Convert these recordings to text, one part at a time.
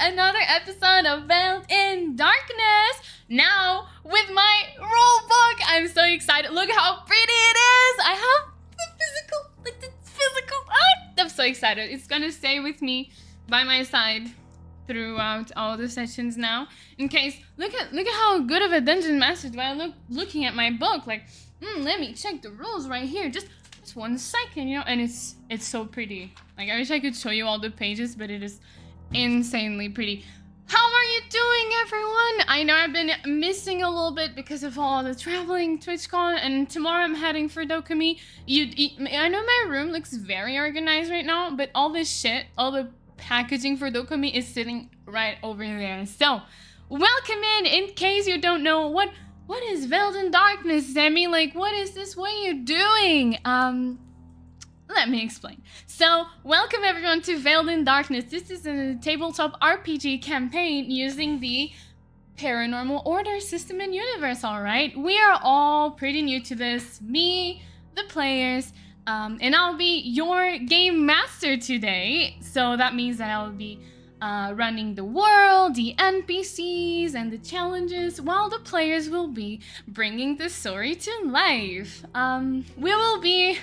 another episode of Veiled in Darkness. Now, with my rule book, I'm so excited. Look how pretty it is. I have the physical. I'm so excited. It's gonna stay with me by my side throughout all the sessions now. In case, look at how good of a dungeon master do I look looking at my book. Like, let me check the rules right here. Just 1 second, you know, and it's so pretty. Like, I wish I could show you all the pages, but it is insanely pretty. How are you doing, everyone? I know I've been missing a little bit because of all the traveling, TwitchCon, and tomorrow I'm heading for Dokumi. I know my room looks very organized right now, but all this shit, all the packaging for Dokumi is sitting right over there. So, welcome in case you don't know what is Veiled in Darkness, Sammy? Like, what is this? What are you doing? Let me explain. So, welcome everyone to Veiled in Darkness. This is a tabletop RPG campaign using the Paranormal Order System and Universe, alright? We are all pretty new to this, me, the players, and I'll be your game master today. So that means that I'll be running the world, the NPCs, and the challenges, while the players will be bringing the story to life. We will be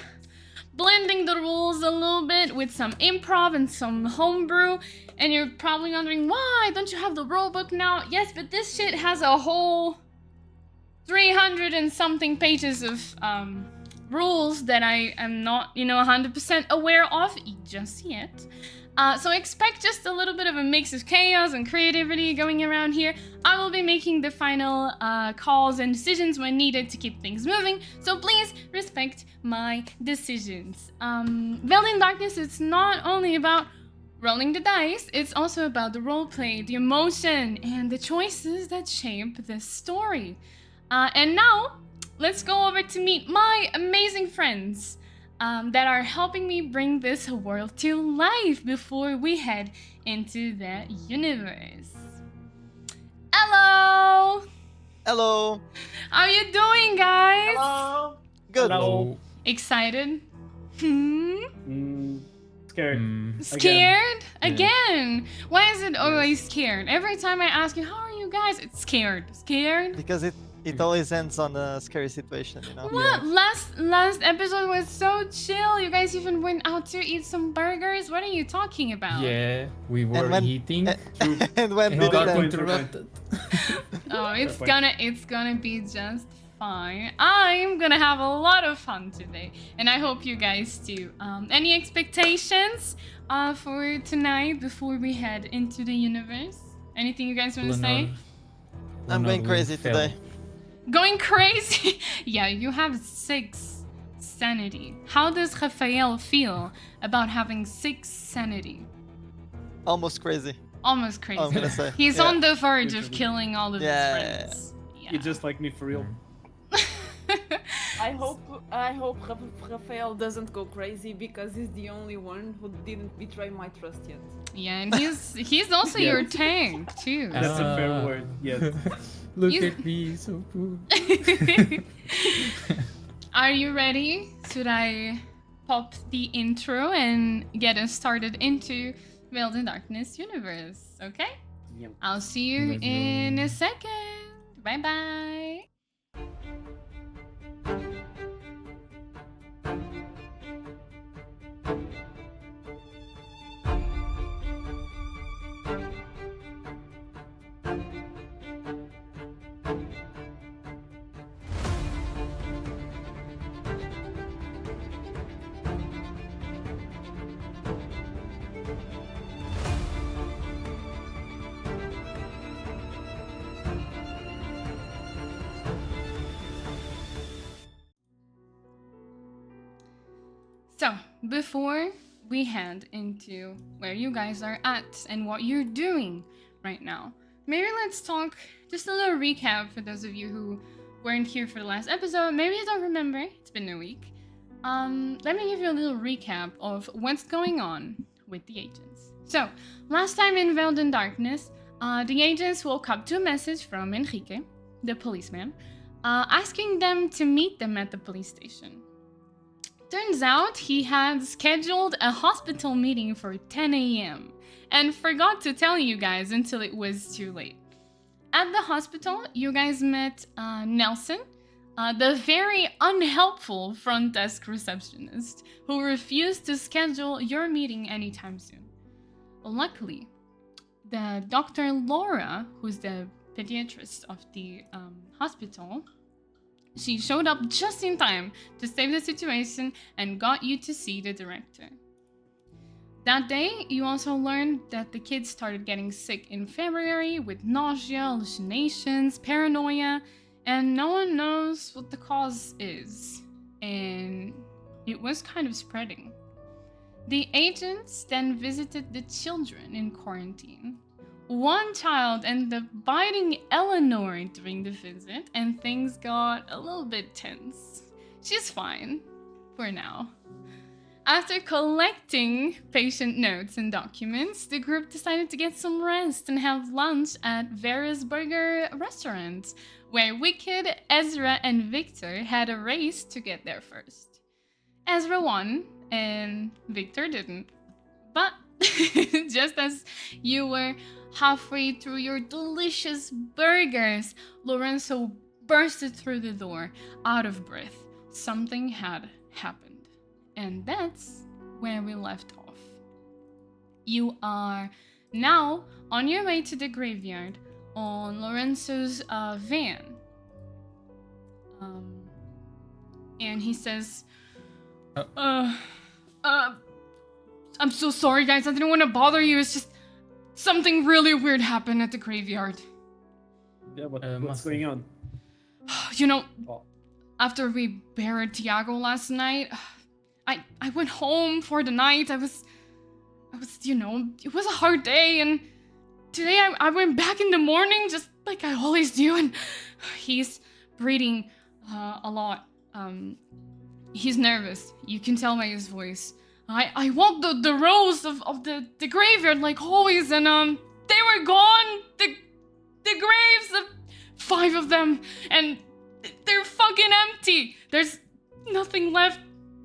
blending the rules a little bit with some improv and some homebrew, and you're probably wondering, why don't you have the rulebook now? Yes, but this shit has a whole 300 and something pages of rules that I am not, 100% aware of just yet. So expect just a little bit of a mix of chaos and creativity going around here. I will be making the final calls and decisions when needed to keep things moving, so please respect my decisions. Veiled in Darkness, it's not only about rolling the dice, it's also about the roleplay, the emotion, and the choices that shape this story. And now, let's go over to meet my amazing friends that are helping me bring this world to life before we head into the universe. Hello! Hello! How you doing, guys? Hello! Good. Hello. Excited? Scared. Scared? Again? Why is it always scared? Every time I ask you, how are you guys? It's scared. Scared? Because it always ends on a scary situation, you know? What? Last episode was so chill. You guys even went out to eat some burgers. What are you talking about? Yeah, we were eating. And when and did got it end? interrupted. Oh, it's gonna be just fine. I'm gonna have a lot of fun today, and I hope you guys too. Any expectations for tonight before we head into the universe? Anything you guys want to say? I'm going crazy today. Going crazy? Yeah, you have 6 sanity. How does Raphael feel about having 6 sanity? Almost crazy. Almost crazy. I'm gonna say. He's Yeah. on the verge of killing all of his friends. Yeah. You're just like me for real. I hope Raphael doesn't go crazy because he's the only one who didn't betray my trust yet. Yeah, and he's also Yeah. your tank too. That's a fair word. Yes. Look You- at me, so cool. Are you ready? Should I pop the intro and get us started into Veiled in Darkness universe? Okay? Yep. I'll see you Let's go. in a second. Bye bye. So, before we head into where you guys are at and what you're doing right now, maybe let's talk just a little recap for those of you who weren't here for the last episode. Maybe you don't remember, it's been a week. Let me give you a little recap of what's going on with the agents. So, last time in Veiled in Darkness, the agents woke up to a message from Enrique, the policeman, asking them to meet them at the police station. Turns out he had scheduled a hospital meeting for 10 a.m. and forgot to tell you guys until it was too late. At the hospital, you guys met Nelson, the very unhelpful front desk receptionist who refused to schedule your meeting anytime soon. Luckily, the Dr. Laura, who's the pediatrist of the hospital, she showed up just in time to save the situation and got you to see the director. That day, you also learned that the kids started getting sick in February with nausea, hallucinations, paranoia, and no one knows what the cause is. And it was kind of spreading. The agents then visited the children in quarantine. One child ended up biting Eleanor during the visit, and things got a little bit tense. She's fine, for now. After collecting patient notes and documents, the group decided to get some rest and have lunch at Vera's Burger restaurant, where Wicked, Ezra, and Victor had a race to get there first. Ezra won, and Victor didn't. But just as you were halfway through your delicious burgers, Lorenzo bursted through the door, out of breath. Something had happened. And that's where we left off. You are now on your way to the graveyard on Lorenzo's van. And he says, I'm so sorry, guys. I didn't want to bother you. It's just something really weird happened at the graveyard. Yeah, what's going on? You know, after we buried Tiago last night, I went home for the night. I was, you know, it was a hard day, and today I went back in the morning just like I always do, and he's breathing a lot. He's nervous. You can tell by his voice. I walked the rows of the graveyard like always, and they were gone. The graves, 5 of them, and they're fucking empty. There's nothing left.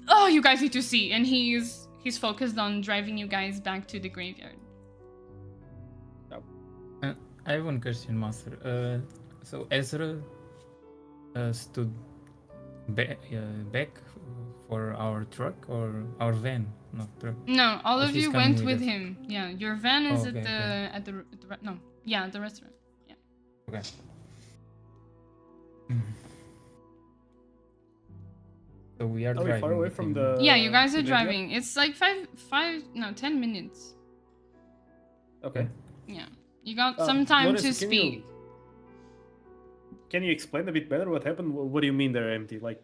Oh, you guys need to see. And he's focused on driving you guys back to the graveyard. I have one question, Master. So Ezra stood back for our truck or our van, not truck. No, all of you went with us. him. Yeah, your van is Oh, okay, at the restaurant. Yeah. Okay. So we are driving. Far away from the... Yeah, you guys are the graveyard? driving. It's like 10 minutes. Okay. Yeah. You got some time Lorenzo, to speak. Can you explain a bit better what happened? What do you mean they're empty? Like,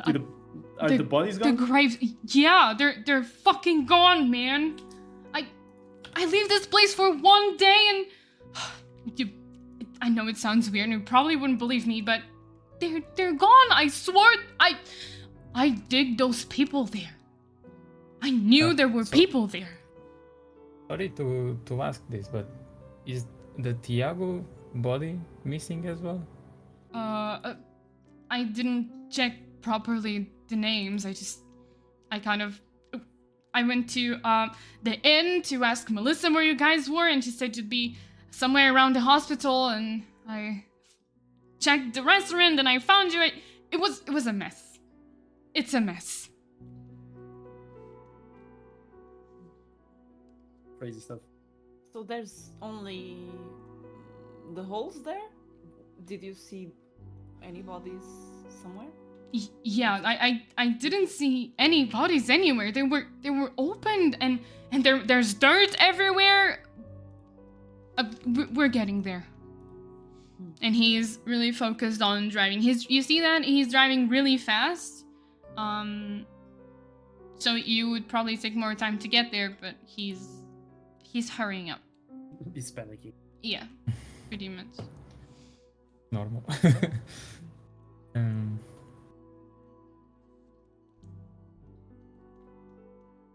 are the- the bodies The gone? graves, yeah, they're fucking gone, man. I leave this place for one day and I know it sounds weird and you probably wouldn't believe me, but they're gone. I swore I digged those people there. I knew there were people there. Sorry to ask this, but is the Tiago body missing as well? I didn't check properly the names. I went to the inn to ask Melissa where you guys were, and she said you'd be somewhere around the hospital, and I checked the restaurant and I found you. It was a mess. It's a mess. Crazy stuff. So there's only the holes there? Did you see any bodies somewhere? Yeah, I didn't see any bodies anywhere. They were opened and there's dirt everywhere. We're getting there. And he's really focused on driving. You see that he's driving really fast. So you would probably take more time to get there, but he's hurrying up. He's panicking. Yeah, pretty much. Normal.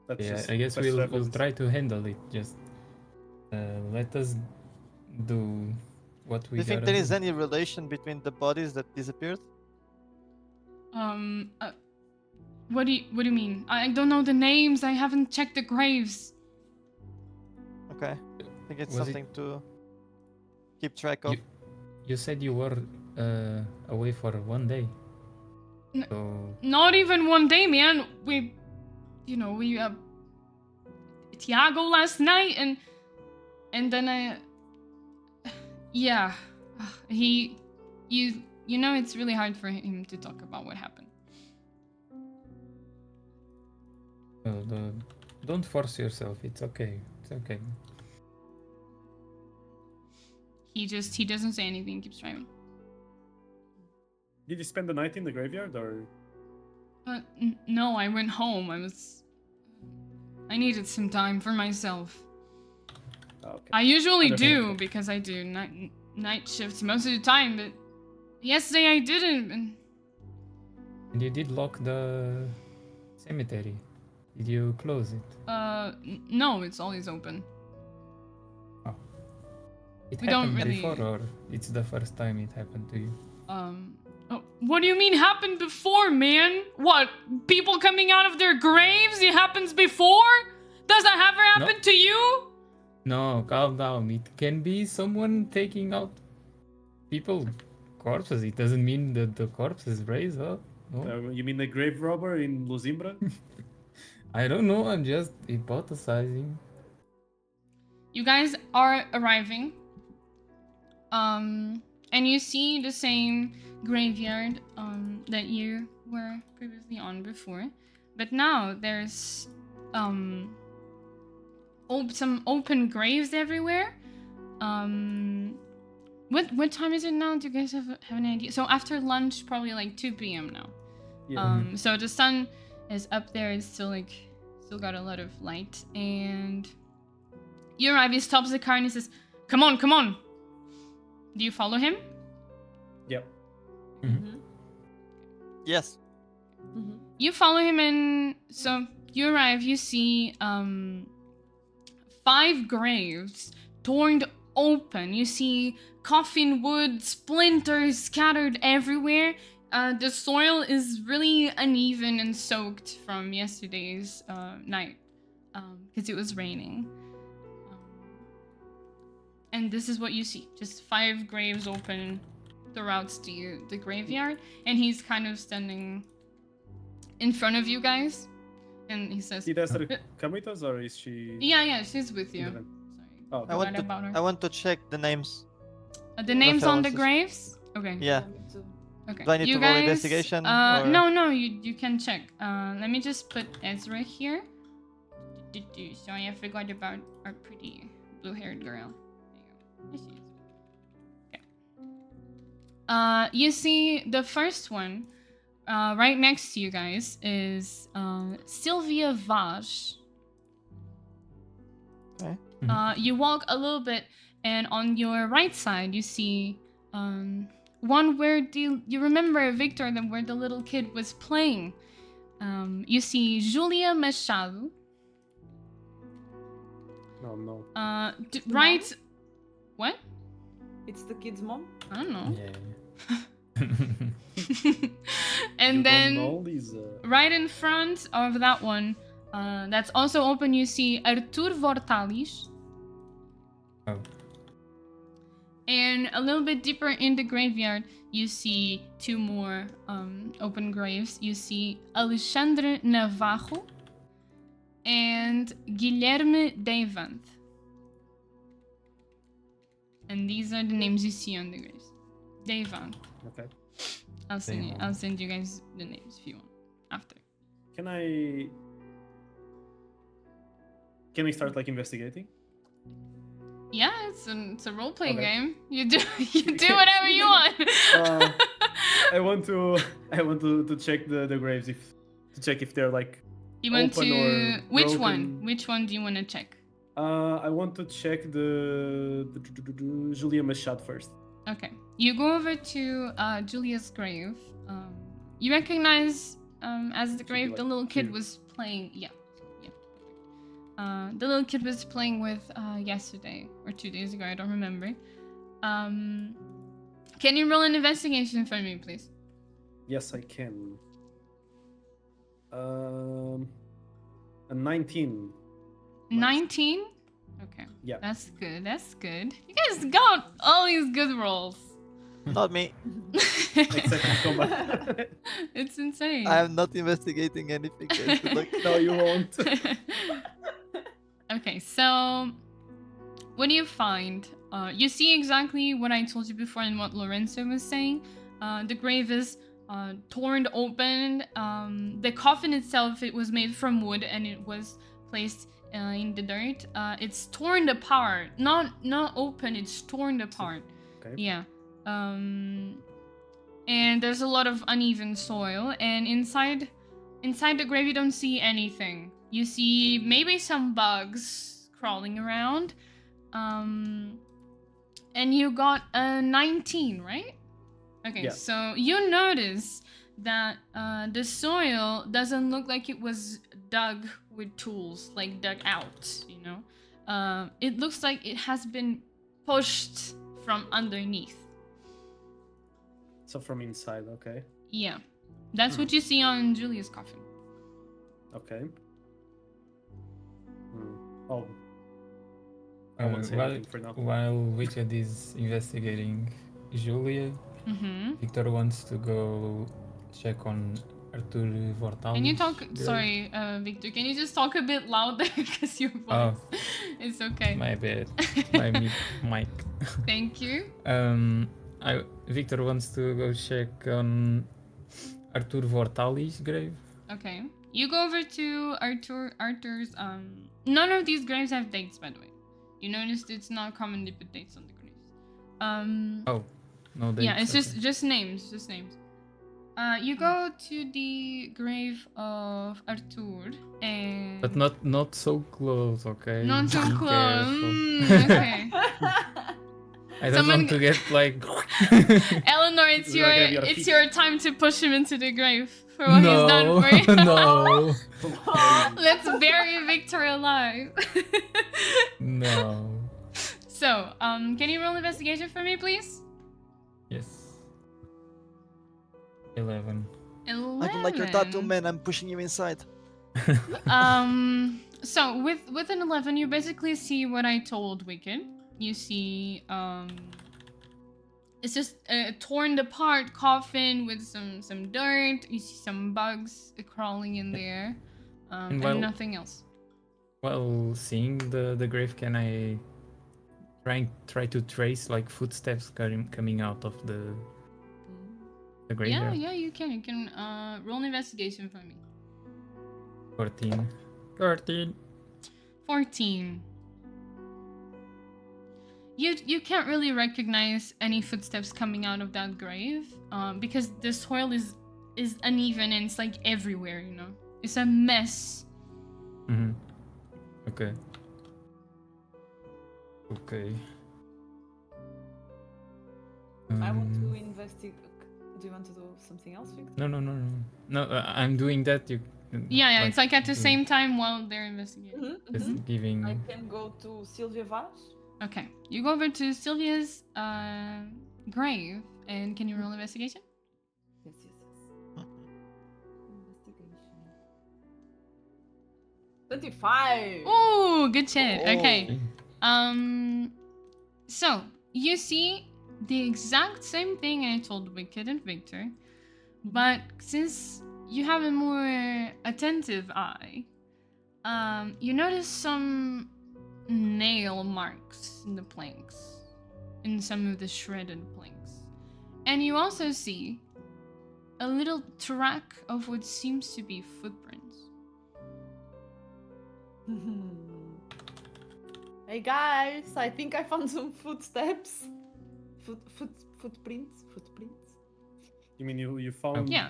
That's Yeah, just I guess best we'll reference. try to handle it. Just let us do what we Do you think gotta there is do. any relation between the bodies that disappeared? What do you mean? I don't know the names. I haven't checked the graves. Okay. I think it's Was it- something to keep track of. You said you were away for 1 day. N- So Not even 1 day, man. We Tiago last night, and then yeah, you know it's really hard for him to talk about what happened. don't force yourself. It's okay. It's okay. He doesn't say anything, keeps driving. Did you spend the night in the graveyard or? No, I went home. I needed some time for myself. Oh, okay. I usually do Understandable. because I do night shifts most of the time, but yesterday I didn't. And you did lock the cemetery. Did you close it? No, it's always open. It We don't happened really- before, or it's the first time it happened to you? Oh, what do you mean happened before, man? What? People coming out of their graves? It happens before? Does that ever happen to you? No, calm down. It can be someone taking out people, corpses. It doesn't mean that the corpse is raised up. No, You mean the grave robber in Luzimbra? I don't know. I'm just hypothesizing. You guys are arriving. And you see the same graveyard that you were previously on before, but now there's some open graves everywhere. What time is it now? Do you guys have an idea? So after lunch, probably like 2 p.m. now. Yeah. So the sun is up there. It's still got a lot of light, and you arrive. He stops the car and he says, "Come on, come on." Do you follow him? Yep. Yes. You follow him, and so you arrive. You see 5 graves torn open. You see coffin wood splinters scattered everywhere. The soil is really uneven and soaked from yesterday's night because it was raining. And this is what you see. Just 5 graves open throughout the graveyard. And he's kind of standing in front of you guys. And he says, Did Esther come with us or is she? yeah, she's with you. Independent. Sorry. Oh, I Forgot about her. want to check the names. The names on the Rafael graves? Okay. Yeah. Me too. Okay. Do I need you to roll guys, investigation, or- No, you can check. Let me just put Ezra here. Sorry, I forgot about our pretty blue-haired girl. There you go. There she is. Okay. You see the first one, right next to you guys is Sylvia Vaz. Okay. You walk a little bit, and on your right side you see one where you remember Victor, where the little kid was playing. You see Julia Machado. No. Right. What? It's the kid's mom. I don't know. Yeah. And You then don't know these, right in front of that one, that's also open, you see Artur Vortalis. Oh. And a little bit deeper in the graveyard, you see 2 more open graves. You see Alexandre Navarro and Guilherme Devant. And these are the names you see on the graves. Devant. Okay. I'll send you guys the names if you want after. Can I start like investigating? Yeah, it's a role playing Okay. game. You do whatever you want. I want to check the graves to check if they're like You want open to or which one? broken. Which one do you want to check? I want to check the Julia Machado first. Okay. You go over to Julia's grave. You recognize as the grave like the little kid here. was playing. Yeah. The little kid was playing with yesterday or 2 days ago. I don't remember. Can you roll an investigation for me, please? Yes, I can. A 19. 19. Okay. Yeah. That's good. That's good. You guys got all these good rolls. Not me. Except in combat. It's insane. I am not investigating anything. Guys. Good luck. No, you won't. Okay, so what do you find? You see exactly what I told you before and what Lorenzo was saying. The grave is torn open. The coffin itself, it was made from wood and it was placed in the dirt. It's torn apart, not open. It's torn apart. Okay. Yeah. And there's a lot of uneven soil, and inside the grave you don't see anything. You see maybe some bugs crawling around. And you got a 19, right? Okay, Yeah. so you notice that the soil doesn't look like it was dug with tools, like dug out, you know? It looks like it has been pushed from underneath. So from inside, okay. Yeah. That's what you see on Julia's coffin. Okay. Oh. I won't say while, anything for now. while Wicked is investigating Julia, Mm-hmm. Victor wants to go check on Artur Vortal. Can you talk? Sorry, Victor. Can you just talk a bit louder because your voice? It's okay. My bad. My mic. Thank you. Victor wants to go check on Artur Vortali's grave. Okay. You go over to Arthur's. None of these graves have dates, by the way. You noticed it's not common to put dates on the graves. Oh, no dates. Yeah, it's okay. just names, you go to the grave of Arthur and. But not so close, okay? Not so Be close. careful. Okay. I don't Someone- want to get like. Eleanor, it's We're not gonna be on our it's feet. your time to push him into the grave for what he's done No, for you. no, Let's bury Victor alive. no. So, can you roll investigation for me, please? Yes. 11. 11. I don't like your tattoo, man. I'm pushing you inside. So with an 11, you basically see what I told Wicked. You see, it's just a torn apart coffin with some dirt. You see some bugs crawling in there, and well- nothing else. While seeing the grave, can I try to trace like footsteps coming out of the graveyard? Yeah, you can. You can roll an investigation for me. 14. 13. 14. You can't really recognize any footsteps coming out of that grave, because the soil is uneven and it's like everywhere. You know, it's a mess. Mm-hmm. Okay. Okay. I want to investigate. Do you want to do something else, Victor? No, I'm doing that. Yeah. It's like at the do- same time while they're investigating. Just giving. I can go to Sylvia Vaz. Okay, you go over to Sylvia's grave, and can you roll investigation? Yes. Investigation. 25. Ooh, good shit. Oh. Okay. So you see the exact same thing I told Wicked and Victor, but since you have a more attentive eye, you notice some nail marks in the planks, in some of the shredded planks, and you also see a little track of what seems to be footprints. Hey guys, I think I found some footsteps. Footprints. You mean you found Yeah.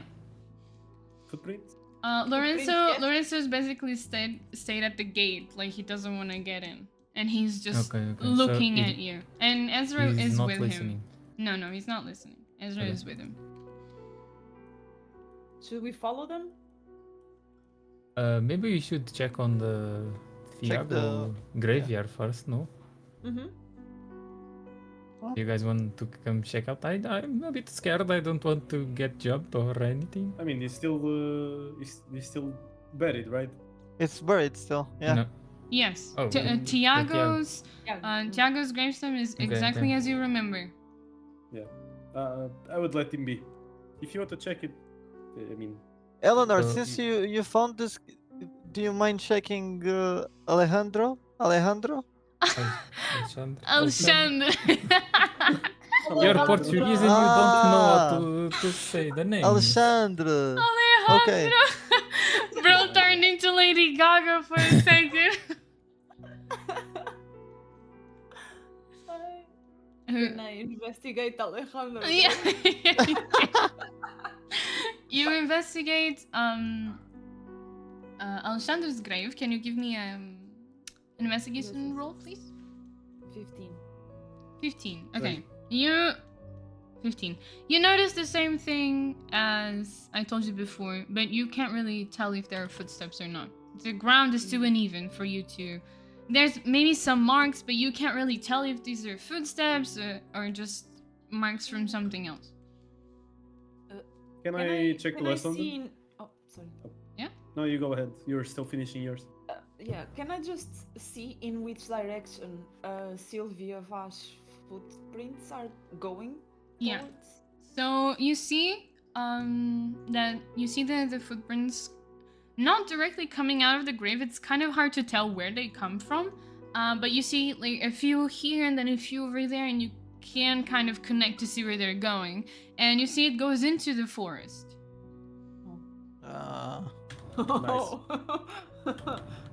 footprints? Lorenzo yes. Lorenzo's basically stayed at the gate, like he doesn't want to get in, and he's just Okay. looking So at you. And Ezra he's is not with listening. him. No, he's not listening. Ezra Okay. is with him. Should we follow them? Maybe we should check on the Check Thiago graveyard first, no? Mm-hmm. You guys want to come check out? I'm a bit scared. I don't want to get jumped or anything. I mean, he's still buried, right? It's buried still. Yeah. No. Yes. Oh, Tiago's Yeah. Tiago's gravestone is Okay, exactly okay. as you remember. I would let him be. If you want to check it, I mean, Eleanor, So- since you found this, do you mind checking Alejandro? Alejandro? Alexandre. Alexandre. You're Alejandro. Portuguese and you don't know how Ah. to say the name. Alexandre. Okay. Alejandro. Bro turned into Lady Gaga for a second. Can I investigate Alejandro? Yeah. You investigate Alexandre's grave. Can you give me an investigation roll, please? 15. 15. Okay. You 15. You notice the same thing as I told you before, but you can't really tell if there are footsteps or not. The ground is too uneven for you to. There's maybe some marks, but you can't really tell if these are footsteps or just marks from something else. can I check the last one? see then? in... Oh, sorry. No, you go ahead. You're still finishing yours. Yeah, can I just see in which direction Sylvia Vaz's footprints are going? Yeah. Towards? So you see that you see the footprints not directly coming out of the grave. It's kind of hard to tell where they come from. But you see like a few here and then a few over there, and you can kind of connect to see where they're going. And you see it goes into the forest.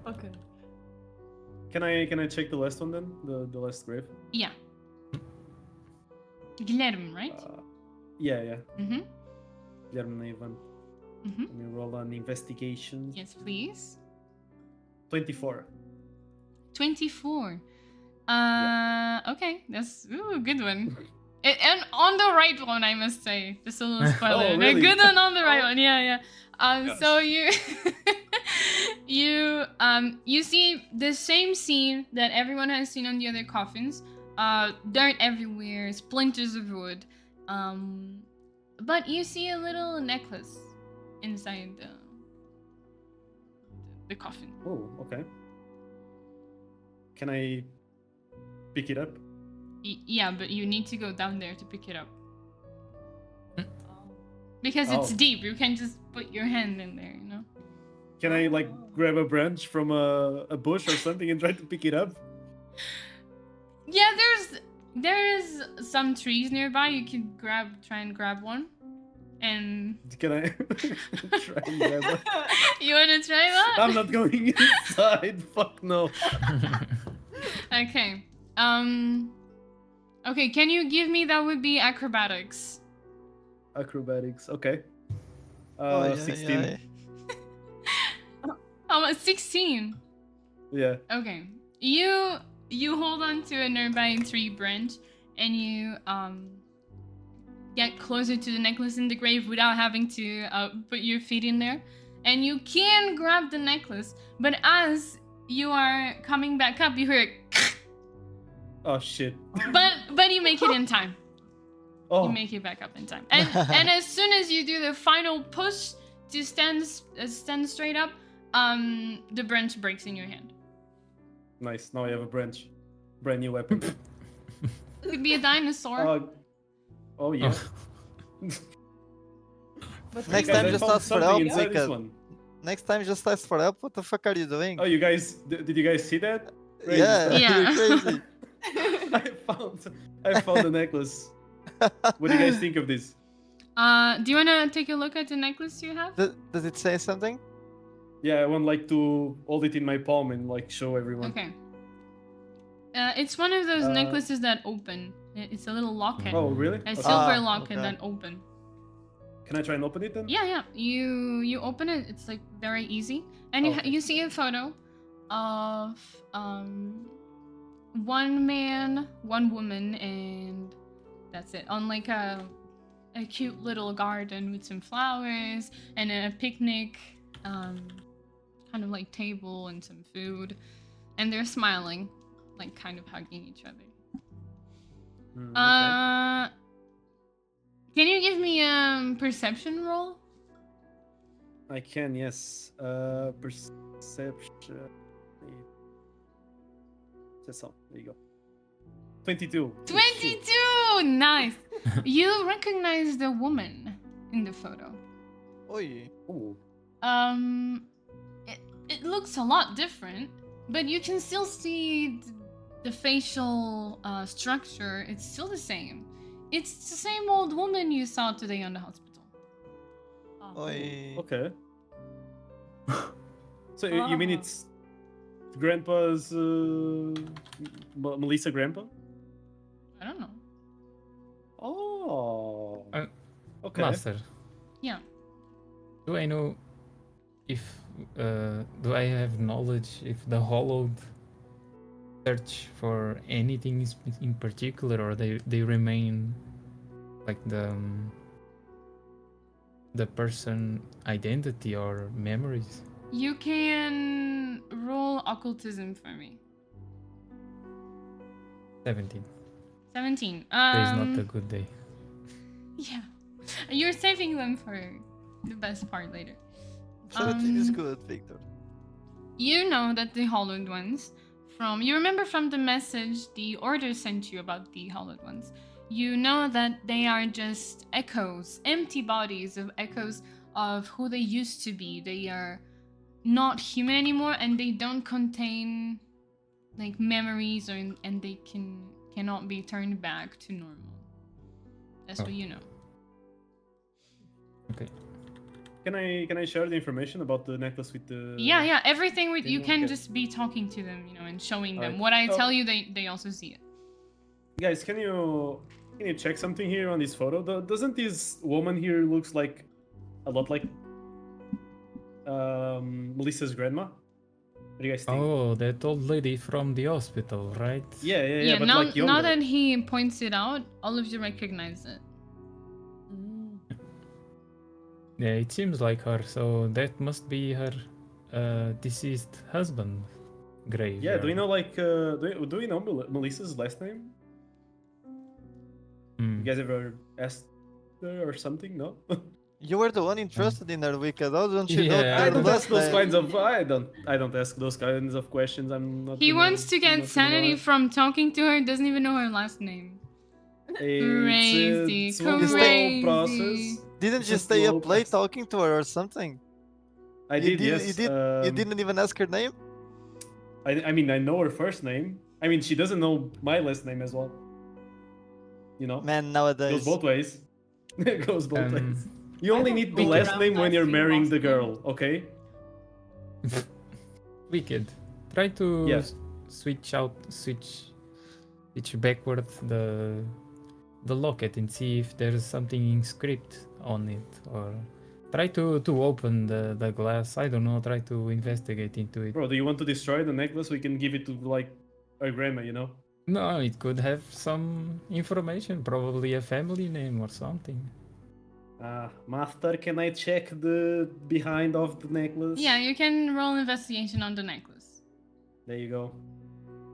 Okay. Can I check the last one then? The last grave? Yeah. Guilherme, right? Yeah. Mm-hmm. Guilherme Ivan. Mm-hmm. Let me roll an investigation. Yes, please. 24. 24. Okay, that's a good one. And on the right one, I must say. Just a little spoiler. Oh, really? A good one on the right one. Yeah. So you you see the same scene that everyone has seen on the other coffins. Dirt everywhere, splinters of wood. But you see a little necklace inside the coffin. Oh, okay. Can I pick it up? Yeah, but you need to go down there to pick it up. Because it's Oh. deep, you can't just put your hand in there, you know? Can I like grab a branch from a bush or something and try to pick it up? Yeah, there's some trees nearby. You can try and grab one. And Can I try and grab one? you wanna try that? I'm not going inside. Fuck no. Okay. Okay, can you give me that would be acrobatics? Acrobatics. Okay. Oh, 16. Oh, 16. Yeah. Okay. You hold on to a nearby tree branch and you get closer to the necklace in the grave without having to put your feet in there. And you can grab the necklace, but as you are coming back up, you hear it. Oh shit. But you make it in time. Oh. You make it back up in time. And as soon as you do the final push to stand straight up, the branch breaks in your hand. Nice. Now I have a branch. Brand new weapon. It could be a dinosaur. Oh yeah. But Next Guys, time I just found ask for something help, inside this Zika. one. Next time just ask for help. What the fuck are you doing? Oh, you guys, did you guys see that? Right, Yeah, Yeah. you're crazy. I found the necklace. What do you guys think of this? Do you wanna take a look at the necklace you have? Does it say something? Yeah, I want like to hold it in my palm and like show everyone. Okay. It's one of those necklaces that open. It's a little locket. Oh, really? A Okay. silver locket okay. that open. Can I try and open it then? Yeah. You open it. It's like very easy, and Okay. you see a photo of one man, one woman, and that's it. On like a cute little garden with some flowers and a picnic, kind of like table and some food, and they're smiling, like kind of hugging each other. Okay. Can you give me a perception roll? I can, yes. Perception. Says so. There you go. 22. 22! Nice! You recognize the woman in the photo. Oi. Ooh. It looks a lot different, but you can still see the facial structure. It's still the same. It's the same old woman you saw today on the hospital. Oi. Okay. So you mean it's Grandpa's Melissa grandpa? I don't know. Oh. Okay. Master, Yeah. do I know if do I have knowledge if the Hollowed search for anything in particular, or they remain like the person identity or memories? You can roll occultism for me. 17. 17. Today's not a good day. Yeah. You're saving them for the best part later. 17 is good, Victor. You know that the hollowed ones you remember from the message the order sent you about the hollowed ones. You know that they are just echoes, empty bodies of echoes of who they used to be. They are not human anymore, and they don't contain like memories, and they cannot be turned back to normal. That's what you know. Okay. Can I share the information about the necklace with the? Yeah. Everything with you can Okay. just be talking to them, and showing them. Alright. What I Oh. tell you, they also see it. Guys, can you check something here on this photo? Doesn't this woman here looks like a lot like Melissa's grandma? What do you guys think? Oh, that old lady from the hospital, right? Yeah, but now, like younger. now that he points it out, all of you recognize it. Yeah, it seems like her. So that must be her deceased husband grave. Yeah, do you know like do you know Melissa's last name? Hmm. You guys ever asked her or something? No. You were the one interested in her, Wicca. Don't you know Yeah, I their don't last ask those name? kinds of. I don't ask those kinds of questions. I'm not. He gonna- wants to I'm get not gonna sanity lie. from talking to her, doesn't even know her last name. Crazy, It's a slow process. crazy. Didn't It's you a stay slow up late process. talking to her or something? I You did, yes. You didn't even ask her name? I mean, I know her first name. I mean, she doesn't know my last name as well. You know, Man, goes nowadays. both ways. It goes both ways. You I only don't need the go last around name when you're asking marrying the last girl, okay? Wicked. Try to Yeah. switch backward the locket and see if there's something inscribed on it, or try to open the glass. I don't know. Try to investigate into it. Bro, do you want to destroy the necklace? We can give it to like our grandma, you know? No, it could have some information, probably a family name or something. Master, can I check the behind of the necklace? Yeah, you can roll investigation on the necklace. There you go.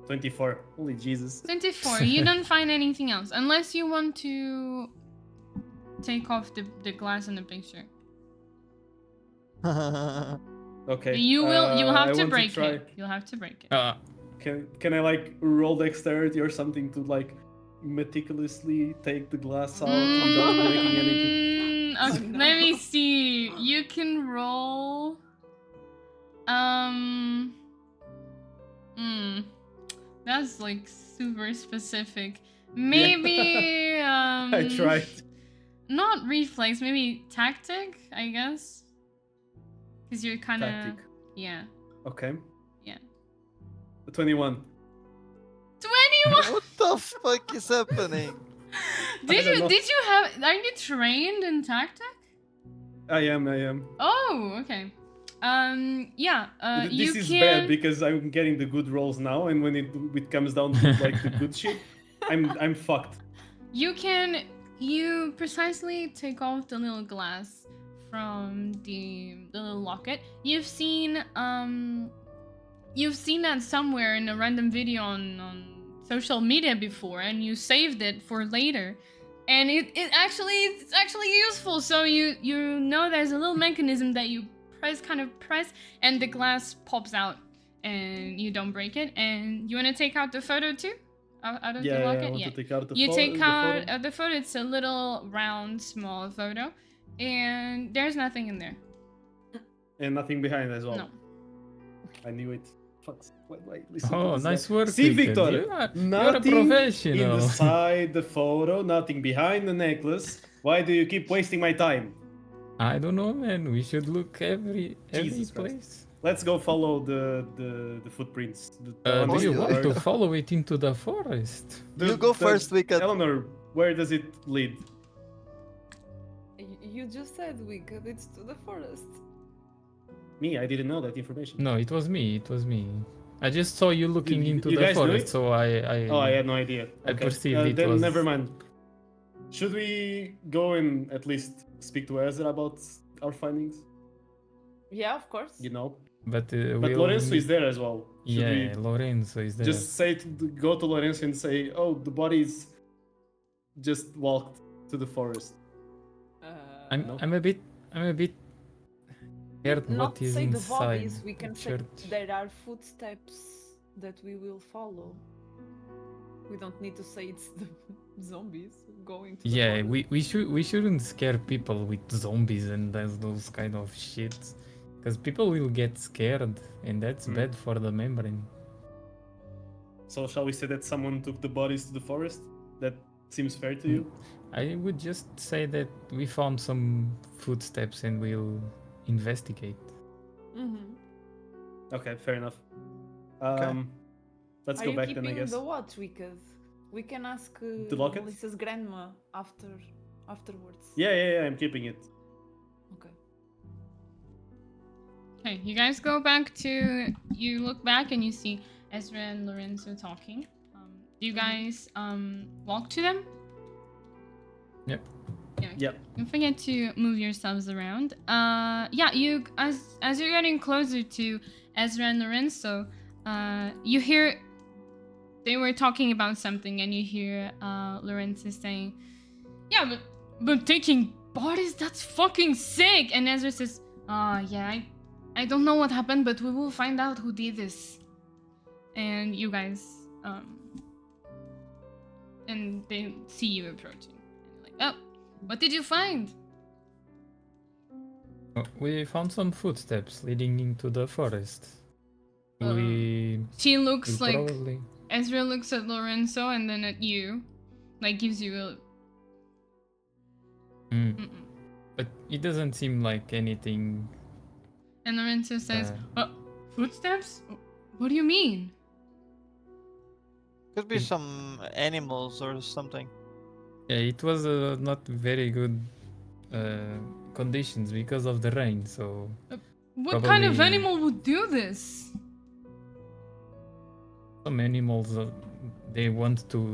24. Holy Jesus. 24. You don't find anything else, unless you want to take off the glass in the picture. Okay. You will. You'll I have to want break try. it. You'll have to break it. Can I like roll dexterity or something to like meticulously take the glass out without breaking anything? Okay, Oh, no. let me see. You can roll. That's like super specific. Maybe I tried. Not reflex, maybe tactic, I guess. Cause you're kind of Tactic. yeah. Okay. Yeah. 21. 21. What the fuck is happening? Did don't know. you have? Are you trained in tactic? I am. Oh, okay. Yeah. This You is can. bad because I'm getting the good rolls now, and when it comes down to like the good shit, I'm fucked. You precisely take off the little glass from the little locket. You've seen that somewhere in a random video on social media before, and you saved it for later. And it's actually useful. So you know there's a little mechanism that you press, and the glass pops out, and you don't break it. And you want to take out the photo too? Out of the I locket? want Yeah. to take out the You take the out photo. the photo. It's a little round, small photo, and there's nothing in there. And nothing behind as well. No. I knew it. Fuck. Wait, listen to Oh, this nice guy. work, See, Wicked. Victor, You're a nothing professional. inside the photo, nothing behind the necklace. Why do you keep wasting my time? I don't know, man. We should look every Jesus Christ. place. Let's go follow the footprints. Do you you want are- to follow it into the forest? You go first, Wicked. Eleanor, where does it lead? You just said, Wicked, it's to the forest. Me, I didn't know that information. No, it was me. It was me. I just saw you looking You- into you the guys knew forest, it? so I. Oh, I had no idea. I perceived it then was- never mind. Should we go and at least speak to Ezra about our findings? Yeah, of course. You know, But but we'll Lorenzo is there as well. Should Yeah, we Lorenzo is there. just say go to Lorenzo and say, "Oh, the bodies just walked to the forest." I'm no. I'm a bit scared Not what is say the inside bodies, we can the say church. there are footsteps that we will follow. We don't need to say it's the zombies going to the Yeah, forest. we shouldn't scare people with zombies and those kind of shit, because people will get scared, and that's Mm. bad for the membrane. So shall we say that someone took the bodies to the forest? That seems fair to you? I would just say that we found some footsteps and we'll investigate. Mhm. Okay, fair enough. Let's Are go you back then, I keeping guess. the watch, Wicked? We can ask The locket? Melissa's grandma afterwards. Yeah, I'm keeping it. Okay. Okay, you guys go back to. You look back and you see Ezra and Lorenzo talking. Do you guys walk to them? Yep. Yeah. Yep. Don't forget to move yourselves around. Yeah, you as you're getting closer to Ezra and Lorenzo, you hear they were talking about something, and you hear Lorenzo saying, "Yeah, but taking bodies, that's fucking sick." And Ezra says, yeah, I don't know what happened, but we will find out who did this." And you guys, and they see you approaching. And you're like, "Oh, what did you find?" We found some footsteps leading into the forest. Uh, We She looks will like probably. Ezra looks at Lorenzo and then at you, like gives you a. Mm. Mm-mm. But it doesn't seem like anything. And Lorenzo says, "Footsteps? What do you mean?" Could be some animals or something. Yeah, it was not very good conditions because of the rain. So What kind of Probably- animal would do this? some animals they want to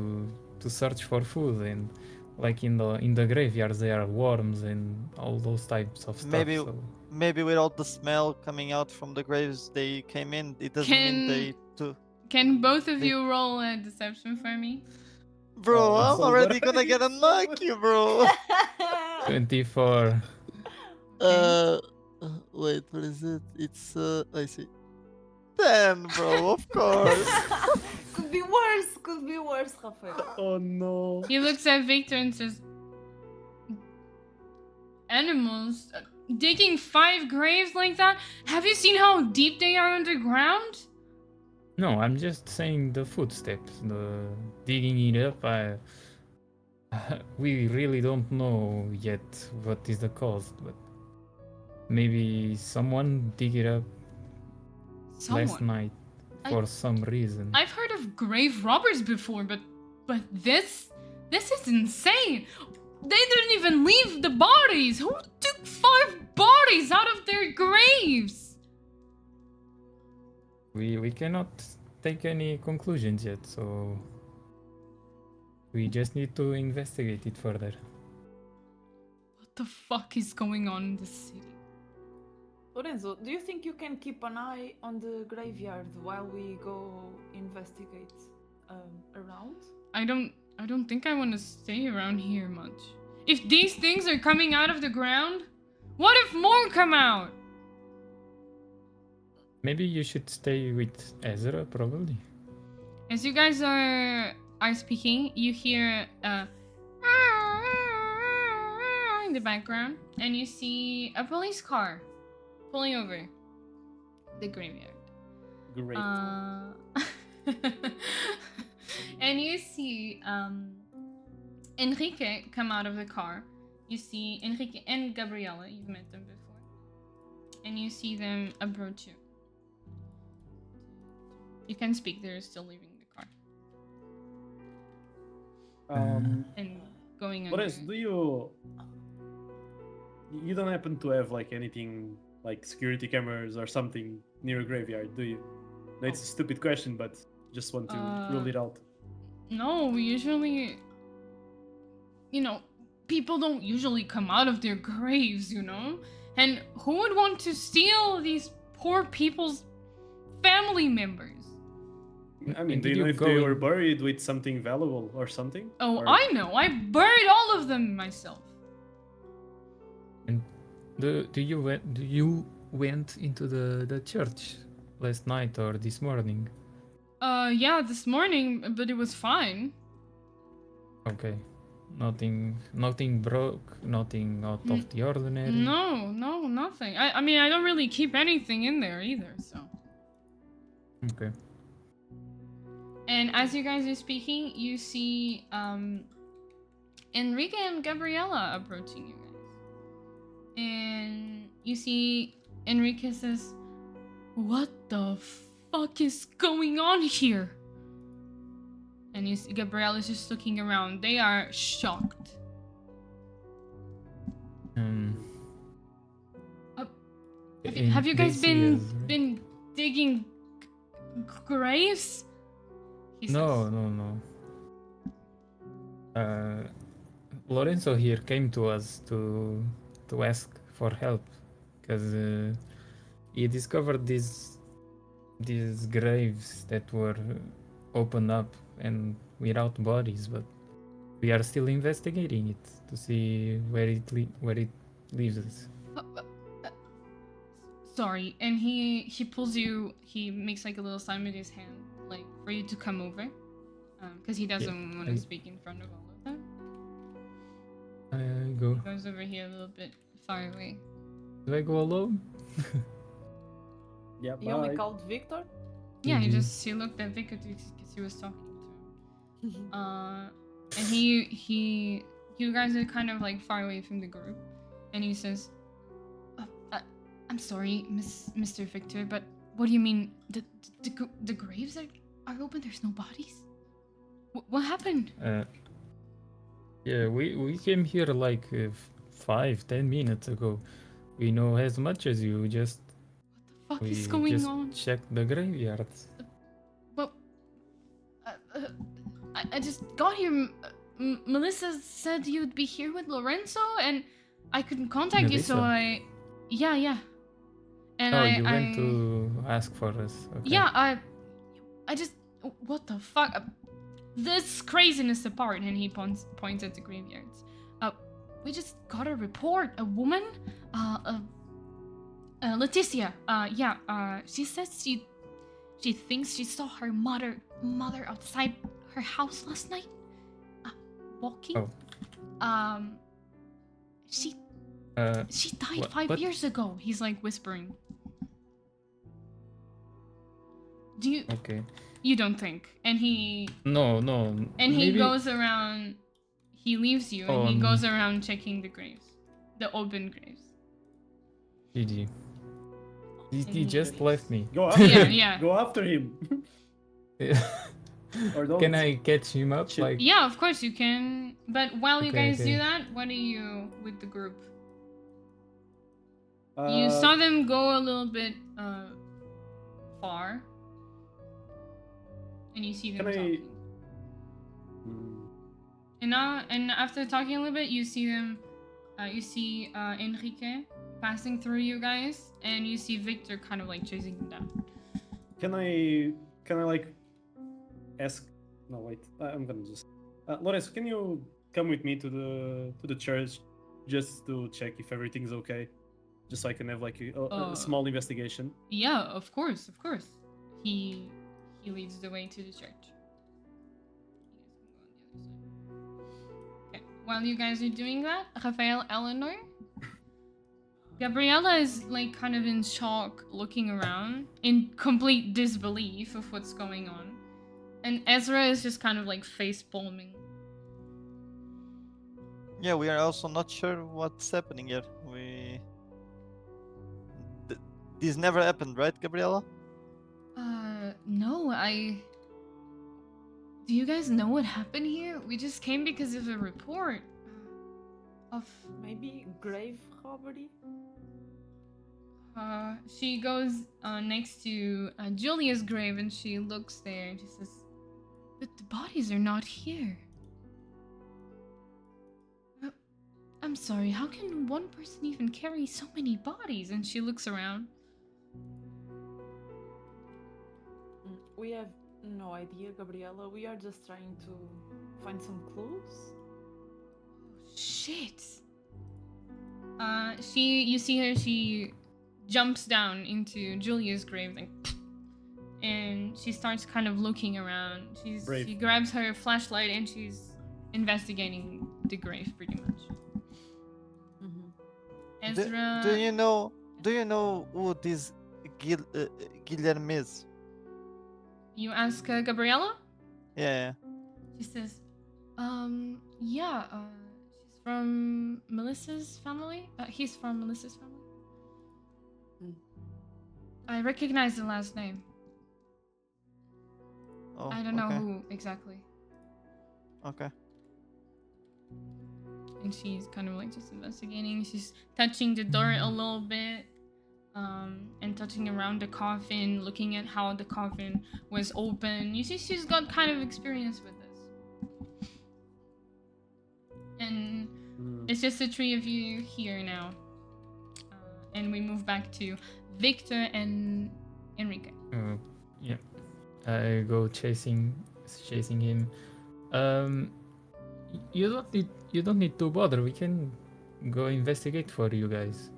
search for food, and like in the graveyards there are worms and all those types of stuff. Maybe- so. Maybe with all the smell coming out from the graves they came in, it doesn't mean they took. Can both of They- you roll a deception for me? Bro, Oh, I'm so already bad. gonna get a knock you, bro. 24. Wait, what is it? It's I see. 10, bro, of course. Could be worse, Rafael. Oh no. He looks at Victor and says, "Animals? Digging 5 graves like that? Have you seen how deep they are underground?" No, I'm just saying the footsteps, the digging it up. We really don't know yet what is the cause, but maybe someone dig it up last Someone. night I- for some reason. I've heard of grave robbers before, but this is insane. They didn't even leave the bodies. Who took 5 bodies out of their graves? We cannot take any conclusions yet, so we just need to investigate it further. What the fuck is going on in this city? Lorenzo, do you think you can keep an eye on the graveyard while we go investigate around? I don't think I want to stay around here much. If these things are coming out of the ground, what if more come out? Maybe you should stay with Ezra, probably. As you guys are speaking, you hear in the background, and you see a police car pulling over the graveyard. Great. And you see Enrique come out of the car. You see Enrique and Gabriella. You've met them before, and you see them approach you. You can speak. They're still leaving the car and going on. Lorenz, do you don't happen to have like anything like security cameras or something near a graveyard, do you? No, it's a stupid question, but just want to rule it out. No, usually, people don't usually come out of their graves, And who would want to steal these poor people's family members? I mean, And do did you know you if go they in- were buried with something valuable or something? Oh, Or- I know. I buried all of them myself. And do you went into the church last night or this morning? Yeah, this morning, but it was fine. Okay. Nothing broke, nothing out of the ordinary. No, nothing. I mean, I don't really keep anything in there either, so. Okay. And as you guys are speaking, you see Enrique and Gabriella approaching you guys. And you see Enrique says, "What the fuck is going on here?" And you see Gabriella's just looking around. They are shocked. Have you guys been digging graves? He says. No. Lorenzo here came to us to ask for help because he discovered these graves that were opened up and without bodies, but we are still investigating it to see where it leaves us. Sorry, and he pulls you. He makes like a little sign with his hand, like for you to come over, because he doesn't want to speak in front of all of them. I go. He goes over here a little bit far away. Do I go alone? Yeah, You only bye. called Victor? Yeah, Mhm. he looked at Victor because he was talking to him. And you guys are kind of like far away from the group, and he says, "I'm sorry, Mr. Victor, but what do you mean the graves are open? There's no bodies. What happened?" Yeah, we came here like 5-10 minutes ago. We know as much as you. Just What the fuck we is going just on? checked the graveyards. Well, I just got here. Melissa said you'd be here with Lorenzo, and I couldn't contact you, so Melissa? yeah. And You went to ask for us. Okay. Yeah, I just, what the fuck? This craziness apart, and he points at the graveyards. We just got a report. A woman, Leticia. She says she thinks she saw her mother outside her house last night, walking. Oh. She died What- 5 what? years ago. He's like whispering. Do you? Okay. You don't think? And he No. and he maybe- goes around. He leaves you and he goes Um, around checking the graves, the open graves. GG. He And just left me. Go after Yeah, him. yeah. Go after him. Or don't. Can I catch him up? Shit. Like, Yeah, of course you can. But while you Okay, guys okay. do that, what do you with the group? You Uh, saw them go a little bit far, and you see them Can I- talking. And after talking a little bit, you see them. You see Enrique passing through you guys, and you see Victor kind of like chasing him down. Can I like ask? No, wait. I'm gonna just. Lorenzo, can you come with me to the church just to check if everything's okay? just so I can have like a small investigation. Yeah, of course, of course. He leads the way to the church. You guys can go on the other side. Okay. While you guys are doing that, Raphael, Eleanor, Gabriella is like kind of in shock, looking around in complete disbelief of what's going on, and Ezra is just kind of like face palming. Yeah, we are also not sure what's happening here. This never happened, right, Gabriella? No, Do you guys know what happened here? We just came because of a report of. Maybe grave robbery? She goes next to Julia's grave and she looks there and she says, "But the bodies are not here." I'm sorry, how can one person even carry so many bodies? And she looks around. We have no idea, Gabriella. We are just trying to find some clues. Shit. You see her, she jumps down into Julia's grave and she starts kind of looking around. She grabs her flashlight and she's investigating the grave pretty much. Ezra. Do you know who this Guilherme is? You ask Gabriella? Yeah. She says, yeah, she's from Melissa's family. He's from Melissa's family. I recognize the last name. Oh, I don't know who exactly. Okay. And she's kind of like just investigating. She's touching the door a little bit. And touching around the coffin, looking at how the coffin was open. You see, she's got kind of experience with this. And it's just the three of you here now. And we move back to Victor and Enrique. Yeah, I go chasing him. You don't need to bother. We can go investigate for you guys.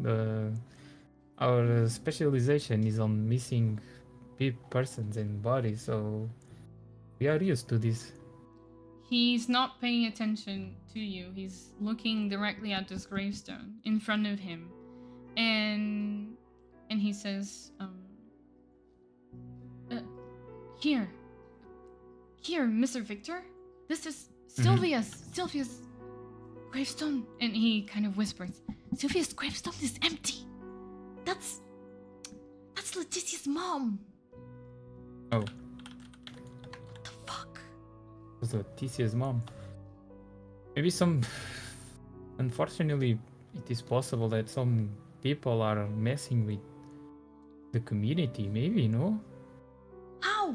Our specialization is on missing persons and bodies, so we are used to this. He's not paying attention to you. He's looking directly at this gravestone in front of him. And he says, here, Mr. Victor, this is Sylvia's gravestone. And he kind of whispers, Sylvia's gravestone is empty. That's Letitia's mom. Oh. What the fuck? Was Letitia's mom? Maybe unfortunately, it is possible that some people are messing with the community. Maybe, no? How?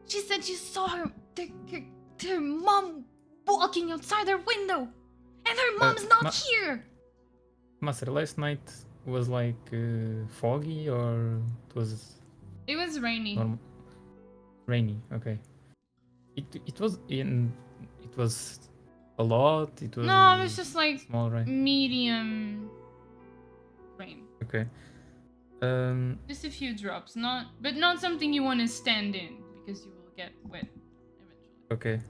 She said she saw her mom walking outside her window, and her mom's not here. Master, last night was like foggy, or it was rainy. Rainy, okay. It was a lot. It was just like small rain. Medium rain. Okay. Just a few drops, not something you want to stand in because you will get wet eventually. Okay.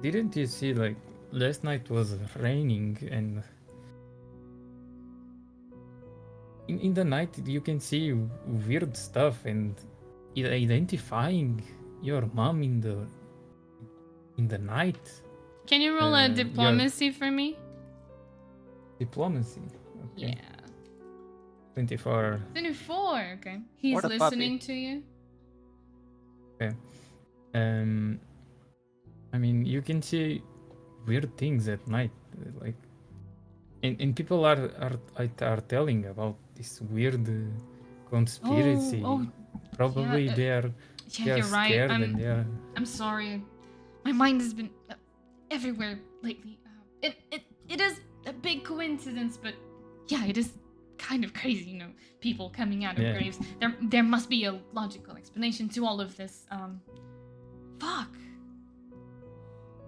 Didn't you see, like, last night was raining, and in the night you can see weird stuff, and identifying your mom in the night. Can you roll a diplomacy for me? Diplomacy. Okay. Yeah. 24. 24. Okay. He's listening to you. Okay. I mean, you can see weird things at night, like, and people are telling about this weird conspiracy. Probably yeah, they are you're right. scared, and they are. I'm sorry. My mind has been everywhere lately. It is a big coincidence, but yeah, it is kind of crazy, you know, people coming out of graves. There must be a logical explanation to all of this. Fuck.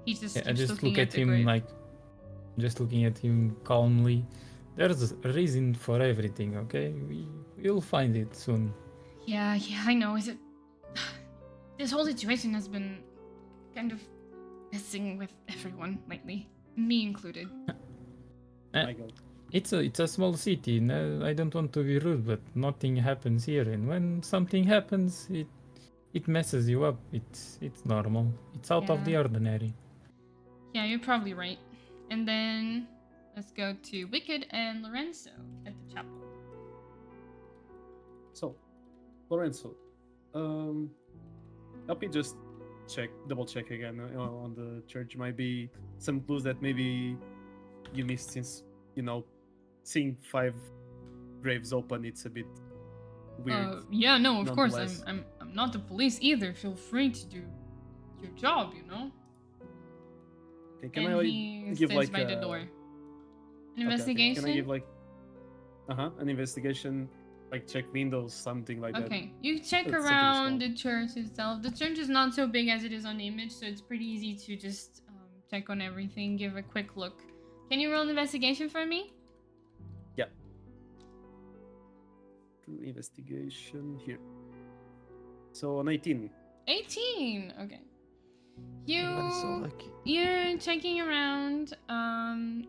He just keeps I just looking look at him grave. like, just looking at him calmly, There's a reason for everything, okay? You'll find it soon. Yeah, I know. Is it? This whole situation has been kind of messing with everyone lately, me included. My God. It's a small city. No, I don't want to be rude, but nothing happens here. And when something happens, it messes you up. It's normal. It's out of the Yeah. ordinary. Yeah, you're probably right. And then let's go to Wicked and Lorenzo at the chapel. So, Lorenzo, help me just double check again on the church. Might be some clues that maybe you missed, since seeing 5 graves open, it's a bit weird. Yeah, no, of course. nonetheless. I'm not the police either. Feel free to do your job, you know. Okay, can And I he give stands like by the door. okay, An investigation. Can I give like an investigation, like check windows, something like that? Okay, you check That's something around small. the church itself. The church is not so big as it is on the image, so it's pretty easy to just check on everything, give a quick look. Can you roll an investigation for me? Yeah. Investigation here. So on 18. 18. Okay. Everybody's so lucky. You're checking around.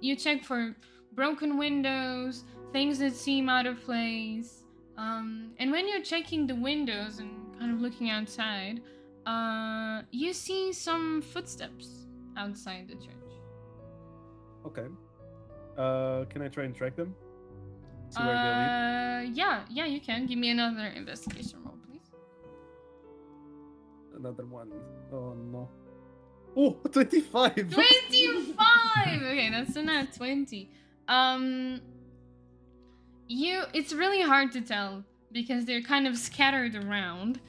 You check for broken windows, things that seem out of place. And when you're checking the windows and kind of looking outside, you see some footsteps outside the church. Okay. Can I try and track them? See where they lead? Yeah, you can. Give me another investigation roll, please. Another one. Oh no. Oh, 25! 25! Okay, that's a nat 20. It's really hard to tell because they're kind of scattered around.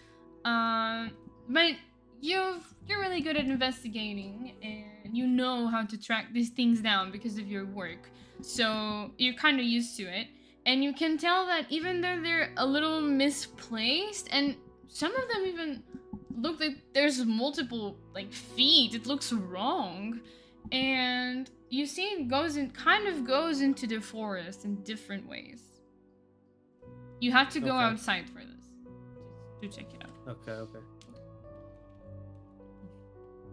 But you're really good at investigating and you know how to track these things down because of your work. So you're kind of used to it. And you can tell that even though they're a little misplaced, and some of them even look like there's multiple feet, it looks wrong. And you see it kind of goes into the forest in different ways. You have to go Okay. outside for this to check it out. Okay.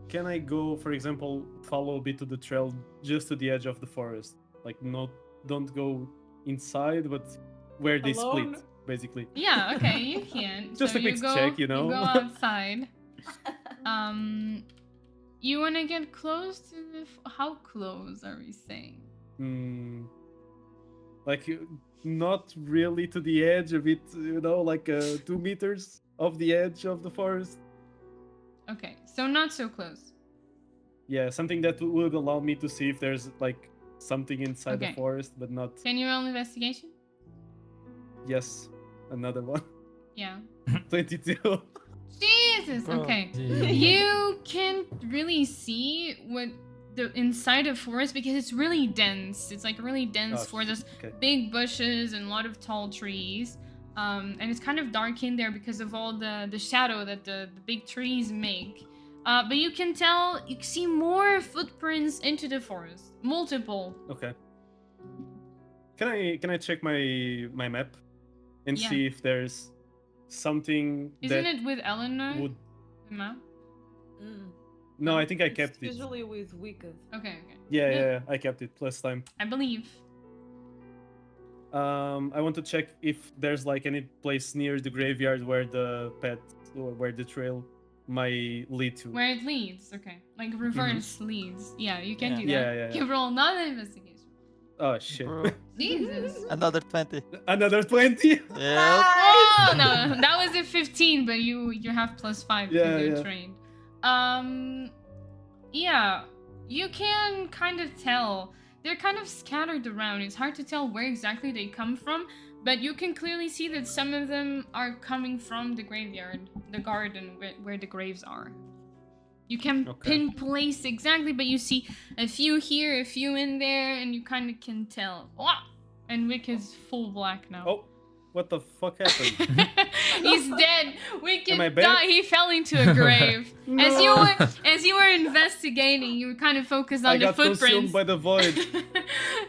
Can I go, for example, follow a bit to the trail just to the edge of the forest? Like, don't go inside, but where they Alone? split, basically. Yeah, okay, you can. Just So a quick you go, check, you know? You go outside. You want to get close to how close are we saying? Like, not really to the edge, a bit, like 2 meters off the edge of the forest. Okay, so not so close. Yeah, something that would allow me to see if there's like something inside Okay. the forest, but not. Can you roll investigation? Yes, another one. Yeah. 22. Jesus. Bro. Okay. Yeah. You can't really see what the inside of forest because it's really dense. It's like really dense Oh, for this okay. big bushes and a lot of tall trees. And it's kind of dark in there because of all the shadow that the big trees make. But you can tell, you see more footprints into the forest. Multiple. Okay. Can I check my map and Yeah. see if there's something Isn't that it with Eleanor? would? The map? No, I think I It's kept it. usually with Wicked. Okay. Yeah, I kept it last time. I believe. I want to check if there's like any place near the graveyard where the path or where the trail might lead to. Where it leads. Okay. Like reverse leads. Yeah, you can do that. Yeah. You roll another investigation. Oh shit! Bro, Jesus. another 20. Another 20. Yeah. Oh no, that was a 15, but you have +5 Yeah, because you're yeah. trained. Yeah, you can kind of tell they're kind of scattered around. It's hard to tell where exactly they come from, but you can clearly see that some of them are coming from the graveyard, the garden where the graves are. You can Okay. pin place exactly, but you see a few here, a few in there, and you kind of can tell. Wow! And Wick is full black now. Oh, What the fuck happened? He's dead. We Am I can back? die. He fell into a grave. As you were investigating, you were kind of focused on I the got footprints. consumed by the void.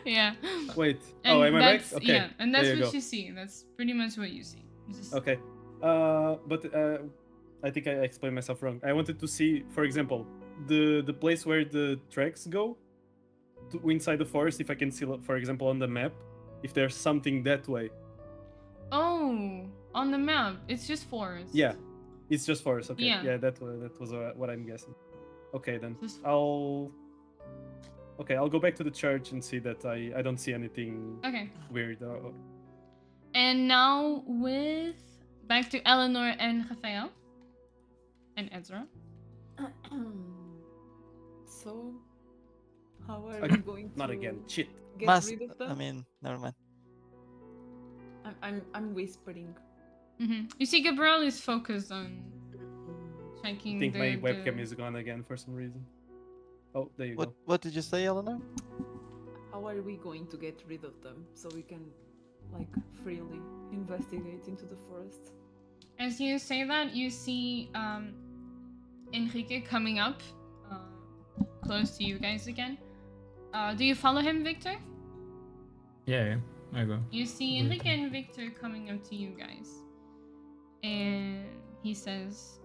Yeah. Wait. And Oh, am I back? that's- Okay. Yeah, and that's there you what go. you see. That's pretty much what you see. It's just- Okay. But I think I explained myself wrong. I wanted to see, for example, the place where the tracks go to inside the forest. If I can see, for example, on the map, if there's something that way. Oh, on the map, it's just forest. Yeah, it's just forest. Okay. Yeah. Yeah, that was what I'm guessing. Okay, then Just- I'll go back to the church and see that I don't see anything Okay. weird. And now back to Eleanor and Raphael and Ezra. So, how are Okay, we going to Not again. Shit. get rid of them? I mean, never mind. I'm whispering. You see, Gabriel is focused on I checking think my the- webcam is gone again for some reason. Oh, there you go. What did you say, Eleanor? How are we going to get rid of them so we can, like, freely investigate into the forest? As you say that, you see Enrique coming up close to you guys again. Do you follow him, Victor? Yeah, I go. You see Enrique and Victor coming up to you guys. And he says,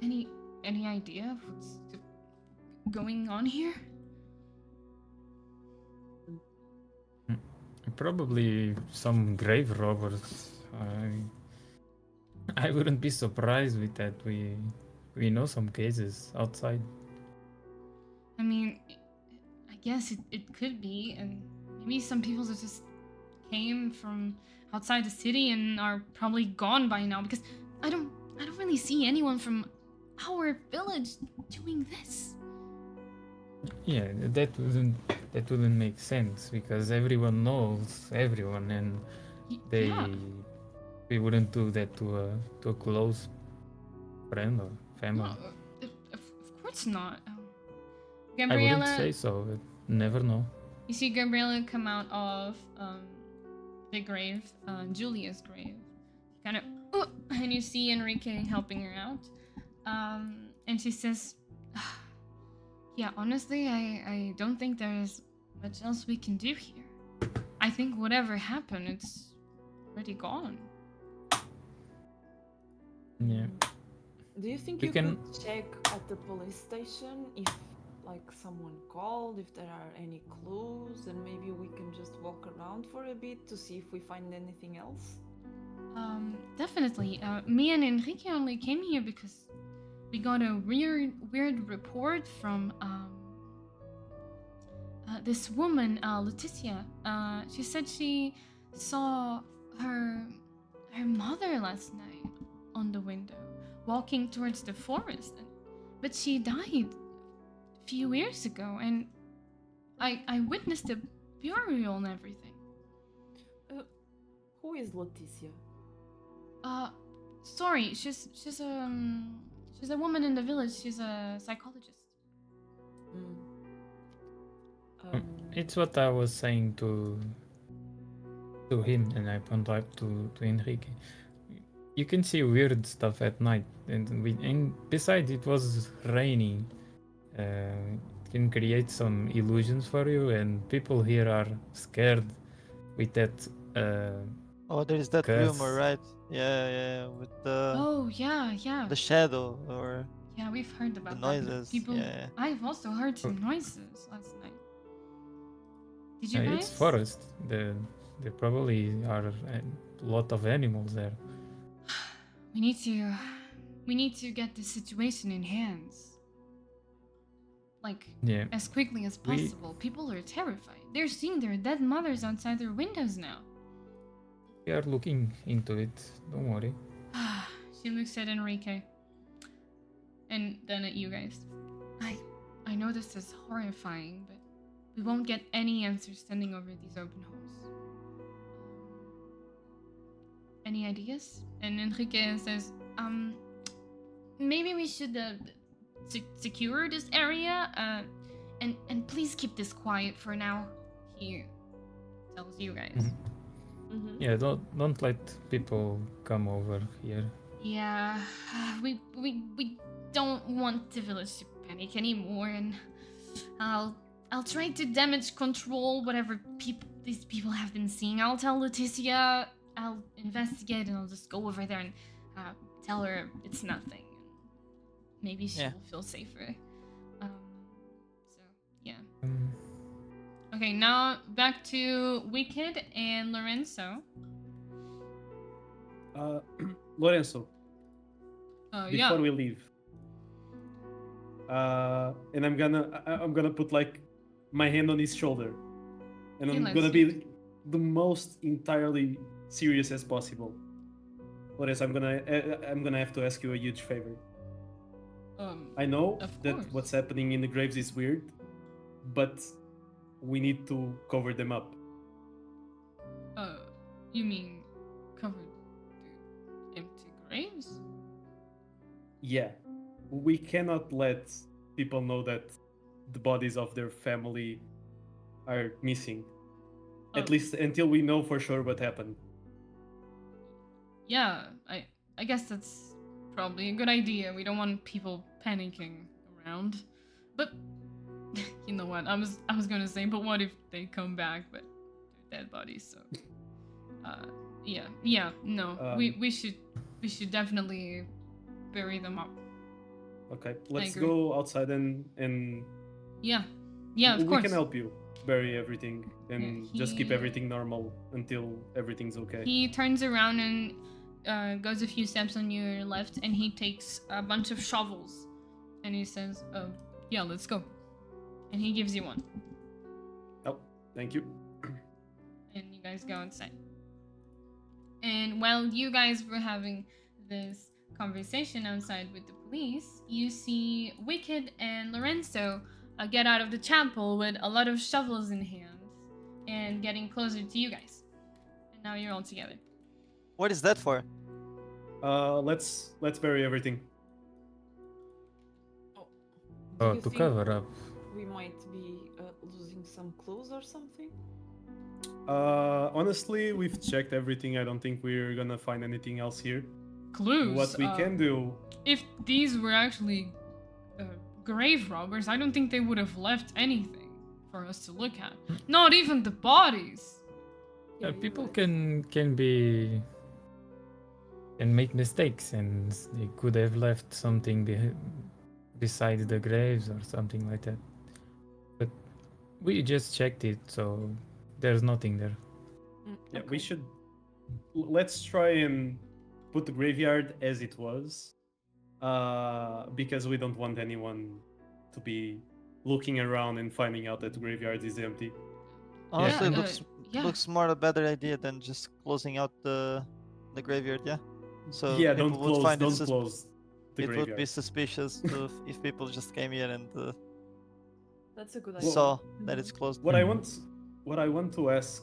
any idea of what's going on here? Probably some grave robbers. I wouldn't be surprised with that. We know some cases outside. I mean, I guess it could be, and maybe some people that just came from outside the city and are probably gone by now, because I don't really see anyone from our village doing this. Yeah, that wouldn't make sense because everyone knows everyone, and Yeah. we wouldn't do that to a close friend or family. No, of course not. I Gabriella, wouldn't say so, but never know. you see Gabriella come out of the grave, Julia's grave. Kind of, and you see Enrique helping her out. And she says, yeah, honestly, I don't think there's much else we can do here. I think whatever happened, it's already gone. Yeah. Do you think We you can- could check at the police station if, like, someone called, if there are any clues, and maybe we can just walk around for a bit to see if we find anything else? Definitely. Me and Enrique only came here because we got a weird report from this woman, Leticia. She said she saw her mother last night on the window, walking towards the forest, but she died a few years ago, and I witnessed the burial and everything. Who is Leticia? Sorry, she's a woman in the village. She's a psychologist. It's what I was saying to him, and I point out to Enrique. You can see weird stuff at night, and besides, it was raining. It can create some illusions for you, and people here are scared with that. Oh, there is that Curse. rumor, right? Yeah, with the Oh yeah. shadow or Yeah, we've heard about the that. noises. People. Yeah. I've also heard some noises last night. Did you guys? It's forest. There probably are a lot of animals there. We need to get the situation in hands. Like Yeah. as quickly as We- possible. People are terrified. They're seeing their dead mothers outside their windows now. We are looking into it. Don't worry. She looks at Enrique. And then at you guys. I know this is horrifying, but we won't get any answers standing over these open holes. Any ideas? And Enrique says, maybe we should secure this area, and please keep this quiet for now. He tells you guys. Yeah, don't let people come over here. Yeah, we don't want the village to panic anymore, and I'll try to damage control whatever these people have been seeing. I'll tell Leticia. I'll investigate, and I'll just go over there and tell her it's nothing. Maybe she Yeah. will feel safer. So yeah. Um, Okay, now back to Wicked and Lorenzo. Lorenzo, Yeah. before we leave, and I'm gonna put like my hand on his shoulder, and Okay, I'm let's gonna see. be the most entirely serious as possible. Lorenzo, I'm gonna have to ask you a huge favor. I know Of that course. what's happening in the graves is weird, but we need to cover them up. You mean covered the empty graves? Yeah, we cannot let people know that the bodies of their family are missing. At Oh. least until we know for sure what happened. Yeah, I guess that's probably a good idea. We don't want people panicking around. But you know what? I was gonna say, but what if they come back but they're dead bodies? So yeah, no. We should definitely bury them up. Okay, let's agree. go outside and Yeah, of we course. can help you bury everything and Yeah, just keep he- everything normal until everything's okay. He turns around and goes a few steps on your left, and he takes a bunch of shovels, and he says, yeah, let's go." And he gives you one, Oh, thank you. and you guys go outside. And while you guys were having this conversation outside with the police, you see Wicked and Lorenzo get out of the chapel with a lot of shovels in hand and getting closer to you guys. And now you're all together. What is that for? Let's bury everything. Do Oh, you to think cover up. we might be losing some clues or something? Honestly, we've checked everything. I don't think we're gonna find anything else here. Clues. What we can do, If these were actually grave robbers, I don't think they would have left anything for us to look at. Not even the bodies. you're People right. can make mistakes, and they could have left something beside the graves or something like that. But we just checked it, so there's nothing there. yeah, Okay. we should. Let's try and put the graveyard as it was, because we don't want anyone to be looking around and finding out that the graveyard is empty. Honestly, Yeah, looks more a better idea than just closing out the graveyard. Yeah. So Yeah, people don't would close. find Don't close the it would be graveyard. suspicious if people just came here and That's a good idea. saw that Mhm. it's closed. What I want to ask,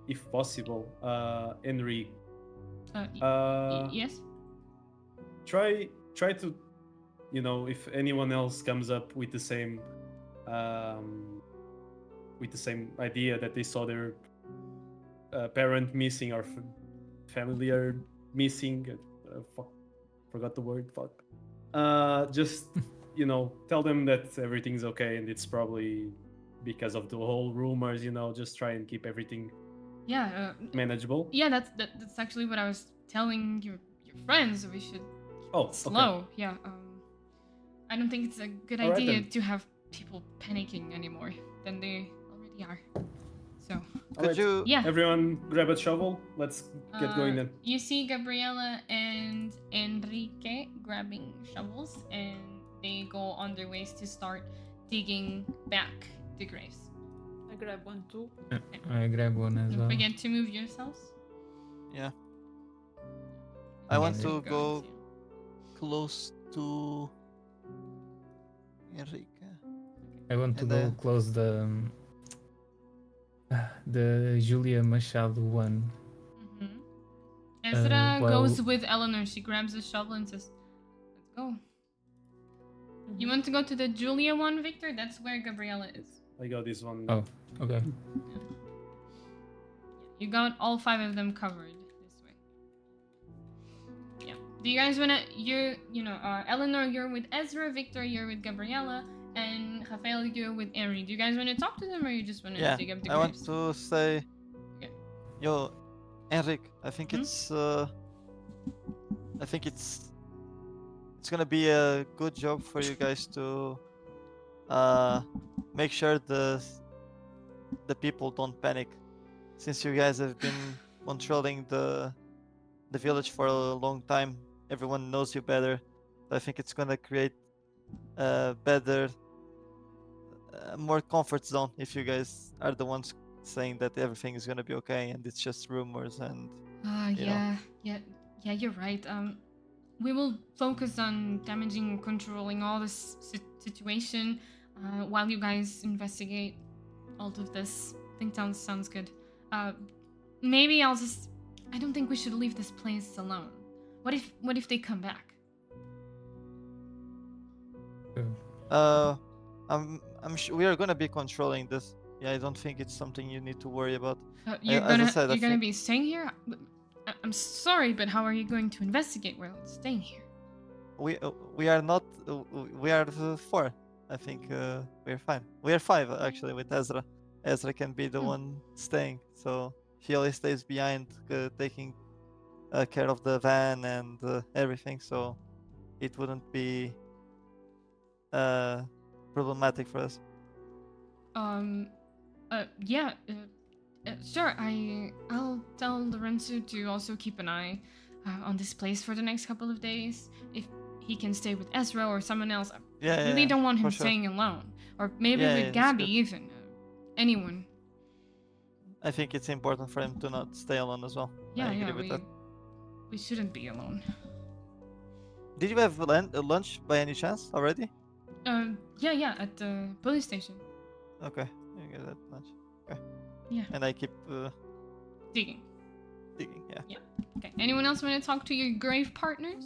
if possible, Enrique, yes. try to, if anyone else comes up with the same idea that they saw their parent missing or family are missing, forgot the word, fuck, just tell them that everything's okay and it's probably because of the whole rumors. Just try and keep everything Yeah. manageable. Yeah. That's actually what I was telling your friends. We should Oh, okay. slow. Yeah. I don't think it's a good All right, idea then. to have people panicking anymore than they already are. So. Could you? Yeah. Everyone grab a shovel. Let's get going then. You see Gabriela and Enrique grabbing shovels, and they go on their ways to start digging back the graves. I grab one too. I grab one as Don't well. forget to move yourselves. Yeah. I want Yeah. to You're go going to. close to Enrique. I want to And go close the Julia Machado one. Mm-hmm. Ezra goes well- with Eleanor. She grabs a shovel and says, "Let's go." Mm-hmm. You want to go to the Julia one, Victor? That's where Gabriela is. I got this one. Oh, okay. You got all 5 of them covered this way. Yeah. Do you guys wanna? Eleanor, you're with Ezra. Victor, you're with Gabriella, and Rafael, you're with Henry. Do you guys wanna talk to them, or you just wanna Yeah, dig up the I want graves? to say, Okay. yo, Enric, I think Hmm? it's gonna be a good job for you guys to make sure the people don't panic, since you guys have been controlling the village for a long time. Everyone knows you better. I think it's gonna create a better, more comfort zone if you guys are the ones saying that everything is gonna be okay and it's just rumors and you know. Yeah, you're right. We will focus on damaging and controlling all this situation while you guys investigate all of this. I think sounds good. Maybe I don't think we should leave this place alone. What if they come back? We are gonna be controlling this. Yeah, I don't think it's something you need to worry about. You're As I said, I gonna think be staying here. I'm sorry, but how are you going to investigate while staying here? we are not. We are 4. I think we're fine. We are 5 actually with Ezra. Ezra can be the one staying, so he always stays behind, taking care of the van and everything. So it wouldn't be problematic for us. Yeah. Sure. I'll tell Lorenzo to also keep an eye on this place for the next couple of days. If he can stay with Ezra or someone else, I Yeah, really don't want him for sure. staying alone, or maybe Yeah, with it's Gabby good. even. Anyone. I think it's important for him to not stay alone as well. I agree with that. We shouldn't be alone. Did you have lunch by any chance already? Yeah, at the police station. Okay, you get that lunch. Okay. Yeah. And I keep Digging. digging. Yeah. Okay. Anyone else want to talk to your grave partners?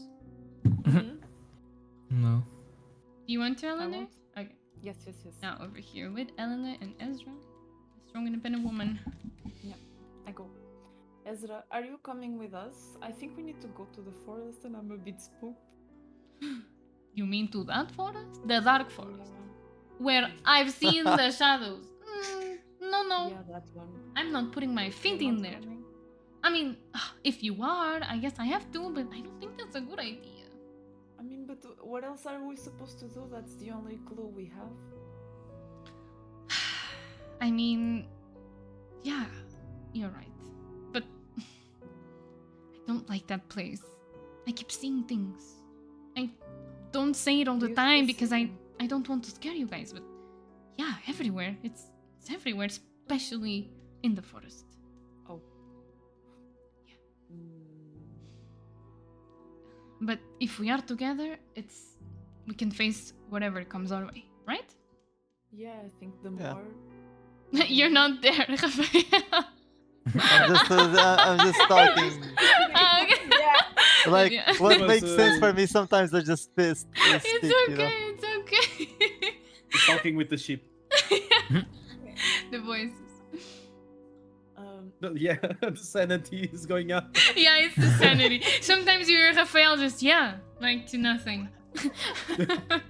No. Do you want to, Eleanor? want. Okay. Yes. Now over here with Eleanor and Ezra, a strong independent woman. I go. Ezra, are you coming with us? I think we need to go to the forest and I'm a bit spooked. You mean to that forest? The dark forest, Yeah. where I've seen the shadows. No. Yeah, that one. I'm not putting my feet You're in not there. coming? I mean, if you are, I guess I have to, but I don't think that's a good idea. I mean, but what else are we supposed to do? That's the only clue we have. I mean, yeah, you're right. But I don't like that place. I keep seeing things. I don't say it all the You time still because see I don't want to scare you guys, but yeah, everywhere. It's everywhere, especially in the forest. Oh. Yeah. Mm, But if we are together, we can face whatever comes our way, right? yeah, I think the Yeah. more. You're not there, Rafael. I'm just talking. Okay. Yeah. Like Yeah. what Was, makes sense for me sometimes are just pissed. It's okay, it's okay. He's talking with the sheep. The voices. No, yeah, the sanity is going up. Yeah, it's the sanity. Sometimes you hear Rafael just, like to nothing.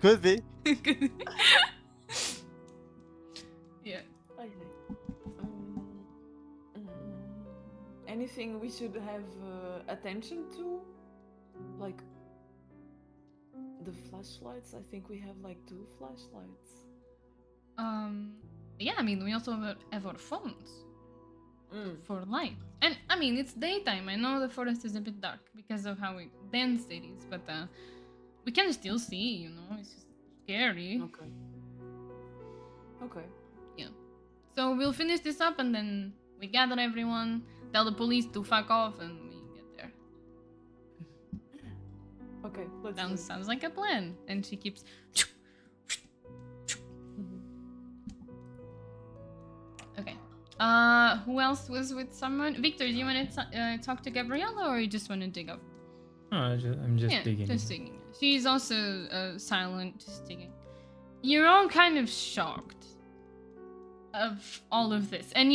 Could be. Yeah. Okay. Anything we should have attention to? Like the flashlights? I think we have like 2 flashlights. Yeah, I mean, we also have our phones for light. And I mean, it's daytime. I know the forest is a bit dark because of how dense it is, but we can still see, it's just scary. Okay. Okay. So we'll finish this up and then we gather everyone, tell the police to fuck off, and we get there. Okay. Let's do it. Sounds like a plan. And she keeps. Okay. Who else was with someone? Victor, do you want to talk to Gabriella, or you just want to dig up? No, I'm just digging. Just digging. She's also silent, just digging. You're all kind of shocked of all of this, and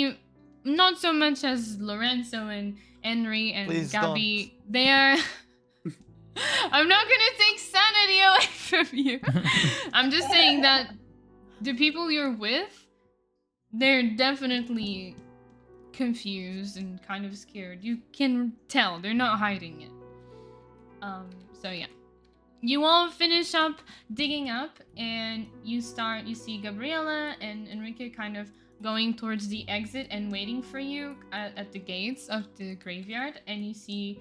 not so much as Lorenzo and Henry and Please Gabby. They are. I'm not gonna take sanity away from you. I'm just saying that the people you're with, they're definitely confused and kind of scared. You can tell they're not hiding it. So yeah. You all finish up digging up and you see Gabriela and Enrique kind of going towards the exit and waiting for you at the gates of the graveyard, and you see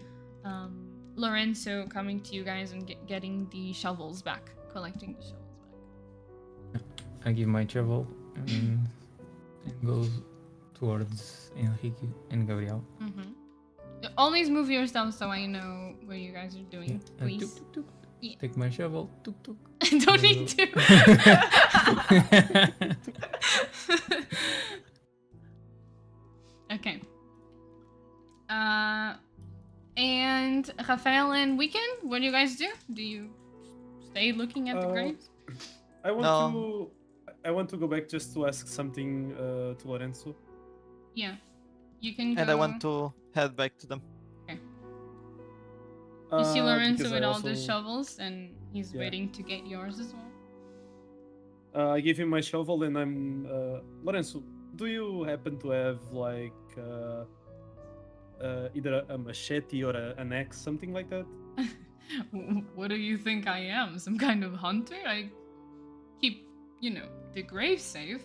Lorenzo coming to you guys and getting the shovels back, collecting the shovels back. I give my shovel and go towards Enrique and Gabriel. Always move yourself so I know what you guys are doing, please. Tuk, tuk, tuk. Yeah. Take my shovel. Tuk, tuk. Don't need to. Okay. And Rafael and Weekend, what do you guys do? Do you stay looking at the graves? I want No. I want to go back just to ask something to Lorenzo. Yeah. You can go. And I want to head back to them. You see Lorenzo because with I all the also- shovels, and he's Yeah. waiting to get yours as well. I give him my shovel and I'm Lorenzo. Do you happen to have like either a machete or an axe, something like that? What do you think I am? Some kind of hunter? I keep, the grave safe.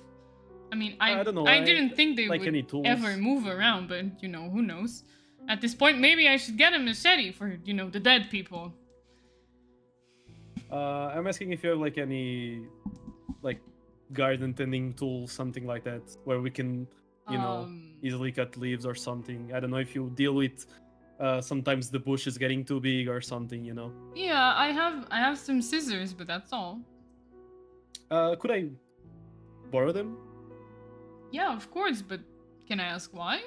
I mean, I don't know, I didn't think they like would any tools? ever move around, but who knows? At this point, maybe I should get a machete for the dead people. I'm asking if you have like any like garden tending tools, something like that, where we can easily cut leaves or something. I don't know if you deal with sometimes the bush is getting too big or something, Yeah, I have some scissors, but that's all. Could I borrow them? Yeah, of course, but can I ask why?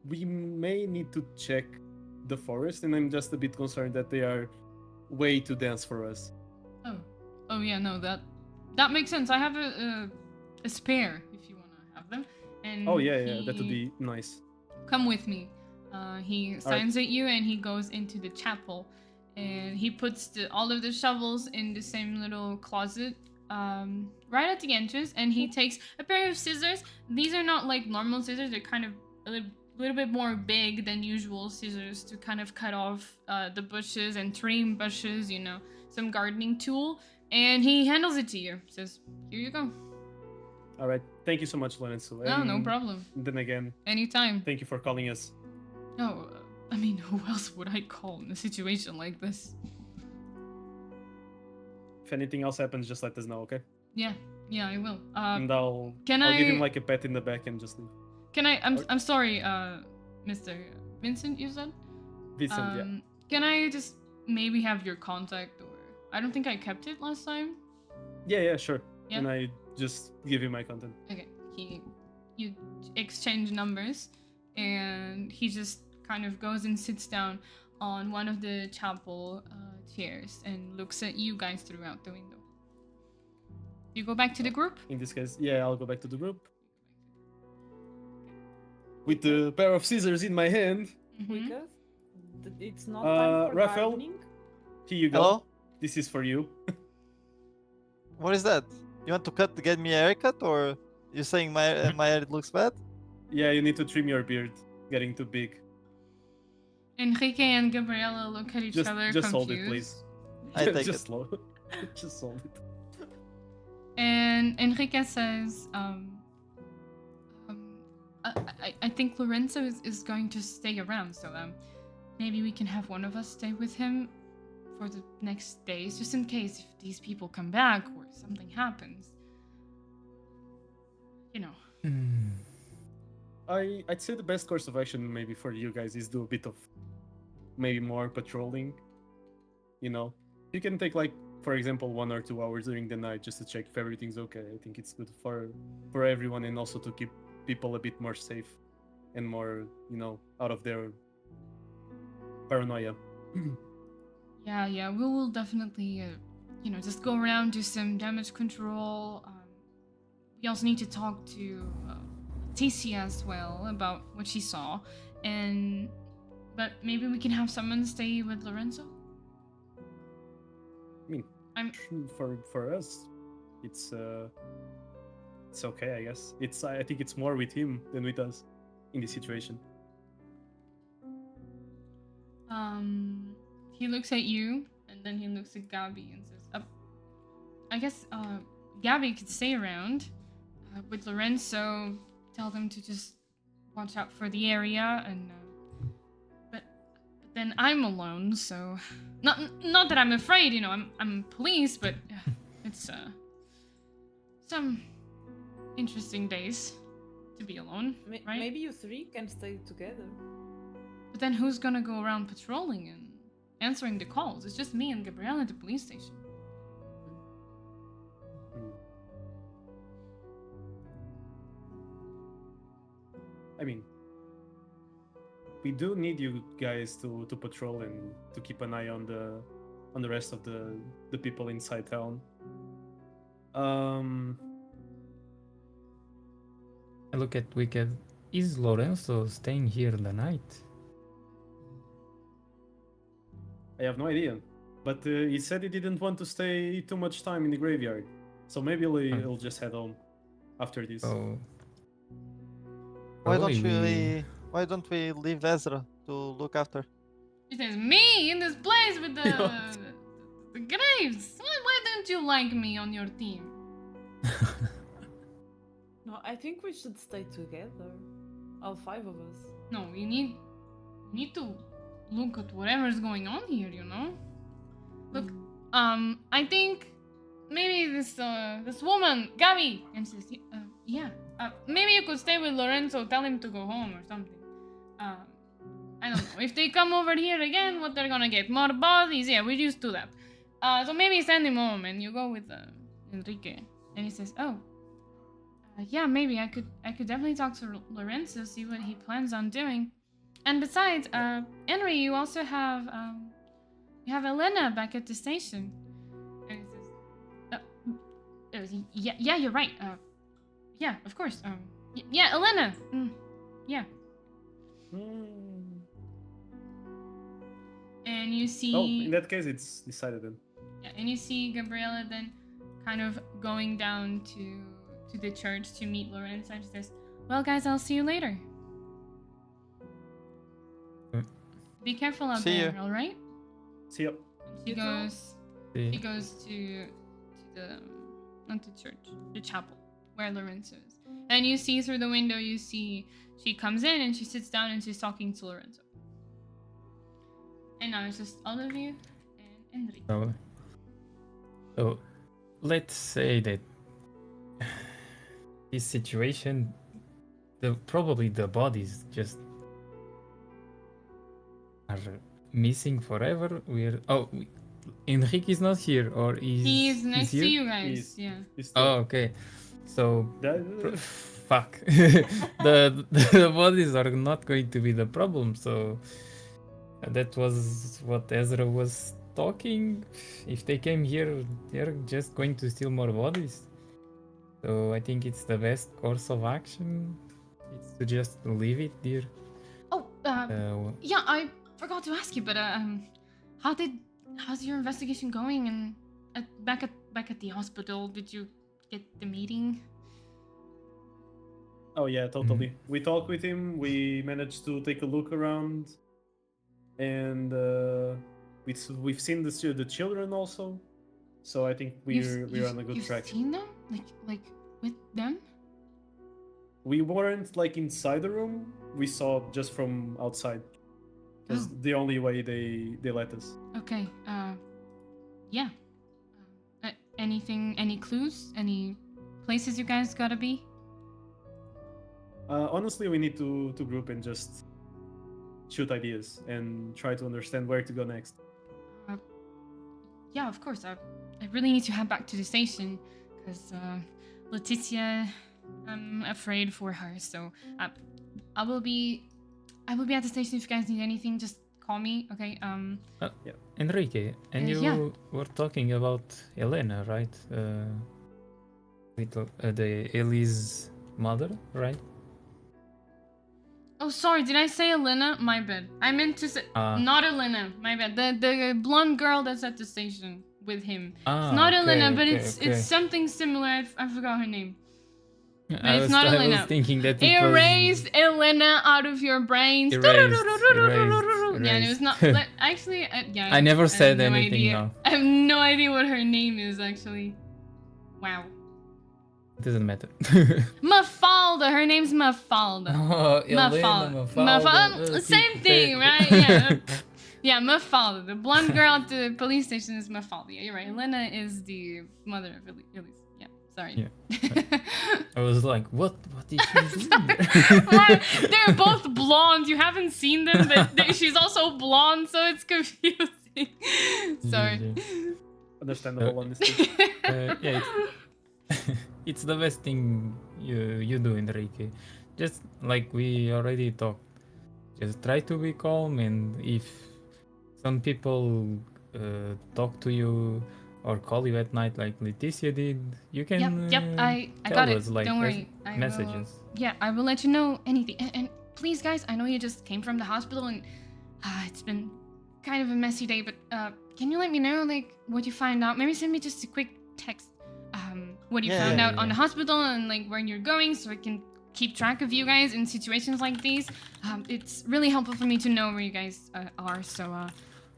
We may need to check the forest, and I'm just a bit concerned that they are way too dense for us. Oh yeah, no, that makes sense. I have a spare if you wanna have them. And Oh yeah, that would be nice. Come with me. He signs at you and he goes into the chapel, and he puts all of the shovels in the same little closet right at the entrance, and he takes a pair of scissors. These are not like normal scissors, they're kind of a little bit more big than usual scissors to kind of cut off the bushes and trim bushes, some gardening tool, and he handles it to you. Says, here you go. All right, thank you so much, Lorenzo. No problem. Then again, Anytime. thank you for calling us. No, I mean, who else would I call in a situation like this? If anything else happens, just let us know, okay? Yeah, I will. And I'll can give I- him like a pat in the back and just leave. Can I? I'm sorry, Mr. Vincent. You said. Vincent, yeah. Can I just maybe have your contact, or I don't think I kept it last time. Yeah, sure. Yeah. And I just give you my content. Okay. You exchange numbers, and he just kind of goes and sits down on one of the chapel chairs and looks at you guys throughout the window. You go back to the group. In this case, yeah, I'll go back to the group. With the pair of scissors in my hand. Mhm. Because it's not time for Raphael? gardening. Here you go. Hello? This is for you. What is that? You want to get me a haircut, or you saying my hair looks bad? Yeah, you need to trim your beard. Getting too big. Enrique and Gabriela look at each other Just confused. hold it, please. I take just it. slow. Just hold it. And Enrique says, I think Lorenzo is going to stay around, so maybe we can have one of us stay with him for the next days, just in case if these people come back or something happens. I'd say the best course of action maybe for you guys is do a bit of maybe more patrolling. You can take like, for example, 1 or 2 hours during the night just to check if everything's okay. I think it's good for everyone, and also to keep people a bit more safe and more, out of their paranoia. Yeah, we will definitely, just go around, do some damage control. we also need to talk to Leticia as well about what she saw, but maybe we can have someone stay with Lorenzo. I mean, I'm for us, it's okay, I guess. I think it's more with him than with us in this situation. He looks at you and then he looks at Gabby and says, I guess Gabby could stay around with Lorenzo. Tell them to just watch out for the area, and but then I'm alone, so not that I'm afraid, you know. I'm police, but it's some interesting days to be alone, right? Maybe you three can stay together. But then who's gonna go around patrolling and answering the calls? It's just me and Gabrielle at the police station. I mean, we do need you guys to patrol and to keep an eye on the rest of the people inside town. I look at Wicked. Is Lorenzo staying here the night? I have no idea, but he said he didn't want to stay too much time in the graveyard, so maybe he'll just head home after this. Oh. Why Probably don't we leave Ezra to look after? She says, me in this place with the graves. Why don't you like me on your team? No, I think we should stay together. All 5 of us. No, we need to look at whatever's going on here, you know? Look, I think maybe this woman, Gabby, and says, yeah, maybe you could stay with Lorenzo, tell him to go home or something. I don't know. If they come over here again, what they're gonna get? More bodies? Yeah, we're used to that. So maybe send him home and you go with Enrique. And he says, oh, yeah, maybe I could definitely talk to Lorenzo, see what he plans on doing. And besides, Henry, you also have Elena back at the station. And he says, yeah, you're right. Yeah, of course. Yeah, Elena. Yeah. And you see. Oh, in that case, it's decided then. Yeah, and you see Gabriella then kind of going down to the church to meet Lorenzo. And she says, well, guys, I'll see you later. Be careful out See there, you. all right? See ya. She You too. goes. see. She goes to the not the church, the chapel where Lorenzo is. And you see through the window, you see she comes in and she sits down and she's talking to Lorenzo. And now it's just all of you and Enrique. So let's say that this situation, probably the bodies just are missing forever. Enrique is not here, or He's next here? to you guys. He's- Yeah. It's Oh, okay. So that, fuck. the bodies are not going to be the problem. So that was what Ezra was talking. If they came here, they're just going to steal more bodies. So I think it's the best course of action. It's to just leave it there. Oh, yeah, I forgot to ask you, but how's your investigation going? And back at the hospital, did you get the meeting? oh yeah, totally. We talked with him. We managed to take a look around, and we've seen the children also. So I think we're on a good track. You've seen them, like with them? We weren't like inside the room. We saw just from outside. That's Oh. the only way they let us. Okay. Yeah. Any clues? Any places you guys gotta be? Honestly, we need to group and just shoot ideas and try to understand where to go next. Yeah, of course. I really need to head back to the station because Leticia, I'm afraid for her. So I will be at the station if you guys need anything. Just call me, okay? Enrique, and you yeah. were talking about Elena, right? little the Ellie's mother, right? Oh, sorry, did I say Elena? My bad. I meant to say not Elena. My bad. The blonde girl that's at the station with him. It's not Elena, but it's something similar. I forgot her name. But it's not Elena. I was thinking that it Erase was Elena out of your brains. erased. Yeah, and it was not. Actually, yeah. I never have said no anything idea. now. I have no idea what her name is actually. Wow. It doesn't matter. Mafalda. Her name's Mafalda. Oh, Elena, Mafalda. Same thing, right? Yeah. Yeah, Mafalda. The blonde girl at the police station is Mafalda. Yeah, you're right. Elena is the mother of Elise. Yeah, sorry. Yeah. I was like, what did she do? Right, they're both blonde. You haven't seen them, but she's also blonde, so it's confusing. Sorry. Understandable, honestly. Yeah, it's the best thing you do, Enrique. Just like we already talked, just try to be calm, and if some people talk to you or call you at night like Leticia did, you can Yep, I tell got us, it. like, Don't worry. messages. Yeah, I will let you know anything. And please, guys, I know you just came from the hospital and it's been kind of a messy day, but can you let me know like what you find out? Maybe send me just a quick text. What you found out on the hospital and like where you're going, so I can keep track of you guys in situations like these. It's really helpful for me to know where you guys are. So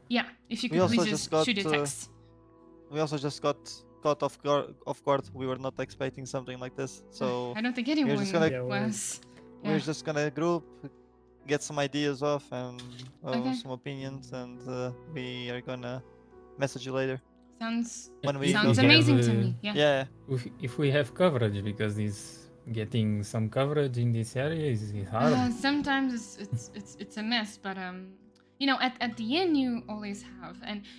yeah, if you could please just shoot a text. We also just got caught off guard. We were not expecting something like this, so I don't think anyone just gonna- was. we're just gonna group, get some ideas off and Okay. some opinions, and we are gonna message you later. Sounds When we sounds have, amazing to me. Yeah. Yeah. If we have coverage, because getting some coverage in this area is hard. Sometimes it's a mess, but you know, at the inn you always have,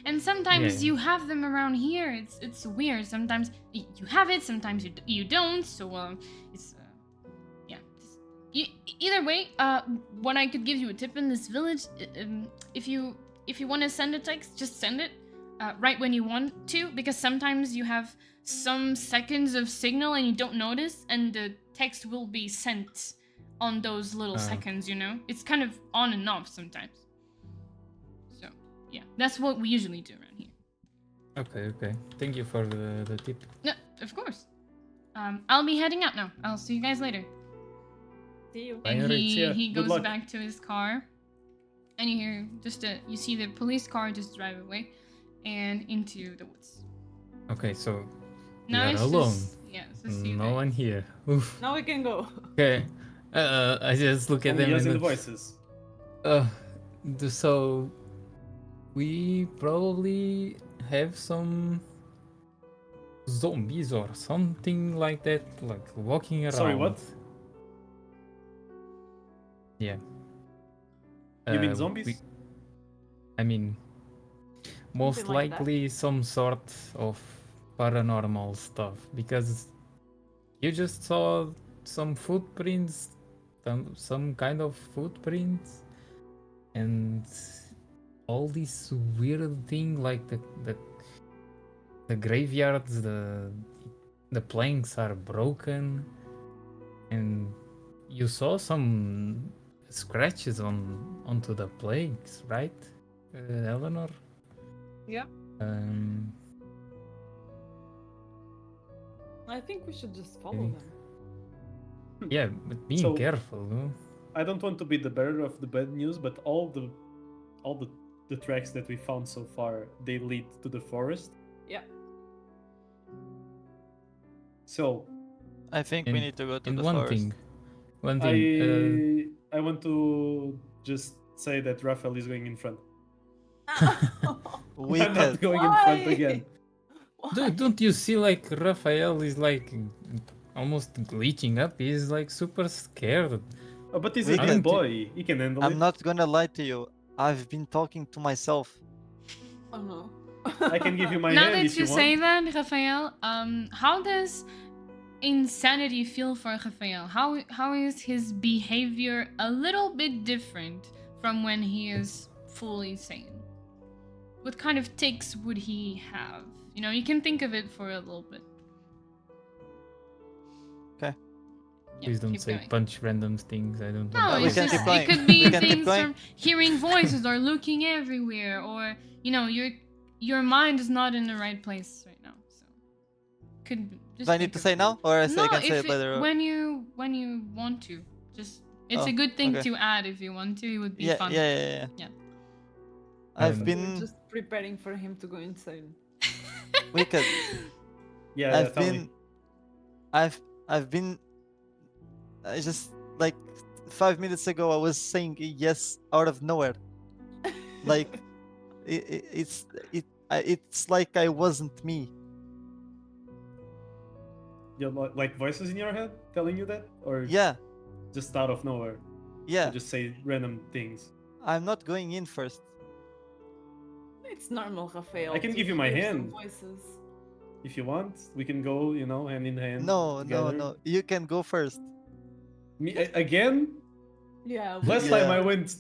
and sometimes you have them around here. It's weird. Sometimes you have it, sometimes you don't. So it's yeah. Either way, what I could give you a tip in this village, if you want to send a text, just send it right when you want to, because sometimes you have some seconds of signal and you don't notice, and the text will be sent on those little seconds, you know? It's kind of on and off sometimes. So, yeah, that's what we usually do around here. Okay. Thank you for the tip. No, of course. I'll be heading out now. I'll see you guys later. See you. And he Good goes luck. back to his car, and you hear you see the police car just drive away and into the woods. Okay, so Now we it's are alone. Just you No guys. one here. Oof. Now we can go. Okay. I just look at Only them using the and voices. so we probably have some zombies or something like that, like walking around. Sorry, what? Yeah. You mean zombies? I mean, most Something like that. likely some sort of paranormal stuff, because you just saw some footprints, some kind of footprints, and all this weird thing like the graveyards, the planks are broken, and you saw some scratches onto the planks, right, Eleanor? Yeah. Um, I think we should just follow Okay. them. yeah, but being So- careful, no? I don't want to be the bearer of the bad news, but all the tracks that we found so far, they lead to the forest. Yeah. So I think we need to go to And the one forest. thing, I want to just say that Raphael is going in front. We I'm not can. going in front Why? again. don't you see like Raphael is like almost glitching up? He's like super scared. Oh, but he's We a can- big boy. He can handle I'm it. not gonna lie to you. I've been talking to myself. Oh no. I can give you my Now hand that if you you say want. that, Raphael, how does insanity feel for Raphael? How is his behavior a little bit different from when he is fully sane? What kind of tics would he have? You know, you can think of it for a little bit. Okay. Yeah, Please don't keep say going. punch random things. I don't No, want we it's can just keep going. it could We be can keep things going. from hearing voices or looking everywhere, or your mind is not in the right place right now. So could just. Do I need think to of say it. now, or I No, can say if it later? when you want to, just it's a Oh, good thing okay. to add if you want to. It would be Yeah, fun. yeah. Yeah. I've Um, We're been just preparing for him to go insane. wicked. Yeah, I've tell me. been, I've been. I just like 5 minutes ago I was saying yes out of nowhere. Like it's like I wasn't me. You have, like voices in your head telling you that, or Yeah, just out of nowhere? yeah. You just say random things. I'm not going in first. It's normal, Rafael. I can to give you my hear some hand. voices. If you want, we can go, hand in hand. No, together. no. You can go first. Me again? Yeah. Last Yeah. time I went.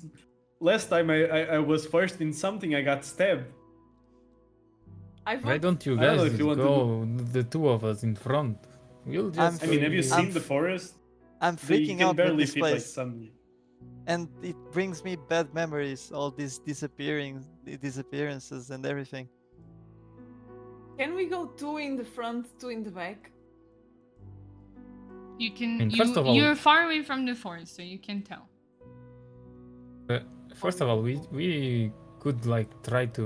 Last time I was first in something. I got stabbed. I Why vote. don't you I don't know guys if you want to go, the two of us in front? We'll just. I mean, have you go- seen I'm the forest? I'm They freaking can out with barely this fit like place, some. and it brings me bad memories. All these disappearances and everything. Can we go two in the front, two in the back? You can. mean, first of all- You're far away from the forest, so you can tell. First of all, we could like try to.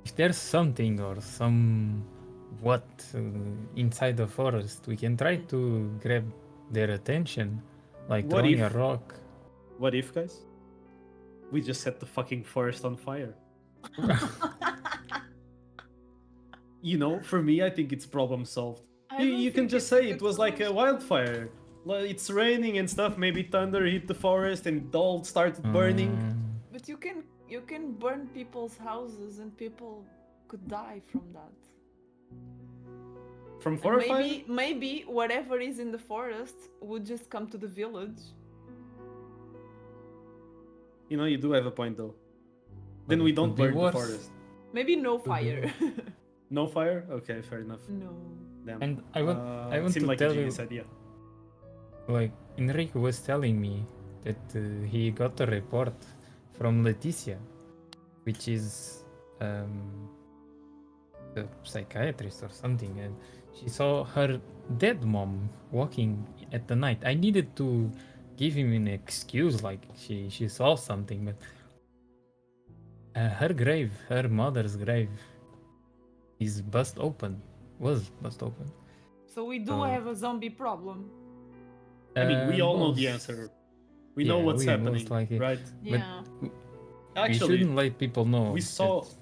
If there's something or some what inside the forest, we can try to grab their attention, like What throwing a if- rock. What if, guys? We just set the fucking forest on fire. For me, I think it's problem solved. I You, don't you can think just it's a say it good was like a solution. wildfire. Like, it's raining and stuff. Maybe thunder hit the forest and it all started burning. But you can burn people's houses and people could die from that. From And forest fire? maybe whatever is in the forest would just come to the village. You do have a point though. Then we it don't could be burn the worse. forest. Maybe no Could be fire. No fire? Okay, fair enough. No. Damn. And I want seemed to like tell a you, genius idea. like Enrique was telling me that he got a report from Leticia, which is a psychiatrist or something, and she saw her dead mom walking at the night. I needed to give him an excuse, like she saw something, but her mother's grave, is bust open. Was bust open. So we do So- have a zombie problem. I mean, we all know the most- answer. We know yeah, what's we most happening, likely- right? Yeah. we Actually, shouldn't let people know. we saw that-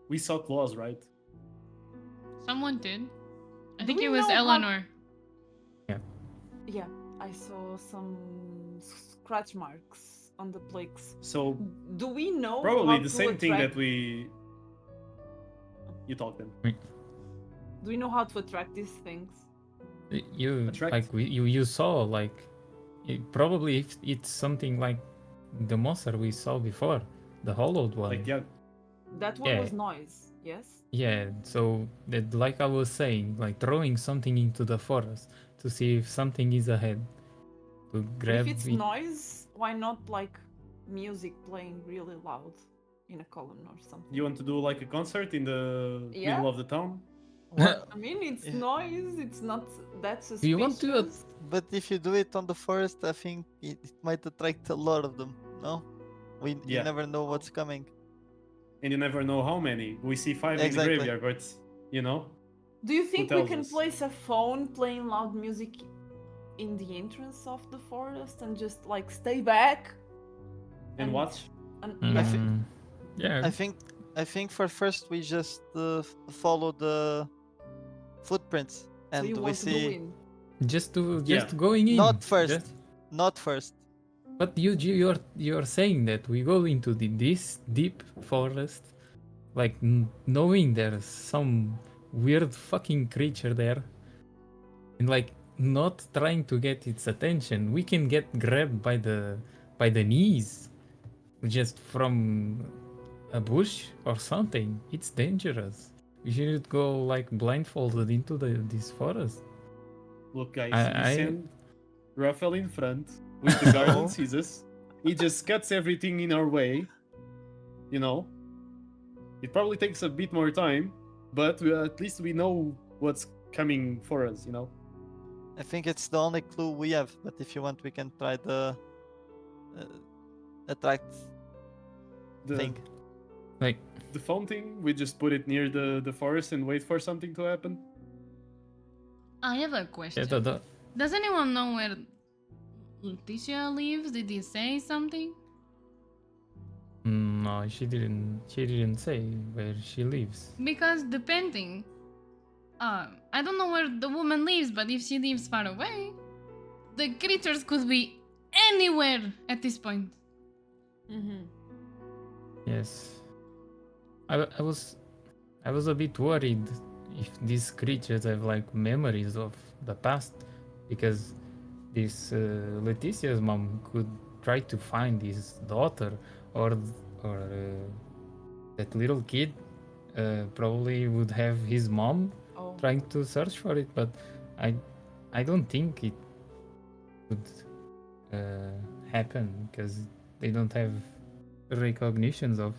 we saw claws, right? Someone did. I Do think we it was know how- Eleanor. Yeah, I saw some scratch marks on the plaques. So Do we know probably how the to same thing that attract- we. You talk then. Do we know how to attract these things? You Attract? like you saw like probably if it's something like the monster we saw before, the hollowed one. Like yeah, That one Yeah. was noise, yes? Yeah, so that like I was saying, like throwing something into the forest to see if something is ahead. To But grab if it's it. noise, why not like music playing really loud in a column or something? you want to do like a concert in the Yeah. middle of the town? Well, I mean, it's Yeah. noise, it's not that suspicious. Do you want to but if you do it on the forest, I think it might attract a lot of them. No, you Yeah. never know what's coming. And you never know how many. We see 5 in the Exactly. graveyard, but Do you think we tells can us? place a phone playing loud music in the entrance of the forest and just like stay back? and watch. And, I thi- Mm, yeah. I think for first we just follow the footprints, so and you we want to go see in? just Yeah. going in. Not first. just- not first. But you're saying that we go into this deep forest, like knowing there's some weird fucking creature there, and like not trying to get its attention. We can get grabbed by the knees, just from a bush or something. It's dangerous. We should go like blindfolded into this forest. Look, guys, I- we send Raphael in front with the No. garden scissors. He just cuts everything in our way. You know, it probably takes a bit more time, but at least we know what's coming for us. You know. I think it's the only clue we have, but if you want, we can try the attract The thing. Like, the phone thing. We just put it near the forest and wait for something to happen. I have a yeah, question. the, Does anyone know where Leticia lives? Did you say something? no, she didn't. She didn't say where she lives. Because depending, I don't know where the woman lives, but if she lives far away, the creatures could be anywhere at this point. Mm-hmm. Yes. I was a bit worried if these creatures have like memories of the past, because this Leticia's mom could try to find his daughter, or that little kid probably would have his mom Oh. trying to search for it, but I don't think it would happen, because they don't have recognitions of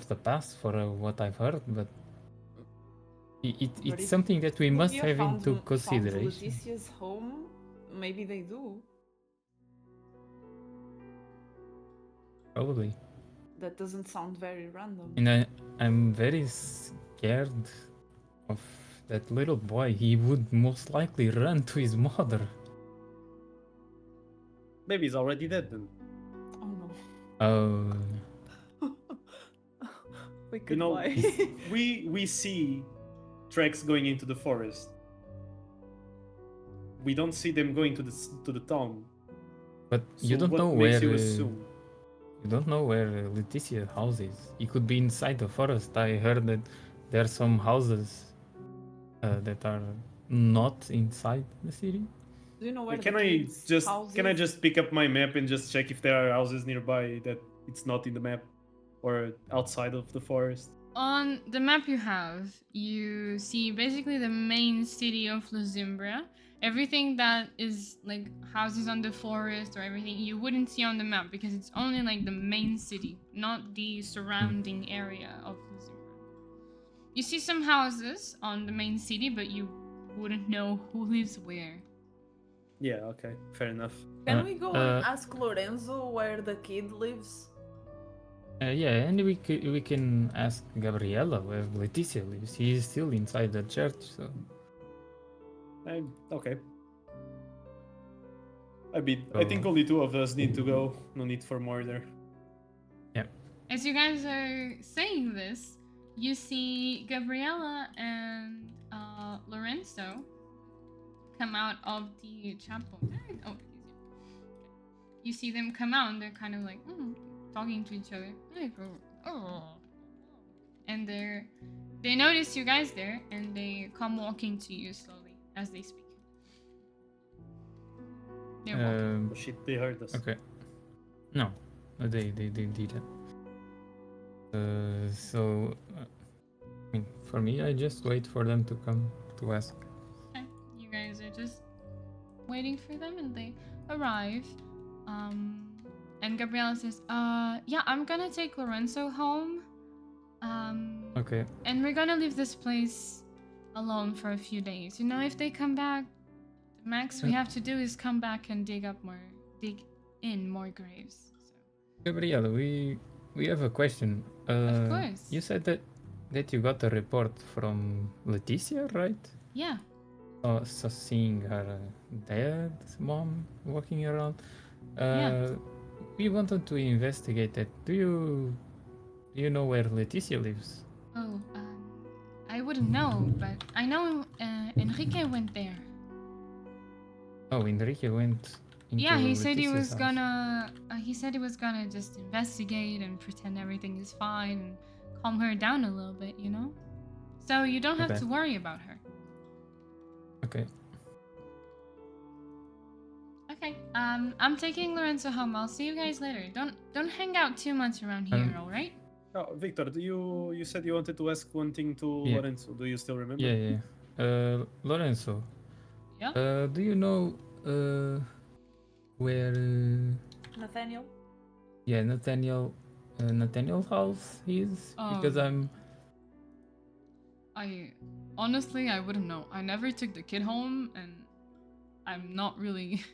the past for what I've heard, but But it's if something that we must Lydia have found into found consideration. Leticia's home, maybe they do. Probably. That doesn't sound very random. And I'm very scared of that little boy. He would most likely run to his mother. Maybe he's already dead then. Oh no. Oh, We could know, lie. we see tracks going into the forest. We don't see them going to the town. but So you don't what know makes where. you assume? You don't know where Leticia's house is. It could be inside the forest. I heard that there are some houses that are not inside the city. Do you know where Can the I kid's just house can I is? just pick up my map and just check if there are houses nearby that it's not in the map or outside of the forest? On the map you have, you see basically the main city of Luzimbria. Everything that is like houses on the forest or everything you wouldn't see on the map because it's only like the main city, not the surrounding area of Luzimbria. You see some houses on the main city, but you wouldn't know who lives where. Yeah, okay, fair enough. Can we go and uh, ask Lorenzo where the kid lives? Yeah, and we can ask Gabriella where Leticia lives. He is still inside the church, so Okay. I think So- only two of us need to go. No need for more there. As you guys are saying this, you see Gabriella and Lorenzo come out of the chapel. Oh, you see them come out and they're kind of like talking to each other. And they notice you guys there and they come walking to you slowly as they speak. They're walking. Oh shit, they heard us. okay. No, they didn't. I mean, for me, I just wait for them to come to ask. Okay. You guys are just waiting for them and they arrive. And Gabriella says, yeah, I'm gonna take Lorenzo home. Okay. And we're gonna leave this place alone for a few days. You know, if they come back, the max we have to do is come back and dig in more graves. So. Gabriella, we have a question. Of course. You said that you got a report from Leticia, right? Yeah. So seeing her dad's mom walking around. Yeah. We wanted to investigate that. Do you know where Leticia lives? Oh, I wouldn't know, but I know Enrique went there. Oh, Enrique went. Yeah, he said he Leticia's was house. gonna. He said he was gonna just investigate and pretend everything is fine and calm her down a little bit, you know. So you don't have Okay. to worry about her. Okay. Okay. I'm taking Lorenzo home. I'll see you guys later. Don't hang out too much around here, all right? Oh, Victor, you said you wanted to ask one thing to Yeah. Lorenzo. Do you still remember? Yeah. Lorenzo, Yeah. Do you know where? Nathaniel? Yeah, Nathaniel house is because I honestly I wouldn't know. I never took the kid home, and I'm not really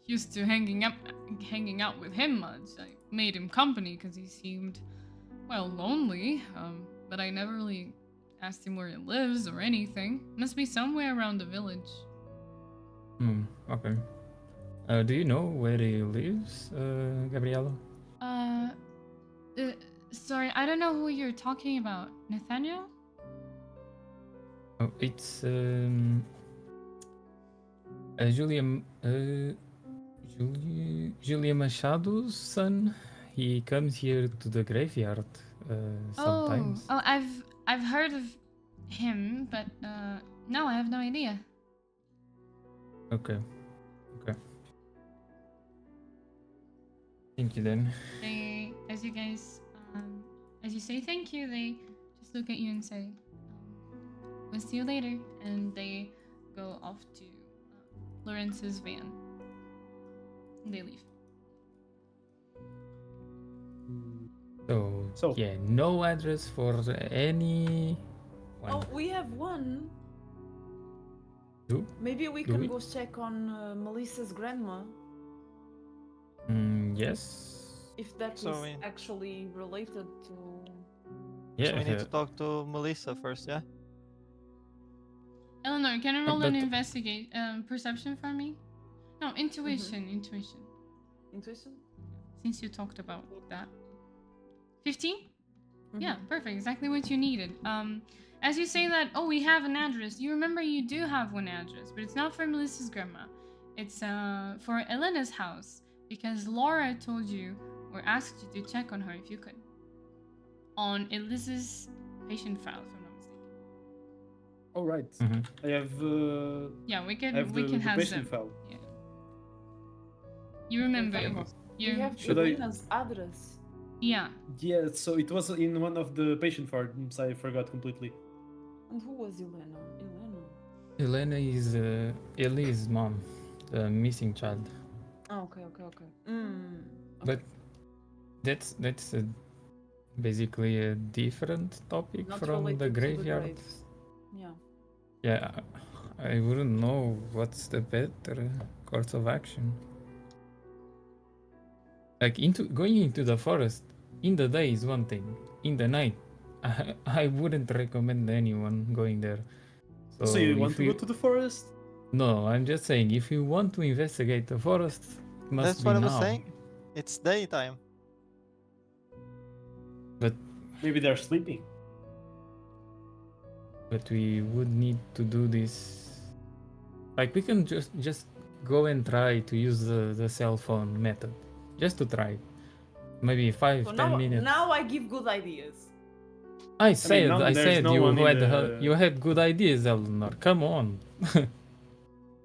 used to hanging out with him much. I made him company because he seemed lonely. But I never really asked him where he lives or anything. Must be somewhere around the village. Okay. Do you know where he lives, Gabriella? Uh, sorry, I don't know who you're talking about. Nathaniel? Oh, it's Julia Machado's son. He comes here to the graveyard sometimes. Oh, I've heard of him, but no, I have no idea. Okay. Thank you then. They, as you guys, as you say thank you, they just look at you and say, "We'll see you later," and they go off to Lawrence's van. And they leave. So yeah, no address for any one. Oh, we have one. Do? Maybe we Do can we? go check on Melissa's grandma. Yes. If that is So actually related to. Yeah. So we need to talk to Melissa first, yeah? Eleanor, can you roll but- an investigate perception for me? No, intuition. Intuition. Intuition? Since you talked about that. 15? Yeah, perfect. Exactly what you needed. As you say that, oh, we have an address. You remember you do have one address, but it's not for Melissa's grandma. It's for Elena's house, because Laura told you or asked you to check on her if you could. On Elisa's patient file, if I'm not mistaken. All right. Mhm. I have. Yeah, we I can have we the can have patient them. file. Yeah. You remember? We You have Should I- Elena's address. yeah. Yeah, so it was in one of the patient forms. I forgot completely. And who was Elena? Elena is Ellie's mom, the missing child. Oh, okay. But that's basically a different topic Not from related the to the graveyard. graves. Yeah. Yeah, I wouldn't know what's the better course of action. Like going into the forest in the day is one thing. In the night, I wouldn't recommend anyone going there. So you if want to go to the forest? No, I'm just saying if you want to investigate the forest, it must That's be what I now. was saying. It's daytime. But Maybe they're sleeping. we would need to do this. Like we can just go and try to use the cell phone method, just to try. Maybe 5, So 10 minutes. now I give good ideas. I said there's no one in the- you had good ideas, Eleanor. Come on.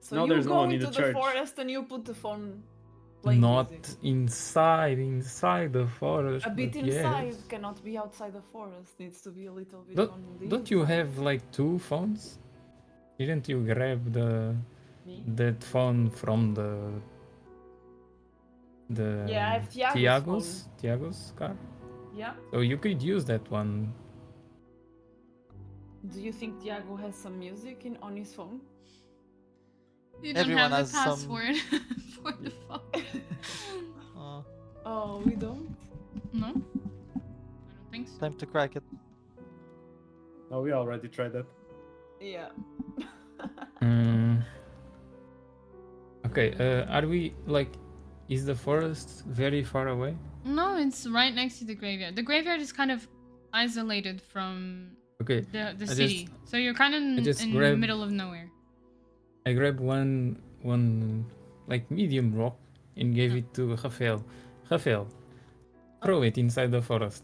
So Now you there's no go one in into the the church. forest and you put the phone playing Not music. inside the forest. A bit but inside yes. cannot be outside the forest. Needs to be a little bit on the Don't you inside. have like 2 phones? Didn't you grab Me? that phone from the Yeah, I have Tiago's Tiago's car? Yeah. So you could use that one. Do you think Tiago has some music on his phone? You don't Everyone have the has some- password for the phone. Oh, we don't. No? I don't think so. Time to crack it. Oh, we already tried that. Yeah. Okay, are we like, is the forest very far away? No, it's right next to the graveyard. The graveyard is kind of isolated from Okay, the I city. So you're kind of in just the grab- middle of nowhere. I grabbed one like medium rock and gave it to Rafael. Rafael, throw it inside the forest.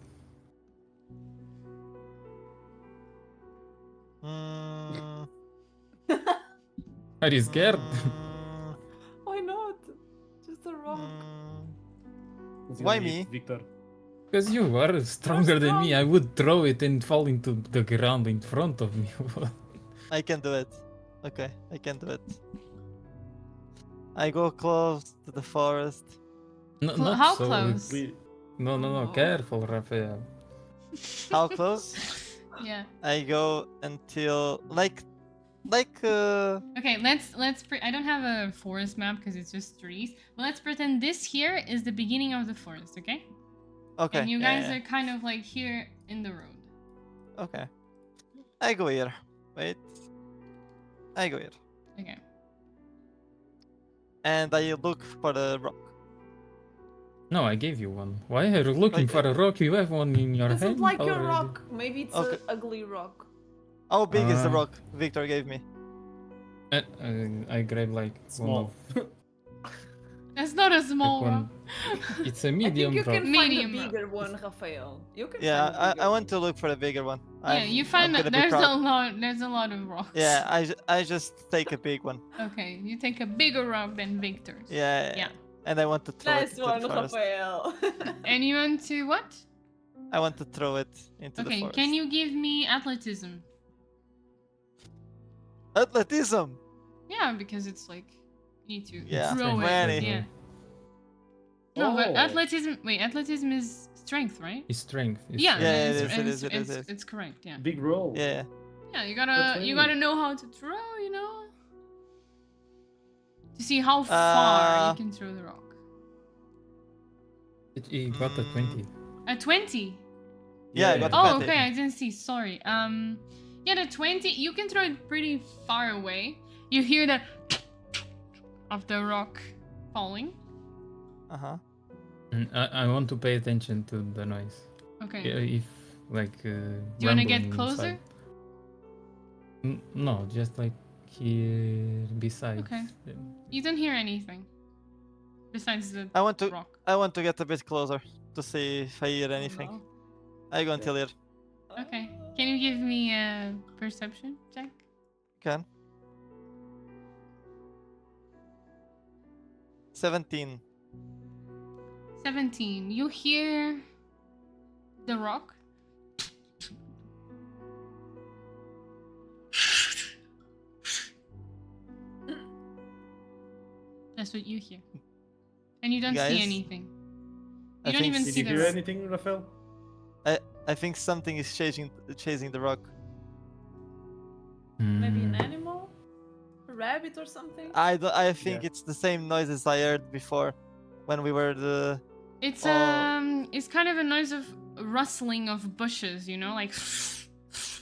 Mm, Are you scared? mm, Why not? Just a rock. mm. It's Why gonna me? hit Victor. Because you are stronger than me. strong. I would throw it and fall into the ground in front of me. I can do it. Okay, I can do it. I go close to the forest. No, not How so. close? We No, Oh. careful, Raphael. How close? Yeah. I go until like Okay, I don't have a forest map because it's just trees. But let's pretend this here is the beginning of the forest, okay? okay. And you yeah, guys yeah, are kind of like here in the road. okay. I go here. Wait. I go here. Okay. And I look for the rock. No, I gave you one. Why are you looking Wait, for a rock? You have one in your Doesn't hand like your already. rock. Maybe it's Okay. an ugly rock. How big is the Ah. rock Victor gave me? I grabbed like small. one That's not a of small one. rock. It's a I medium think you rock. can Medium find a rock. bigger one, Raphael. You can Yeah, find a bigger I want one. to look for a bigger one. Yeah, you find I'm that gonna be there's proud. there's a lot of rocks. Yeah, I just take a big one. Okay, you take a bigger rock than Victor's. Yeah. Yeah. And I want to throw it Nice into one, the forest. Raphael. And you want to what? I want to throw it into the Okay, forest. can you give me athleticism? Athleticism. Yeah, because it's like you need to Yeah, throw it. 20. Yeah. No, but Oh. athleticism is strength, right? His strength. Is Yeah, Yeah, it it's, is, it is, it it's, is. it's correct. Yeah, Big roll. Yeah. yeah. You Okay. gotta know how to throw. You know, to see how far you can throw the rock. He got a 20. A 20. Yeah, I got Oh, 20. okay. I didn't see. Sorry. Yeah, the 20. You can throw it pretty far away. You hear the of the rock falling. Uh huh. I want to pay attention to the noise. Okay. If like. Do you wanna get rumbling closer? inside. No, just like here beside. Okay. them. You don't hear anything besides the I want to rock. get a bit closer to see if I hear anything. Oh, I go until here. no. Okay. Can you give me a perception check? Can. 17. 17. You hear the rock. That's what you hear. And you don't Guys, see anything. I You don't think even Did see you the hear rock. anything, Raphael? I think something is chasing the rock. Maybe an Hmm. animal? A rabbit or something? I think Yeah. it's the same noises I heard before when we were the. It's Oh. it's kind of a noise of rustling of bushes, you know, like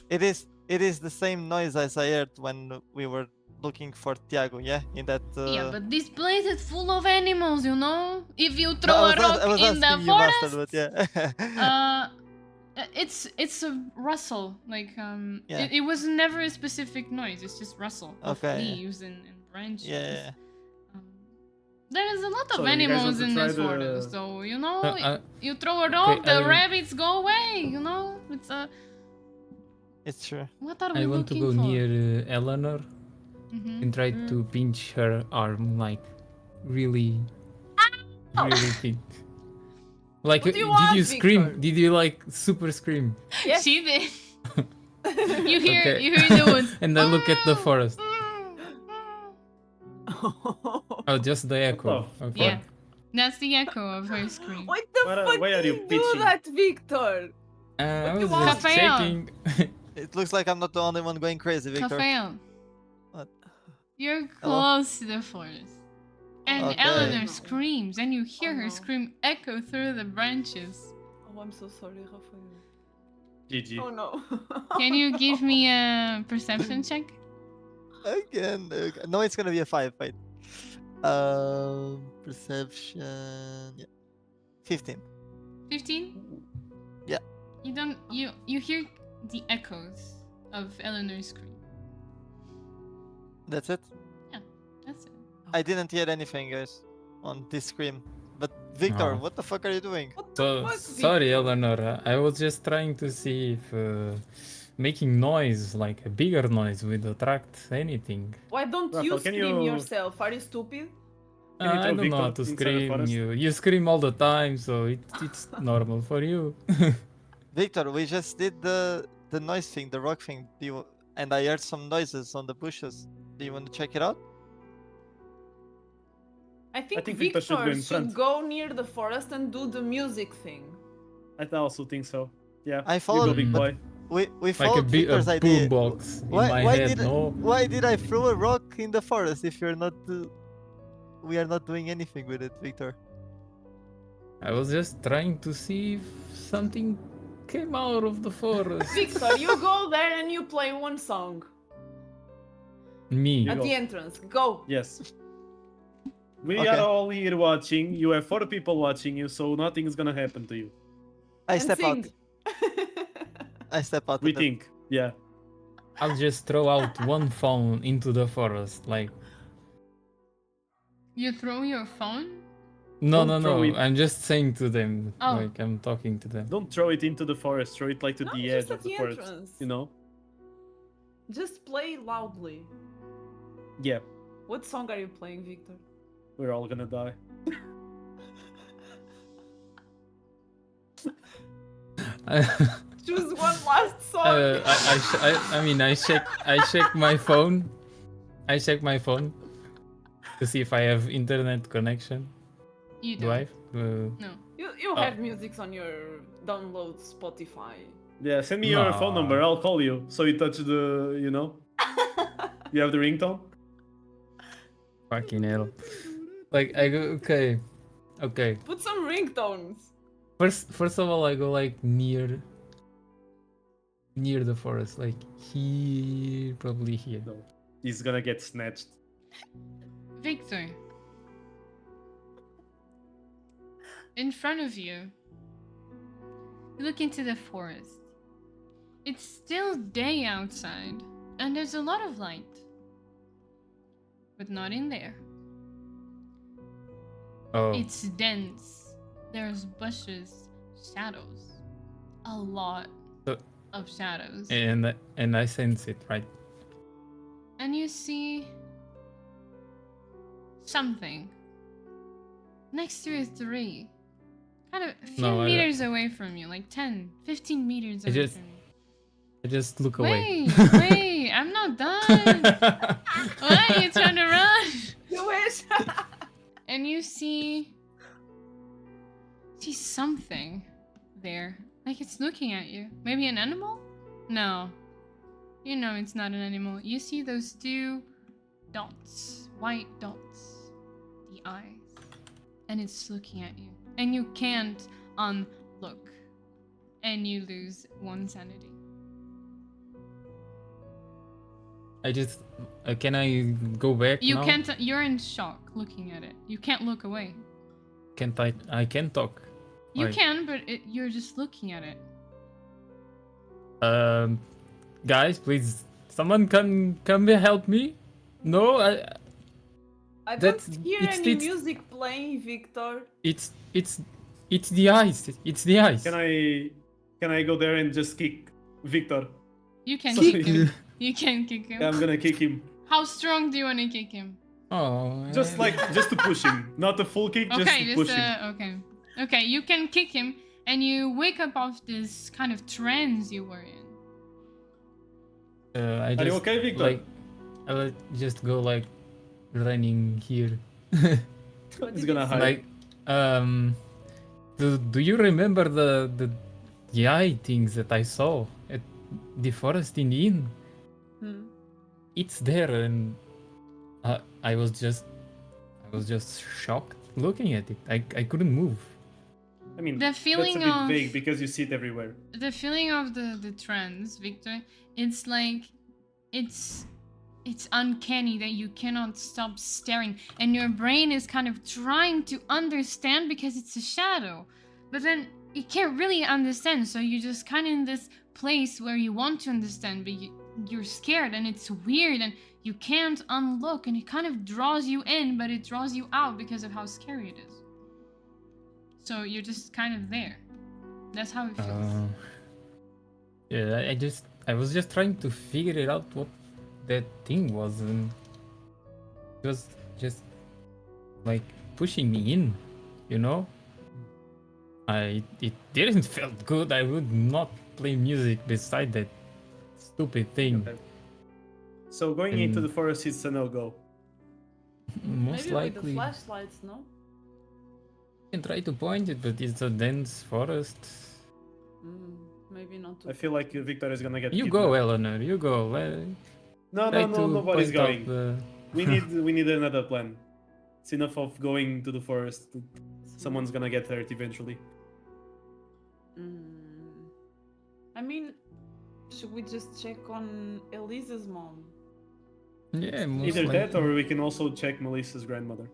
It is the same noise as I heard when we were looking for Tiago. Yeah, in that. yeah, but this place is full of animals, you know. If you No, throw I a was not- rock I was in the asking you, forest, Master, but yeah. it's a rustle. Like Yeah. it was never a specific noise. It's just rustle of Okay, yeah. leaves and branches. Yeah. Um, there is a lot of So you guys animals want to in try this the- forest, so you know, you throw a okay, rock, the I- rabbits go away. You know, it's a. It's true. What are we I want to looking go for? near Eleanor Mhm. and try to pinch her arm like really, really big. Like, What do you did want, you scream? Victor? Did you like super scream? Yes. She did. You hear Okay. you hear the woods. And I look at the forest. What Oh, just the echo. the Okay. Yeah. That's the echo of her scream. the fuck why are did you you do pitching? that, Victor? I do you was want? just Raphael. checking. It looks like I'm not the only one going crazy, Victor. Raphael, What? you're Hello? close to the forest. And Okay. Eleanor No. screams, and you hear Oh, her no. scream echo through the branches. Oh, I'm so sorry, Raphael. GG. Oh no. Can you give me a perception check? Again. No, it's gonna be a 5 fight. Perception. Yeah. 15. 15? Yeah. You don't you hear the echoes of Eleanor's scream. That's it. That's it. I didn't hear anything, guys, on this scream. But Victor, Oh. what the fuck are you doing? What the So fuck, sorry, Victor? Eleanor. I was just trying to see if making noise, like a bigger noise, would attract anything. Why don't Raphael, you can scream you- yourself? Are you stupid? Can you I throw don't know how Victor to inside the scream. forest? You scream all the time, so it's normal for you. Victor, we just did the noise thing, the rock thing. And I heard some noises on the bushes. Do you want to check it out? I think think Victor Victor should go in front. go near the forest and do the music thing. I also think so. Yeah. I You followed, go, big but boy. we Like a followed big Victor's idea. boombox in my Why head, did no? why did I throw a rock in the forest if you're not we are not doing anything with it, Victor? I was just trying to see if something came out of the forest. Victor, you go there and you play one song Me. You at go. the entrance. Go. Yes. We Okay. are all here watching. You have 4 people watching you, so nothing's gonna happen to you. I and step out. sing. I step out. We of it. think. Yeah. I'll just throw out one phone into the forest. Like, You throw your phone? no, Don't no, throw no. it. I'm just saying to them. Oh. Like, I'm talking to them. Don't throw it into the forest. Throw it like to No, the just edge at of the the forest. entrance. You know? Just play loudly. Yeah. What song are you playing, Victor? We're all gonna die. Choose one last song. I mean, I check my phone. I check my phone to see if I have internet connection. You Do don't. I? No. You Oh. have music on your download Spotify. Yeah, send me your phone No. number. I'll call you. So you touch the, you know? You have the ringtone? Fucking hell. Like, I go, okay. Okay. Put some ringtones. First of all, I go like near the forest, like here, probably here. No. He's gonna get snatched. Victor. In front of you, you look into the forest. It's still day outside, and there's a lot of light. But not in there. Oh, It's dense. There's bushes, shadows. A lot So- of shadows. and I sense it, right? And you see something next to a tree. Kind of a few No, meters away from you, like 10, 15 meters I away just- from you. I just look away. Wait, I'm not done. Why are you trying to rush? You wish. And you see something there. Like it's looking at you. Maybe an animal? No. You know it's not an animal. You see those 2 dots. White dots. The eyes. And it's looking at you. And you can't unlook. And you lose 1 sanity. I just can I go back You now? can't. You're in shock looking at it. You can't look away. Can't I can talk. You Like- can, but you're just looking at it. Guys, please, someone come help me. No, I don't That's- hear it's- any it's- music playing, Victor. it's the eyes. It's the eyes. Can I go there and just kick Victor? You can Sorry. kick him. You can kick him. Yeah, I'm gonna kick him. How strong do you want to kick him? Oh, Just to push him. Not a full kick, just Okay, to just push him. okay. Okay, you can kick him, and you wake up off this kind of trance you were in. I Are just you okay, Victor? like I'll just go like running here. What He's did gonna you hide. Like do you remember the eye things that I saw at the forest in the inn? Hmm. It's there, and I was just shocked looking at it. I couldn't move. I mean, The feeling that's a bit of- vague because you see it everywhere. The feeling of the trance, Victor, it's like it's uncanny that you cannot stop staring, and your brain is kind of trying to understand because it's a shadow, but then you can't really understand, so you're just kind of in this place where you want to understand, but you're scared, and it's weird, and you can't unlook, and it kind of draws you in, but it draws you out because of how scary it is. So you're just kind of there. That's how it feels. Yeah, I was just trying to figure it out what that thing was, and it was just like pushing me in, you know. It didn't felt good. I would not play music beside that stupid thing. Okay. So going into And- the forest is a no-go. Most Maybe likely. with the flashlights, no? You can try to point it, but it's a dense forest. Maybe not too I feel like Victor is gonna get. You kidnapped. go, Eleanor. You go. No, Try no, no, to nobody's point out going. the. We need another plan. It's enough of going to the forest. Someone's gonna get hurt eventually. I mean, should we just check on Elisa's mom? Yeah, most Either that, likely. or we can also check Melissa's grandmother.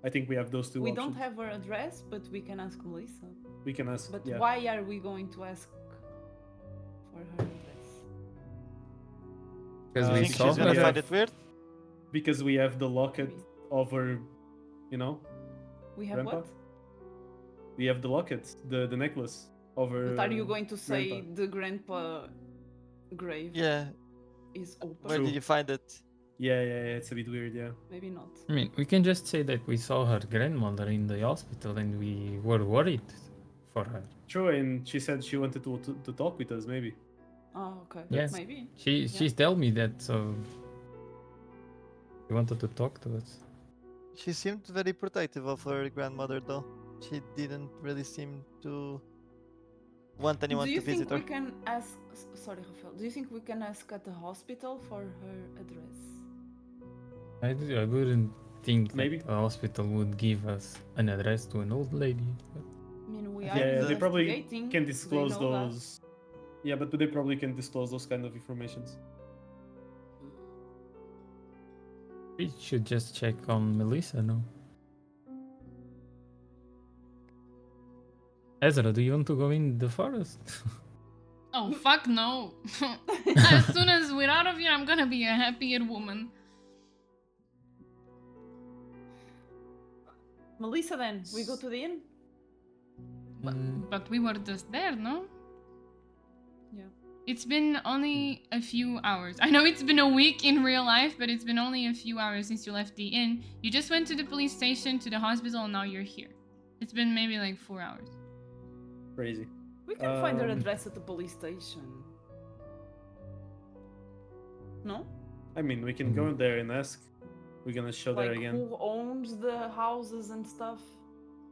I think we have those two We options. don't have her address, but we can ask Melissa. We can ask. But Yeah. why are we going to ask for her address? Because I we think saw she's gonna her. find it weird. Because we have the locket Maybe. of her, you know. We have Grandpa? what? We have the locket, the necklace of her. But are you going to say grandpa. the grandpa grave Yeah. is open? Where True. did you find it? Yeah, it's a bit weird. Yeah. Maybe not. I mean, we can just say that we saw her grandmother in the hospital and we were worried for her. True, and she said she wanted to talk with us. Maybe. Oh, okay. Yeah. Maybe. She told me that, so she wanted to talk to us. She seemed very protective of her grandmother, though. She didn't really seem to want anyone Do you to think visit we her. can ask? Sorry, Rafael. Do you think we can ask at the hospital for her address? I wouldn't think Maybe. that a hospital would give us an address to an old lady. But I mean, we are Yeah, they probably investigating. can They disclose know that. those. Yeah, but they probably can disclose those kind of informations. we should just check on Melissa, no? Ezra, do you want to go in the forest? Oh, fuck no. As soon as we're out of here, I'm gonna be a happier woman. Melissa, then we go to the inn. But we were just there, no? Yeah. It's been only a few hours. I know it's been a week in real life, but it's been only a few hours since you left the inn. You just went to the police station, to the hospital, and now you're here. It's been maybe like 4 hours. Crazy. We can find her Um, address at the police station. No? I mean, we can go there and ask. We're gonna show there Like again. who owns the houses and stuff?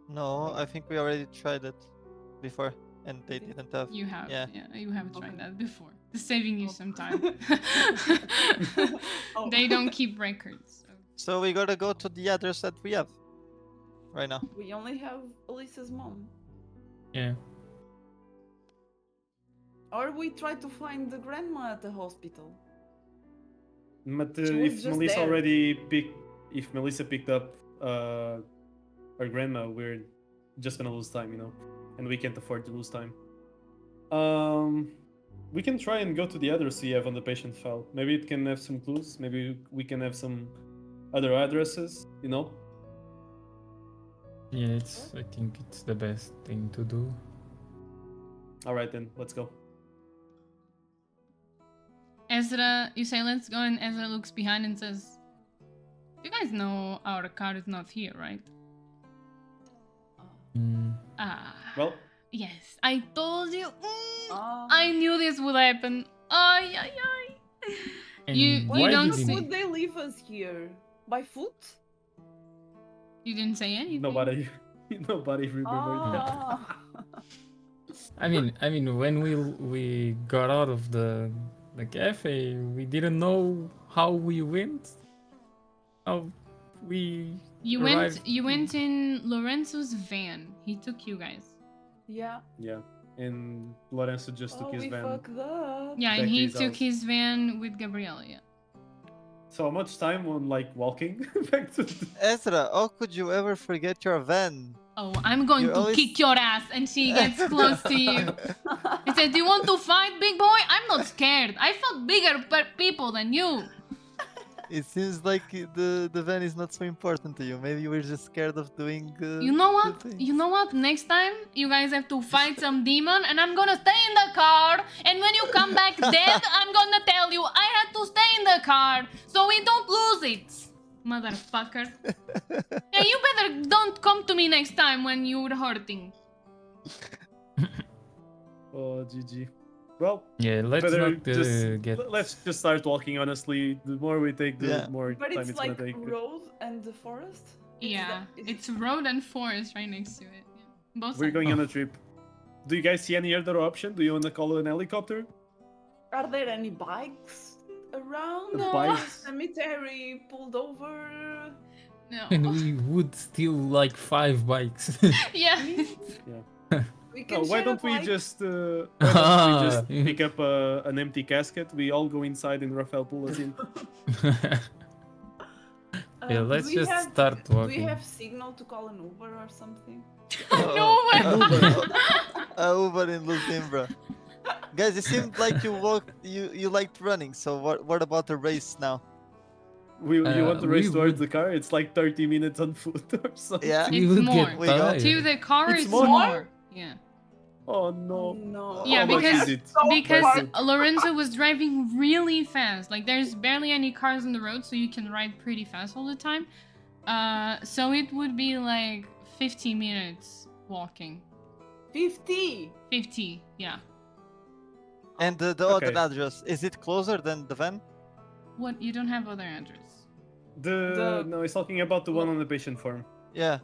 No, I think we already tried it before, and they Did- didn't have. You have, Yeah. you have tried Okay. that before. It's saving you Oh. some time. Oh. They don't keep records. So. So we gotta go to the address that we have right now. We only have Elisa's mom. Yeah. Or we try to find the grandma at the hospital. But She was if just Melissa there. already picked, if Melissa picked up her grandma, we're just gonna lose time, you know, and we can't afford to lose time. We can try and go to the address we have on the patient file. Maybe it can have some clues. Maybe we can have some other addresses, you know. Yeah, I think it's the best thing to do. All right then, let's go. Ezra, you say let's go, and Ezra looks behind and says, "You guys know our car is not here, right?" Ah. Well, Yes, I told you. Ah. I knew this would happen. Ay, ay, ay. And You why don't did see- we- Would they leave us here? By foot? You didn't say anything. nobody remembered that. Ah. I mean, when we got out of the cafe, we didn't know how we went. How we You arrived. went in Lorenzo's van. He took you guys. Yeah. Yeah, and Lorenzo just took Oh, his we van. fucked up. Yeah, Back and to he his took house. his van with Gabriella. Yeah. So how much time on like walking back to? Ezra, how could you ever forget your van? Oh, I'm going You're to always- kick your ass, and she gets close to you. He said, "Do you want to fight, big boy? I'm not scared. I fought bigger people than you." It seems like the van is not so important to you. Maybe you were just scared of doing. You know good what? things. You know what? Next time you guys have to fight some demon, and I'm gonna stay in the car. And when you come back dead, I'm gonna tell you I had to stay in the car so we don't lose it, motherfucker. Yeah, you better don't come to me next time when you're hurting. Oh, GG. Well, Yeah, let's better not just get. let's just start walking. Honestly, the more we take, the Yeah. more But time it's it's like gonna take. road and the forest. Yeah, Is it's road and forest right next to it. Yeah. Both We're sides. going on a trip. Do you guys see any other option? Do you want to call an helicopter? Are there any bikes around? The Or bikes? cemetery pulled over. No. And we would steal like 5 bikes. Yeah. We can No, why share don't a we bike. just Ah, pick up an empty casket? We all go inside and Raphael pull us in. Yeah, Do let's we just have- start Do we walking. have signal to call an Uber or something? No way. Uber in Luzimbra. Guys, it seemed like you liked running. So what about the race now? You want to race we towards would- the car? It's like 30 minutes on foot or something. Yeah. We It's would more. get We go tired. To the car, It's it's more? more. Yeah. Oh no. No. Yeah, How much because- is it? Because That's it. Lorenzo was driving really fast. Like there's barely any cars on the road, so you can ride pretty fast all the time. So it would be like 50 minutes walking. 50. 50, yeah. And the Okay. other address, is it closer than the van? What? You don't have other address? No, he's talking about the one on the patient form. Yeah,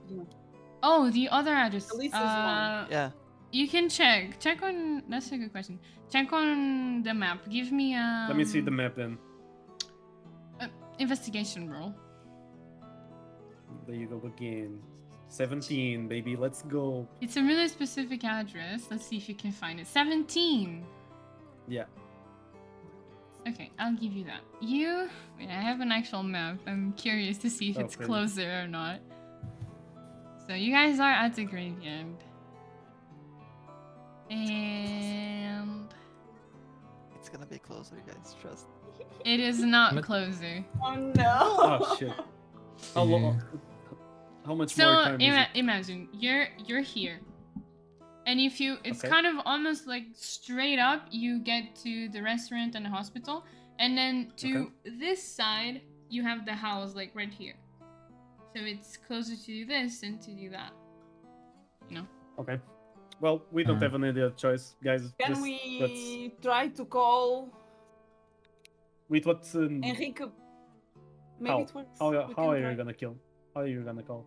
Oh, the other address. Elisa's one. yeah. You can check. Check on. That's a good question. Check on the map. Give me a. Let me see the map then. Investigation roll. There you go again. 17, baby. Let's go. It's a really specific address. Let's see if you can find it. 17. Yeah. Okay, I'll give you that. Wait, I have an actual map. I'm curious to see if it's Okay. closer or not. So you guys are at the graveyard. And It's gonna be closer, guys. Trust. it is not But- closer. Oh no. Oh shit. How Yeah. long? How much So more time is it? imagine you're here. And if you it's Okay. kind of almost like straight up, you get to the restaurant and the hospital, and then to this side you have the house like right here. So it's closer to do this than to do that. You know? Okay. Well, we don't have any other choice, guys. Can Just we try to call with what? Enrique? Maybe How? it works. How We are can you try. gonna kill? How are you gonna call?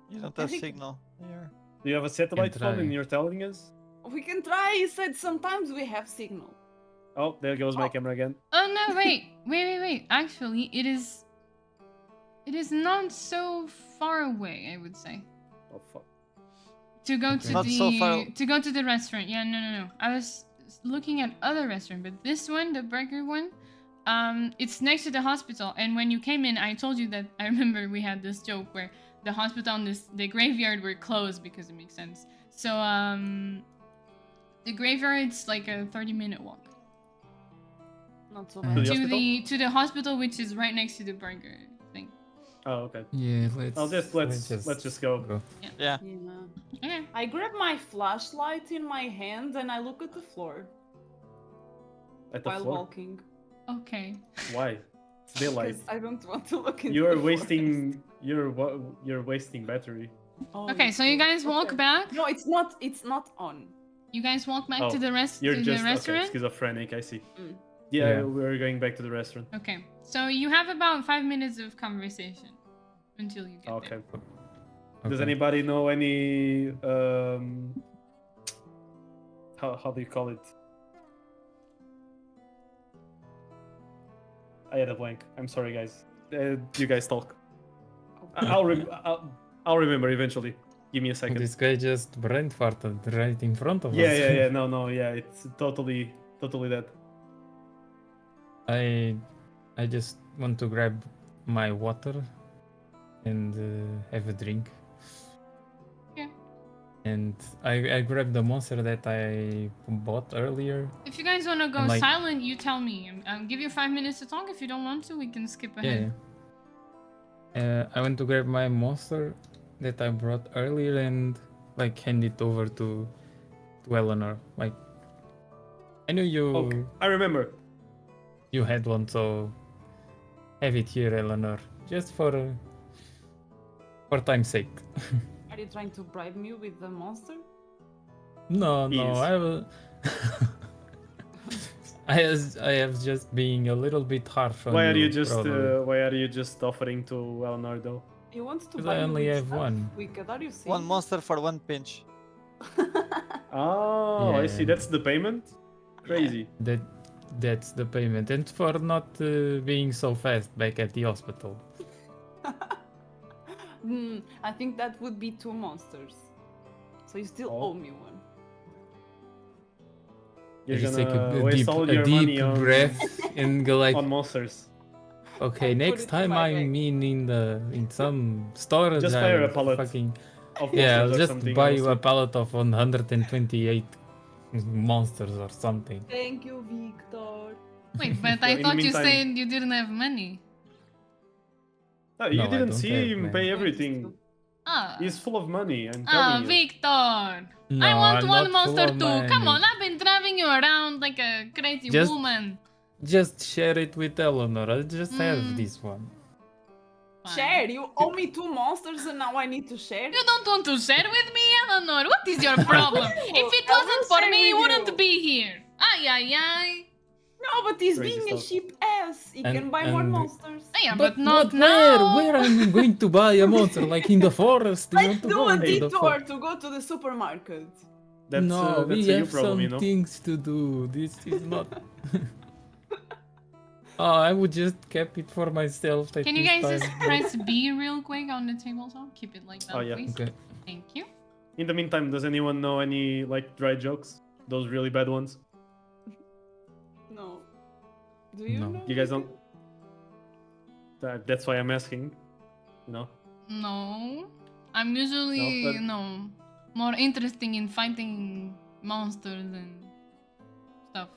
You don't have Enrique. signal here. Do you have a satellite phone try. and you're telling us? We can try. He said sometimes we have signal. Oh, there goes my Oh. camera again. Oh no, wait. Actually, it is not so far away, I would say. Oh fuck. To go to Not the so far- to go to the restaurant. Yeah, no. I was looking at other restaurant, but this one, the burger one, it's next to the hospital. And when you came in, I told you that I remember we had this joke where the hospital and the graveyard were closed because it makes sense. So the graveyard's like a 30-minute walk Not so To bad. the to hospital? the hospital, which is right next to the burger thing. Oh, okay. Yeah, let's. Let's just go. Yeah. Yeah. Okay. I grab my flashlight in my hand and I look at the floor At the while floor. walking. Okay. Why? It's daylight. 'Cause I don't want to look into You're the wasting. You're wasting battery. forest. Oh, Okay, so you guys walk okay. back. No, it's not. It's not on. You guys walk back Oh, to the You're to just the restaurant. okay. Schizophrenic. I see. Mm. Yeah, Yeah. we're going back to the restaurant. Okay, so you have about 5 minutes of conversation until you get Okay. there. Does Okay. anybody know any how do you call it? I had a blank. I'm sorry, guys. You guys talk. I'll remember eventually. Give me a second. This guy just brain farted right in front of us. Yeah. No. Yeah, it's totally that. I just want to grab my water and have a drink. Yeah. And I grabbed the monster that I bought earlier. If you guys want to go And, like- silent, you tell me. I'll give you 5 minutes to talk. If you don't want to, we can skip ahead. Yeah. I went to grab my monster that I brought earlier and like hand it over to Eleanor. Like I knew you Okay, I remember. you had one, so have it here, Eleanor, just for time's sake. Are you trying to bribe me with the monster? No, Yes. I will. I was just being a little bit harsh on Why are you, you just probably. why are you just offering to Eleanor though? He wants to 'Cause buy I you only with have stuff. one. Wicked, are you serious? One monster for one pinch. Oh, I see. Yeah. That's the payment. Crazy. That's the payment, and for not being so fast back at the hospital. I think that would be 2 monsters. So you still Oh. owe me one. You're I just take gonna a waste deep, all a your deep money on breath and go like, on monsters. okay, And put next it time in my I'm bag. in some storage, Just buy her a I'll pallet fucking of yeah, I'll monsters or just something. buy else. you a pallet of 128 monsters or something. Thank you, Victor. Wait, but So I in the thought you meantime- said you didn't have money. No, you No, I didn't don't see have, him man. pay Wait, everything. Ah. He's full of money. I'm Ah, telling you. Victor. No, I want I'm one not full monster of too. Come money. on, I've been driving you around like a crazy Just- woman. Just share it with Eleanor. I just have this one. Fine. Share, you owe me 2 monsters and now I need to share? You don't want to share with me, Eleanor? What is your problem? If it I wasn't will for share me, you with wouldn't you. be here. Ay, ay, ay. No, but he's Crazy being a stuff. sheep ass. He can buy more and- monsters. Yeah, but not where? now. Where am I going to buy a monster? Like in the forest? You Let's want to do go a into the detour forest? to go to the supermarket. That's No, we that's a you have problem, some you know. things to do. This is not. Oh, I would just keep it for myself. At Can you this guys just time. press B real quick on the table? So keep it like that, Oh, yeah. please. Okay. Thank you. In the meantime, does anyone know any like dry jokes? Those really bad ones? No. Do you No. know? You guys don't. That's why I'm asking. You know. No. I'm usually, No, more interesting in fighting monsters and stuff.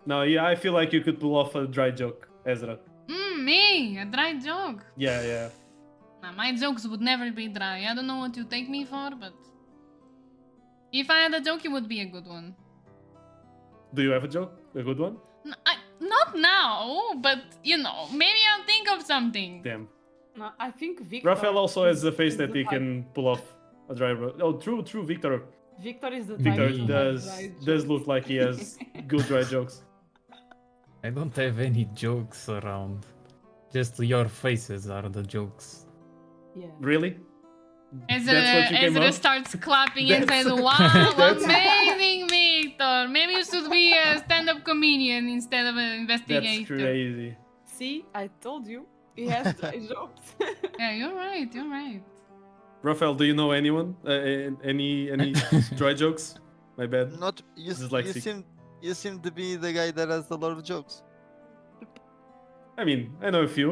No, yeah, I feel like you could pull off a dry joke, Ezra. Me, a dry joke. Yeah, yeah. Nah, my jokes would never be dry. I don't know what you take me for, but if I had a joke, it would be a good one. Do you have a joke? A good one? Not now, but you know, maybe I'll think of something. Damn. No, I think Victor. Raphael also has a face is that the he type- can pull off a dry. Oh, true, Victor. Victor is the type Victor to have does dry does jokes. look like he has good dry jokes. I don't have any jokes around. Just your faces are the jokes. Yeah. Really? Ezra, That's what you came Ezra up? starts clapping and That's- says, "Wow, that's- amazing, Victor! Maybe you should be a stand-up comedian instead of an That's investigator." crazy. See, I told you. He has dry jokes. Yeah, you're right. You're right. Raphael, do you know anyone? Any dry jokes? My bad. Not you. Dyslexic. You seem to be the guy that has a lot of jokes. I mean, I know a few.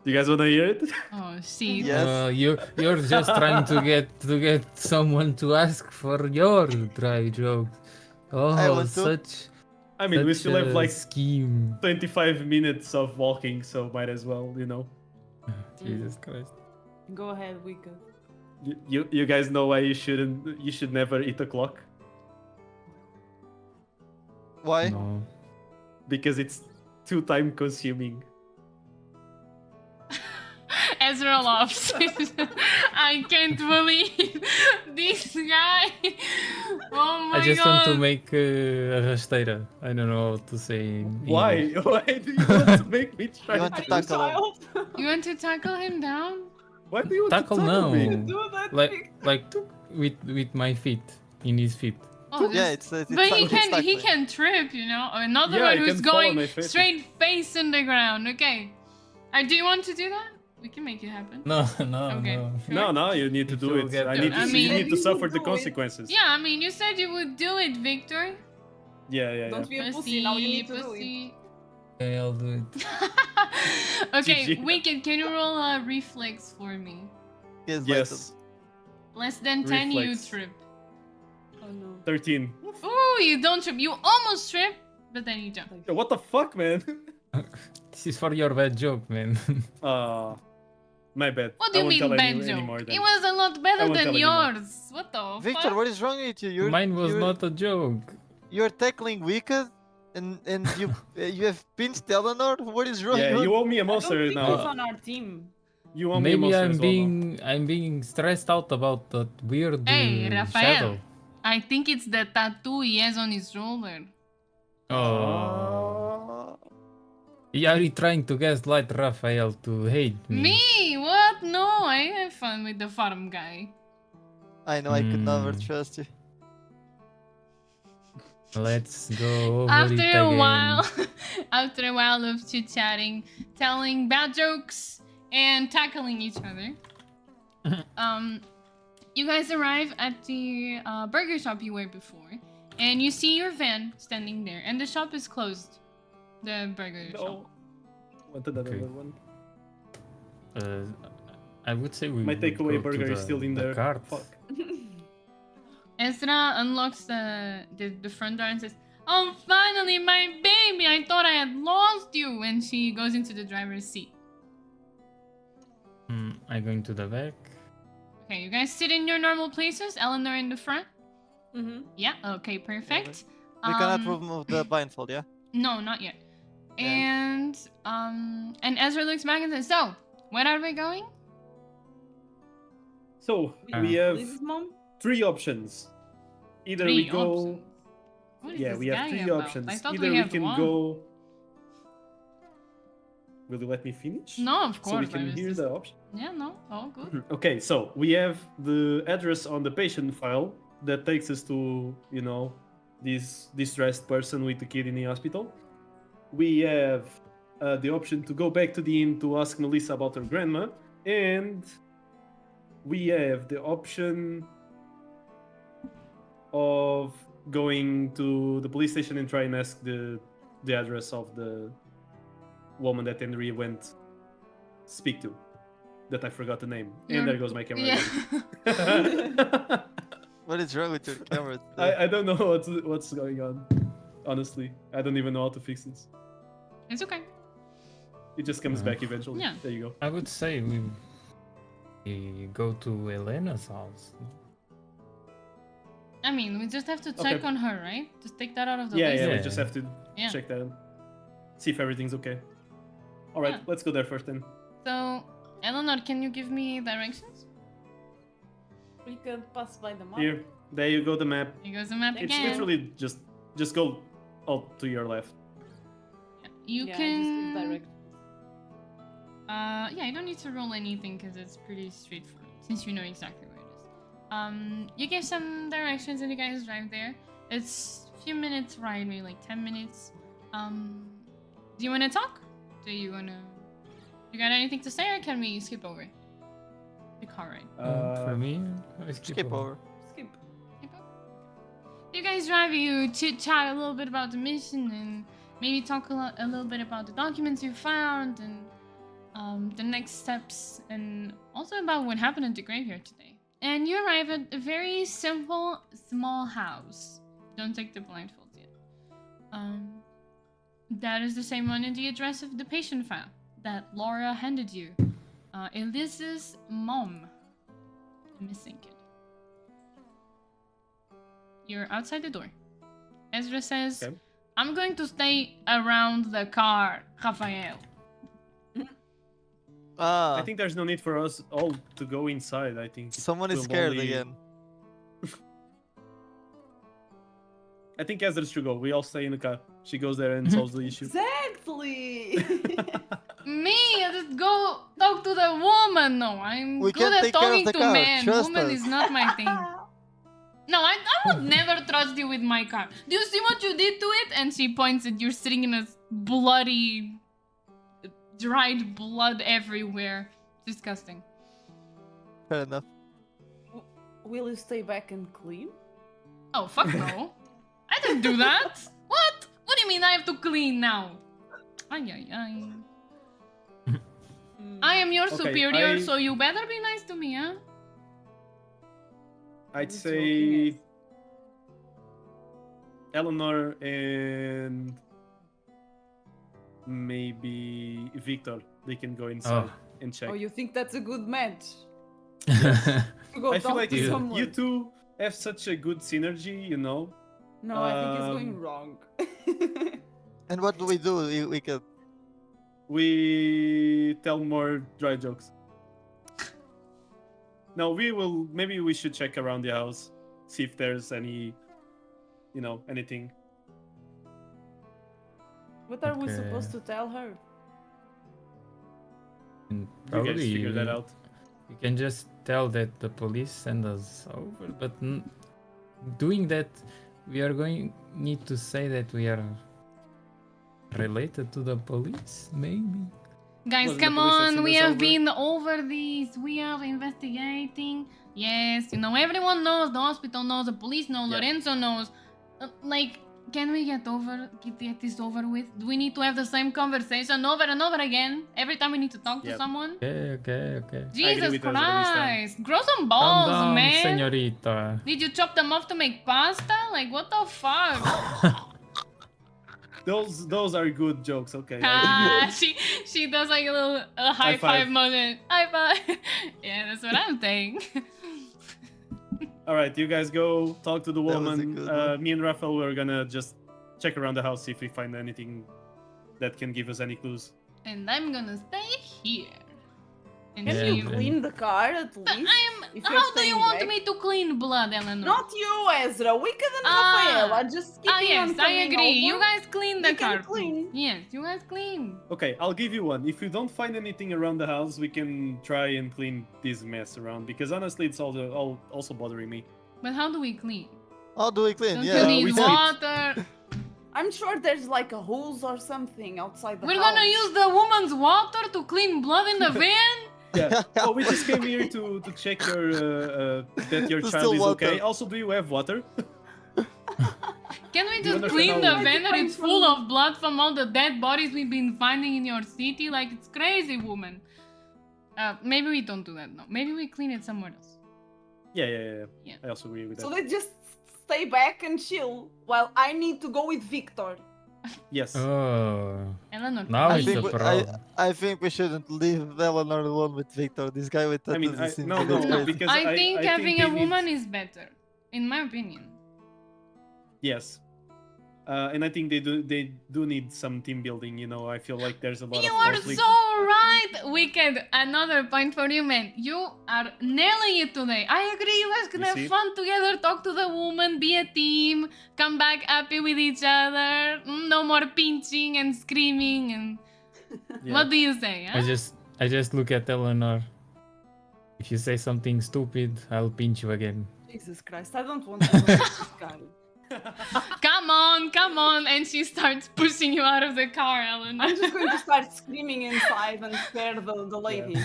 Do you guys wanna hear it? Oh, see. Yes. You're just trying to get someone to ask for your dry jokes. I Oh, want to. such. I mean, we such still have a like scheme. 25 minutes of walking, so might as well, you know. Jesus Christ. Go ahead, Wicked. You guys know why you should never eat a clock? Why? No. Because it's too time consuming. Ezra laughs. I can't believe this guy. Oh my I just god. want to make a rasteira. I don't know what to say in Why? English. Why do you want to make me try? You want to to- tackle him? Child. You want to tackle him down? Why do you want Tackle to tackle now. me? Do that, Like with my feet, in his feet. Oh, Yeah, this- it's but he it's he tackling. can trip, you know. Another Yeah, one he who's can fall on going my face. straight face in the ground. Okay. Do you want to do that? We can make it happen. No, no, Okay. no. Sure? No, you need to If do you'll it. get I the- need to I see. mean- You need to You suffer do the it. consequences. Yeah, I mean, you said you would do it, Victor. Yeah. Don't be a pussy. Now you need to do it. pussy. Okay, I'll do it. Okay, GG. Wicked, can you roll a reflex for me? Yes. Less than 10, you Reflex. trip. Oh no. 13. Ooh, you don't trip. You almost trip, but then you jump. Yo, what the fuck, man? This is for your bad joke, man. My bad. What do I you won't mean tell bad any joke? more It then. was a lot I better won't than tell anymore. yours. What the Victor, fuck? what is wrong with you? Mine was not a joke. You're tackling Wicked, and you have pinched Eleanor. What is wrong? Yeah, you owe me a I don't monster think now. he's on our team. You owe me a Maybe monster as well now. I'm being stressed out about that weird Hey, Rafael. shadow. I think it's the tattoo he has on his shoulder. Oh. Are you trying to gaslight Raphael to hate me? Me? What? No, I have fun with the farm guy. I know I could never Hmm. trust you. Let's go over After it a again. while, after a while of chit-chatting, telling bad jokes, and tackling each other, you guys arrive at the burger shop you were before, and you see your van standing there, and the shop is closed. The burger shop. No. What another Okay. one? I would say we My would takeaway go to burger is the- still in the there. cart. Fuck. Ezra unlocks the front door and says, "Oh, finally, my baby! I thought I had lost you." And she goes into the driver's seat. I go into the back. Okay, you guys sit in your normal places. Eleanor in the front. Mm-hmm. Yeah. Okay. Perfect. We cannot remove the blindfold, yeah? No, not yet. Yeah. And Ezra looks back and says, "So, where are we going?" So we have Lizzie's mom? 3 options. Either we go. options. What is Yeah, this we have guy 3 about? options. I thought Either we we had can one. go. Will you let me finish? No, of course. So we I can was hear just- the option. Yeah. No. All good. Okay, so we have the address on the patient file that takes us to, this distressed person with the kid in the hospital. We have the option to go back to the inn to ask Melissa about her grandma, and we have the option of going to the police station and try and ask the address of the woman that Henry went speak to. That I forgot the name. You're- And there goes my camera Yeah. again. What is wrong with your camera today? I don't know what's going on. Honestly, I don't even know how to fix this. It's okay. It just comes back eventually. Yeah. There you go. I would say we go to Elena's house. I mean, we just have to check Okay. on her, right? Just take that out of the Yeah, list. yeah, we Yeah. just have to Yeah. check that. See if everything's okay. Alright, Yeah. let's go there first then. So, Eleanor, can you give me directions? We can pass by the map. Here, there you go, the map. Here goes the map It's again. literally just go out to your left. You yeah, can. just give direct. Yeah, you don't need to roll anything because it's pretty straightforward since you know exactly where it is. You give some directions and you guys drive there. It's a few minutes ride, maybe like 10 minutes. Do you want to talk? Do you want to? You got anything to say, or can we skip over the car ride? For me, I Skip over. Skip. Skip over. You guys drive. You chit chat a little bit about the mission and maybe talk a little bit about the documents you found and the next steps, and also about what happened at the graveyard today. And you arrive at a very simple, small house. Don't take the blindfolds yet. That is the same one in the address of the patient file that Laura handed you. Elise's mom. The missing kid. You're outside the door. Ezra says, Okay. "I'm going to stay around the car, Raphael." I think there's no need for us all to go inside. I think Someone is we'll scared only- again. I think Ezra should go. We all stay in the car. She goes there and solves the issue. Exactly. Me, I just go talk to the woman. No, I'm We good can at take care of talking the to car, men. trust Woman us. is not my thing. No, I would never trust you with my car. Do you see what you did to it? And she points at you're sitting in a bloody, dried blood everywhere. Disgusting. Fair enough. Will you stay back and clean? Oh, fuck no. I didn't do that. What? What do you mean I have to clean now? Ay, ay, ay. I am your Okay, superior, I- so you better be nice to me, huh? I'd Who's say walking Eleanor and maybe Victor. They can go inside and check. Oh, you think that's a good match? Oh. To go I feel talk like to you someone. two have such a good synergy, you know. No, I think it's going Um, wrong. And what do? We can. We tell more dry jokes. No, we will. Maybe we should check around the house, see if there's any, anything. What are we Okay. supposed to tell her? And You guys probably figure that out. we can just tell that the police send us over, but doing that, we are going need to say that we are related to the police, maybe. Guys, Wasn't the come police that on, sent we us have over? been over this. We are investigating. Yes, everyone knows. The hospital knows. The police know. Yeah. Lorenzo knows. Can we get this over with? Do we need to have the same conversation over and over again every time we need to talk to Yeah. someone? Okay. Jesus with Ezra this time. Christ! Grow some Calm balls, down, man. señorita. Did you chop them off to make pasta? Like, what the fuck? Those are good jokes. Okay. She does like a little high five moment. High five. Yeah, that's what I'm saying. All right, you guys go talk to the That was a woman. good one. Me and Raphael, we're gonna just check around the house, see if we find anything that can give us any clues. And I'm gonna stay here. And Can Yeah, you see but- clean the car at But least? If you're how do you staying want back? me to clean blood, Eleanor? Not you, Ezra. Wicked and Ah. Raphael are just keeping yes, on I coming agree. You over. guys clean the We can car. clean. Yes, you guys clean. Okay, I'll give you one. If you don't find anything around the house, we can try and clean this mess around. Because honestly, it's also bothering me. But how do we clean? How do we clean? Don't Yeah. you we need sweep. water? I'm sure there's like a hose or something outside the We're house. gonna use the woman's water to clean blood in the van? Yeah. Oh, we just came here to check your that your There's child still is water. okay. Also, do you have water? Can we You just understand clean how- the Why van do that you it's find full some- of blood from all the dead bodies we've been finding in your city? Like, it's crazy, woman. Maybe we don't do that, no. Maybe we clean it somewhere else. Yeah. Yeah. I also agree with that. So they just stay back and chill while I need to go with Victor. Yes. Oh, Eleanor, Now I it's please. a think, problem. I think we shouldn't leave Eleanor alone with Victor. This guy with I mean, tattoos seems no, a bit no, crazy. because I think having they a need- woman is better, in my opinion. Yes. And I think they do need some team building. I feel like there's a lot You of are conflict. so right, Wicked. Another point for you, man. You are nailing it today. I agree. You guys can You have see? fun together, talk to the woman, be a team, come back happy with each other. No more pinching and screaming. And Yeah. what do you say? Huh? I just look at Eleanor. If you say something stupid, I'll pinch you again. Jesus Christ, I don't want to look at this guy. Come on, and she starts pushing you out of the car, Eleanor. I'm just going to start screaming inside and scare the lady.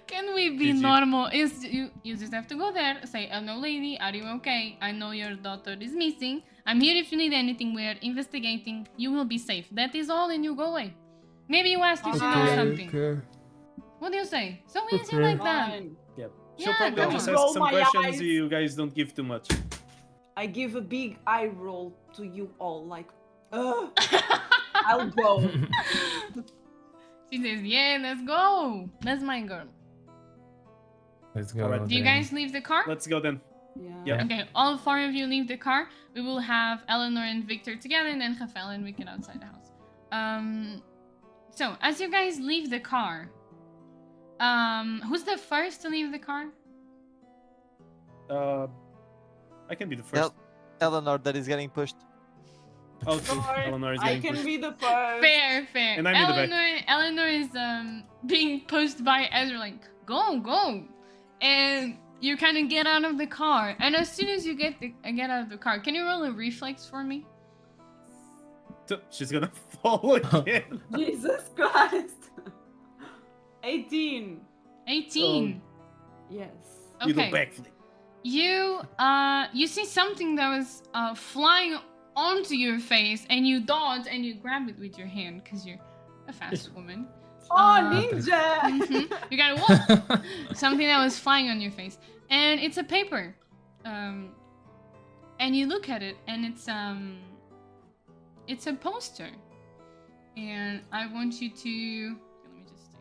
Can we be GG. normal? You just have to go there, say, "Hello, lady, are you okay? I know your daughter is missing. I'm here if you need anything. We're investigating. You will be safe. That is all, and you go away. Maybe you ask if she knows Okay, something. Okay. What do you say? So easy Okay. like that. Fine. She'll Yeah, probably come just on. ask Roll some my questions. eyes. You guys don't give too much. I give a big eye roll to you all, like, ugh, I'll go. She says, "Yeah, let's go. That's my girl." Let's go. Alright. Do you then. guys leave the car? Let's go then. Yeah. Yeah. Okay, all four of you leave the car. We will have Eleanor and Victor together, and then Rafael and Wicked outside the house. So as you guys leave the car, who's the first to leave the car? I can be the first. Eleanor that is getting pushed. Oh, true. Sorry, Eleanor is I getting can pushed. be the first. Fair. And I'm in the back. Eleanor is being pushed by Ezra, like go, and you kind of get out of the car. And as soon as you get out of the car, can you roll a reflex for me? She's gonna fall again. Jesus Christ. 18. 18. Yes. You do Okay. backflip. You see something that was flying onto your face, and you dodge and you grab it with your hand because you're a fast woman. Oh, ninja! Mhm. You got what? Something that was flying on your face, and it's a paper. And you look at it, and it's a poster. And I want you to. Let me just take.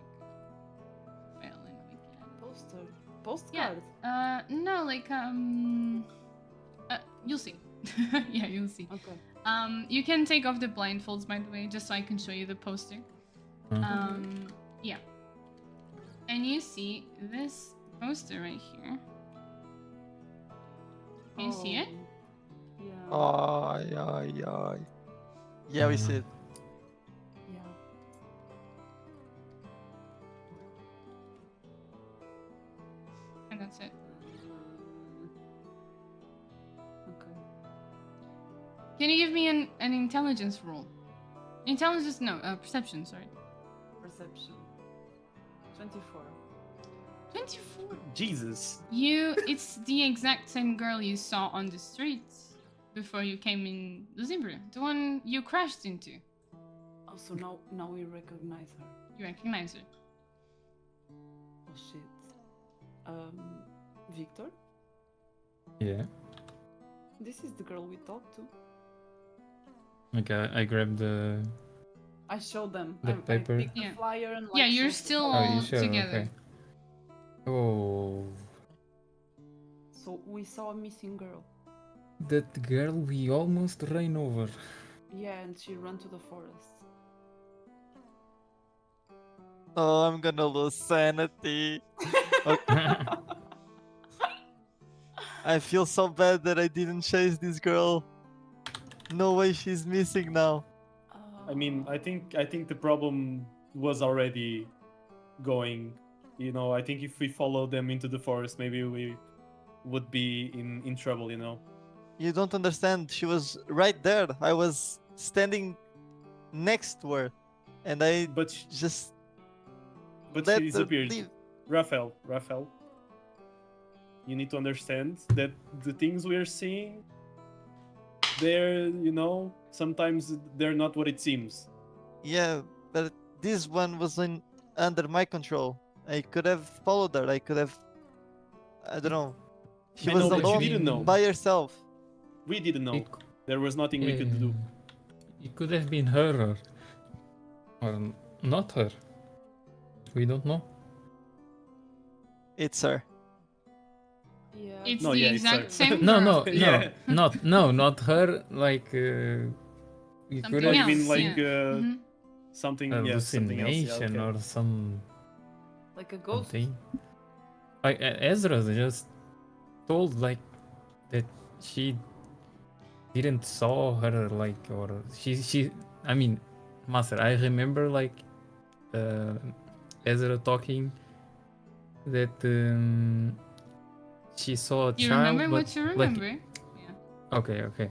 Fail and Wicked. Poster. Postcard. No, like you'll see. Yeah, you'll see. Okay. You can take off the blindfolds, by the way, just so I can show you the poster. Yeah. And you see this poster right here. Can you see it? Yeah. Ay, ay, ay. Yeah, we see it. Yeah. And that's it. Okay. Can you give me an intelligence roll? Intelligence, no, perception, sorry. Perception. 24. 24. Jesus. It's the exact same girl you saw on the streets before you came in Zebra. The one you crashed into. Oh, so now we recognize her. You recognize her. Oh shit. Victor? Yeah. This is the girl we talked to. Like I grabbed the. I showed them. The I paper? picked the Yeah. flyer and Yeah, like, you're showed them. still Oh, all you sure? together. Okay. Oh, So we saw a missing girl. that girl we almost ran over. Yeah, and she ran to the forest. Oh, I'm gonna lose sanity. I feel so bad that I didn't chase this girl. No way she's missing now. I mean, I think the problem was already going. You know, I think if we follow them into the forest, maybe we would be in trouble. You know. You don't understand. She was right there. I was standing next to her, and I But sh- just but let she her disappeared. leave. Raphael, you need to understand that the things we're seeing, they're, you know, sometimes they're not what it seems. Yeah, but this one was under my control. I could have followed her. I could have. I don't know. She I was know, but you alone didn't know. by herself. We didn't know. It, There was nothing we could do. It could have been her or not her. We don't know. It's her. Yeah. It's No, the yeah, it's exact her. same No, girl. Yeah. not her. Like it could Something have You else. mean like Yeah. Mhm. something? Yeah, something else. Yeah, hallucination okay. or Like a ghost. something. Like Ezra just told like that she didn't saw her like or she. I mean, Master, I remember like Ezra talking that she saw a You child, remember but what you like remember? Yeah. okay,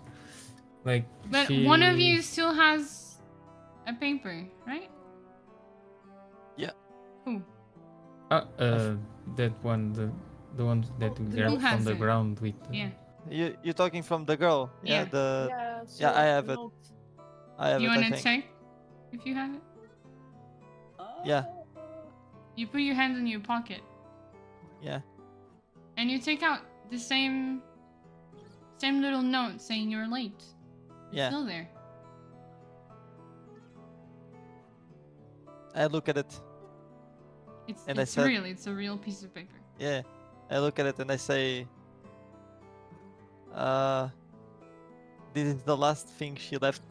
like But she... one of you still has a paper, right? Yeah. Who? that one, the one that we the grabbed who from has the it? ground with Yeah. You're talking from the girl. Yeah. Yeah. Yeah. Yeah, I have it. note. I have You it. I want to think. check if you have it? Yeah. You put your hand in your pocket Yeah. and you take out the same little note saying you're late. It's Yeah. still there. I look at it. And I It's said- real. It's a real piece of paper. Yeah. I look at it and I say, this is the last thing she left.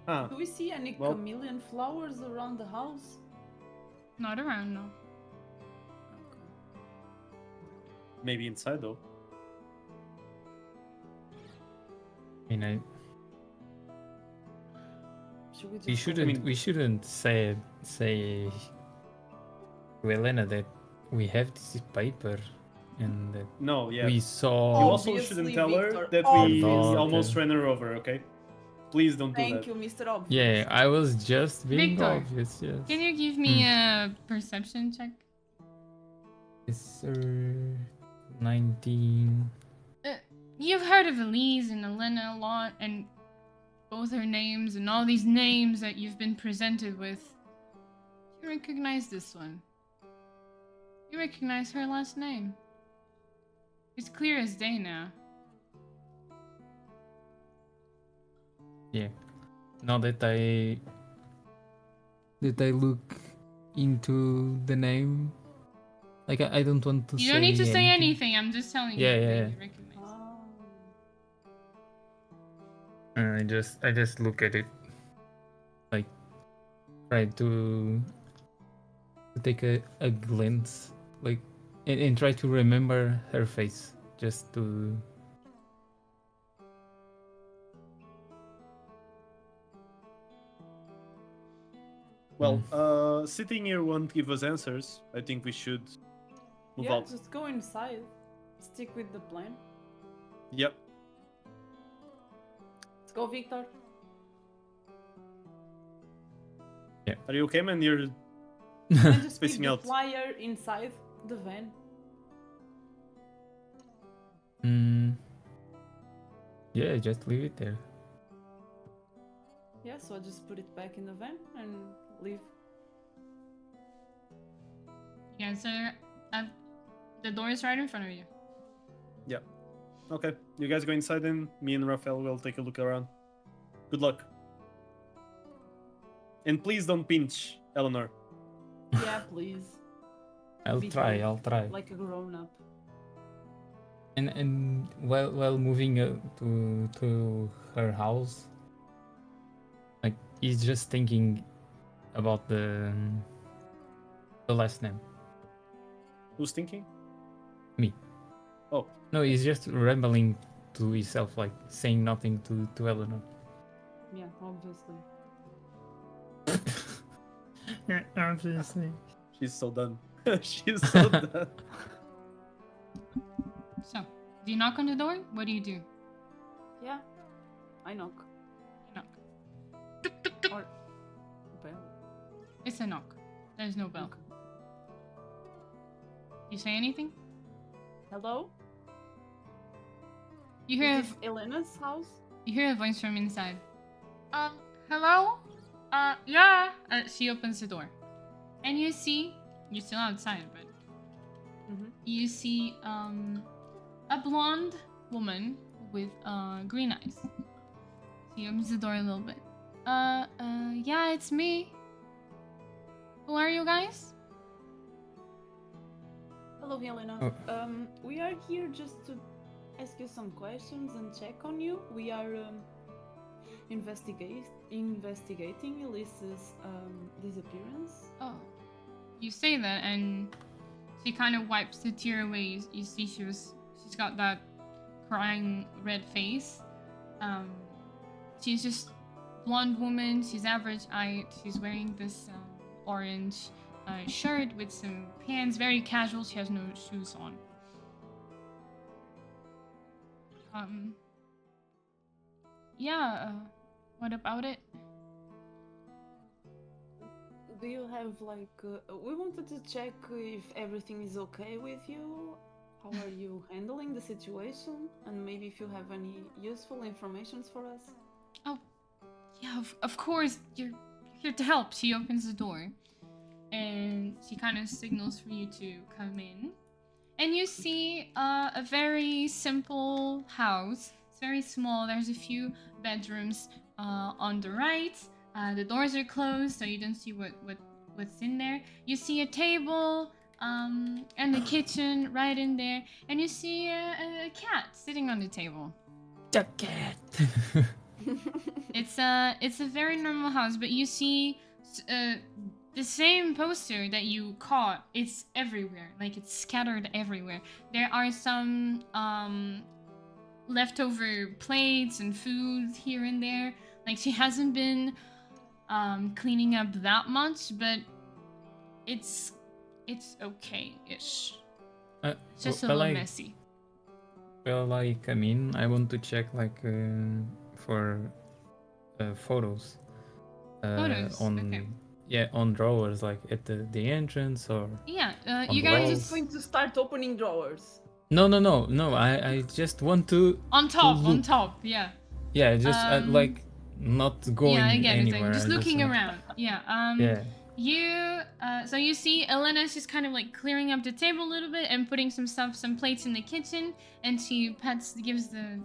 Huh. Do we see any Well- chameleon flowers around the house? Not around, no. Maybe inside though. I mean, Should we just we go? shouldn't we shouldn't say to Elena that we have this paper and that No, yeah. we You saw... also Obviously, shouldn't tell her Victor, that we obviously. almost ran her over. Okay. Please don't do Thank that. you, Mr. Obvious. Yeah, I was just being Victor, obvious. Yes. Can you give me a perception check? Yes, sir. 19. You've heard of Elise and Elena a lot, and both her names and all these names that you've been presented with. You recognize this one. You recognize her last name. It's clear as day now. Yeah. Now that I look into the name, like I don't want to. You don't need to say anything. I'm just telling Yeah, you yeah, that yeah. you recognize. Oh. I just look at it, like try to to take a glance, like, and try to remember her face, just to. Well, sitting here won't give us answers. I think we should move Yeah, out. just go inside. Stick with the plan. Yep. Let's go, Victor. Are you okay, man? You're And just Spacing keep the out. flyer inside the van. Yeah, just leave it there. Yeah, so I just put it back in the van and leave. You guys are at the door is right in front of you. okay. You guys go inside, and me and Raphael will take a look around. Good luck. And please don't pinch Eleanor. Yeah, please. I'll Be try. brave, I'll try. Like a grown up. And while moving to her house, like he's just thinking about the last name. Who's thinking? Me. Oh, No, he's just rambling to himself, like saying nothing to Eleanor. Yeah, obviously. Obviously. she's so done. She's so done. So, do you knock on the door? What do you do? Yeah, I knock. You knock. Tuk, tuk, tuk. Or bell. It's a knock. There's no bell. Okay. You say anything? Hello? You hear Is this Elena's house? you hear a voice from inside. Hello? Yeah. She opens the door, and you see you're still outside, but Mm-hmm. you see a blonde woman with green eyes. She opens the door a little bit. Yeah, it's me. Who are you guys? Hello, Helena. Oh. We are here just to ask you some questions and check on you. We are investigating Elise's disappearance. Oh, you say that, and she kind of wipes the tear away. You see, she's got that crying red face. She's just blonde woman. She's average height. She's wearing this orange shirt with some pants, very casual. She has no shoes on. Yeah. What about it? Do you have like? We wanted to check if everything is okay with you. How are you handling the situation? And maybe if you have any useful information for us. Oh, yeah. Of course, you're here to help. She opens the door, and she kind of signals for you to come in. And you see a very simple house. It's very small. There's a few bedrooms on the right. The doors are closed, so you don't see what's in there. You see a table and the kitchen right in there, and you see a cat sitting on the table. The cat. It's a very normal house, but you see the same poster that you caught. It's everywhere, like it's scattered everywhere. There are some leftover plates and food here and there. Like she hasn't been cleaning up that much, but it's okay-ish. It's just a little messy. Well, I come in. I want to check like for photos. Photos, on okay. Yeah, on drawers, like at the entrance or. Yeah, On you the guys walls. Just going to start opening drawers. No. I just want to. on look. top, yeah. Yeah, just like not going Yeah, I get it. anywhere. Just I looking want- around. Yeah. Yeah. So you see Elena's just kind of like clearing up the table a little bit and putting some plates in the kitchen, and she gives the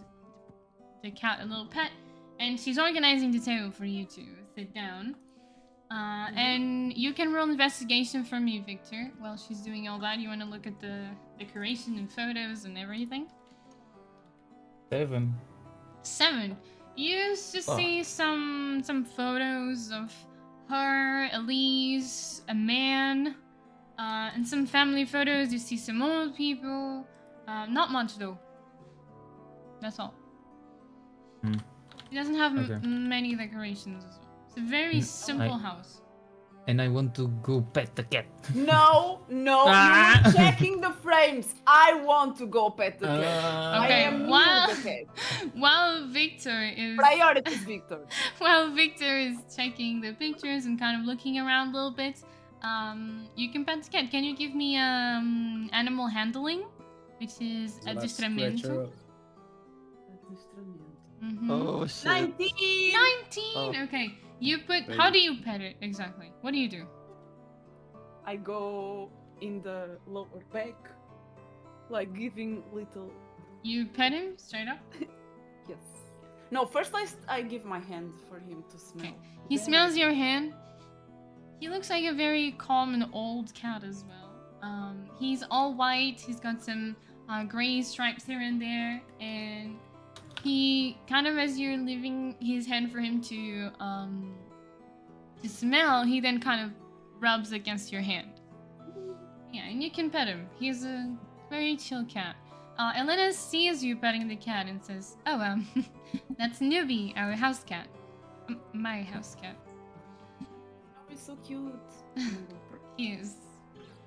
cat a little pet, and she's organizing the table for you to sit down. And you can roll investigation for me, Victor. While she's doing all that, you want to look at the decoration and photos and everything. 7. 7. You just Oh. see some photos of her, Elise, a man, And some family photos. You see some old people. Not much though. That's all. Hmm. It doesn't have Okay. many decorations as well. It's a very simple house. And I want to go pet the cat. No, Ah. you're not checking the frames. I want to go pet the cat. I Okay, am near while the cat. while Victor is Priorities, Victor. while Victor is checking the pictures and kind of looking around a little bit, you can pet the cat. Can you give me animal handling, which is adestramento? Mhm. Oh shit. 19! 19. Oh. Okay, you put. How do you pet it exactly? What do you do? I go in the lower back, like giving little. You pet him straight up. Yes. No, first I give my hand for him to smell. Okay. He Then smells I- your hand. He looks like a very calm and old cat as well. He's all white. He's got some gray stripes here and there, and he kind of, as you're leaving his hand for him to smell, he then kind of rubs against your hand. Yeah, and you can pet him. He's a very chill cat. Elena sees you petting the cat and says, "Oh, that's Newbie, our house cat. My house cat. Oh, he's so cute. He is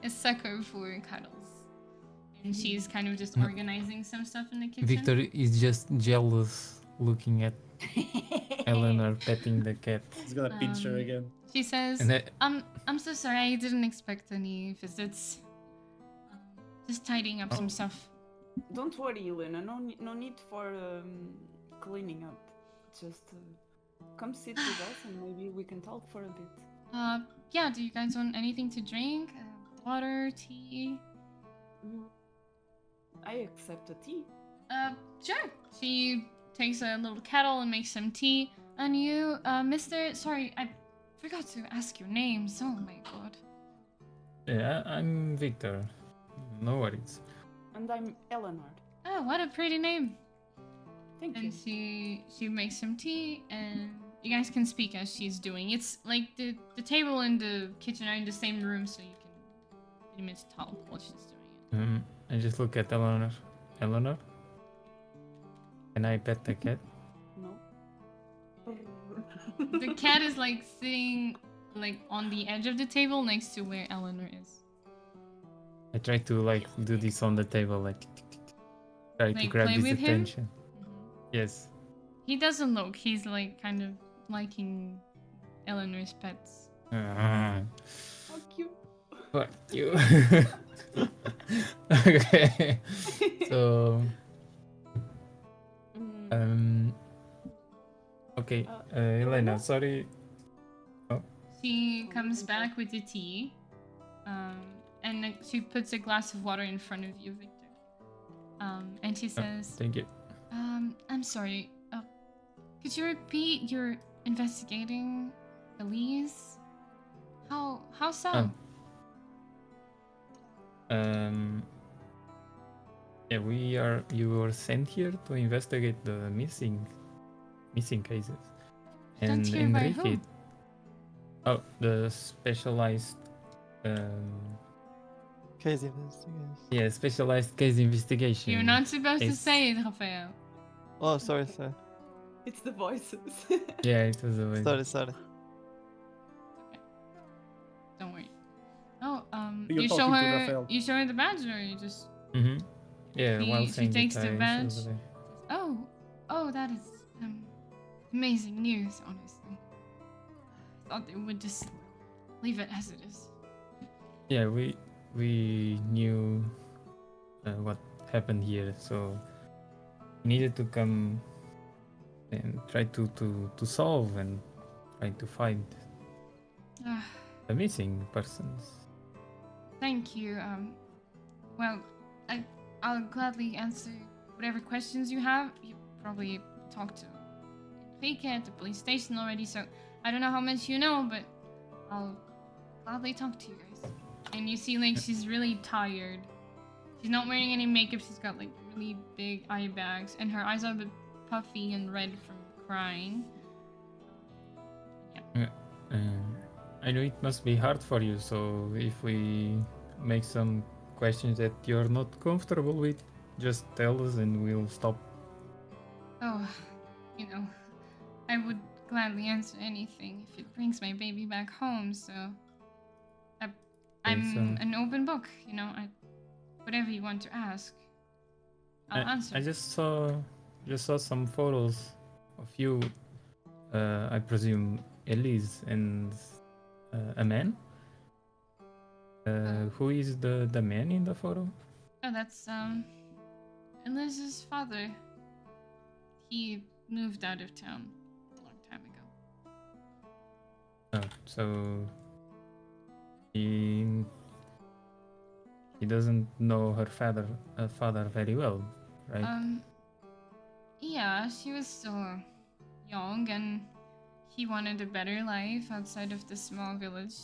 a sucker for cuddles." And she's kind of just organizing some stuff in the kitchen. Victor is just jealous looking at Eleanor petting the cat. He's gonna pinch her again. She says, And I'm so sorry, I didn't expect any visits. Just tidying up some stuff. Don't worry, Elena. No need for cleaning up. Just come sit with us and maybe we can talk for a bit. Yeah, do you guys want anything to drink? Water, tea? I accept a tea. Sure. She takes a little kettle and makes some tea. And you, Mr. Sorry, I forgot to ask your names. Oh my god. yeah, I'm Victor. No worries. And I'm Eleanor. Oh, what a pretty name. Thank And you. she makes some tea, and you guys can speak as she's doing. It's like the table and the kitchen are in the same room, so you can pretty much talk while she's doing it. I just look at Eleanor. Eleanor? Can I pet the cat? No. The cat is like sitting like on the edge of the table next to where Eleanor is. I try to like do this on the table, like try to Like, grab play his with him? attention. Yes. He doesn't look. He's like kind of liking Eleanor's pets. Fuck you. Fuck you. Okay. So okay, Elena, sorry. She comes back with the tea, and like, she puts a glass of water in front of you, Victor. And she says, Thank you. I'm sorry. Could you repeat your investigating Elise? How so? Yeah, you were sent here to investigate the missing cases. And Sent here by Enrique. who? Oh, the specialized Case investigation. yeah, specialized case investigation. You're not supposed to It's- say it, Rafael. Oh, sorry, sorry. It's the voices. Yeah, it was a way. Sorry. Don't worry. Oh, You're you show talking to her. Rafael. You show her the badge, or you just? Yeah, while She saying takes that, the I badge. showed her. Oh, that is amazing news. Honestly, I thought they would just leave it as it is. Yeah, we knew what happened here, so we needed to come and try to solve and try to find Ah, the missing persons. thank you. Well, I'll gladly answer whatever questions you have. You probably talked to Enrique at the police station already, so I don't know how much you know, but I'll gladly talk to you guys. And you see, like, she's really tired. She's not wearing any makeup. She's got, like, really big eye bags, and her eyes are a bit puffy and red from crying. I know it must be hard for you, so if we make some questions that you're not comfortable with, just tell us and we'll stop. Oh, you know, I would gladly answer anything if it brings my baby back home, so I'm so- an open book, you know, whatever you want to ask, I'll answer. I just saw some photos of you. I presume Elise and a man. Who is the man in the photo? Oh, that's Eliz's father. He moved out of town a long time ago. Oh, so he doesn't know her father very well, right? Yeah, she was still young and he wanted a better life outside of the small village.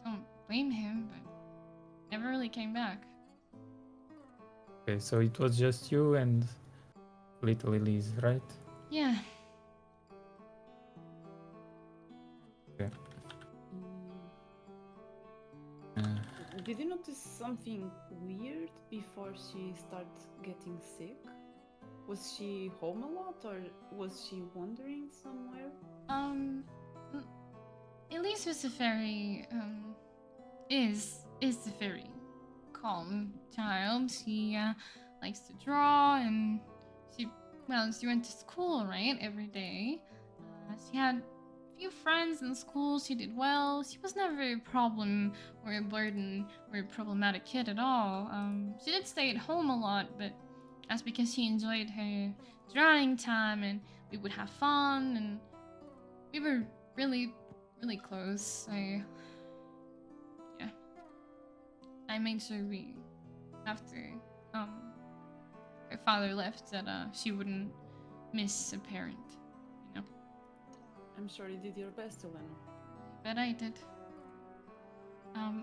Don't blame him, but never really came back. Okay, so it was just you and little Elise, right? Yeah. Okay. Did you notice something weird before she started getting sick? Was she home a lot or was she wandering somewhere? Elise was a very is a very calm child. She likes to draw and she went to school, right, every day. She had a few friends in school. She did well. She was never a problem or a burden or a problematic kid at all. She did stay at home a lot, but that's because she enjoyed her drawing time and we would have fun and we were really, really close. I made sure we, after her father left, that she wouldn't miss a parent. You know, I'm sure you did your best, Elena. but I did.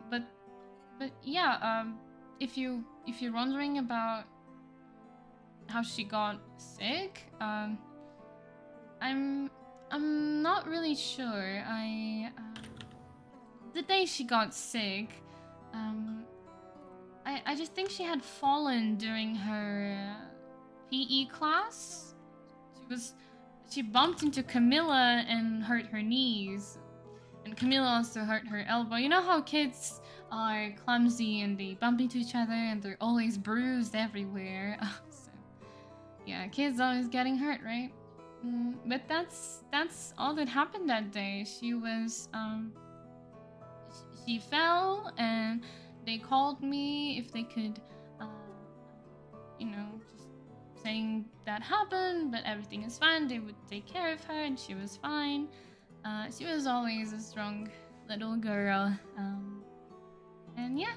But yeah. If you're wondering about how she got sick, I'm not really sure. The day she got sick, I just think she had fallen during her PE class. She bumped into Camilla and hurt her knees. And Camilla also hurt her elbow. You know how kids are clumsy and they bump into each other and they're always bruised everywhere. So, yeah, kids always getting hurt, right? But that's all that happened that day. She was she fell and they called me if they could just saying that happened, but everything is fine. They would take care of her and she was fine. She was always a strong little girl. And yeah,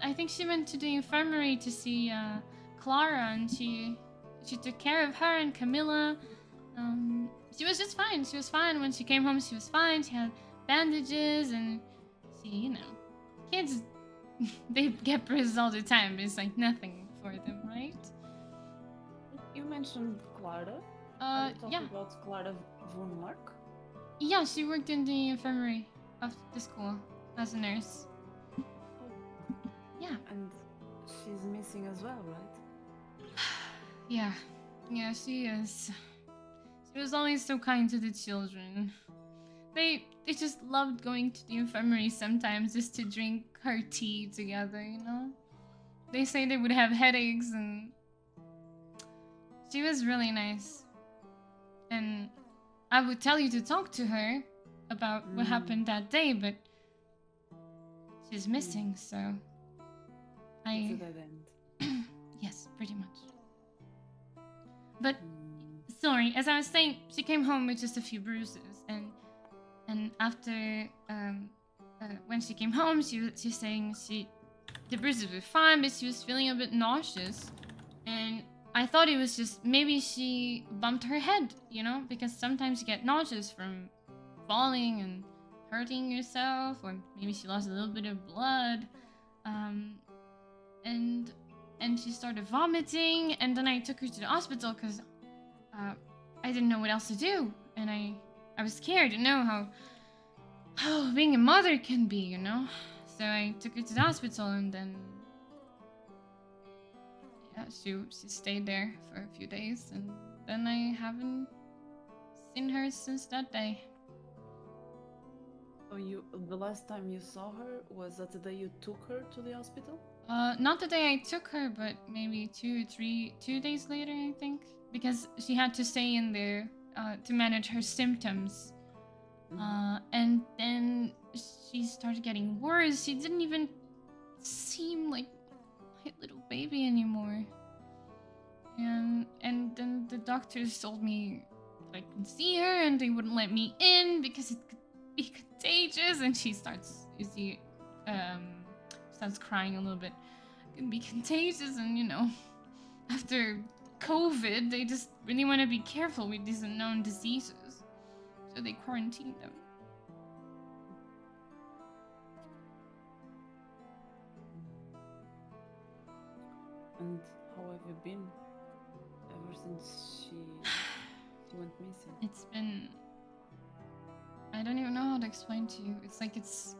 I think she went to the infirmary to see Clara and she took care of her and Camilla. She was just fine. She was fine when she came home. She was fine. She had bandages and she, kids, they get bruises all the time, but it's like nothing for them, right? You mentioned Clara. Are you talking Yeah. about Clara von Mark? Yeah, she worked in the infirmary of the school as a nurse. Yeah. And she's missing as well, right? Yeah, she is. She was always so kind to the children. They just loved going to the infirmary sometimes just to drink her tea together, They say they would have headaches and she was really nice. And I would tell you to talk to her about what happened that day, but she's missing, so It's a dead end. yes, pretty much. But sorry, as I was saying, she came home with just a few bruises, and after when she came home, she was saying the bruises were fine, but she was feeling a bit nauseous, and I thought it was just maybe she bumped her head, because sometimes you get nauseous from falling and hurting yourself, or maybe she lost a little bit of blood, and she started vomiting, and then I took her to the hospital because I didn't know what else to do, and I was scared to know how being a mother can be, So I took her to the hospital, and then yeah, she stayed there for a few days, and then I haven't seen her since that day. So the last time you saw her was that the day you took her to the hospital? Not the day I took her, but maybe 2 days later, I think, because she had to stay in there to manage her symptoms. And then she started getting worse. She didn't even seem like my little baby anymore. And then the doctors told me that I could see her, and they wouldn't let me in because it could be contagious. And she starts crying a little bit. It can be contagious, and you know, after COVID, they just really want to be careful with these unknown diseases, so they quarantine them. And how have you been ever since she went missing? It's been... I don't even know how to explain to you. It's like it's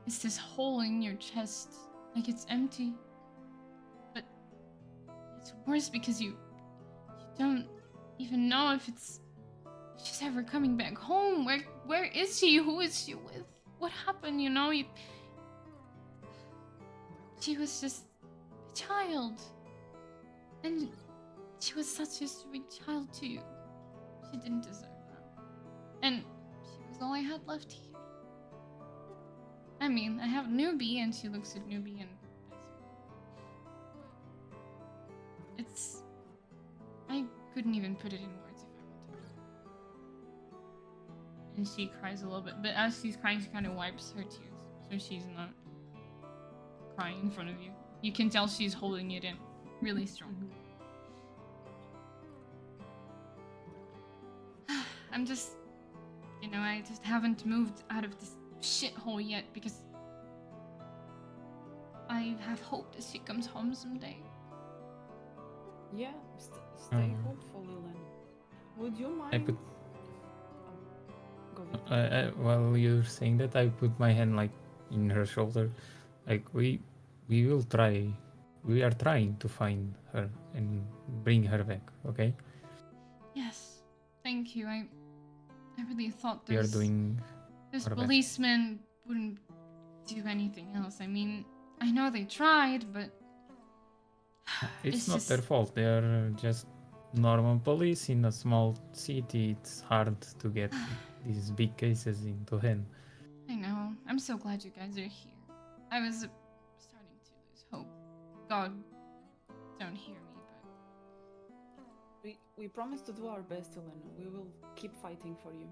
this hole in your chest. Like it's empty. But it's worse because you don't even know if she's ever coming back home. Where is she? Who is she with? What happened, you know? She was just a child. And she was such a sweet child too. She didn't deserve that. And she was all I had left here. I mean, I have Newbie, and she looks at Newbie, and it's... I couldn't even put it in words if I wanted to. And she cries a little bit, but as she's crying, she kind of wipes her tears, so she's not crying in front of you. You can tell she's holding it in really strong. I'm just... You know, I just haven't moved out of this shithole yet because I have hope that she comes home someday. Yeah, stay hopeful, Elena. Would you mind? I put Go ahead. while you're saying that, I put my hand like in her shoulder, like we will try. We are trying to find her and bring her back. Okay. Yes, thank you. I really thought We are doing. this our best. policeman wouldn't do anything else. I mean, I know they tried, but It's it's not just... their fault. They are just normal police in a small city. It's hard to get these big cases into hand. I know. I'm so glad you guys are here. I was starting to lose hope. God, don't hear me, but We promise to do our best, Elena. We will keep fighting for you.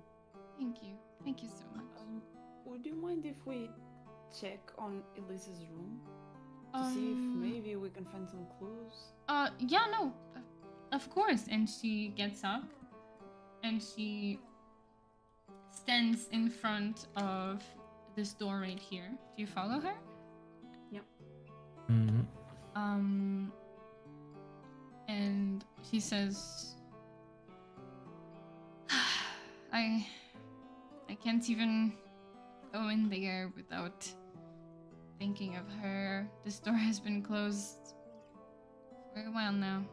thank you. Thank you so much. Would you mind if we check on Elise's room to see if maybe we can find some clues? Yeah, no, of course. And she gets up, and she stands in front of this door right here. Do you follow her? Mhm. And she says, I can't even go in there without thinking of her. This door has been closed for a while now.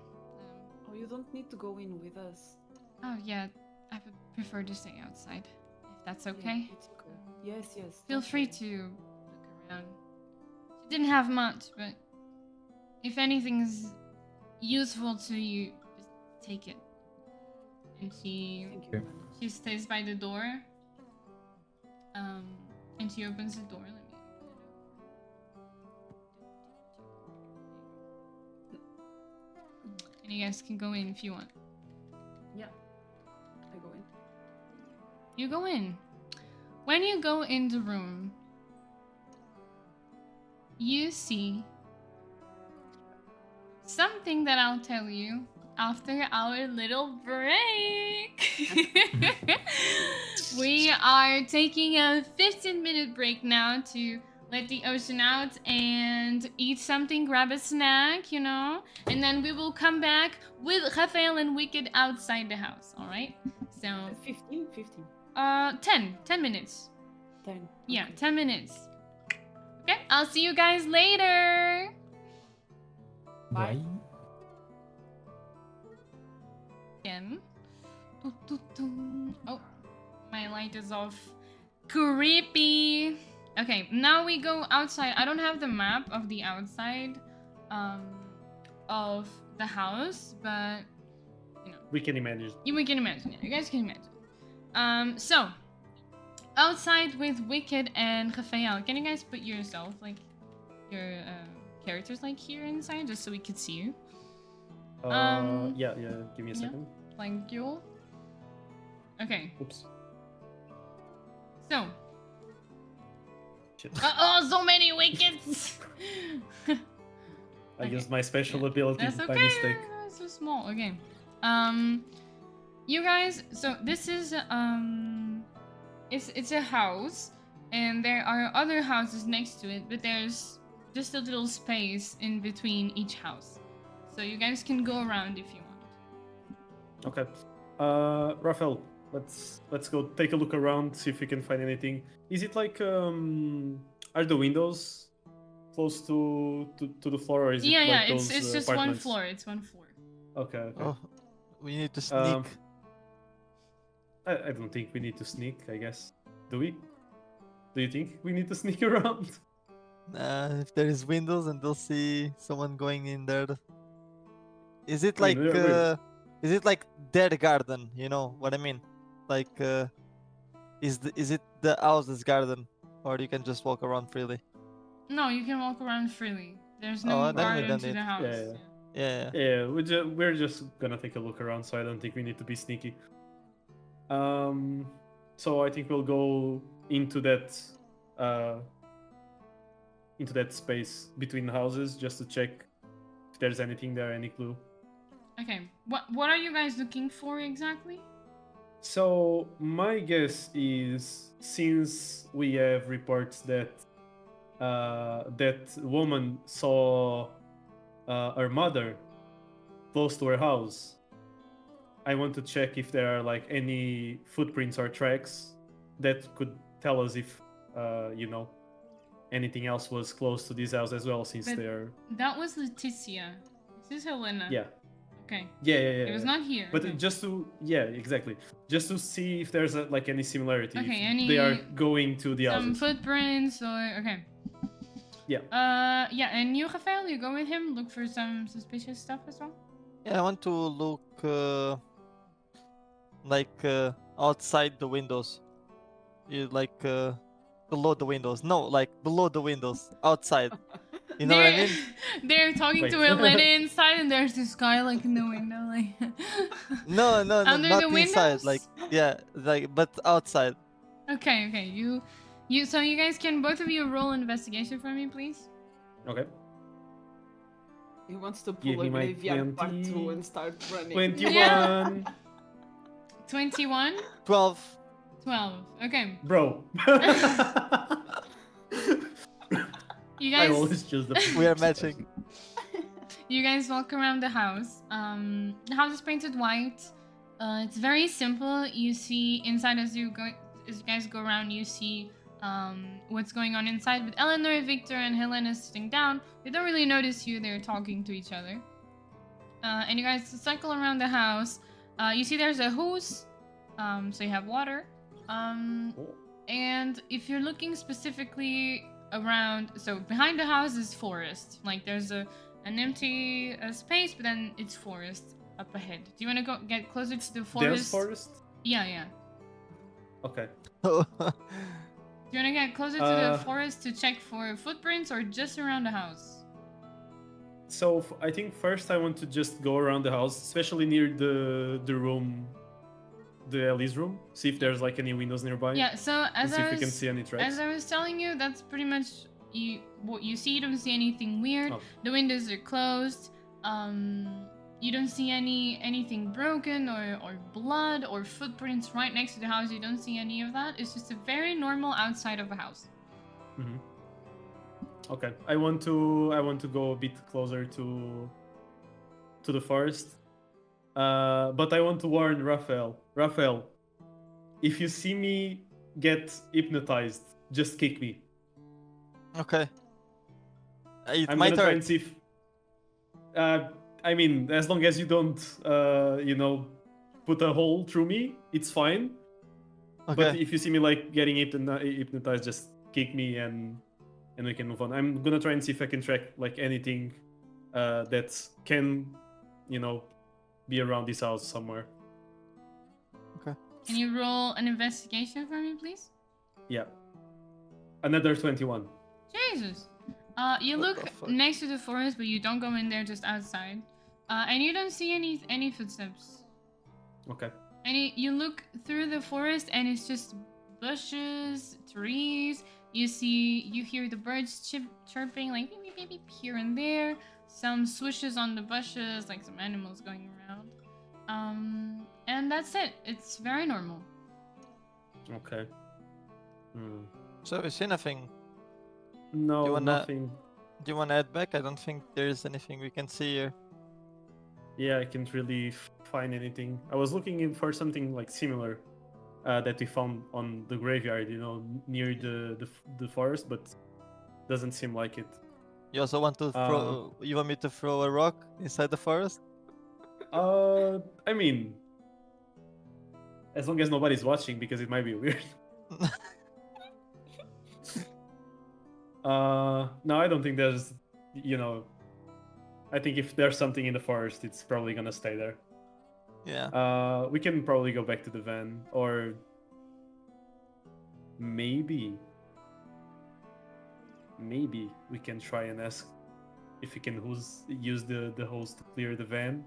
Oh, you don't need to go in with us. Oh yeah, I would prefer to stay outside, if that's Yeah, okay. it's okay. Yes, yes. Feel don't free worry. to look around. She didn't have much, but if anything's useful to you, just take it. And she Thank you, Okay. Elena. She stays by the door. And she opens the door. Let me open it up. And you guys can go in if you want. Yeah, I go in. You go in. When you go in the room, you see something that I'll tell you after our little break. We are taking a 15-minute break now to let the ocean out and eat something, grab a snack, you know, and then we will come back with Rafael and Wicked outside the house, all right? So 15? 10 minutes. 10. Yeah, Okay. 10 minutes. Okay, I'll see you guys later. Bye. Bye. Again. Oh, my light is off. Creepy. Okay, now we go outside. I don't have the map of the outside of the house, but We can imagine. we can imagine it. You guys can imagine. So outside with Wicked and Raphael, can you guys put yourself, like, your characters, like, here inside, just so we could see you? Yeah. Give me a yeah. second. Thank you. Okay, Oops. so. Shit. Oh, so many Wickeds! I Okay. used my special ability That's by okay. mistake. It's so small. Okay. You guys. So this is it's a house, and there are other houses next to it, but there's just a little space in between each house, so you guys can go around if you want. Okay. Raphael, let's go take a look around, see if we can find anything. Is it like are the windows close to the floor, or is it Yeah, like yeah. those It's just one apartments? floor. It's one floor. Okay. Oh, we need to sneak. I don't think we need to sneak, I guess. Do we? Do you think we need to sneak around? If there is windows and they'll see someone going in there. Is it I like mean, we're- is it like their garden? You know what I mean? Like is it the house's garden, or you can just walk around freely? No, you can walk around freely. There's no Oh, then we garden don't to need- the house. Yeah. Yeah. Yeah, we're just gonna take a look around, so I don't think we need to be sneaky. So I think we'll go into that space between the houses just to check if there's anything there, any clue. Okay. What are you guys looking for exactly? So my guess is, since we have reports that that woman saw her mother close to her house, I want to check if there are like any footprints or tracks that could tell us if anything else was close to this house as well, since But- they're That was Leticia. This is Helena. yeah. Okay. Yeah. It was not here. But okay. just to exactly, just to see if there's like any similarity. Okay, if they are any- going to the Some houses. footprints or okay. Yeah. Yeah, and you, Rafael, you go with him. Look for some suspicious stuff as well. Yeah, I want to look outside the windows. You like below the windows. No, like below the windows, outside. You know what I mean? They're talking to Wait. Helena inside, and there's this guy like in the window, like. No, Under not the inside. windows? Like yeah, like but outside. Okay. You. So you guys can both of you roll investigation for me, please. Okay. He wants to Give pull me a my graveyard part 20. 2 and start running. 21. 21, 12. 12. Okay. Bro. You I guys. always choose the. We are matching. You guys walk around the house. The house is painted white. It's very simple. You see inside as you guys go around. You see what's going on inside. With Eleanor, Victor, and Helena sitting down, they don't really notice you. They're talking to each other. And you guys cycle around the house. You see there's a hose, so you have water. And if you're looking specifically around, so behind the house is forest. Like there's an empty space, but then it's forest up ahead. Do you want to go get closer to the forest? Dense forest? Yeah. Okay. Do you want to get closer to the forest to check for footprints, or just around the house? So I think first I want to just go around the house, especially near the room, the Ellie's room. See if there's like any windows nearby. Yeah. So And as see I if we can was see any tracks. as I was telling you, that's pretty much what you see. You don't see anything weird. Oh. The windows are closed. You don't see anything broken or blood or footprints right next to the house. You don't see any of that. It's just a very normal outside of a house. Mm-hmm. Okay. I want to go a bit closer to the forest. But I want to warn Raphael. Raphael, if you see me get hypnotized, just kick me. Okay. It's I'm my gonna try turn. and see if. I mean, as long as you don't, put a hole through me, it's fine. But Okay. if you see me like getting hypnotized, just kick me and we can move on. I'm gonna try and see if I can track like anything that can, be around this house somewhere. Can you roll an investigation for me, please? Yeah. Another 21. Jesus. You What look the fuck? next to the forest, but you don't go in there, just outside. And you don't see any footsteps. Okay. You look through the forest, and it's just bushes, trees. You hear the birds chirping, like beep, beep, beep, beep, here and there. Some swishes on the bushes, like some animals going around. And that's it. It's very normal. Okay. Hmm. So we see nothing. No, You wanna- nothing. Do you wanna head back? I don't think there's anything we can see here. Yeah, I can't really find anything. I was looking for something like similar that we found on the graveyard, near the forest, but doesn't seem like it. You also want to throw? You want me to throw a rock inside the forest? I mean, as long as nobody's watching, because it might be weird. No, I don't think there's, I think if there's something in the forest, it's probably gonna stay there. Yeah. We can probably go back to the van, or maybe we can try and ask if we can use the hose to clear the van.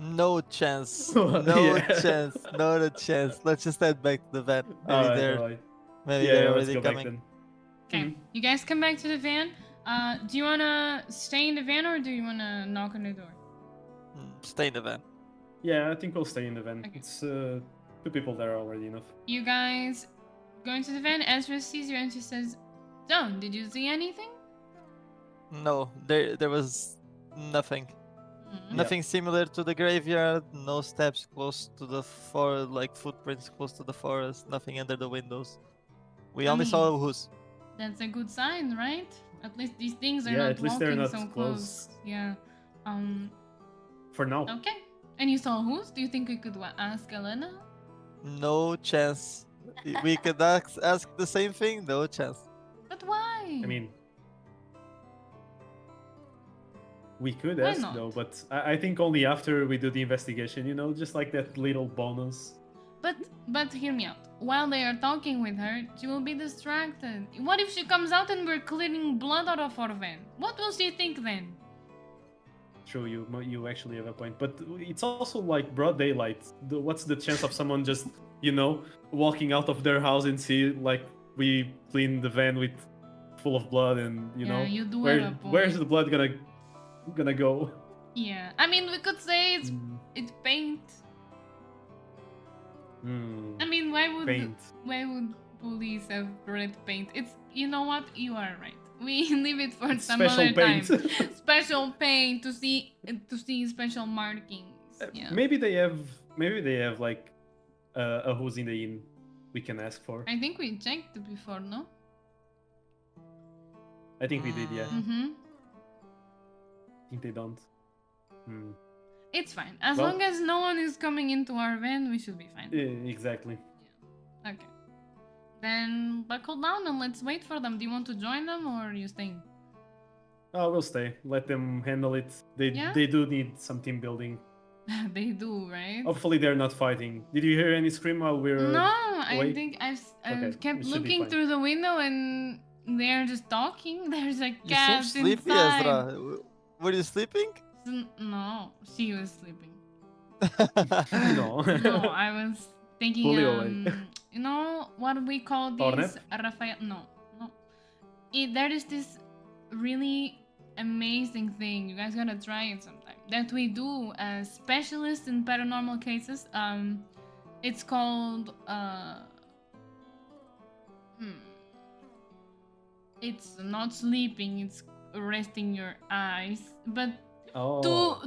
No chance. Yeah. No chance. Not a chance. Let's just head back to the van. Maybe Alright. maybe Yeah, they're let's already go back coming. then. Okay, Mhm. you guys come back to the van. Do you wanna stay in the van, or do you wanna knock on the door? Stay in the van. Yeah, I think we'll stay in the van. Okay. It's 2 people there already enough. You guys go into the van. Ezra sees you and she says, "Don't. Did you see anything?" No, there was nothing. Hmm. Nothing similar to the graveyard. No steps close to the forest, like footprints close to the forest. Nothing under the windows. We I only saw a hoose. That's a good sign, right? At least these things are Yeah, not at least they're walking not so close. Yeah. For now. Okay. And you saw whose? Do you think we could ask Elena? No chance. We could ask the same thing. No chance. But why? I mean, we could Why ask not? though, but I think only after we do the investigation, just like that little bonus. But hear me out. While they are talking with her, she will be distracted. What if she comes out and we're clearing blood out of our van? What will she think then? True, you actually have a point, but it's also like broad daylight. What's the chance of someone just walking out of their house and see like we clean the van with full of blood and Yeah, you do have a where's point. the blood gonna go? Yeah. I mean, we could say it's Mm, paint. mm, I mean, paint. why would police have red paint? It's, you know what? You are right. We leave it for some Special other paint. time. Special paint to see special markings. Yeah. Maybe they have like a who's in the inn we can ask for. I think we checked before, no? I think we did, yeah. Mm-hmm. I think they don't. Hmm. It's fine. As Well- long as no one is coming into our van, we should be fine. Exactly. Okay. Then buckle down and let's wait for them. Do you want to join them or are you staying? Oh, we'll stay. Let them handle it. Yeah? They do need some team building. They do, right? Hopefully they're not fighting. Did you hear any scream while we were No, I away? think I've Okay, kept we should be looking fine. through the window and they're just talking. There's a You seem cat sleepy, inside. Ezra. Were you sleeping? No, she was sleeping. No. No, I was thinking, Fully awake. you know what we call Power these? nap? Raphael? No. There is this really amazing thing. You guys gotta try it sometime. That we do as specialists in paranormal cases. It's called It's not sleeping. It's resting your eyes, but Oh.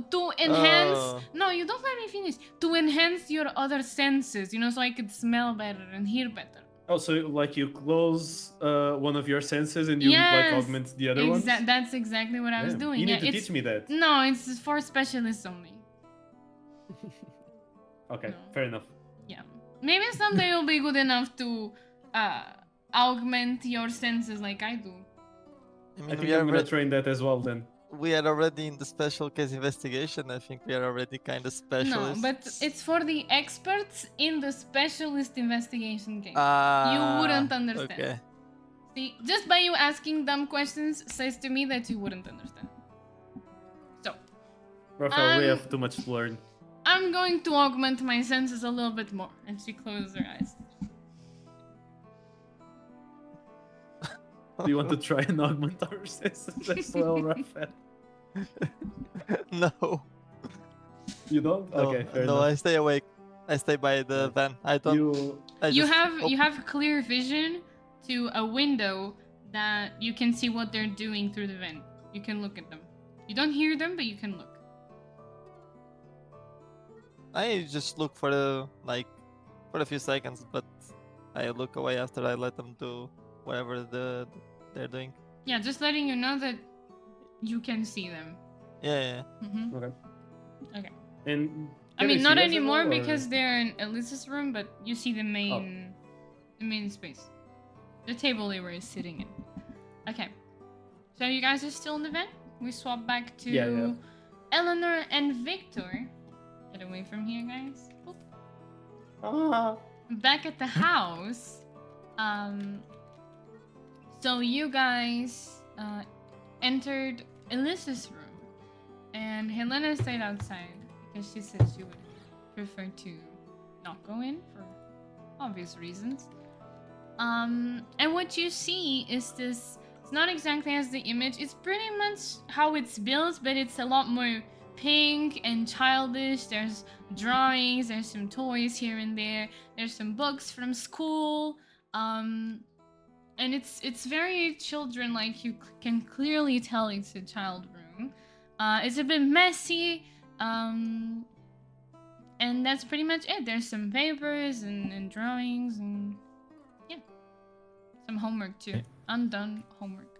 to enhance. Oh. No, you don't let me finish. To enhance your other senses, so I could smell better and hear better. Oh, so like you close one of your senses and you like Yes, augment the other ones? That's exactly what I was Damn, doing. You Yeah, need to it's teach me that. no, it's for specialists only. Okay, No. fair enough. Yeah, maybe someday you'll be good enough to augment your senses like I do. I I mean, think I'm gonna train that as well then. we are already in the special case investigation. I think we are already kind of No, specialists. but it's for the experts in the specialist investigation game. Ah, You wouldn't understand. Okay. See, just by you asking dumb questions says to me that you wouldn't understand. So, Raphael, we Um, have too much to learn. I'm going to augment my senses a little bit more. And she closes her eyes. Do you want to try and augment our senses as well, Raphael? No. You don't? No, Okay, fair no, enough. I stay awake. I stay by the van. I don't. You I You just have clear vision to a window that you can see what they're doing through the vent. You can look at them. You don't hear them, but you can look. I just look for for a few seconds, but I look away after I let them do whatever they're doing. Yeah, just letting you know that you can see them. Yeah. Hmm. okay? Okay. And I can mean, see not us as anymore well, or- because they're in Elisa's room, but you see the main space. The table they were sitting in. Okay. So you guys are still in the van? We swap back to Yeah. Eleanor and Victor. Get away from here, guys. Oop. Ah. Back at the house. So you guys entered Elisa's room. And Helena stayed outside because she said she would prefer to not go in for obvious reasons. And what you see is this, it's not exactly as the image, it's pretty much how it's built, but it's a lot more pink and childish. There's drawings, there's some toys here and there, there's some books from school. And it's very children-like. You can clearly tell it's a child room. It's a bit messy, and that's pretty much it. There's some papers and drawings and yeah, some homework too. Okay. Undone homework.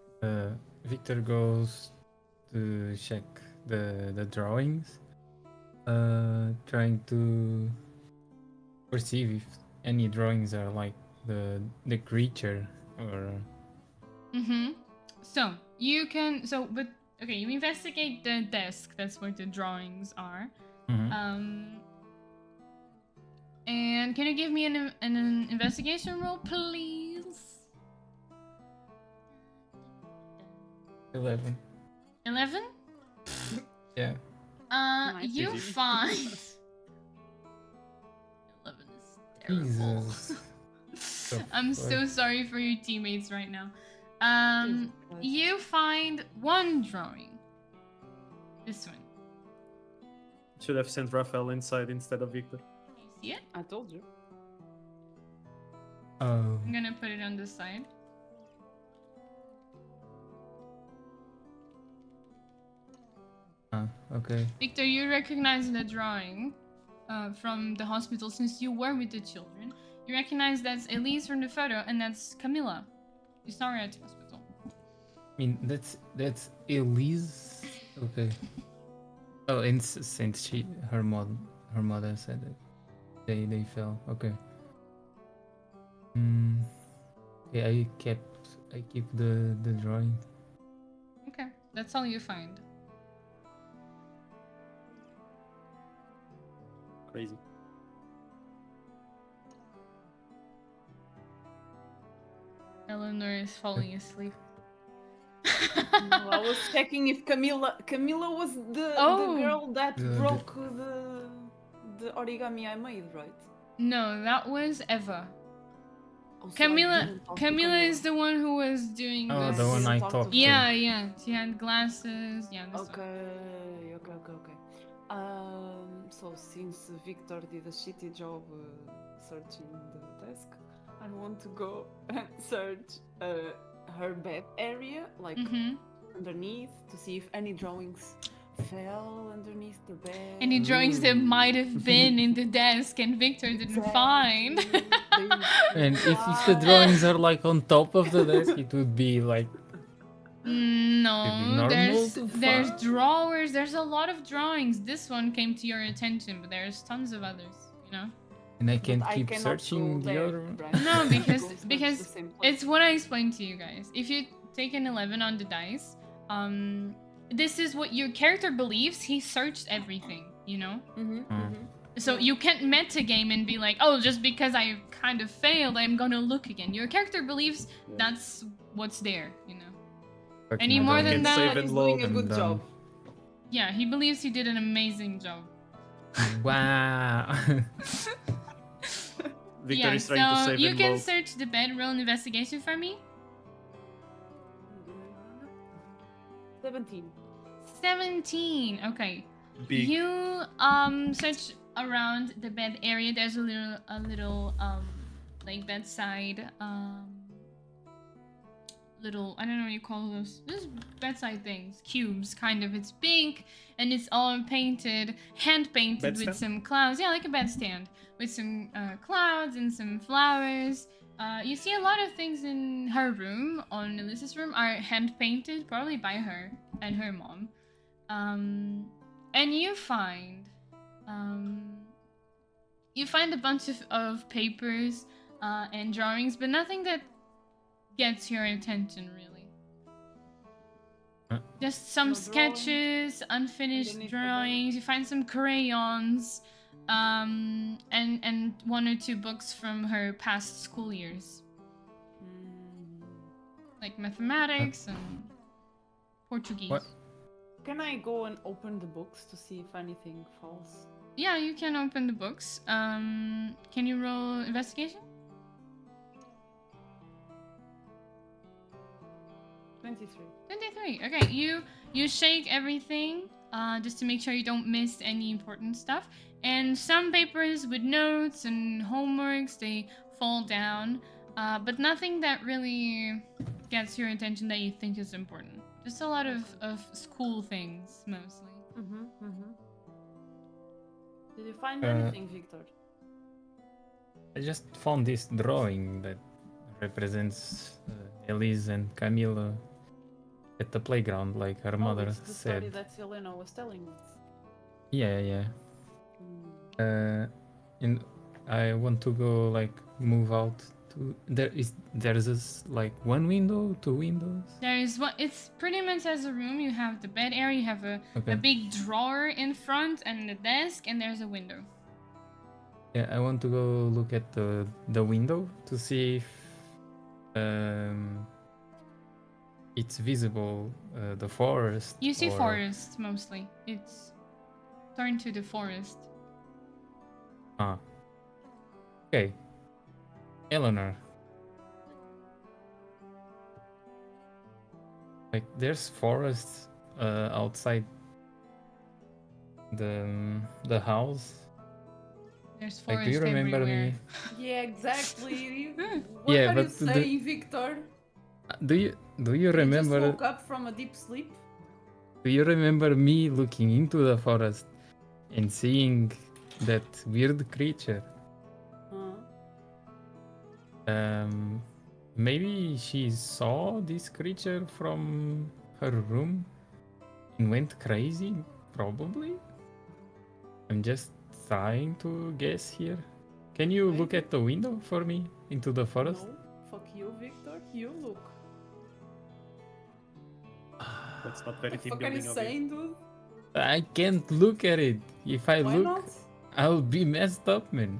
Victor goes to check the drawings, trying to perceive if any drawings are like the creature or. Mm-hmm. So you can but okay, you investigate the desk. That's where the drawings are. Mhm. And can you give me an investigation roll, please? 11. 11? Yeah. Nice. You Easy. find 11 is terrible. Jesus. I'm so sorry for your teammates right now. Jesus Christ. You find one drawing. This one. Should have sent Raphael inside instead of Victor. You see it? I told you. Oh. I'm gonna put it on the side. Okay. Victor, you recognize the drawing from the hospital since you were with the children. You recognize that's Elise from the photo and that's Camilla. You saw her at the hospital. I mean, that's Elise. Okay. Oh, and since her mother said that they fell. Okay. Yeah, I keep the drawing. Okay, that's all you find. Crazy. Eleanor is falling asleep. No, I was checking if Camilla was the Oh. girl that The- broke the origami I made, right? No, that was Eva. Oh, so I Camilla didn't talk to Camilla is the one who was doing Oh, this. the one I Talk talked to to. Yeah, yeah. She had glasses. Yeah, this one. Okay. So since Victor did a shitty job searching the desk, I want to go and search her bed area, like Mm-hmm. underneath, to see if any drawings fell underneath the bed. Any drawings that might have been in the desk and Victor didn't find. Exactly. And if the drawings are like on top of the desk, it would be like No, normal there's to drawers. There's a lot of drawings. This one came to your attention, but there's tons of others. You know. and I But can't I keep cannot searching go the there, other one. right? No, Go because search the because same place. it's what I explained to you guys. If you take an 11 on the dice, this is what your character believes. He searched everything, you know. So you can't metagame and be like, oh, just because I kind of failed, I'm gonna look again. Your character believes that's what's there, you know. Any more than that, Save and He's load doing a good and job. yeah, he believes he did an amazing job. Wow. Victor Yeah, is trying to so save you and can load. search the bed, roll an investigation for me. 17. 17. Okay. Big. You search around the bed area. There's a little like bedside little, I don't know what you call those. Those bedside things, cubes kind of. It's pink and it's all painted, hand painted with Bedstand? some clouds. Yeah, like a bedstand with some clouds and some flowers. You see a lot of things in her room, on Alyssa's room, are hand painted, probably by her and her mom. And you find a bunch of papers and drawings, but nothing that gets your attention really. Huh? Just some No drawings sketches, unfinished underneath the bed. drawings. You find some crayons, and one or two books from her past school years, like mathematics and Portuguese. What? Can I go and open the books to see if anything falls? Yeah, you can open the books. Can you roll investigation? 23. 23. Okay, you shake everything just to make sure you don't miss any important stuff. And some papers with notes and homeworks, they fall down, but nothing that really gets your attention that you think is important. Just a lot of school things, mostly. Did you find Uh, anything, Victor? I just found this drawing that represents Elise and Camila at the playground, like her mother it's the story said. that Selena was telling us. Yeah. And I want to go like move out to there's this like one window, two windows. There is what it's pretty much as a room. You have the bed area, you have a Okay. big drawer in front and a desk, and there's a window. Yeah, I want to go look at the window to see if it's visible, the forest. You see or- forest mostly. It's turned to the forest. Ah. Okay. Eleanor. Like there's forests outside the house. There's forest Like, do you remember everywhere. me? Yeah, exactly. Hmm. What Yeah, are you but the- saying, Victor? Do you You remember? just woke up from a deep sleep? Do you remember me looking into the forest and seeing that weird creature? Maybe she saw this creature from her room and went crazy, probably. I'm just trying to guess here. Can you look Maybe. at the window for me into the forest? No, fuck you, Victor. You look. That's not What very the team fuck are you building of you. saying, dude? I can't look at it. If I Why look, not? I'll be messed up, man.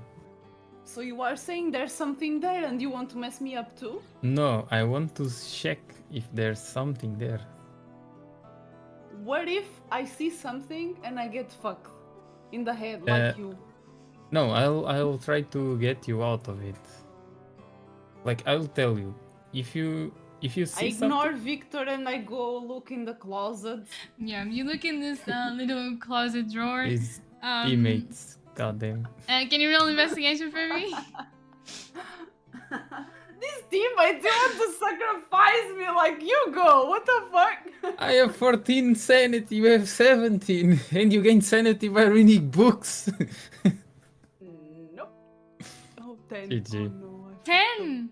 So you are saying there's something there and you want to mess me up too? No, I want to check if there's something there. What if I see something and I get fucked in the head like you? No, I'll try to get you out of it. Like I'll tell you, if you I see ignore something, Victor and I go look in the closet. Yeah, you look in this little closet drawer. his Um, teammates. Goddamn. Can you roll investigation for me? These teammates, you want to sacrifice me like you go. What the fuck? I have 14 sanity, you have 17, and you gain sanity by reading books. Nope. Oh, 10. GG. Oh, no. 10.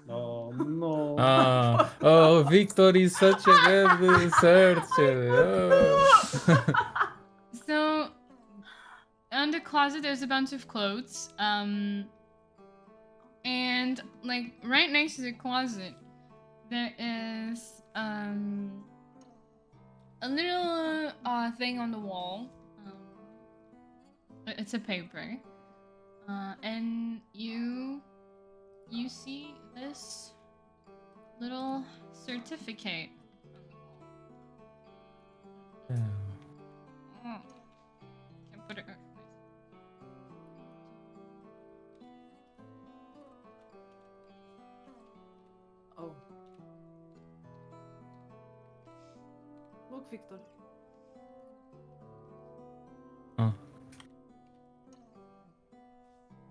Oh no. Oh, Victor is such a good searcher. Oh. So, on the closet, there's a bunch of clothes. And like right next to the closet, there is a little thing on the wall. It's a paper, and you see this little certificate. Oh. I put it. Oh. Look, Victor. Oh.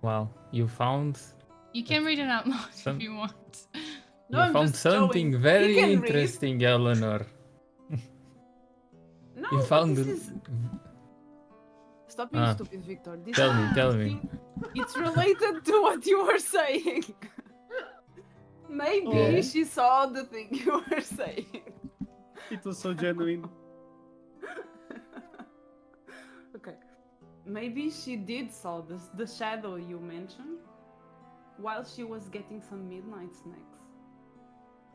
Wow, you found You can read it out loud Some- if you want. No, you I'm found just showing. something He very can read. interesting, Eleanor. No, You but found this the- is... Stop being Ah, stupid, Victor. This tell is me, tell me. interesting. It's related to what you were saying. Maybe Yeah. she saw the thing you were saying. It was so genuine. Okay. Maybe she did saw the shadow you mentioned while she was getting some midnight snacks.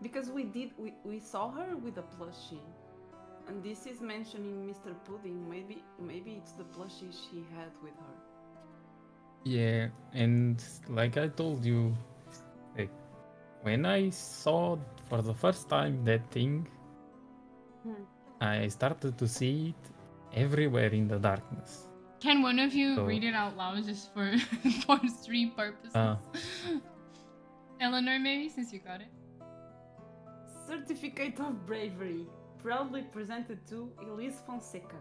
Because we saw her with a plushie. And this is mentioning Mr. Pudding. Maybe it's the plushie she had with her. Yeah, and like I told you, like, when I saw for the first time that thing, I started to see it everywhere in the darkness. Can one of you So- read it out loud just for for stream purposes? Eleanor, maybe, since you got it. Certificate of Bravery, proudly presented to Elise Fonseca.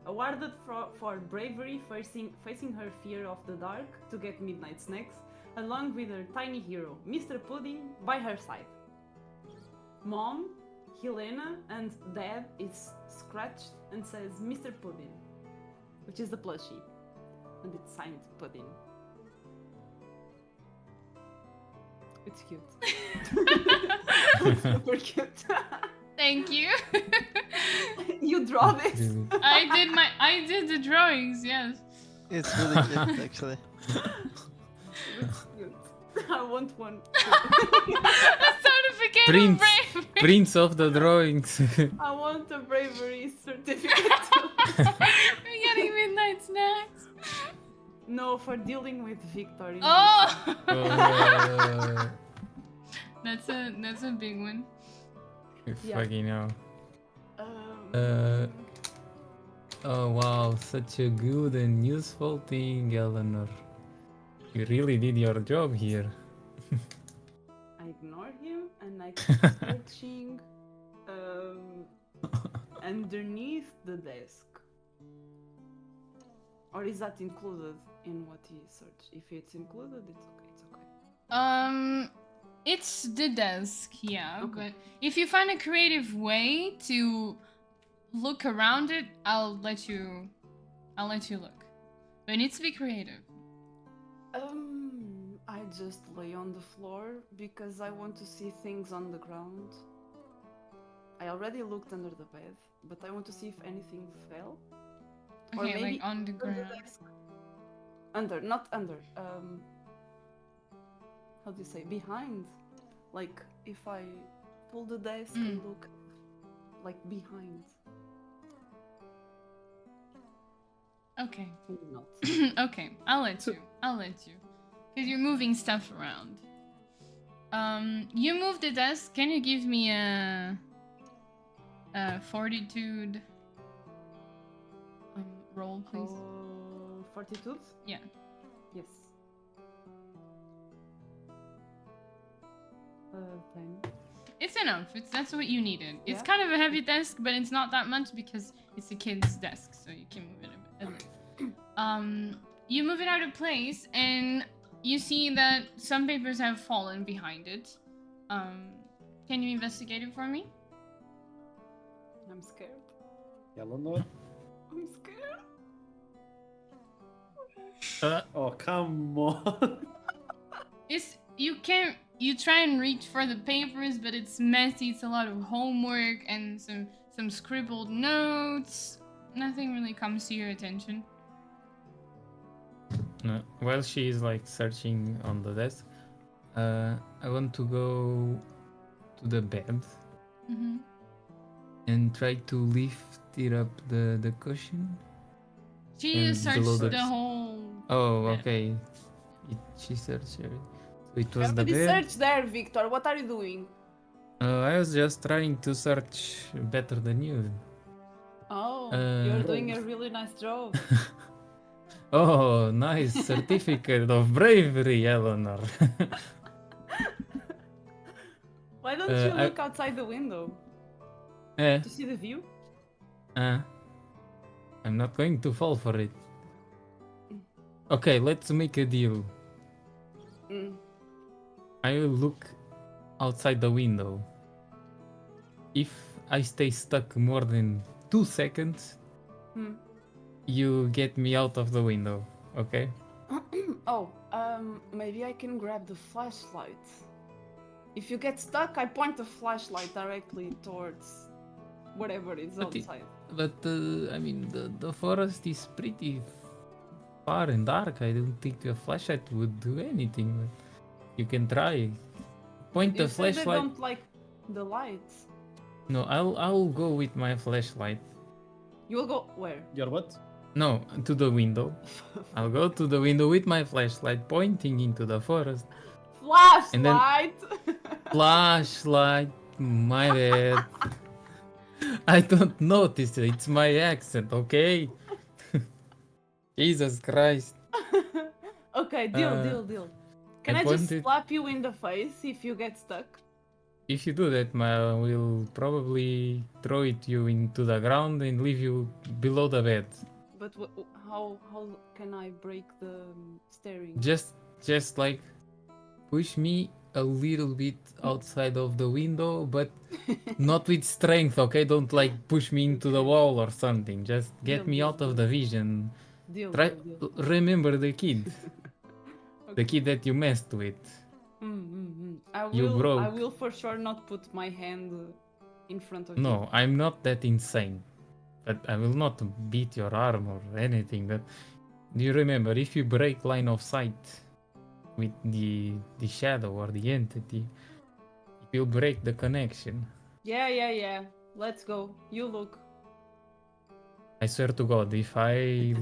Awarded for bravery facing her fear of the dark to get midnight snacks, along with her tiny hero, Mr. Pudding, by her side. Mom, Helena, and Dad is scratched and says Mr. Pudding, which is the plushie, and it's signed Pudding. It's cute. It's super cute. Thank you. You draw this? Really. I did the drawings, yes. It's really cute, actually. It's cute. I want one. A certificate Prince. of bravery. Prince of the drawings. I want a bravery certificate too. We're getting midnight snacks. No, for dealing with Victor. in Oh, uh, that's a big one. Yeah. Fucking hell. Um, Oh wow, such a good and useful thing, Eleanor. You really did your job here. I ignore him and I keep searching underneath the desk. Or is that included in what he searched? If it's included, it's okay. It's okay. It's the desk, yeah. Okay. But if you find a creative way to look around it, I'll let you look. But it needs to be creative. I just lay on the floor because I want to see things on the ground. I already looked under the bed, but I want to see if anything fell. Or Okay, maybe like on the under ground. desk. Under, not under. How do you say? Behind. Like if I pull the desk and look, like behind. Okay. Maybe not. Okay, I'll let you. Because you're moving stuff around. You move the desk. Can you give me a fortitude roll, please? Fortitude? Yeah. Yes. 10. It's enough. That's what you needed. It's Yeah? kind of a heavy desk, but it's not that much because it's a kid's desk, so you can move it a bit. You move it out of place, and you see that some papers have fallen behind it. Can you investigate it for me? I'm scared. Eleanor? I'm scared. Oh, come on. you try and reach for the papers, but it's messy. It's a lot of homework and some scribbled notes. Nothing really comes to your attention. While she is like searching on the desk, I want to go to the bed Mm-hmm. and try to lift it up the cushion. She And searched below the the- whole. Oh, bed. okay. She searched it. So it was the Nobody bed. search there, Victor. What are you doing? I was just trying to search better than you. Oh, Uh, you're doing a really nice job. Oh, nice certificate of bravery, Eleanor. Why don't you look outside the window Eh, to see the view? I'm not going to fall for it. Okay, let's make a deal. Mm. I will look outside the window. If I stay stuck more than 2 seconds, Hmm. you get me out of the window, okay? Oh, maybe I can grab the flashlight. If you get stuck, I point the flashlight directly towards whatever is But outside. But I mean, the forest is pretty far and dark. I don't think a flashlight would do anything. But you can try. Point You the said they flashlight. don't like the lights. No, I'll go with my flashlight. You will go where? Your what? No, to the window. I'll go to the window with my flashlight, pointing into the forest. And then- Flashlight! Flashlight, my bad. I don't notice it. It's my accent, okay? Jesus Christ. Okay, deal. Can I I just pointed- slap you in the face if you get stuck? If you do that, I will probably throw you into the ground and leave you below the bed. But how can I break the steering? Just like push me a little bit outside of the window, but not with strength, okay? Don't like push me into the wall or something. Just get Deal, me deal, out of deal. the vision. Deal, Try deal. remember the kid, the Okay. kid that you messed with. You I broke. will for sure not put my hand in front of you. No, I'm not that insane. But I will not beat your arm or anything. But do you remember, if you break line of sight with the shadow or the entity, it will break the connection. Yeah. Let's go. You look. I swear to God, if I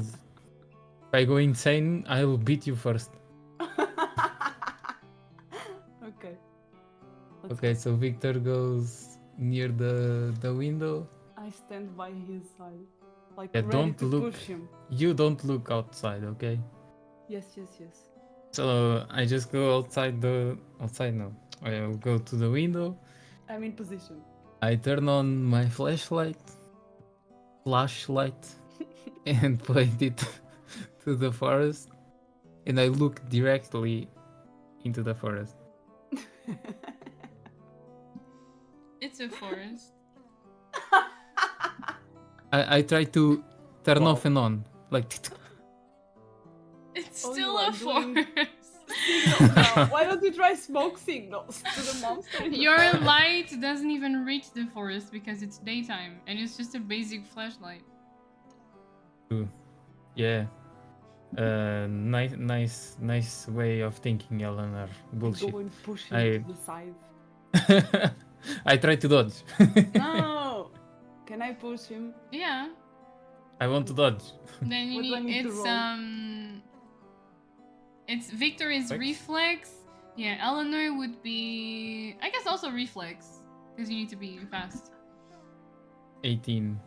go insane, I'll beat you first. Okay. Let's Okay, so Victor goes near the window. I stand by his side, like Yeah, ready don't to look. push him. You don't look outside, okay? Yes. So I just go outside no. I'll go to the window. I'm in position. I turn on my flashlight and point it to the forest, and I look directly into the forest. It's a forest. I try to turn Wow. off and on, like It's Oh, still you a are doing- forest. Signals now. Why don't you try smoke signals to the monster? in the Your forest? light doesn't even reach the forest because it's daytime and it's just a basic flashlight. yeah. Nice way of thinking, Eleanor. Bullshit. Go and push him I- to the side. I try to dodge. No! Can I push him? Yeah. I want to dodge. Then you What do I need need to it's roll? it's Victor is Reflex? reflex. Yeah, Eleanor would be I guess also reflex because you need to be fast. 18.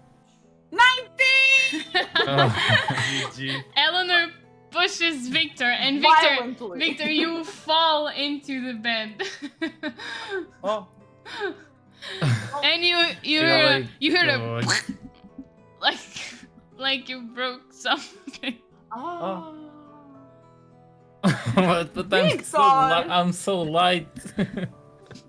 19! Oh. GG. Eleanor pushes Victor and Victor Violently. you fall into the bed. Oh, And you Yeah, heard a dodge. like you broke something. Ah. What? But Victor! I'm so light.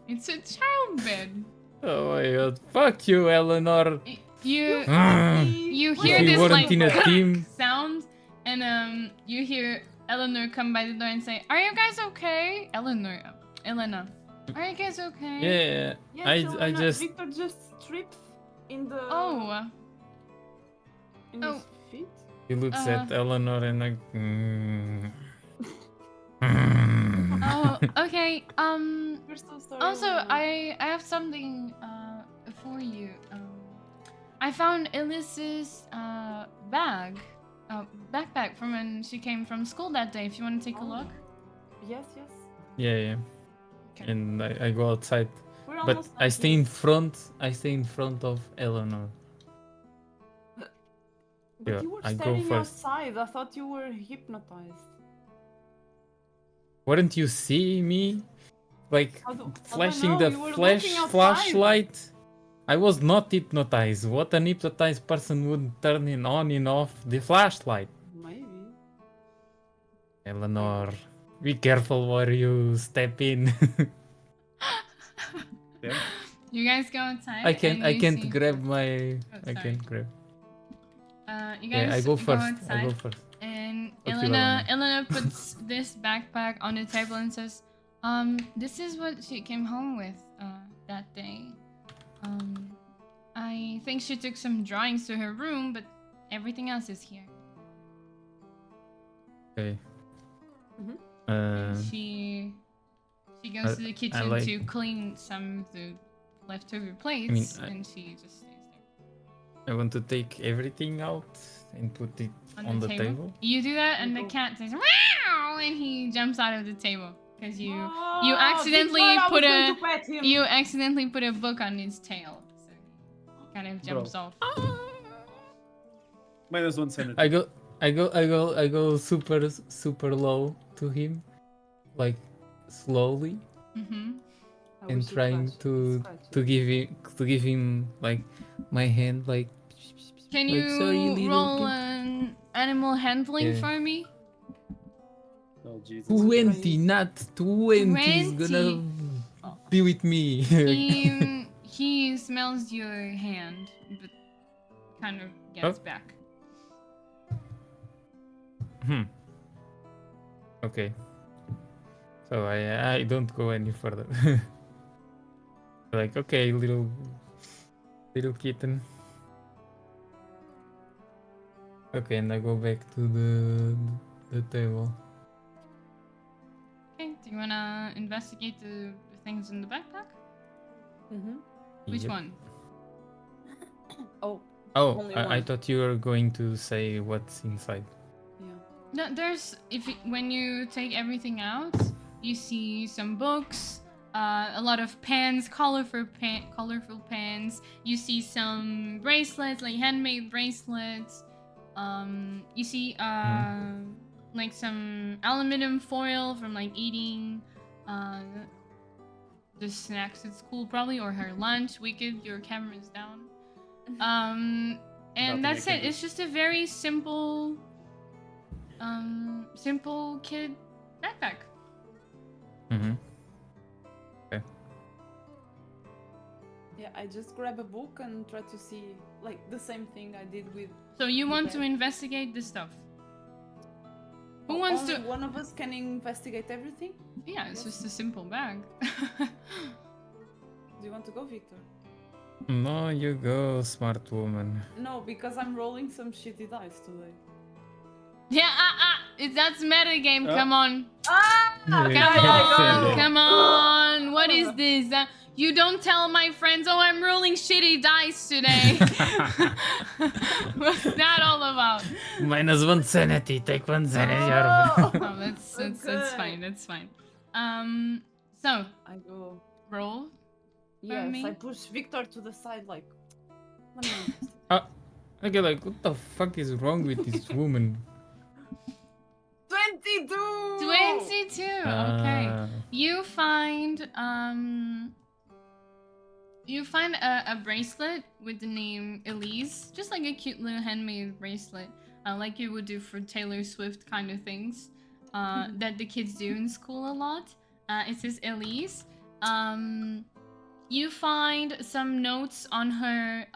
It's a child bed. Oh my god. Fuck you, Eleanor. You Ah. you What hear are We this weren't like in a crack team. sound and you hear Eleanor come by the door and say, "Are you guys okay?" Elena, are you guys okay? Yeah, Yes, I Elena, just Victor just tripped in the Oh, in oh. his feet. he looks at Eleanor and like. Oh, okay. We're so sorry. Also, Elena. I have something for you. I found Elise's backpack from when she came from school that day. If you want to take a look. Yes, yes. Yeah. Okay. And I go outside, We're but almost I done, stay in please. front. I stay in front of Eleanor. But Yeah, you were I go standing first. outside. I thought you were hypnotized. Wouldn't you see me, like How do I flashing know? the You were looking outside. flashlight? I was not hypnotized. What an hypnotized person would turn in on and off the flashlight? Maybe. Eleanor, be careful where you step in. Damn. You guys go outside. I and you can't see... grab my. Oh, I sorry. can't grab. You Yeah, guys I go first. outside. I go first. And Up to Elena. Elena puts this backpack on the table and says, this is what she came home with that day. I think she took some drawings to her room, but everything else is here. Okay. Mhm. And she goes to the kitchen like- to clean some of the leftover plates, and she just stays there. I want to take everything out and put it on the table. You do that, and the Go. cat says, "Meow," and he jumps out of the table because you accidentally Victor, I put was going to pet him. you accidentally put a book on his tail, so he kind of jumps off. -1 sanity. I go super low to him, like slowly, Mm-hmm. I and wish you trying scratched to give him like my hand, like. Can Like, you sorry, little roll kid. an animal handling Yeah. for me? Oh Jesus. 20, not 20 is 20. gonna be with me. He smells your hand, but kind of gets back. Okay. So I don't go any further. Like, okay, little kitten. Okay, and I go back to the table. Okay, do you wanna investigate the things in the backpack? Mm-hmm. Which Yep. one? Oh, Oh, Only I one. thought you were going to say what's inside. yeah. No, there's when you take everything out, you see some books, a lot of pens, colorful pens. You see some bracelets, like handmade bracelets. You see like some aluminum foil from like eating the snacks at school probably, or her lunch. Wicked, your camera's down. And Nothing that's I can it. do. It's just a very simple kid backpack. Mm-hmm. Yeah, I just grab a book and try to see, like, the same thing I did with... So you want to Okay. investigate this stuff? Who wants Only to? one of us can investigate everything? Yeah, it's Yes. just a simple bag. Do you want to go, Victor? No, you go, smart woman. No, because I'm rolling some shitty dice today. Yeah, that's metagame. Oh. Come on. Yeah. Come on. What is this? You don't tell my friends, oh, I'm rolling shitty dice today. What's that all about? -1 sanity. Take 1 sanity. Oh, that's Okay. fine. That's fine. So I go... roll. Yes, me? I push Victor to the side, like... Let me investigate. I get like, what the fuck is wrong with this woman? 22! 22. Okay. Ah. You find a bracelet with the name Elise, just like a cute little handmade bracelet, like you would do for Taylor Swift kind of things, that the kids do in school a lot. It says Elise. You find some notes on her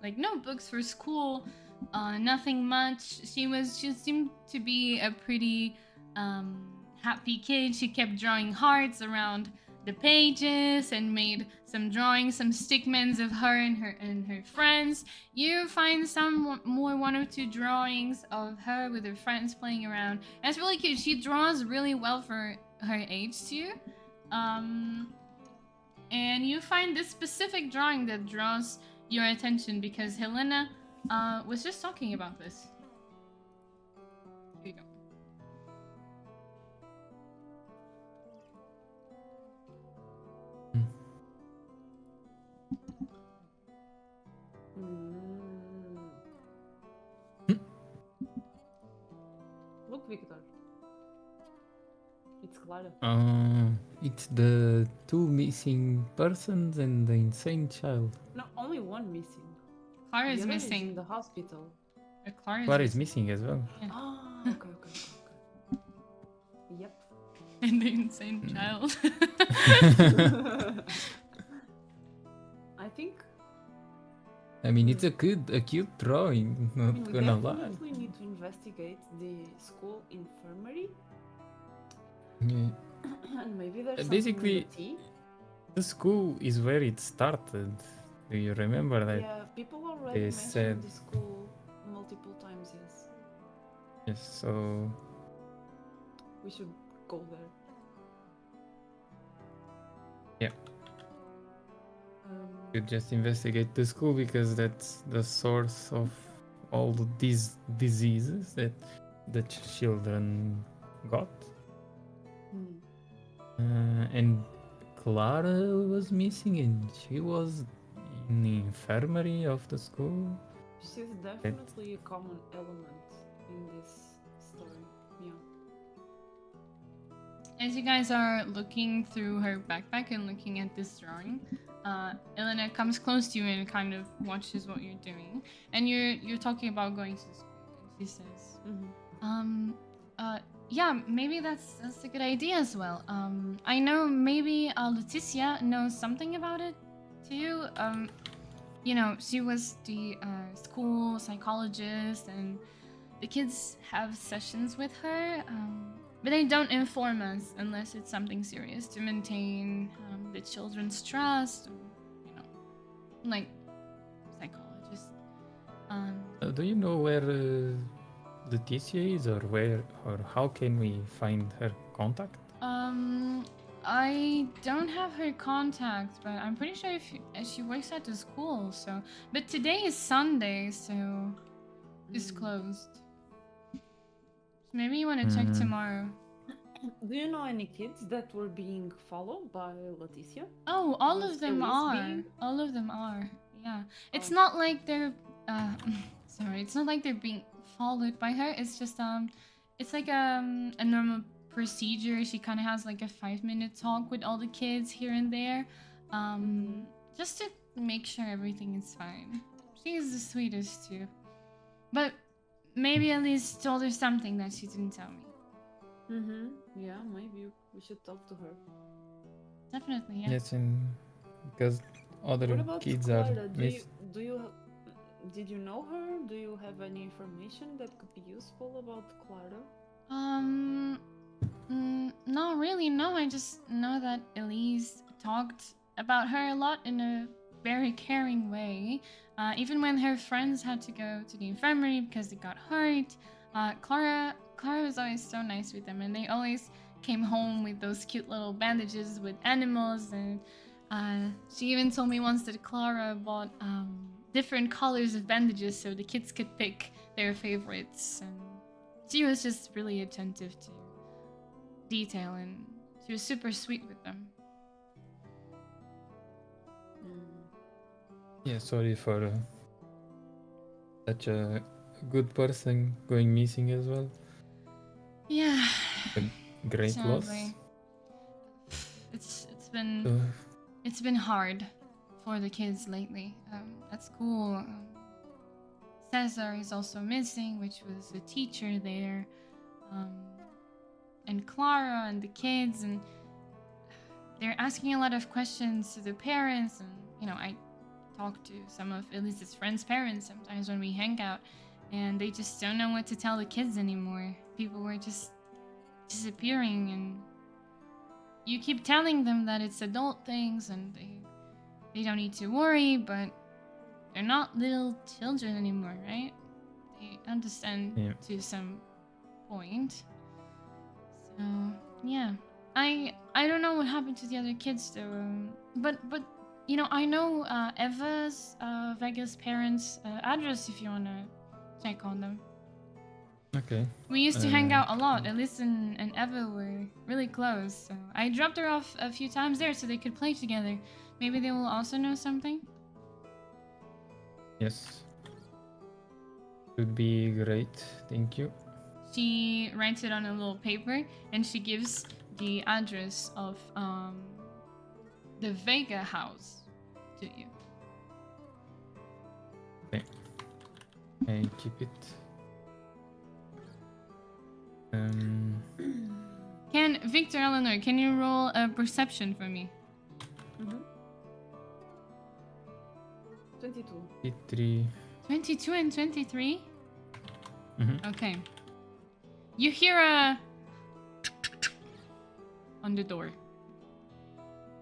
like notebooks for school. Nothing much. She seemed to be a pretty happy kid. She kept drawing hearts around the pages and made some drawings, some stickmans of her and her friends. You find some more one or two drawings of her with her friends playing around. And it's really cute. She draws really well for her age too. And you find this specific drawing that draws your attention because Helena was just talking about this. Here you go. Look, Victor. It's Clara. It's the two missing persons and the insane child. No, only one missing. Clara The is other missing. in the hospital. Clara is missing as well. Ah, okay. Yep. And the insane child. I think I mean, it's a cute drawing. Not we gonna lie. definitely need to investigate the school infirmary, Yeah. and maybe there's something Basically, in the tea. the school is where it started. Do you remember that? Yeah, people already they mentioned said- the school multiple times. Yes, Yes. So we should go there. Yeah. Um, you just investigate the school because that's the source of all these diseases that the children got. And Clara was missing, and she was in the infirmary of the school. She's definitely a common element in this story. Yeah. As you guys are looking through her backpack and looking at this drawing, Elena comes close to you and kind of watches what you're doing. And you're talking about going to school. And she says, yeah, maybe that's a good idea as well. I know maybe Leticia knows something about it too. You know, she was the school psychologist, and the kids have sessions with her. But they don't inform us unless it's something serious to maintain the children's trust. You know, like psychologists. Do you know where Leticia is, or where, or how can we find her contact? I don't have her contact, but I'm pretty sure she works at the school. So, but today is Sunday, so it's closed. Maybe you want to check tomorrow. Do you know any kids that were being followed by Leticia? Oh, all Was of them Elise are. being- All of them are. Yeah. It's Oh. not like they're sorry, it's not like they're being followed by her. It's just it's like a normal procedure. She kind of has like a 5-minute talk with all the kids here and there. Just to make sure everything is fine. She is the sweetest too. But maybe Elise told her something that she didn't tell me. Yeah, maybe we should talk to her. Definitely, yeah. Yes, and because other What about kids Clara? are Did you know her? Do you have any information that could be useful about Clara? Not really, no. I just know that Elise talked about her a lot in a very caring way. Even when her friends had to go to the infirmary because they got hurt, Clara was always so nice with them, and they always came home with those cute little bandages with animals. And she even told me once that Clara bought different colors of bandages so the kids could pick their favorites. And she was just really attentive to detail, and she was super sweet with them. Yeah, sorry for such a good person going missing as well. Yeah. Great loss. Sadly. It's So, been hard for the kids lately. At school, Cesar is also missing, which was a teacher there, and Clara and the kids, and they're asking a lot of questions to the parents, and you know, talk to some of Elise's friends' parents sometimes when we hang out, and they just don't know what to tell the kids anymore. People were just disappearing, and you keep telling them that it's adult things and they don't need to worry, but they're not little children anymore, right? They understand Yeah. to some point. So yeah, I don't know what happened to the other kids though. But you know, I know Eva's Vega's parents' address if you wanna check on them. Okay. We used to hang out a lot. Elise and Eva were really close. So I dropped her off a few times there so they could play together. Maybe they will also know something. Yes. Would be great. Thank you. She writes it on a little paper and she gives the address of the Vega house to you. I keep it. Can Victor Eleanor, can you roll a perception for me? 22. 3. 22 and 23? Mhm. Okay. You hear a on the door.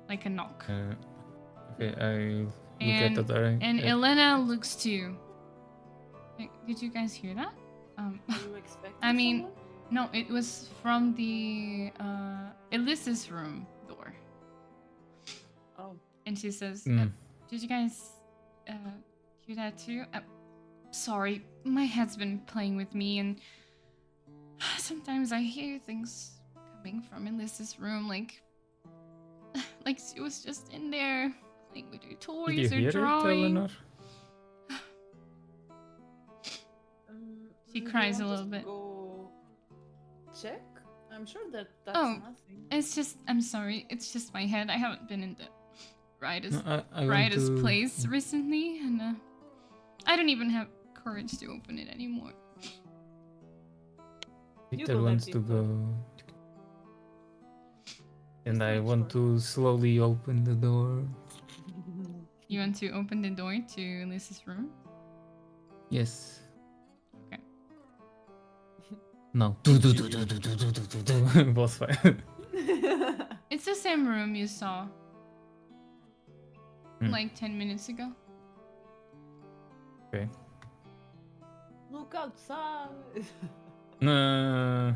Like a knock. Okay, I look at the door. And Elena looks too. Wait, did you guys hear that? Are you expecting I mean, someone? no, it was from the Elise's room door. Oh. And she says, Mm. did you guys hear that too? Sorry, my head's been playing with me, and sometimes I hear things coming from Elise's room, like she was just in there playing with her Did you toys or hear it, drawing. Eleanor? She Do you cries a want us little to bit. Go check. I'm sure that's Oh, nothing. It's just, I'm sorry, it's just my head. I haven't been in the brightest, No, I want brightest to. place recently, and I don't even have courage to open it anymore. Victor go there, wants to Victor. go. And Just I make want sure. to slowly open the door. You want to open the door to Elise's room? Yes. Okay. No. Boss fight. It's the same room you saw Hmm. like 10 minutes ago. Okay. Look outside. No.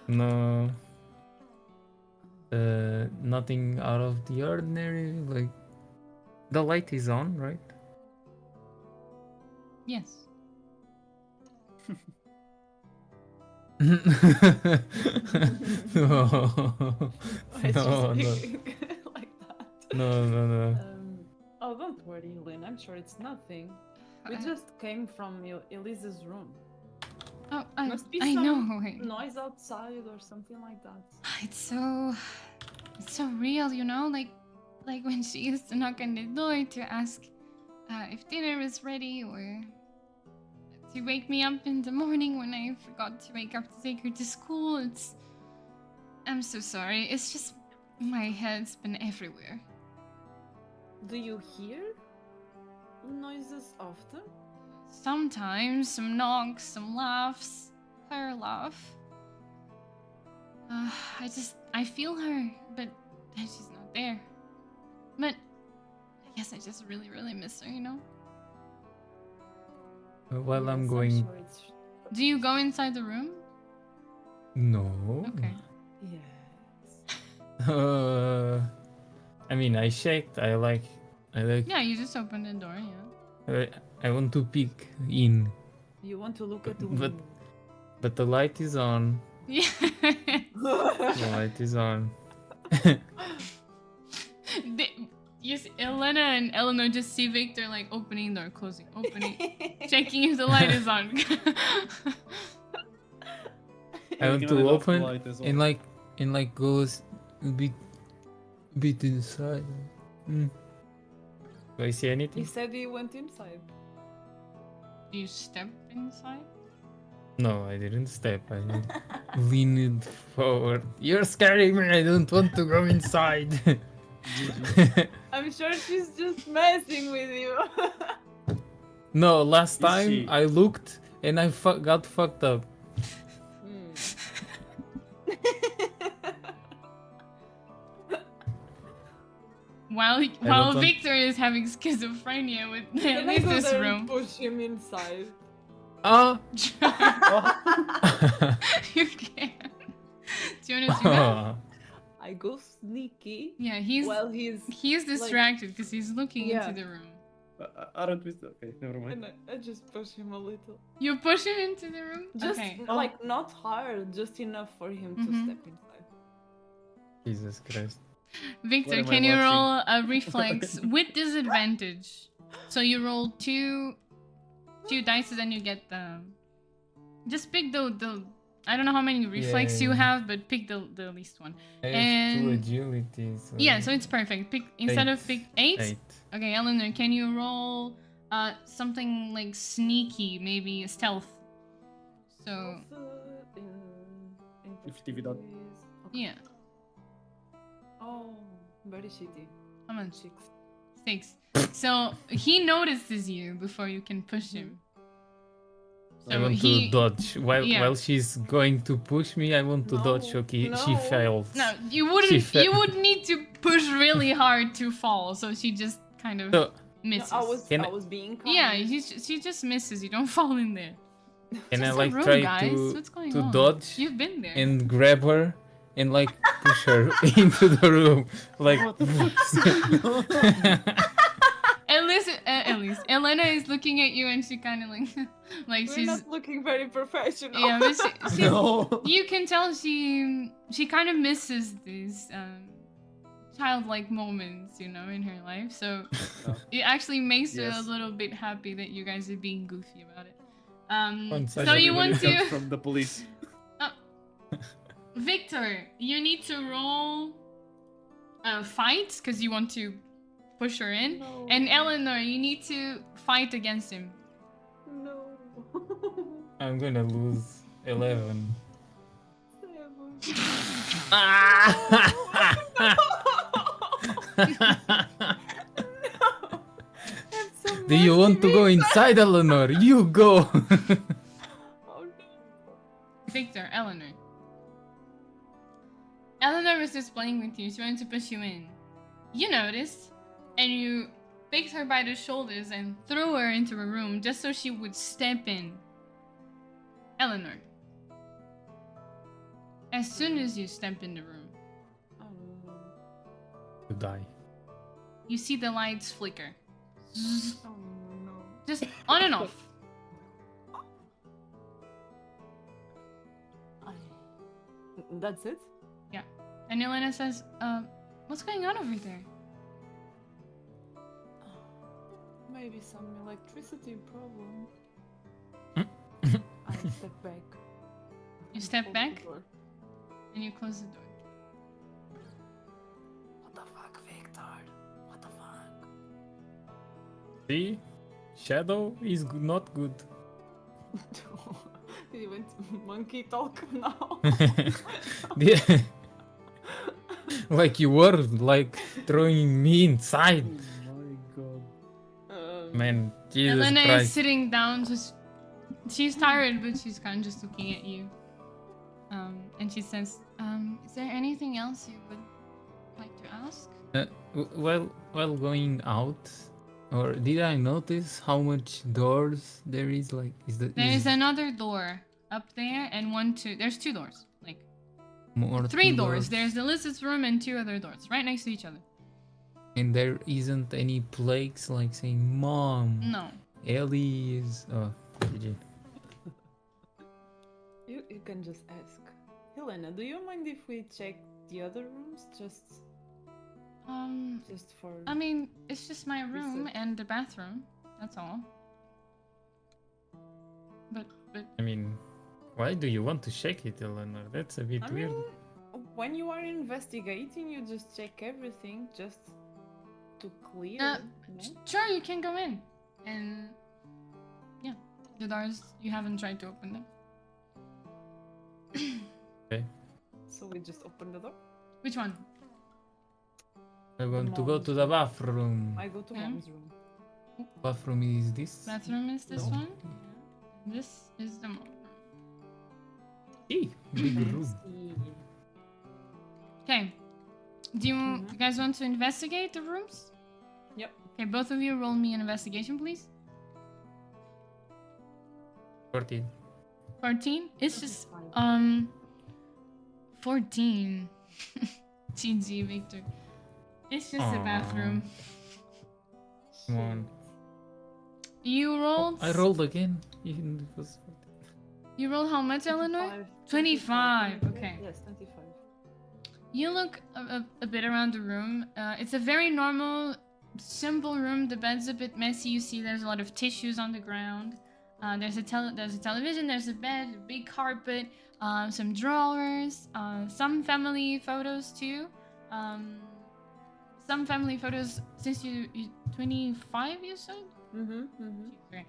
No. Nothing out of the ordinary. Like the light is on, right? Yes. No. Why is she No, no. speaking like that? No. Oh, don't worry, Lynn. I'm sure it's nothing. We just came from Elise's room. Oh, Must be I some know. noise outside or something like that. It's so real, you know, like when she used to knock on the door to ask if dinner is ready, or to wake me up in the morning when I forgot to wake up to take her to school. I'm so sorry. It's just my head's been everywhere. Do you hear noises often? Sometimes some knocks, some laughs, her laugh. I feel her, but she's not there. But I guess I just really, really miss her, you know? While I'm Yes, going. sure it's... Do you go inside the room? No. Okay. Yes. I mean, I checked. I like. Yeah, you just open the door, yeah. I want to peek in, You want to look at the But- window. but the light is on. Yeah. The light is on. Elena and Eleanor just see Victor like opening door, closing, opening, checking if the light is on. I want You can to light off the open light as and well. like goes a bit inside. Do I see He anything? said he went inside. You step inside? No, I didn't step. I leaned forward. You're scaring me. I don't want to go inside. I'm I'm sure she's just messing with you. No, last Is time she- I looked and I got fucked up. Hmm. While don't want- Victor is having schizophrenia with at Can I least go this there and room. push him inside? Ah! You can. Do you want to do that? I go sneaky Yeah, while he's he's distracted because he's looking Yeah. into the room. Aren't we? Okay, never mind. and I just push him a little. You push him into the room. Just Okay. like not hard, just enough for him to Mhm. step inside. Jesus Christ. Victor, What am I can you watching? roll a reflex with disadvantage? So you roll two dice and then you get the. Just pick the. I don't know how many reflex you Yeah. have, but pick the least one. I have And- 2 agility. So Yeah, so it's perfect. Pick instead of pick eight. 8. Okay, Eleanor, can you roll something like sneaky, maybe stealth? So Also, in If TV dot- Portuguese- okay. yeah, Oh, very shitty. how much? 6. 6. So he notices you before you can push him. I So want he to dodge. yeah. While she's going to push me, I want to dodge. No, Okay, she no. fails. no, you She wouldn't. fe- You would need to push really hard to fall. So she just kind of So, misses. I was Can I I- was being kind. Yeah, she just misses. You don't fall in there. can I Just a like room, try guys. What's going to on? dodge You've been there. and grab her and like push her into the room? Like, At least Elena is looking at you and she kind of like We're she's not looking very professional. yeah, but she No. you can tell she kind of misses these childlike moments, you know, in her life. So Oh. it actually makes her a Yes. little bit happy that you guys are being goofy about it. Once I So you Everybody want comes to from the police. Victor, you need to roll fight because you want to push her in. No. And Eleanor, you need to fight against him. No. I'm gonna lose 11. 7. Do you want to go inside, Eleanor? You go. Oh no. Victor, Eleanor. Eleanor was just playing with you. She wanted to push you in. You noticed, and you picked her by the shoulders and threw her into a room just so she would step in. Eleanor. As soon as you step in the room, Oh no. You die. you see the lights flicker. Oh no. Just on and off. That's it? And Elena says, what's going on over there? Maybe some electricity problem. Hmm? I step back. You step Close the back door. and you close the door. What the fuck, Victor? What the fuck? See? Shadow is not good. He went monkey talk now. Yeah. Like you were like throwing me inside. Oh my god. Man, Jesus Elena is Christ. sitting down, just she's tired, but she's kind of just looking at you. And she says, "Is there anything else you would like to ask?" While going out, or did I notice how much doors there is? Like, There is another door up there, and there's 2 doors, like more 3 two doors. There's the lizard's room and 2 other doors, right next to each other. And there isn't any plaques like saying, "Mom, No, Ellie is." Oh, GG. You can just ask. Helena, do you mind if we check the other rooms just for I mean it's just my room Research. and the bathroom. That's all. But I mean, why do you want to check it, Eleanor? That's a bit I weird. mean, when you are investigating, you just check everything just to clear. no? sure, you can go in, and yeah, the doors you haven't tried to open them. Okay. So we just open the door. Which one? I want to go to the bathroom. I go to Yeah. mom's room. Bathroom is this? Bathroom is this No. one. This is the mom. Hey, big room. Fancy. Okay. Do you Mhm. guys want to investigate the rooms? Yep. Okay, both of you roll me an investigation, please. 14. 14. It's just 25. 14. GG, Victor. It's just a Aw. bathroom. Come on. You rolled. I rolled again. Even if it was 14. You rolled how much, Eleanor? 25, okay. Yes, 25. You look a bit around the room. It's a very normal, simple room. The bed's a bit messy. You see there's a lot of tissues on the ground. There's a television, there's a bed, a big carpet, some drawers, some family photos too. Some family photos since you 25, you said? Okay.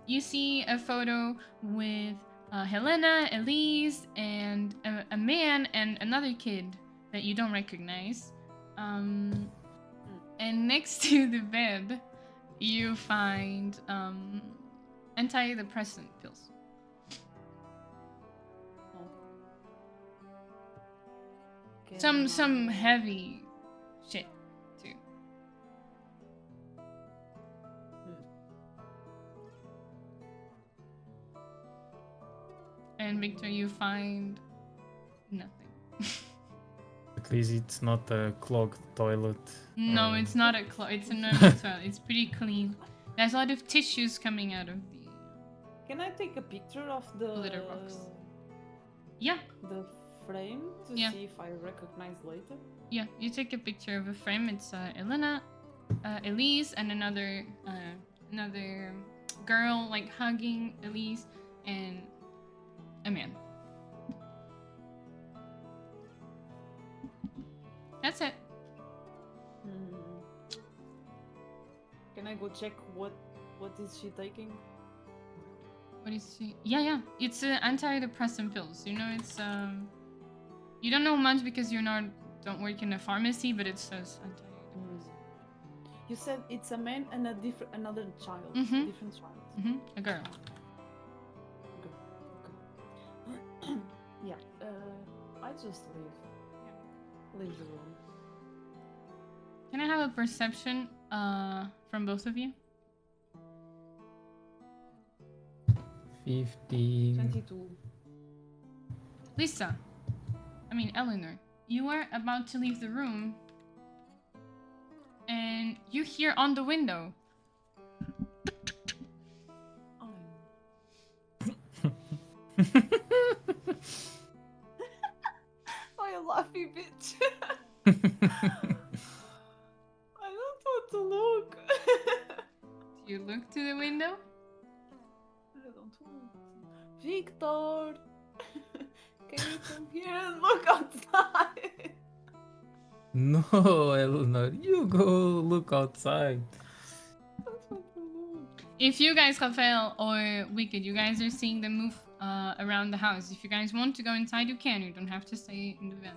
You see a photo with Helena, Elise, and a man and another kid that you don't recognize. And next to the bed, you find antidepressant pills. Some heavy shit too. And Victor, you find nothing. At least it's not a clogged toilet. No, or- it's not a it's a normal toilet. It's pretty clean. There's a lot of tissues coming out of the. Can I take a picture of the Litter box. Yeah, the frame to Yeah. see if I recognize later? yeah. You take a picture of a frame. It's Elena, Elise, and another girl like hugging Elise, and a man. That's it. Can I go check what is she taking? What is she? Yeah. It's antidepressant pills. You know, it's You don't know much because don't work in a pharmacy, but it says antidepressant. You said it's a man and another child. Mhm. Different child. A girl. Okay. Yeah. I just leave. Leave the room. Can I have a perception from both of you? 15. 22. Lisa. Eleanor. You are about to leave the room. And you hear on the window. Oh, you laughy bitch. I don't want to look. Do you look to the window? I don't want. Victor, can you come here and look outside? No, Eleanor, you go look outside. I don't want to look. If you guys, Rafael or Wicked, you guys are seeing them move around the house. If you guys want to go inside, you can. You don't have to stay in the van.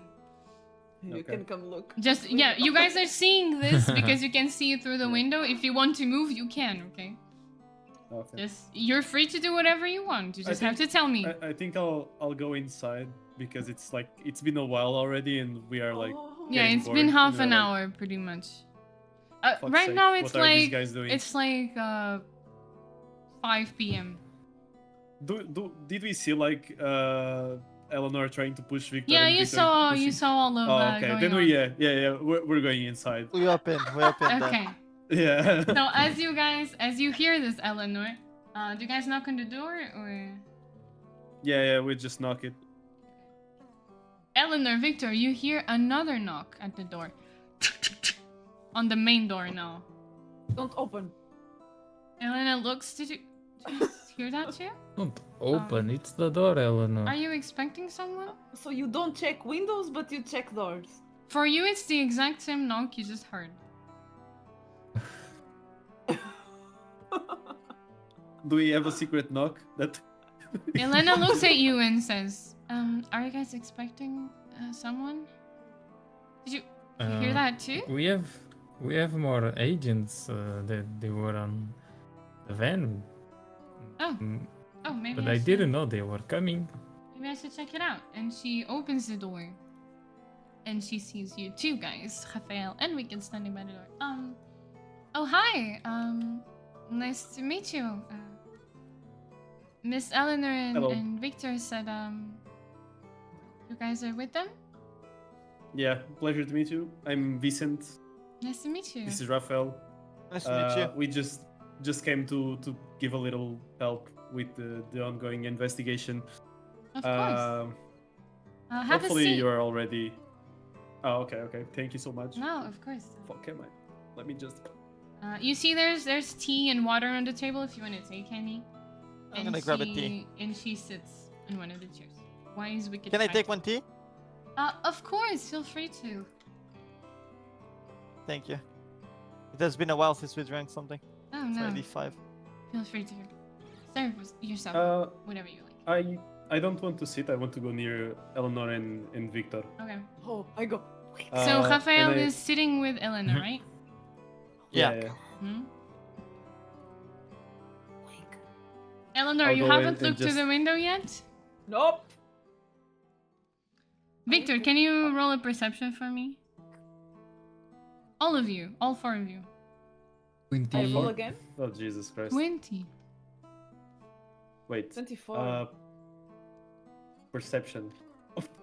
You Okay. can come look. Just, yeah, you guys are seeing this because you can see it through the window. If you want to move, you can, okay? Okay. Just, you're free to do whatever you want. You I just have to think- tell me. I think I'll go inside because it's like it's been a while already and we are like Oh. Yeah, getting it's been bored, half and an we're hour, pretty much. Fuck's Right sake, now, it's what are these like guys doing? it's like 5 p.m. Did we see like Eleanor trying to push Victor? Yeah, and you Victor saw pushing- all of Oh, that okay. going Then on. we're going inside. We up in then. Okay. Yeah. So as you hear this, Eleanor, do you guys knock on the door or? yeah, we just knock it. Eleanor, Victor, you hear another knock at the door. On the main door now. Don't open. Elena looks. Did you hear that too? Don't open, it's the door, Eleanor. Are you expecting someone? So you don't check windows, but you check doors. For you, it's the exact same knock you just heard. Do we have a secret knock? That Elena looks at you and says, are you guys expecting someone? You hear that too? We have more agents that they were on the van. Oh. Mm, Oh, maybe But I I should, didn't know they were coming. maybe I should check it out. And she opens the door. And she sees you two guys, Rafael and Wicked, standing by the door. Oh, hi. Nice to meet you. Miss Eleanor Hello. and Victor said, you guys are with them? Yeah, pleasure to meet you. I'm Vicent. Nice to meet you. This is Rafael. Nice to meet you. We just came to give a little help with the ongoing investigation. Of course. Have a Hopefully seat. you're already. Oh, okay. Thank you so much. No, of course. Fuck am I? Let me just. You see, there's tea and water on the table if you want to take any. I'm gonna grab a tea. And she sits in one of the chairs. Why is Wicked? Can I trying take to- one tea? Of course. Feel free to. Thank you. It has been a while since we drank something. Oh It's no. already 5. Feel free to serve yourself. Whatever you like. I don't want to sit. I want to go near Eleanor and Victor. Okay. Oh, I go. So Rafael and I- is sitting with Eleanor, right? Yeah. Hmm? Eleanor, I'll you go haven't and looked through just- the window yet? Nope. Victor, can you roll a perception for me? All of you. All 4 of you. I 20. roll again. Oh Jesus Christ! 20. Wait. 24. Perception.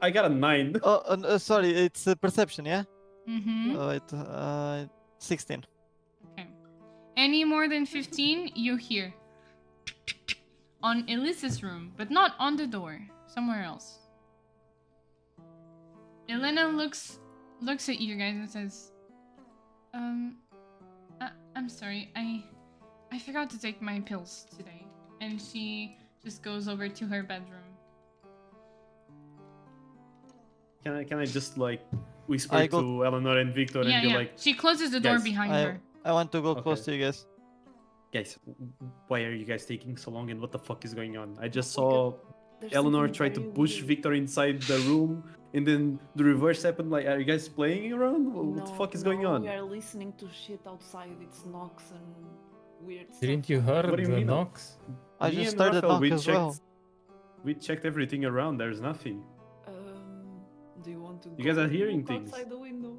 I got a 9. Oh, sorry, it's perception, yeah? Mm-hmm. Oh, 16. Okay. Any more than 15, you hear. On Elisa's room, but not on the door. Somewhere else. Elena looks at you guys and says, I'm sorry, I forgot to take my pills today. And she just goes over to her bedroom. Can I just like whisper I go- to Eleanor and Victor and be like, She closes the door guys, behind her. I want to go close Okay. to you guys. guys, why are you guys taking so long and what the fuck is going on? I just Oh my saw There's Eleanor something try to very push weird. Victor inside the room, and then the reverse happened. Like, are you guys playing around? What the fuck is going on? We are listening to shit outside. It's knocks and weird stuff. Didn't you hear What do you the mean? knocks? I Me just and started Raphael, knock we as checked, well. We checked everything around. There's nothing. Do you want to? You guys go are and hearing look things. outside the window.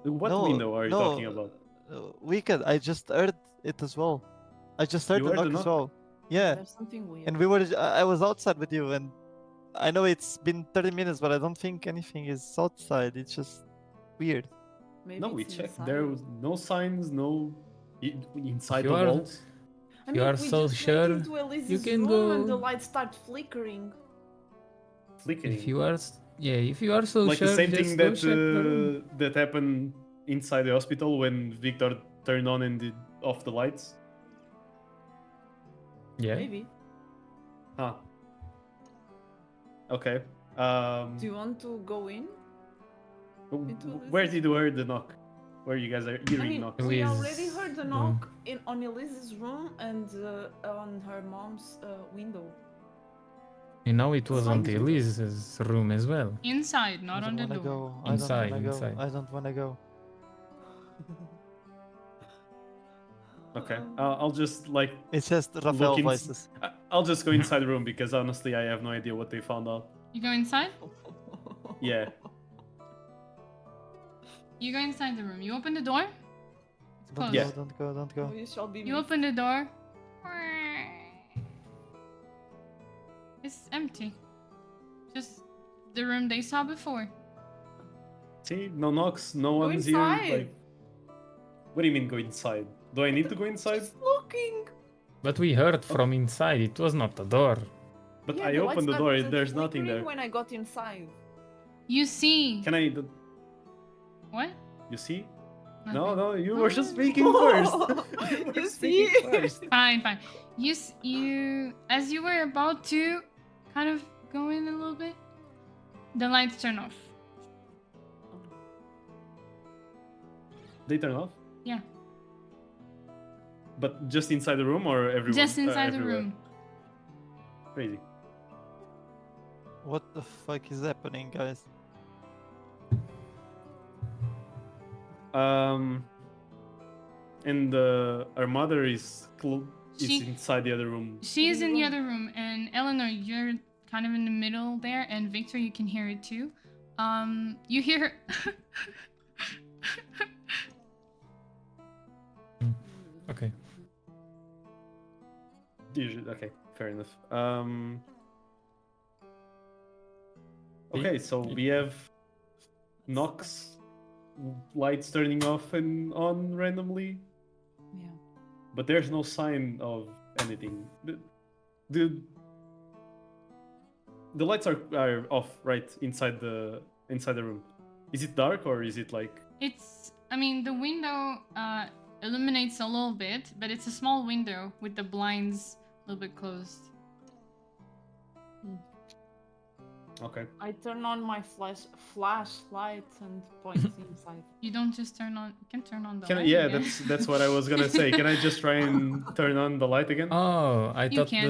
What No, window are you no, talking about? Wicked, I just heard it as well. I just heard You the heard knock the as knock? well. Yeah, There's something weird. and I was outside with you, and I know it's been 30 minutes, but I don't think anything is outside. It's just weird. Maybe No, we it's checked. inside. There was no signs, no inside You the are- walls. I you mean, are we so just sure went into Elise's can room and the go- lights start flickering. Flickering. If you are, if you are so like sure, the same just thing go that check the room. that happened inside the hospital when Victor turned on and did off the lights. Yeah. Maybe. Huh. Okay. Do you want to go in? into Where Elise's did you hear the knock? Where you guys are I hearing mean, knocks? we Elise- already heard the knock on Elise's room and on her mom's window. You know, it was on Inside. Elise's room as well. Inside, not I on the don't wanna door. go. Inside, I don't wanna inside. go. I don't wanna go. Okay. I'll just like It's just Rafael in- voices. I'll just go inside the room because honestly I have no idea what they found out. You go inside? Yeah. You go inside the room. You open the door? It's Don't closed. Yeah. go, don't go, don't go. You shall be You missed. open the door. It's empty. Just the room they saw before. See, no knocks, no Go one's here. inside. Like, what do you mean go inside? Do I need to go inside? Just looking. But we heard from inside. It was not the door. But Yeah, I the lights opened the door. started There's nothing flickering there. When I got inside. You see. Can I? What? You see? Nothing. No, you were just speaking first. You were see? speaking first. Fine, fine. You, as you were about to kind of go in a little bit, the lights turn off. They turn off. Yeah. But just inside the room or everywhere? Just inside the everywhere? room. Crazy. What the fuck is happening, guys? And our mother is She- inside the other room. She's in the other room, and Eleanor, you're kind of in the middle there, and Victor, you can hear it too. You hear her. Okay. Okay, fair enough. Okay, so we have knocks, lights turning off and on randomly, Yeah. but there's no sign of anything. The lights are off right inside the room. Is it dark or is it like? I mean, the window illuminates a little bit, but it's a small window with the blinds a little bit closed. Okay. I turn on my flashlight and point inside. You don't just turn on. You can turn on the Can I, light. yeah, again. that's what I was gonna say. Can I just try and turn on the light again? Oh, I You thought can.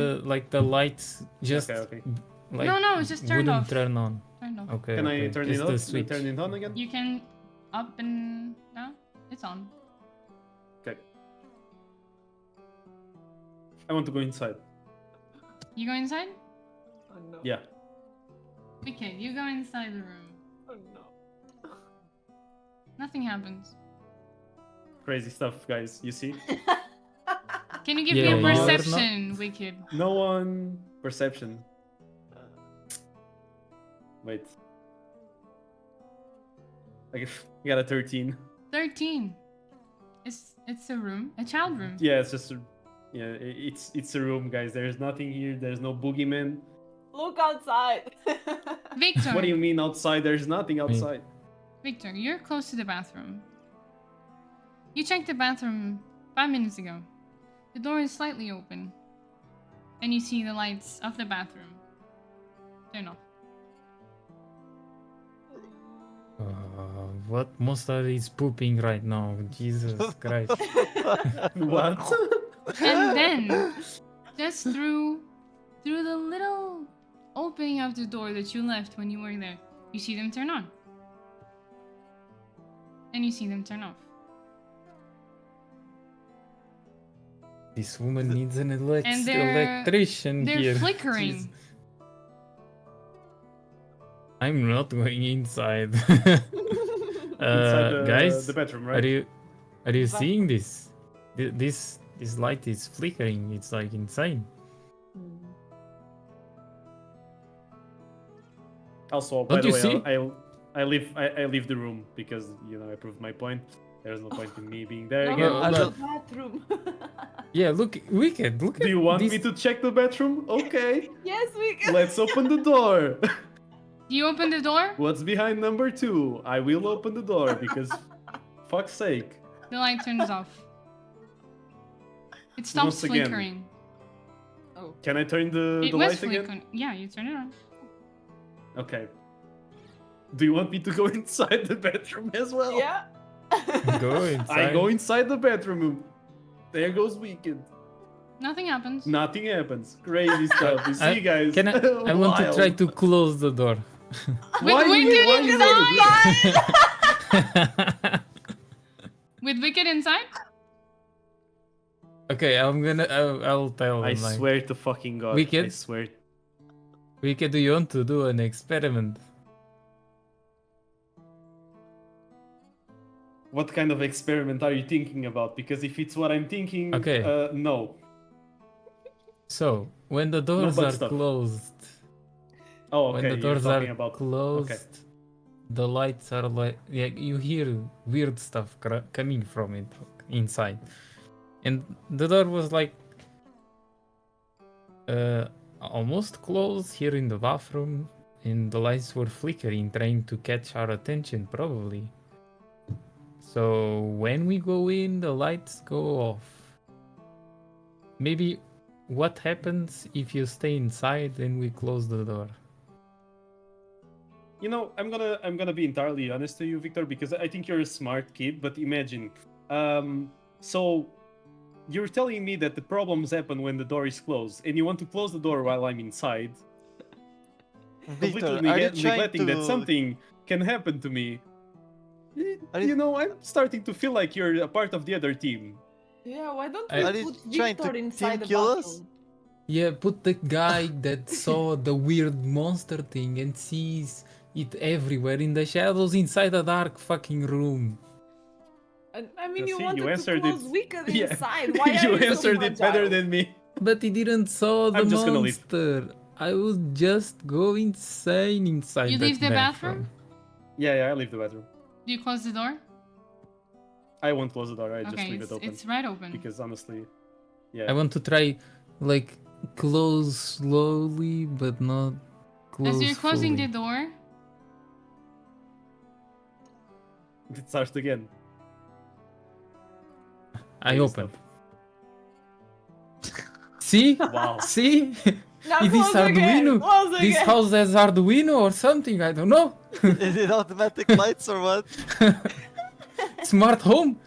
the lights just Okay. like No, it's just turned wouldn't off. turn on. Turned off. Okay. Can okay. I turn Just it the off? switch. Turn it on again? You can up and down. It's on. Okay. I want to go inside. You go inside? Oh no. Yeah. Okay, you go inside the room. Oh no. Nothing happens. Crazy stuff, guys. You see? Can you give Yeah, me you a are not- perception, Wicked? No one. Perception. Wait. I got a 13. 13. It's a room, a child room. Yeah, it's just it's a room, guys. There's nothing here. There's no boogeyman. Look outside. Victor, What do you mean outside? There's nothing outside. Victor, you're close to the bathroom. You checked the bathroom 5 minutes ago. The door is slightly open, and you see the lights of the bathroom turn off. What monster is pooping right now? Jesus Christ. What? And then, just through the little opening of the door that you left when you were there, you see them turn on. And you see them turn off. This woman needs an And they're- electrician They're here. flickering. Jeez. I'm not going inside. Inside Guys, the bedroom, right? are you seeing this? This light is flickering. It's like insane. Also, by Don't the you way, see? I leave the room because I proved my point. There's no point in me being there No, again. Well, no, but- the bathroom. Yeah, look, Wicked. Look Do at you want this. me to check the bedroom? Okay, Yes, we can. let's open the door. You open the door, What's behind number 2? I will open the door because, fuck's sake. the light turns off. It stops Once again. flickering. Oh. Can I turn the It was light again? flickering. Yeah, you turn it on. Okay. Do you want me to go inside the bedroom as well? Yeah. Go inside. I go inside the bedroom. There goes Weekend. Nothing happens. Nothing happens. Crazy stuff. You see, guys? Can I want to Wild. try to close the door. Why you- Wicked why you inside! With Wicked inside? Okay, I'll tell I them. like, swear to fucking God. I Wicked? swear. Wicked, do you want to do an experiment? What kind of experiment are you thinking about? Because if it's what I'm thinking, Okay. No. So, when the doors but are stuff. closed, Oh, when okay. the You're doors talking are about. closed, the lights are like, yeah, you hear weird stuff coming from it inside, and the door was like almost closed here in the bathroom, and the lights were flickering, trying to catch our attention, probably. So when we go in, the lights go off. Maybe what happens if you stay inside and we close the door? I'm gonna be entirely honest to you, Victor, because I think you're a smart kid. But imagine, so you're telling me that the problems happen when the door is closed, and you want to close the door while I'm inside, Victor, completely are you trying neglecting to... that something can happen to me. Are you- You know, I'm starting to feel like you're a part of the other team. Yeah, why don't Are we you put trying to Victor inside team the kill us? bathroom? Yeah, put the guy that saw the weird monster thing and sees it everywhere in the shadows inside a dark fucking room. And, I mean, You you see, you wanted to answered close it. Wicked Yeah. inside. Why You are you so answered it better fragile? than me. But he didn't saw the I'm just gonna leave. monster. I would just go insane inside You that leave the bathroom? Yeah, I leave the bathroom. Do you close the door? I won't close the door. I just Okay, leave it open. it's right open. Because honestly, yeah. I want to try, like, close slowly, but not close As you're closing fully. the door, It starts again. I Crazy open. stuff. See? Wow. See? Now Is this close again, Arduino? close This again. house has Arduino or something? I don't know. Is it automatic lights or what? Smart home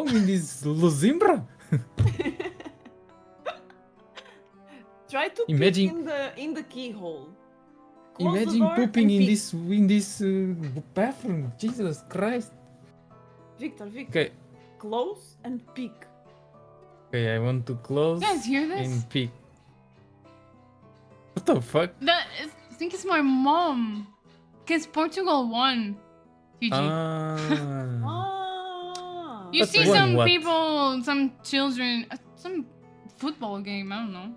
in this Luzimbra. Try to Imagine- peek in the keyhole. Close the Imagine door pooping and in peek. this bathroom. Jesus Christ. Victor, Okay, close and peek. okay, I want to close you guys hear this? and peek. What the fuck? I think it's my mom. Because Portugal won. GG. Ah. Ah. You But see won some what? people, some children, some football game, I don't know.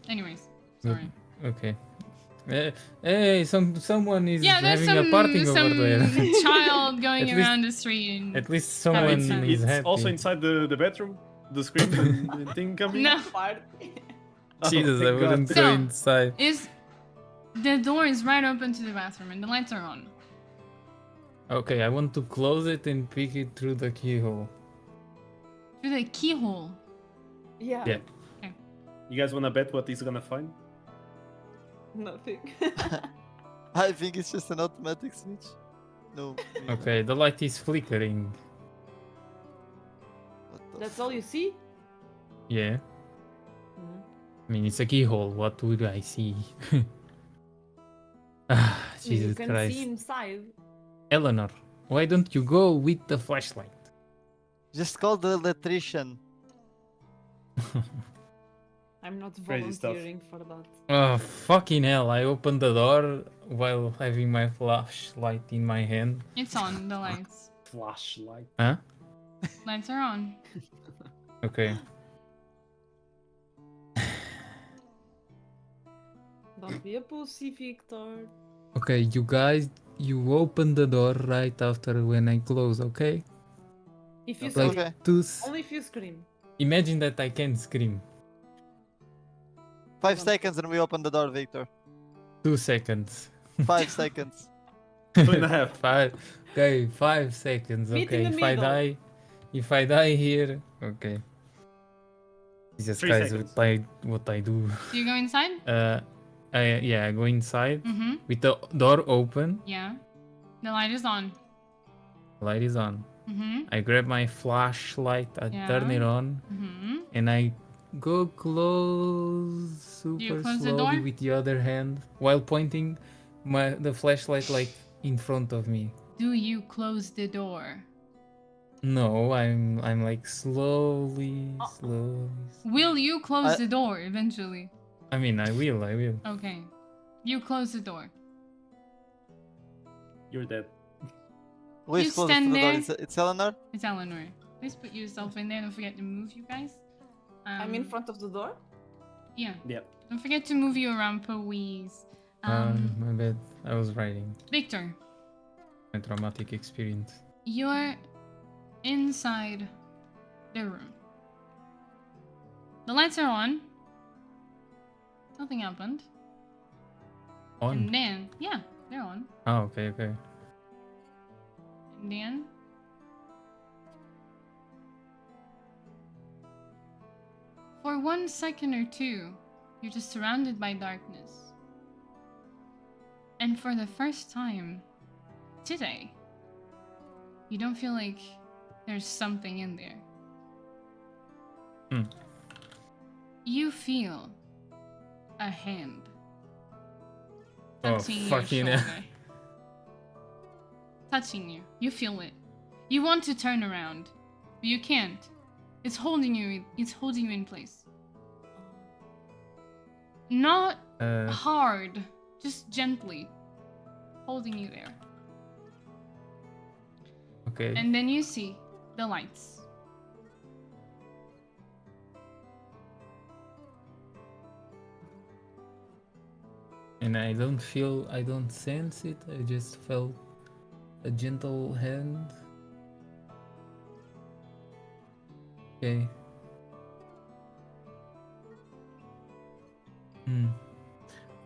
Anyways, sorry. Okay. Hey, someone is Yeah, there's having a party some over there. child going At least- around the street. And... At least No, someone Having fun. is it's happy. also inside the bedroom. The screen and thing coming. No, Oh, Jesus, thank I wouldn't God. go So- inside. the door is right open to the bathroom and the lights are on. Okay, I want to close it and peek it through the keyhole. Through the keyhole. Yeah. Yeah. You guys wanna bet what he's gonna find? Nothing. I think it's just an automatic switch. No. Okay, the light is flickering. What the That's all you see? Yeah. Mhm. I mean, it's a keyhole. What would I see? Ah, You Jesus can Christ. see inside. Eleanor, why don't you go with the flashlight? Just call the electrician. I'm not Crazy stuff. volunteering for that. Oh, fucking hell. I opened the door while having my flashlight in my hand. It's on, the lights. Flashlight. Huh? Lights are on. Okay. Don't be a pussy, Victor. Okay, you guys, you open the door right after when I close, okay? If you Like scream. Okay. Only if you scream. Imagine that I can scream. 5 seconds and we open the door, Victor. 2 seconds. 5 seconds. 2.5. 5. Okay, 5 seconds. Meet in Okay, the if I die here, okay. Jesus 3 Christ, seconds. what I do. Do you go inside? I go inside Mm-hmm. with the door open. Yeah. The light is on. Light is on. Mm-hmm. I grab my flashlight, I turn it Yeah. on, Mm-hmm. and I go close super close the slowly door? with the other hand while pointing the flashlight like in front of me. Do you close the door? No, I'm like slowly. Will you close I- the door eventually? I mean, I will. Okay. You close the door. You're dead. Who is You closest to stand the door? there. It's Eleanor? It's Eleanor. Please put yourself in there. Don't forget to move, you guys. I'm in front of the door. Yeah. Yeah. Don't forget to move you around, please. My bad. I was writing. Victor, My traumatic experience. you're inside the room. The lights are on. Nothing happened. On. And then, yeah, they're on. Oh, okay. And then, for 1 second or two, you're just surrounded by darkness. And for the first time today, you don't feel like there's something in there. Hmm. You feel a hand Oh, touching your fucking hell. shoulder. touching you. You feel it. You want to turn around, but you can't. It's holding you. It's holding you in place. Not hard, just gently holding you there. Okay. And then you see the lights. And I don't sense it. I just felt a gentle hand. Okay.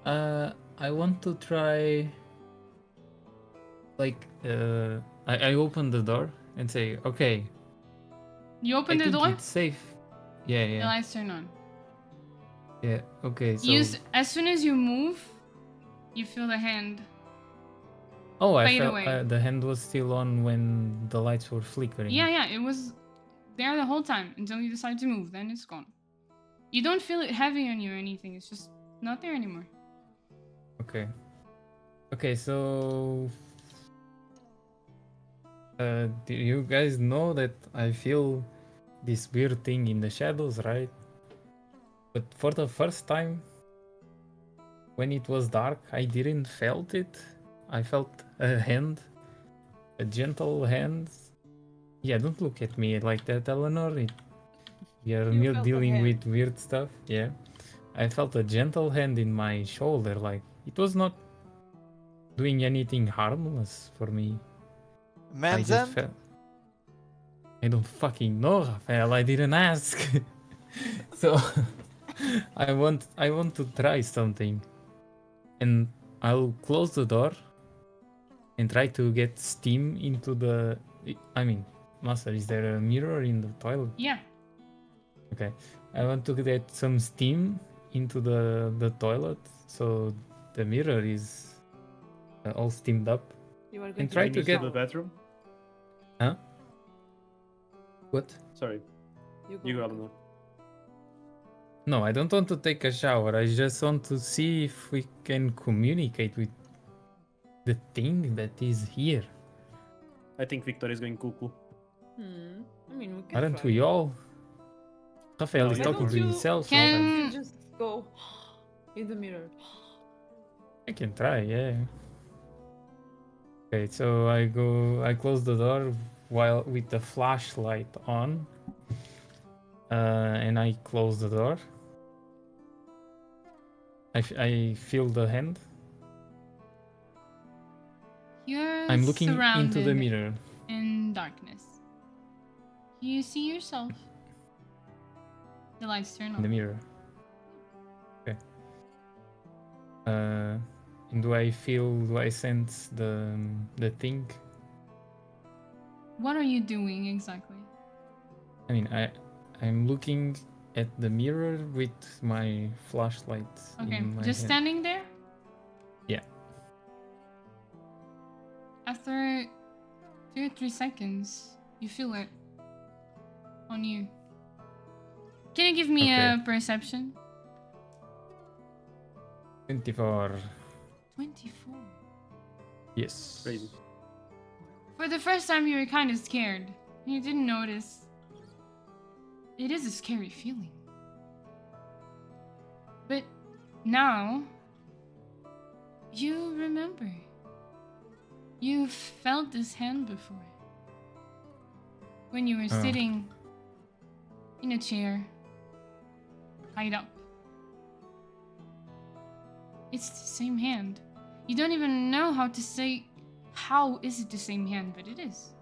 I want to try. Like, I open the door and say, okay. You open I the think door, it's safe. Yeah, the yeah, lights turn on. yeah. Okay, so. As soon as you move, you feel the hand. Oh, I fade felt away. the hand was still on when the lights were flickering. Yeah, it was there the whole time until you decide to move. Then it's gone. You don't feel it heavy on you or anything. It's just not there anymore. Okay. Okay, so. Do you guys know that I feel this weird thing in the shadows, right? But for the first time, when it was dark, I didn't felt it. I felt a hand, a gentle hand. Yeah, don't look at me like that, Eleanor. You're You felt a dealing hand. with weird stuff. Yeah, I felt a gentle hand in my shoulder. Like it was not doing anything harmless for me. I Man's just end? felt. I don't fucking know, Rafael. I didn't ask. So I want to try something, and I'll close the door and try to get steam into the. I mean, Master, is there a mirror in the toilet? Yeah. Okay, I want to get some steam into the toilet so the mirror is all steamed up. You are And going try Did to you get- to the bathroom? Huh? What? Sorry, you go, Eleanor. No, I don't want to take a shower. I just want to see if we can communicate with the thing that is here. I think Victor is going cuckoo. I mean, we can Aren't try. we all? Rafael No, is you talking don't. to You- himself. Can- sometimes. You just go in the mirror. I can try, yeah. Okay, so I close the door while with the flashlight on. And I close the door. I feel the hand. You're I'm looking surrounded into the mirror. in darkness. You see yourself. The lights turn In the on. mirror. Okay. And do I sense the thing? What are you doing exactly? I mean, I'm looking at the mirror with my flashlight Okay, in my just hand. standing there? Yeah. After 2 or 3 seconds, you feel it on you. Can you give me Okay. a perception? 24. 24. Yes. Crazy. For the first time, you were kind of scared. You didn't notice. It is a scary feeling. But now, you remember. You felt this hand before. When you were Oh. sitting in a chair, tied up. It's the same hand. You don't even know how to say how is it the same hand, but it is.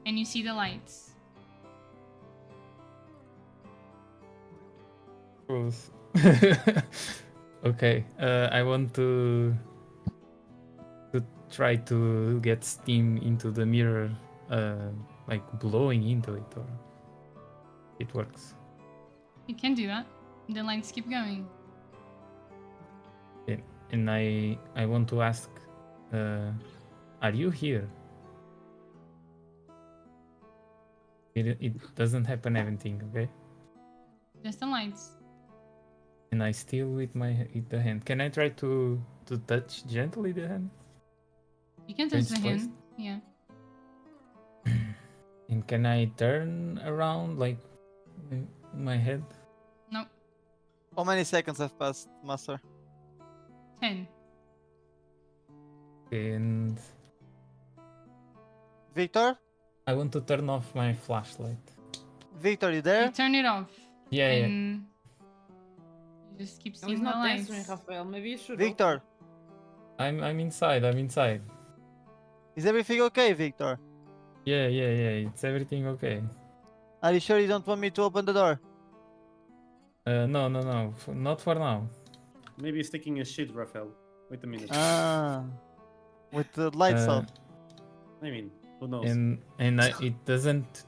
And you see the lights. Gross. Okay. I want to try to get steam into the mirror, like blowing into it, or it works. You can do that. The lights keep going. And I want to ask, are you here? It doesn't happen anything, okay? Just the lights. And I still with the hand. Can I try to touch gently the hand? You can touch It's the twice? hand. Yeah. And can I turn around like my head? No. How many seconds have passed, Master? 10. And Victor? I want to turn off my flashlight. Victor, you You there? turn it off. Yeah, yeah. and you just keep No, he's seeing the not lights. answering, Rafael. Maybe you should. Victor, I'm inside. I'm inside. is everything okay, Victor? Yeah, yeah, yeah. It's everything okay. Are you sure you don't want me to open the door? No, no, no. Not for now. Maybe he's taking a shit, Raphael. Wait a minute. Ah, with the lights Uh, off. I mean, who knows? It doesn't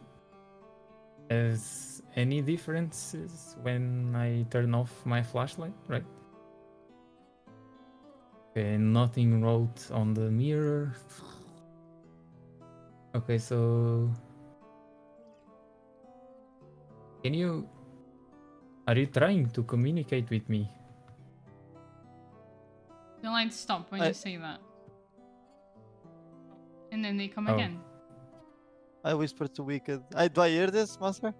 has any differences when I turn off my flashlight, right? Okay, nothing wrote on the mirror. Okay, so are you trying to communicate with me? The lights stop when I- you say that. And then they come Oh. again. I whispered to Wicked. Do I hear this, Master?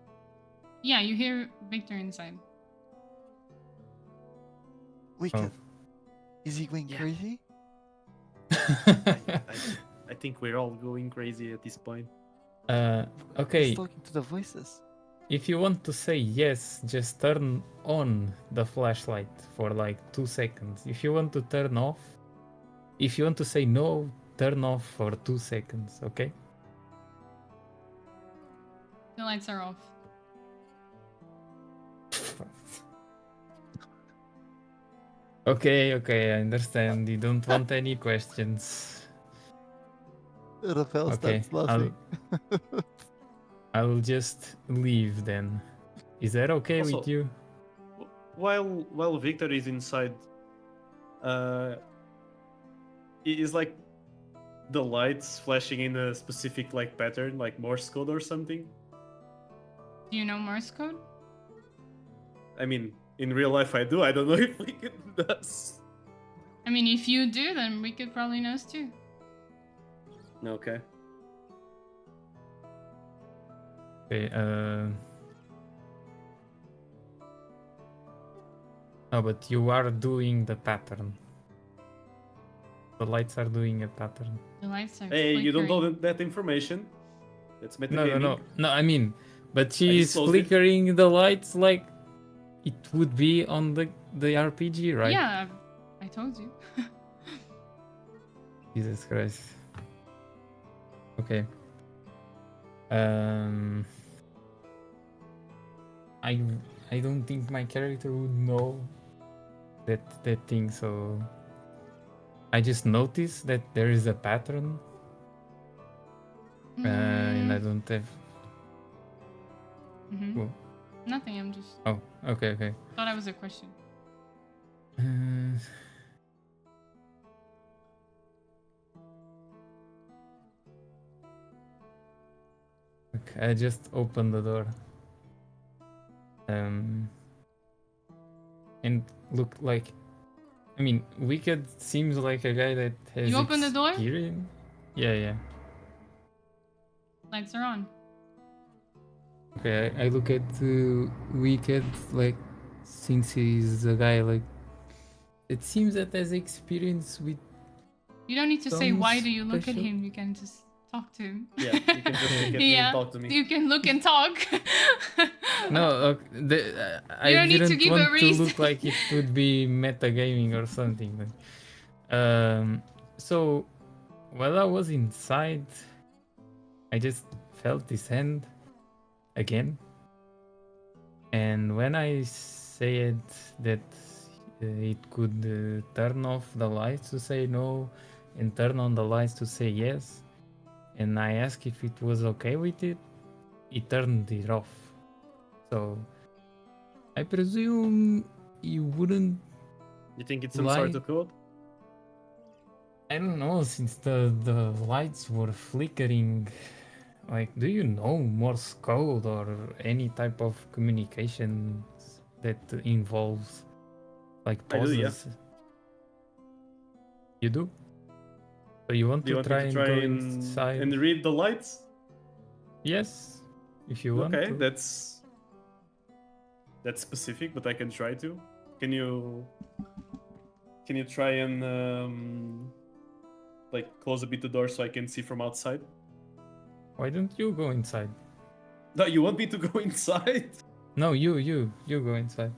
Yeah, you hear Victor inside. Wicked. Is he going Yeah. crazy? I think we're all going crazy at this point. Okay, He's talking to the voices. if you want to say yes, just turn on the flashlight for like 2 seconds. If you want to turn off, if you want to say no, turn off for 2 seconds, okay? The lights are off. Okay, okay, I understand. You don't want any questions. Rafael Okay, starts laughing. I'll just leave then. Is that okay with Also- you? While Victor is inside, is like the lights flashing in a specific like pattern, like Morse code or something. Do you know Morse code? I mean, in real life I do. I don't know if Wicked does. I mean, if you do, then we could probably knows too. Okay. Okay, no, but you are doing the pattern. The lights are doing a pattern. The lights are Hey, you don't know flickering. that information. That's No, metagaming. no, no. No, I mean, but I she's disclosed it. flickering the lights like it would be on the RPG, right? Yeah, I told you. Jesus Christ. Okay. I don't think my character would know that thing, so I just noticed that there is a pattern, and I don't have. Mhm. Cool. Nothing, I'm just Oh, okay, okay. thought that was a question. Okay, I just opened the door. And look like, I mean, Wicked seems like a guy that has You open the door? experience. Yeah, yeah. Lights are on. Okay, I look at Wicked like, since he's a guy like, it seems that has experience with. You don't need to say Some why do you look at special- him. You can just talk to him. Yeah, you can just look at me Yeah, and talk to me. you can look and talk. No, I don't need to didn't give a want to reason. look like it would be metagaming or something. So while I was inside, I just felt his hand again, and when I said that it could turn off the lights to say no and turn on the lights to say yes, and I asked if it was okay with it, he turned it off. So I presume you wouldn't. You think it's some sort Why? of code? I don't know, since the lights were flickering. Like, do you know Morse code or any type of communication that involves like I do, pauses? yeah. You do? So you want Do you to want try me and to try go and, inside? and read the lights? Yes, if you want Okay, to. that's specific, but I can try to. Can you try and like close a bit the door so I can see from outside? Why don't you go inside? No, you want me to go inside? No, you go inside.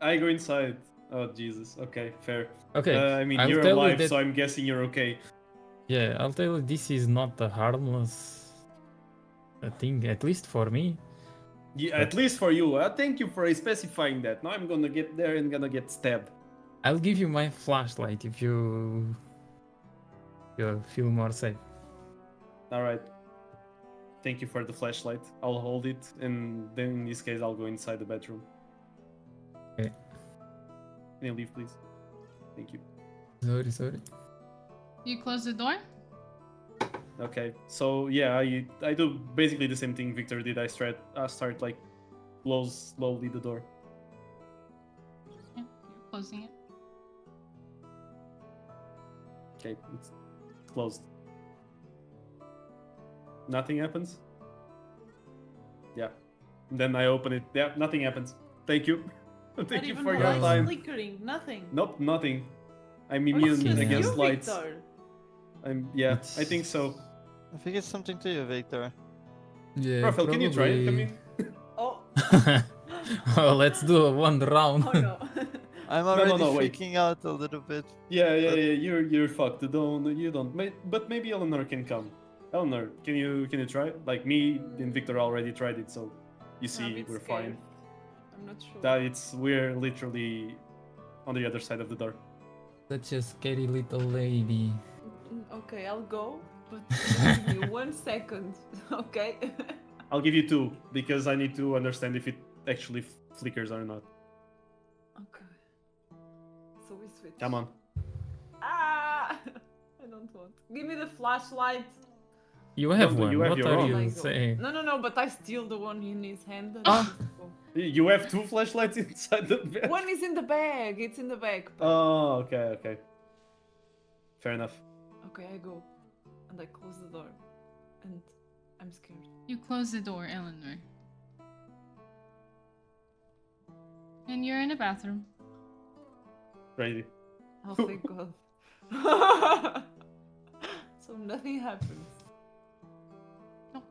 I go inside. Oh Jesus. Okay, fair. Okay, I mean, I'll you're tell you alive, that. so I'm guessing you're okay. Yeah, I'll tell you this is not a harmless thing, at least for me. Yeah, But- at least for you. Thank you for specifying that. Now I'm gonna get there and gonna get stabbed. I'll give you my flashlight if you feel more safe. All right. Thank you for the flashlight. I'll hold it, and then in this case, I'll go inside the bedroom. Okay. Can you leave, please? Thank you. Sorry. You close the door? Okay. So yeah, I do basically the same thing Victor did. I start like close slowly the door. Yeah, you're closing it. Okay, it's closed. Nothing happens. Yeah. Then I open it. Yeah, nothing happens. Thank you. Not Thank you even for the your lights time. flickering. Nothing. Nope, nothing. I'm Or it's immune just against you, lights. Victor. Yeah, I think so. I think it's something to you, Victor. Yeah, Raphael, can you try it? Come in. Oh, Oh, let's do a one round. oh no. I'm no, already wait. freaking out a little bit. Yeah, But- you're fucked. You don't. But maybe Eleanor can come. Eleanor, can you try? Like me and Victor already tried it, so you I'm a see bit we're scared. fine. I'm not sure. We're literally on the other side of the door. Such a scary little lady. Okay, I'll go, but give me 1 second, okay? I'll give you 2 because I need to understand if it actually flickers or not. Okay. So we switch. Come on. Ah! I don't want. Give me the flashlight. You have No, one. you have What your are own. you Like, saying? No, but I steal the one in his hand. And Ah. just go. You have 2 flashlights inside the bed. One is in the bag. It's in the bag. Oh, okay. Fair enough. Okay, I go. And I close the door. And I'm scared. You close the door, Eleanor. And you're in a bathroom. Crazy. Oh, thank God. So nothing happens. No.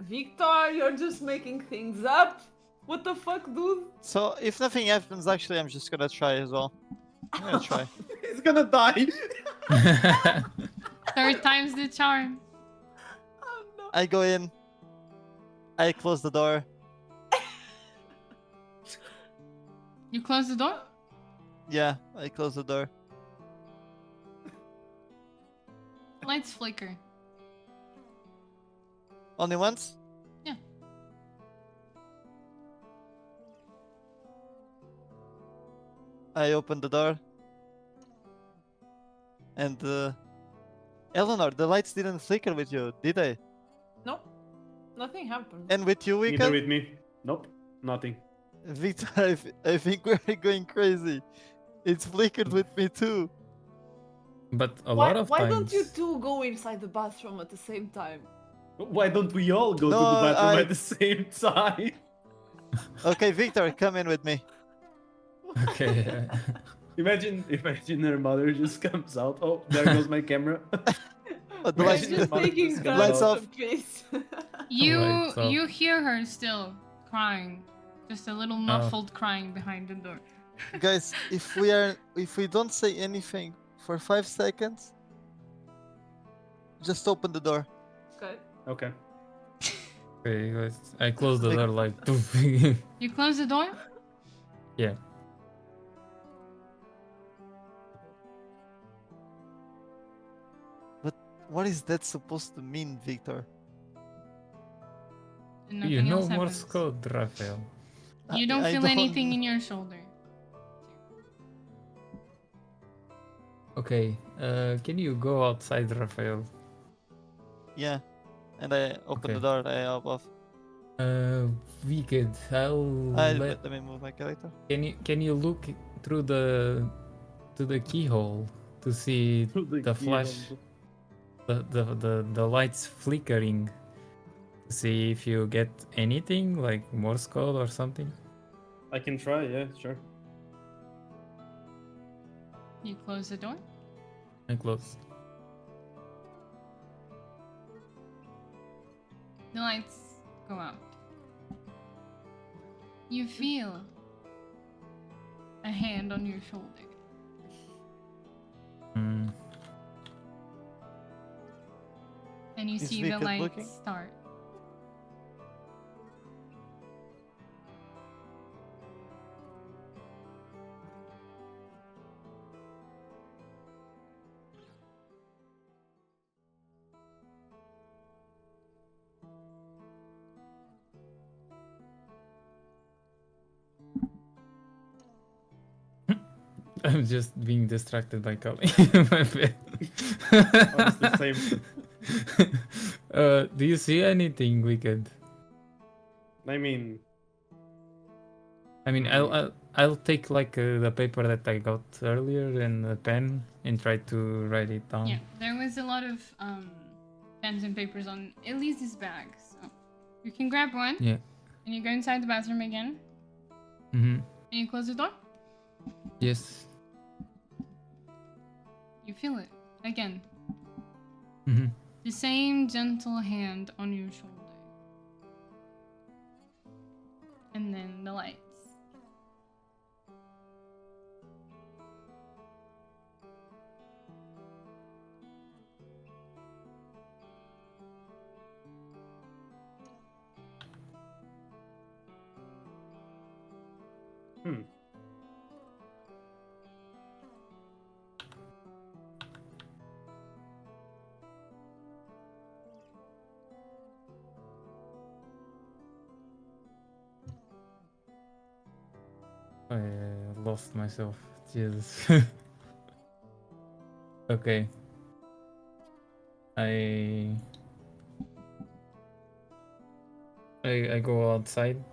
Victor, you're just making things up. What the fuck, dude? So if nothing happens, actually, I'm just gonna try as well. I'm gonna try. He's gonna die. Third time's the charm. Oh no. I go in. I close the door. You close the door? Yeah, I close the door. Lights flicker. Only once? Yeah. I open the door. And Eleanor, the lights didn't flicker with you, did they? Nope. Nothing happened. And with you, Neither Wiccan? with me. Nope. Nothing. Victor, I think we're going crazy. It's flickered with me too. But a why lot of why times. don't you two go inside the bathroom at the same time? Why don't we all go to No, the bathroom I- at the same time? Okay, Victor, come in with me. Okay. Imagine her mother just comes out. Oh, there goes my camera. Oh, the I'm lights, just Lights taking off. turns Lights to off. piss. You so- you hear her still crying. Just a little muffled crying behind the door. guys, if we don't say anything for 5 seconds, just open the door. Okay. Okay. Okay, guys. I close the door like. You close the door? Yeah. What is that supposed to mean, Victor? And You nothing know else Morse happens. code, Raphael. You don't I feel don't- anything in your shoulder. Okay, can you go outside, Raphael? Yeah. And I open the door, I hop off. Wicked. Let me move my character. Can you look through the keyhole to see Through the keyhole. flash, the lights flickering, to see if you get anything like Morse code or something. I can try, yeah, sure. You close the door. I close. The lights go out. You feel a hand on your shoulder. Mm. And you Is see the Wicked lights looking? start. I'm just being distracted by Kali. My bad. Honestly, same. Do you see anything wicked? I mean, I mean, Mm. I'll take like the paper that I got earlier and a pen and try to write it down. Yeah, there was a lot of pens and papers on Elise's bag, so you can grab one. Yeah. And you go inside the bathroom again. Mm-hmm. And you close the door. Yes. You feel it again. Mm-hmm. The same gentle hand on your shoulder. And then the lights. hmm. I lost myself. Jesus. Okay. I go outside.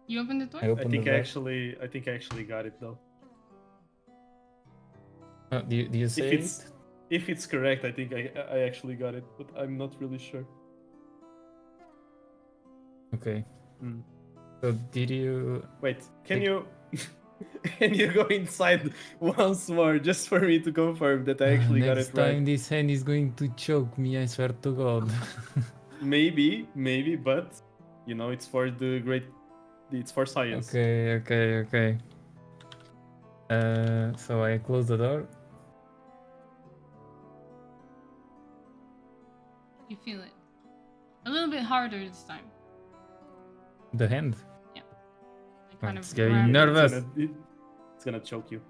You open the door? I I open think the I door. actually got it though. Do you say it? If it's correct, I think I actually got it, but I'm not really sure. Okay. Hmm. So did you? Wait, can Like- you can you go inside once more just for me to confirm that I actually got Next it right? time this hand is going to choke me. I swear to God. Maybe, but you know, it's for the great. It's for science. Okay. So I close the door. You feel it. A little bit harder this time. The hand. It kind It's of getting grab- nervous. It's gonna choke you.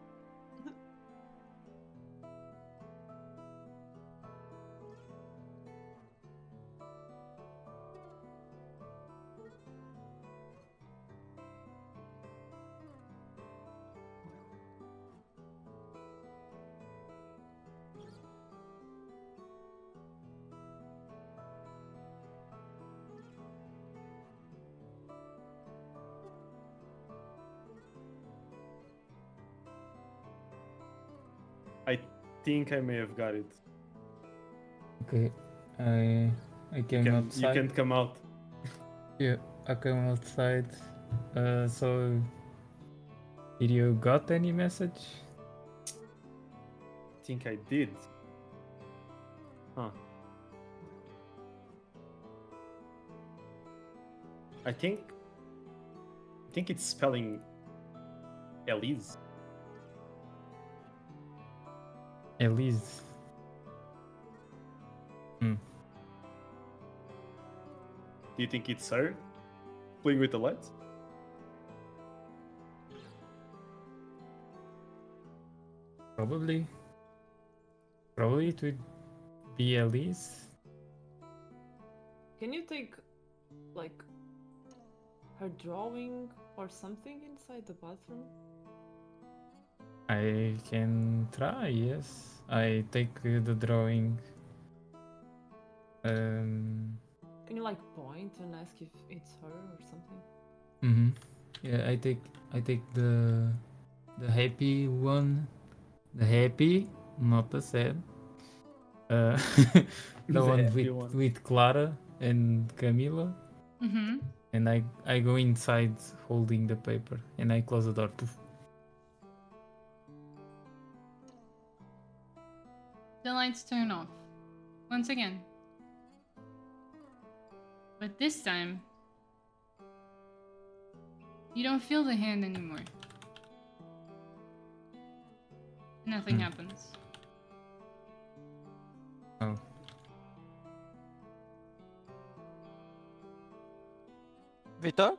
I think I may have got it. Okay. I came You outside. can't come out. Yeah, I came outside. So did you got any message? I think I did. Huh. I think it's spelling Elise. Elise. Do you think it's her playing with the lights? Probably. Probably it would be Elise. Can you take, like, her drawing or something inside the bathroom? I can try, yes. I take the drawing. Can you, like, point and ask if it's her or something? Yeah, I take the happy one. The happy, not the sad. The The one happy with one. with Clara and Camila. Mm-hmm. And I go inside holding the paper and I close the door. Poof. The lights turn off. Once again. But this time, you don't feel the hand anymore. Nothing happens. Oh. Victor?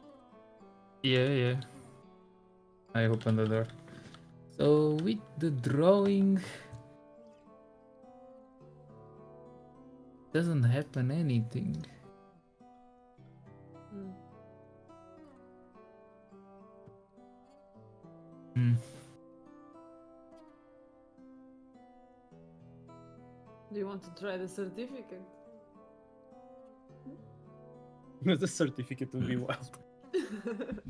Yeah. I open the door. So with the drawing doesn't happen anything. Mm. Hmm. Do you want to try the certificate? The certificate would be wild.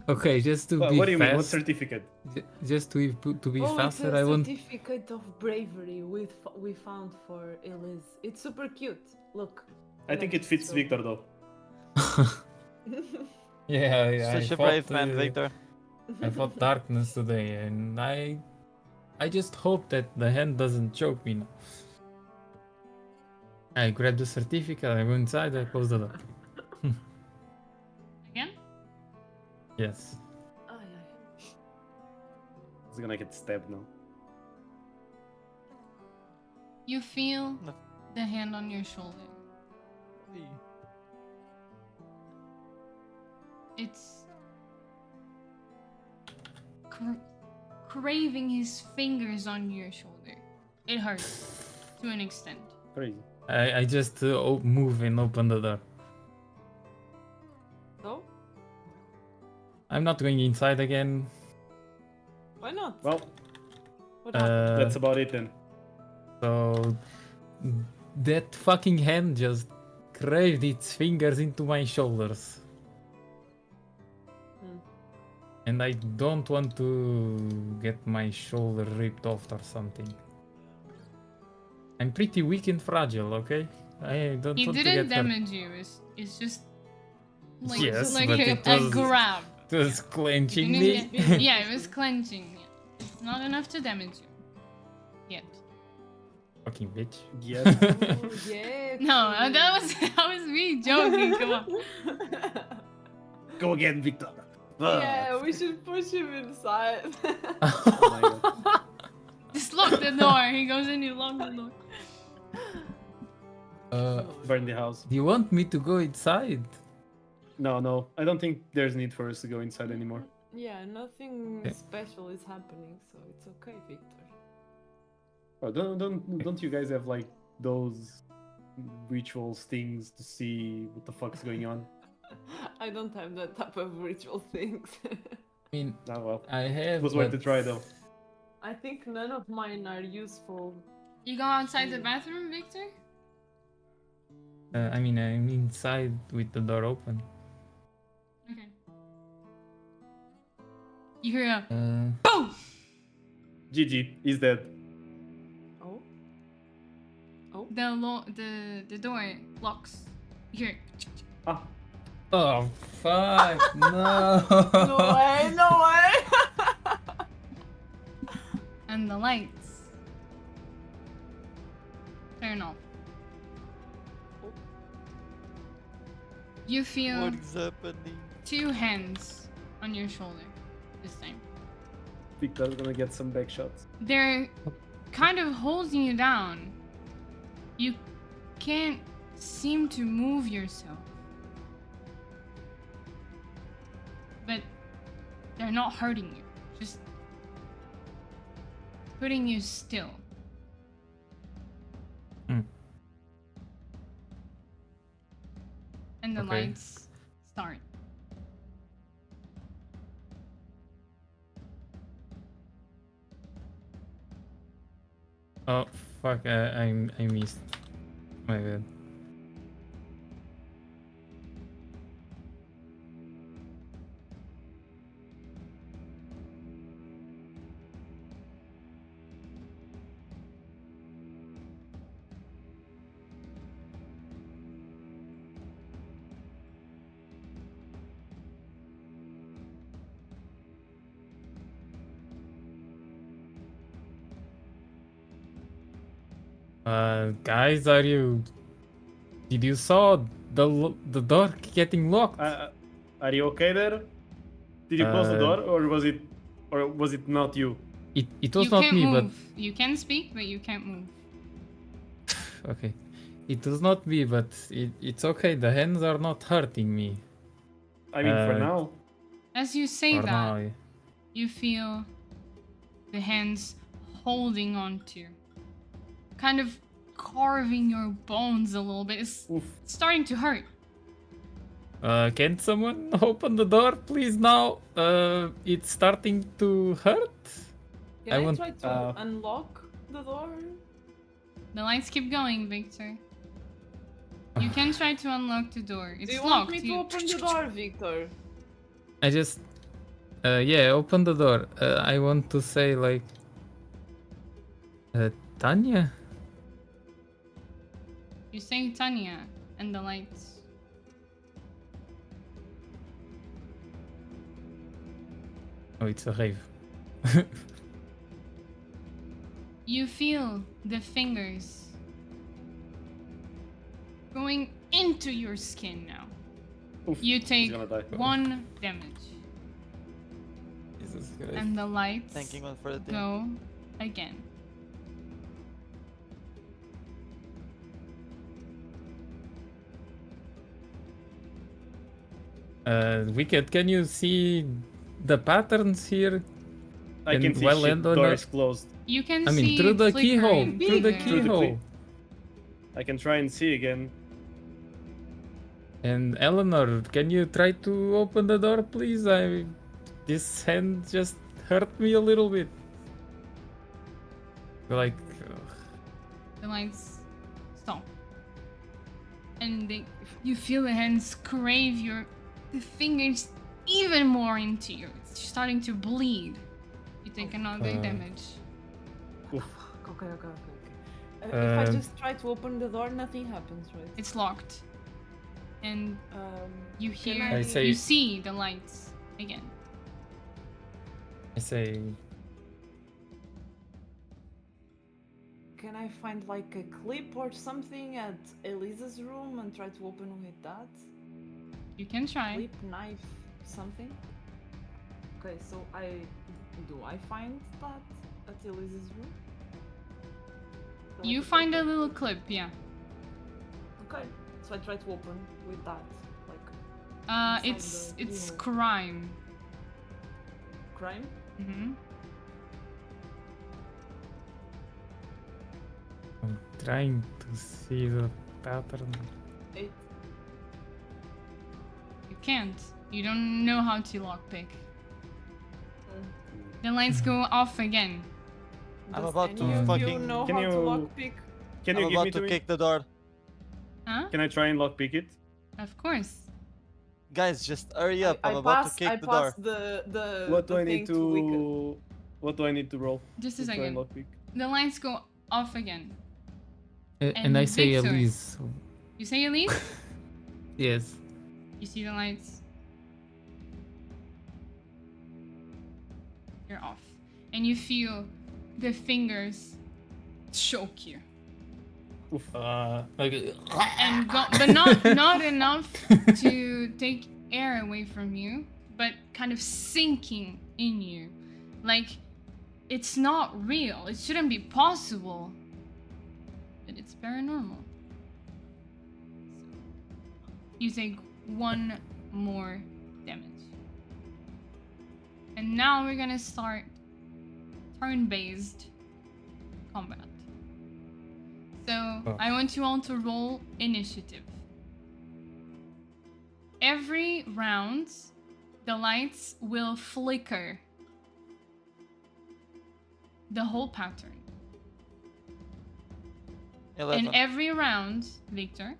Okay, just to be What do you mean? What fast, certificate? just to be Oh, faster, it's a I want. certificate of bravery we found for Elise. It's super cute. Look. I think it fits So- Victor though. Yeah, Such a brave man, Victor. I fought darkness today, and I just hope that the hand doesn't choke me now. I grab the certificate, I go inside, I close the door. Again? Yes. Ay, ay. He's gonna get stabbed now. You feel No. the hand on your shoulder. It's craving his fingers on your shoulder. It hurts to an extent. Crazy. I just move and open the door. So? I'm not going inside again. Why not? Well, What happened? that's about it then. So that fucking hand just craved its fingers into my shoulders. Hmm. And I don't want to get my shoulder ripped off or something. I'm pretty weak and fragile, okay? I don't He want to didn't get hurt. damage you. It's just like, Yes, like but a, it a was- grab. It was You clenching didn't me. get- yeah, it was clenching. Yeah. It's not enough to damage you. Yet. Fucking bitch. Yeah. Oh, yeah. No, that was me joking. Come on. Go again, Victor. Yeah, we should push him inside. Oh my God. Just lock the door. He goes in, you lock the door. Burn the house. Do you want me to go inside? No. I don't think there's need for us to go inside anymore. Yeah, nothing Okay. special is happening, so it's okay, Victor. Oh, don't you guys have like those rituals things to see what the fuck's going on? I don't have that type of ritual things. I mean, Oh well. I have. It was worth a but- try though. I think none of mine are useful. You go outside the bathroom, Victor? I mean, I'm inside with the door open. Okay. You hear a Uh, boom! GG, he's dead. Oh? The door locks. You hear Ah, oh fuck! No! No way, no way! and the lights turn off. You feel What is happening? 2 hands on your shoulder this time. Victor's gonna get some back shots. They're kind of holding you down. You can't seem to move yourself. But they're not hurting you, just putting you still. Hmm. And the Okay. lights start. Oh fuck! I missed. My bad. Guys, are you? Did you saw the door getting locked? Are you okay there? Did you close the door, or was it not you? It was You not can't me, move. You can speak, but you can't move. but okay. It was not me, but it's okay. The hands are not hurting me. I mean, for Uh, now. As you say For that, now, yeah. you feel the hands holding onto you, kind of carving your bones a little bit. It's Oof. starting to hurt. Can someone open the door, please? Now, it's starting to hurt. Can I I want- try to unlock the door? The lights keep going, Victor. You can try to unlock the door. It's Do you locked. want me to open the door, Victor? I just, yeah, open the door. I want to say like, Tanya. You say Tanya, and the lights. Oh, it's a rave. You feel the fingers going into your skin now. Oof, You he's take gonna die. 1 damage, Jesus Christ. and the lights Thanking one for the thing. go again. Wicked, can you see the patterns here? I can And see well shit. end or Door not? is closed. You can I see mean, through the keyhole. flickering Through the fingers. Through the keyhole. I can try and see again. And Eleanor, can you try to open the door, please? This hand just hurt me a little bit. Like, The lights stop, and you feel the hands crave the fingers even more into you. It's starting to bleed. You take another damage. Oof. Okay. If I Um, just try to open the door, nothing happens, right? It's locked, and you Can hear, I say- you see the lights again. I say, Can I find like a clip or something at Elisa's room and try to open with that? You can try. Clip, knife, something? Okay, so do I find that at Elisa's room? Do I You have to find a open? little clip, yeah. Okay, so I try to open with that, like It's Inside the keyhole. crime. crime. Hmm. I'm trying to see the pattern. It You can't. You don't know how to lockpick. The lights go off again. I'm does about to any of you fucking- know Can how to you- lockpick? Can I'm you give about me to to kick the door. Huh? Can I try and lockpick it? Of course. Guys, just hurry up. I'm I about pass, to kick I the door. pass the What do the I thing need to Wicked. to? What do I need to roll? Just a to try and second. lockpick? The lights go off again. And I say Victor. Elise. You say Elise? Yes. You see the lights? You're off. And you feel the fingers choke you. Oof. Okay. And go, but not enough to take air away from you, but kind of sinking in you. Like it's not real. It shouldn't be possible. But it's paranormal. You take 1 more damage. And now we're gonna start turn-based combat. So I want you all to roll initiative. Every round, the lights will flicker. The whole pattern. 11. And every round, Victor,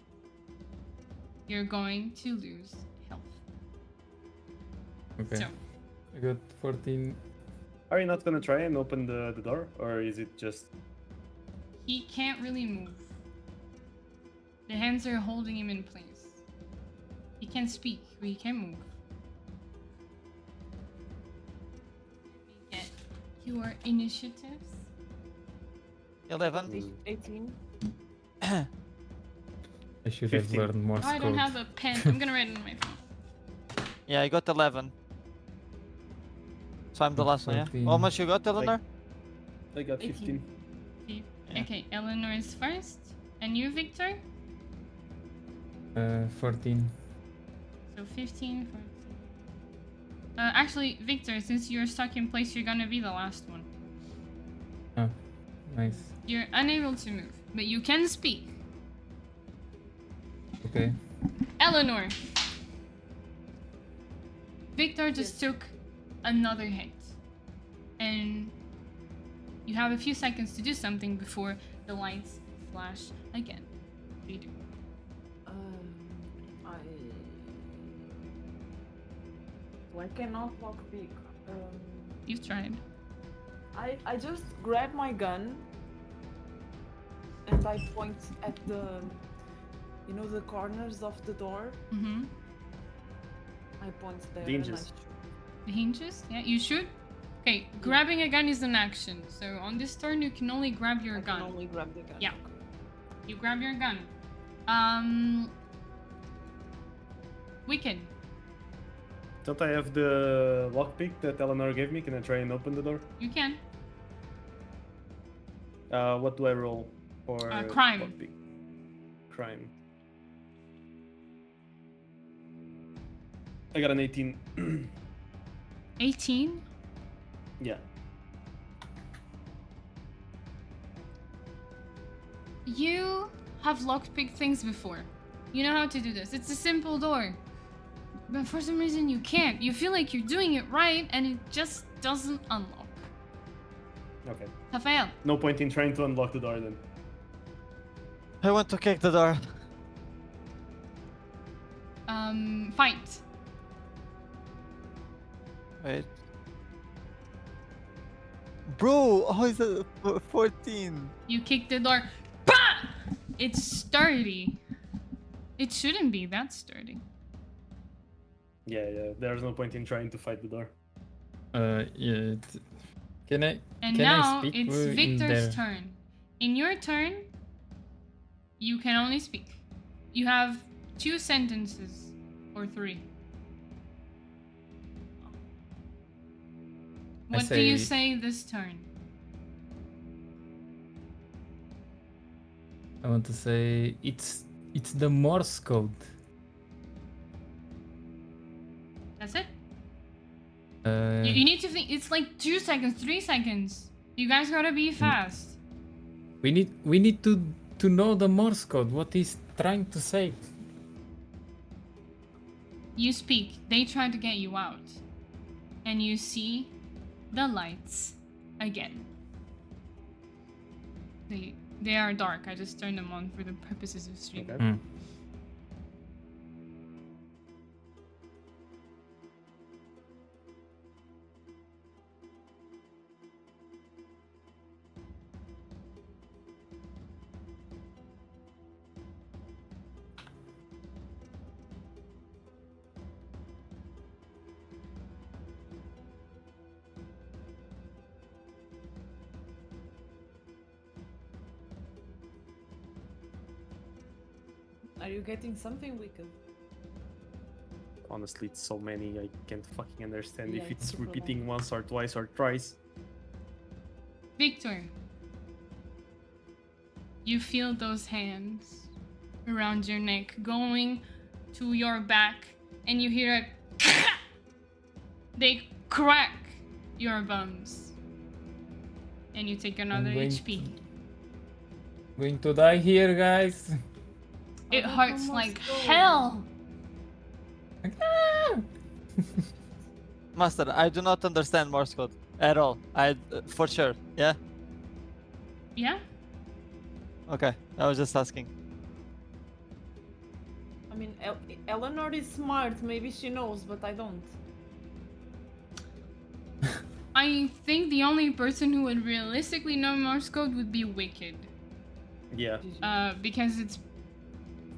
you're going to lose health. Okay. So, I got 14. Are you not gonna try and open the door, or is it just? he can't really move. The hands are holding him in place. He can speak, but he can't move. Let me get your initiatives. 11. 18. I should 15. have learned Morse I code. don't have a pen. I'm gonna write it on my phone. Yeah, I got 11. So I'm the last one, yeah? 14. How much you got, Eleanor? I got 18. 15. Yeah. Okay, Eleanor is first. And you, Victor? 14. So 15, 14. Actually, Victor, since you're stuck in place, you're gonna be the last one. Oh, nice. You're unable to move, but you can speak. Okay. Eleanor. Victor just took another hit. And you have a few seconds to do something before the lights flash again. What do you do? I cannot lockpick. You've tried. I just grab my gun and I point at the corners of the door. Mm-hmm. I point there The and I hinges. shoot. The hinges? Yeah, you shoot? Okay, grabbing a gun is an action. So on this turn, you can only grab your I gun. can only grab the gun. Yeah. Okay. You grab your gun. Wicked. Don't I have the lockpick that Eleanor gave me? Can I try and open the door? You can. What do I roll for Crime. lockpick? Crime. I got an 18. 18. Yeah. You have lockpicked things before. You know how to do this. It's a simple door. But for some reason you can't. You feel like you're doing it right and it just doesn't unlock. Okay. Rafael. No point in trying to unlock the door then. I want to kick the door. Fight. Wait. Bro, how is it 14? You kick the door. Bah! It's sturdy. It shouldn't be that sturdy. Yeah. There's no point in trying to fight the door. Yeah. Can I? And Can I now speak it's in Victor's there? turn. In your turn, you can only speak. You have 2 sentences or 3. What do you say this turn? I want to say it's the Morse code. That's it? Uh, You need to think. It's like 2 seconds, 3 seconds. You guys gotta be fast. we need to know the Morse code. What he's trying to say. You speak. They try to get you out. And you see the lights again. They are dark. I just turned them on for the purposes of streaming. Okay. Hmm. Are you getting something, Wicked? Honestly, it's so many. I can't fucking understand Yeah, if it's it's super repeating long. once or twice or thrice. Victor, you feel those hands around your neck going to your back, and you hear a they crack your bones, and you take another going HP. Going to die here, guys. It Oh, hurts Morse like code. hell. Ah! Master, I do not understand Morse code at all. For sure. Yeah? Yeah? Okay. I was just asking. I mean, Eleanor is smart. Maybe she knows, but I don't. I think the only person who would realistically know Morse code would be Wicked. Yeah. GG. Because it's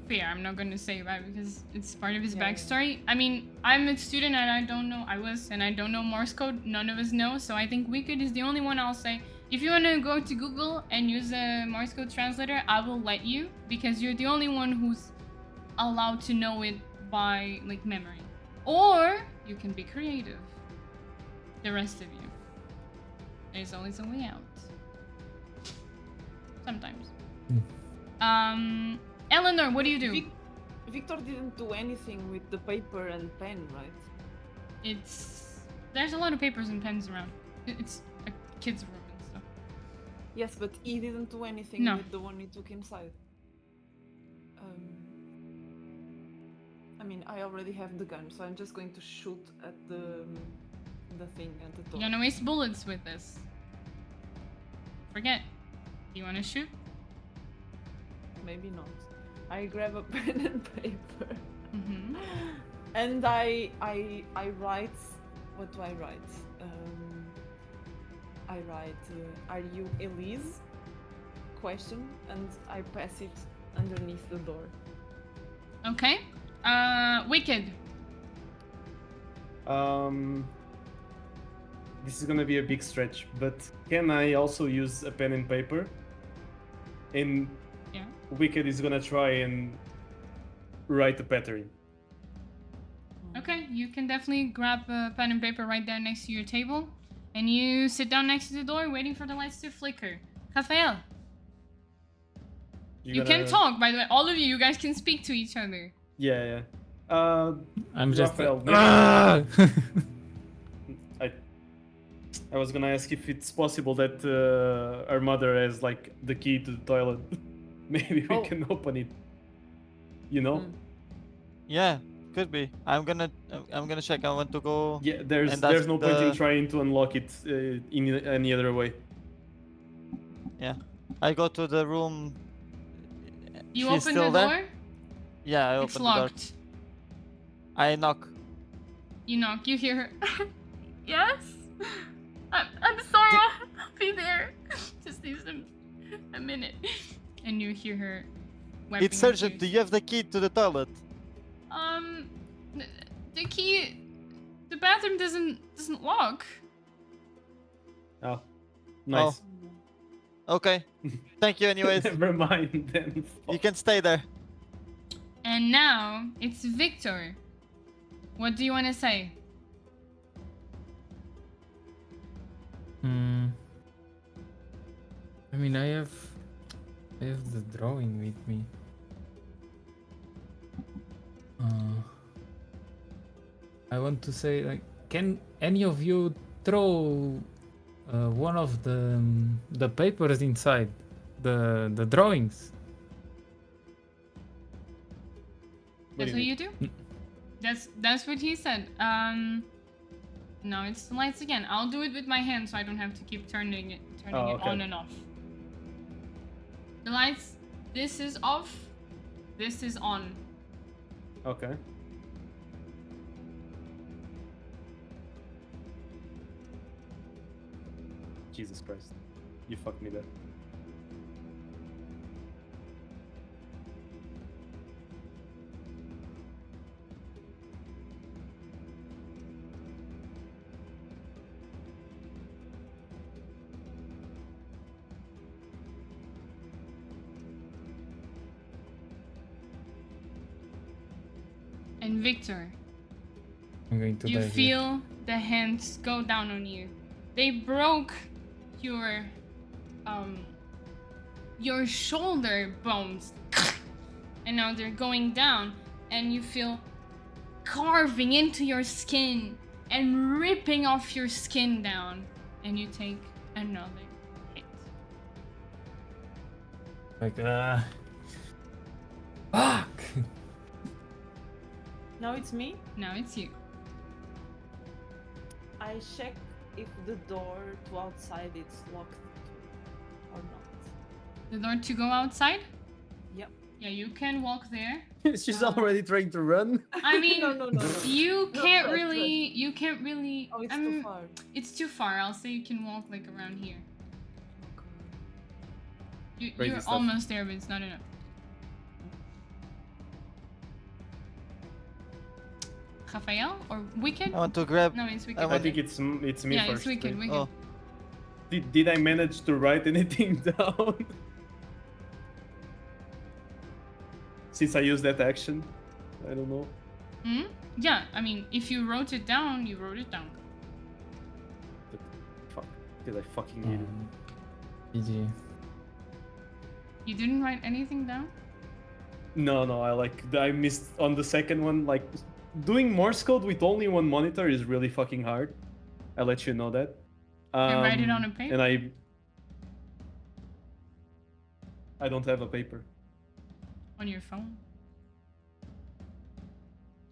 fair. I'm not gonna say that because it's part of his Yeah, yeah. backstory. I mean, I'm a student and I don't know. I don't know Morse code. None of us know. So I think Wicked is the only one I'll say. If you wanna go to Google and use a Morse code translator, I will let you because you're the only one who's allowed to know it by like memory. Or you can be creative. The rest of you. There's always a way out. Sometimes. Eleanor, what do you do? Victor didn't do anything with the paper and pen, right? There's a lot of papers and pens around. It's a kid's room and stuff. Yes, but he didn't do anything No. with the one he took inside. I mean, I already have the gun, so I'm just going to shoot at the thing at the door. You're gonna waste bullets with this. Forget. You wanna shoot? Maybe not. I grab a pen and paper, Mm-hmm. and I write. What do I write? I write, "Are you Elise?" Question, and I pass it underneath the door. Okay. Wicked. This is gonna be a big stretch, but can I also use a pen and paper? And Yeah. Wicked is gonna try and write a pattern. Okay, you can definitely grab a pen and paper right there next to your table. And you sit down next to the door waiting for the lights to flicker. Raphael, you can talk, by the way. All of you guys can speak to each other. Yeah. I'm just. Raphael, maybe- Ah! I was gonna ask if it's possible that our mother has like the key to the toilet. Maybe we Oh. can open it. You know? Mm. Yeah, could be. I'm gonna check. I want to go. Yeah. There's And that's no point in the- trying to unlock it in any other way. Yeah, I go to the room. You She's open still the there? door, Yeah, I open it's the door. locked. I knock. You knock, you hear her. Yes? I'm sorry, I'll be there. Just need a minute. And you hear her wiping It's her urgent. Do tears. you have the key to the toilet? The key, the bathroom doesn't lock. Oh, nice. Okay. Thank you anyways. Never mind then. You can stay there. And now it's Victor. What do you want to say? I mean, I have the drawing with me. I want to say, like, can any of you throw one of the papers inside the drawings? That's what you do? That's what he said. No, it's the lights again. I'll do it with my hand so I don't have to keep turning it okay. on and off. The lights, this is off, this is on. Okay. Jesus Christ. You fucked me there. And Victor, I'm going to you die here. feel the hands go down on you. They broke your shoulder bones. And now they're going down and you feel carving into your skin and ripping off your skin down. And you take another hit. Like, fuck! Now it's me. Now it's you. I check if the door to outside is locked or not. The door to go outside? Yep. Yeah, you can walk there. She's already trying to run. I mean, No. you No, can't trust, really. You can't really. Oh, it's too far. It's too far. I'll say you can walk like around here. Crazy You're stuff. almost there, but it's not enough. Raphael or Wicked? I want to grab. No, it's Wicked. I I want- think it's me yeah, first. it's Wicked. right? Wicked. Oh, Did I manage to write anything down? Since I used that action, I don't know. Hmm? Yeah, I mean, if you wrote it down, you wrote it down. But fuck, did I fucking need it? GG. You didn't write anything down? No, I missed on the second one. Like doing Morse code with only one monitor is really fucking hard. I'll let you know that. And write it on a paper? And I don't have a paper. On your phone?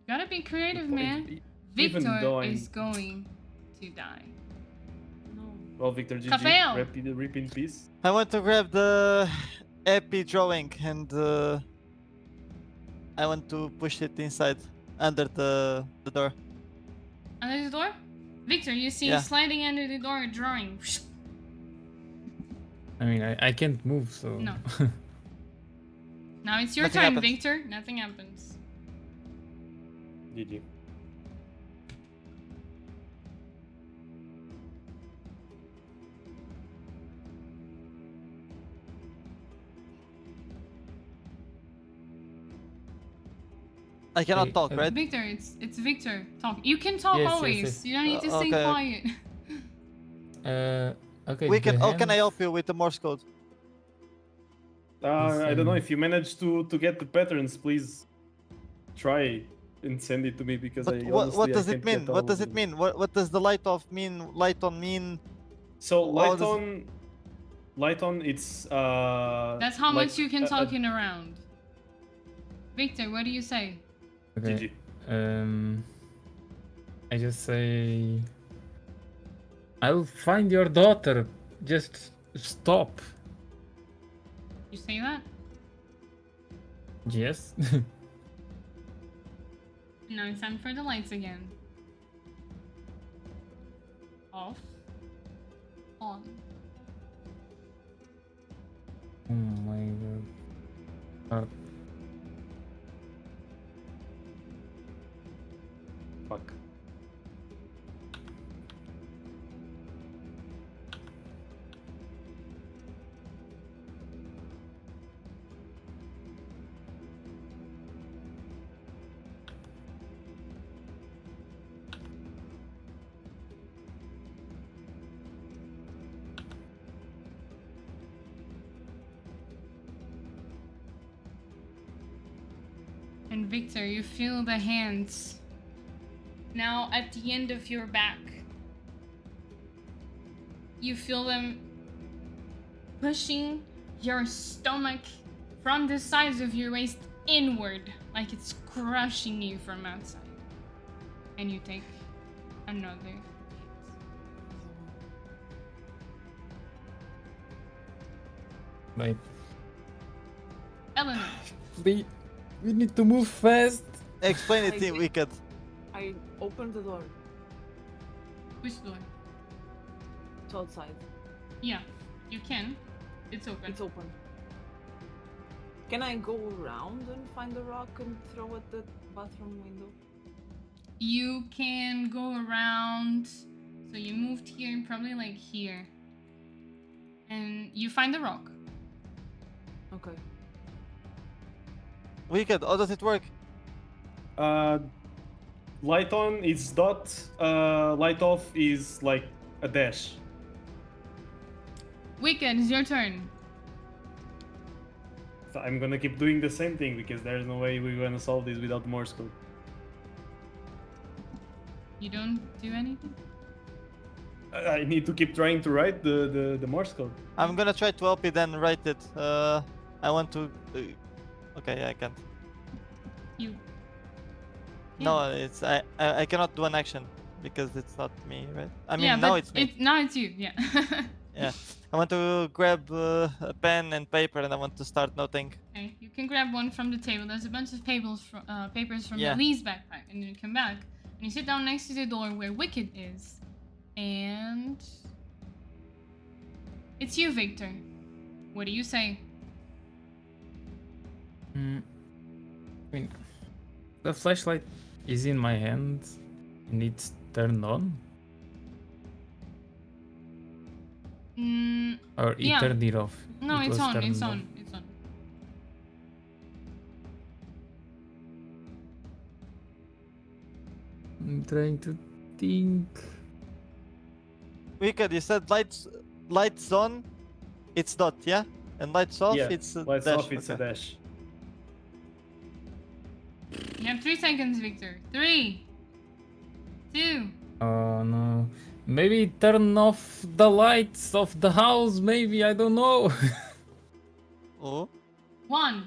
Gotta be creative, Even man. even though Victor I'm- is going to die. No. Well, Victor, GG. Raphael! Rip in peace. I want to grab the epi drawing and I want to push it inside under the door. Under the door? Victor, you see Yeah. sliding under the door a drawing. I mean, I can't move, so. No. Now it's your Nothing turn, happens. Victor. Nothing happens. GG. I cannot Hey, talk, right? Victor, it's Victor. Talk. You can talk Yes, yes, always. yes. You don't need to stay Okay. quiet. Okay. We can. the How can I hand- help you with the Morse code? I don't know if you manage to get the patterns. Please try and send it to me because But I what honestly, does I it can't mean? get all What does of it them. mean? What does the light off mean? Light on mean? So How does light on. It's That's how like much you can a- talk in a round. Victor, what do you say? Okay. GG. I just say. I'll find your daughter. Just stop. You say that? Yes. Now it's time for the lights again. Off. On. Oh my god. Fuck. And Victor, you feel the hands now at the end of your back. You feel them pushing your stomach from the sides of your waist inward, like it's crushing you from outside. And you take another hit. Like, Eleanor, we need to move fast. Explain it I in think- Wicked. I opened the door which door? to outside. Yeah, you can. It's open. It's open. Can I go around and find the rock and throw at the bathroom window? You can go around. So you moved here, probably like here. And you find the rock. Okay. Wicked. How does it work? Light on is dot. Light off is like a dash. Wicked, it's your turn. So I'm gonna keep doing the same thing because there's no way we're gonna solve this without Morse code. You don't do anything? I need to keep trying to write the Morse code. I'm gonna try to help you then write it. I want to. Okay, I can't. You. No, it's I cannot do an action because it's not me, right? I mean, yeah, now but it's me. now it's you, yeah. Yeah. I want to grab a pen and paper and I want to start noting. Okay, you can grab one from the table. There's a bunch of papers from Yeah. Lee's backpack. And then you come back. And you sit down next to the door where Wicked is. And... It's you, Victor. What do you say? I mean, the flashlight is in my hand and it's turned on, or it Yeah. turned it off. No, It it's was on. turned It's off. on. It's on. I'm trying to think. Wicked, you said lights on, it's dot, yeah? And lights off, Yeah, it's a lights dash. off, it's a okay. dash. You have 3 seconds, Victor. 3, 2. Oh no. Maybe turn off the lights of the house, maybe, I don't know. Oh, 1.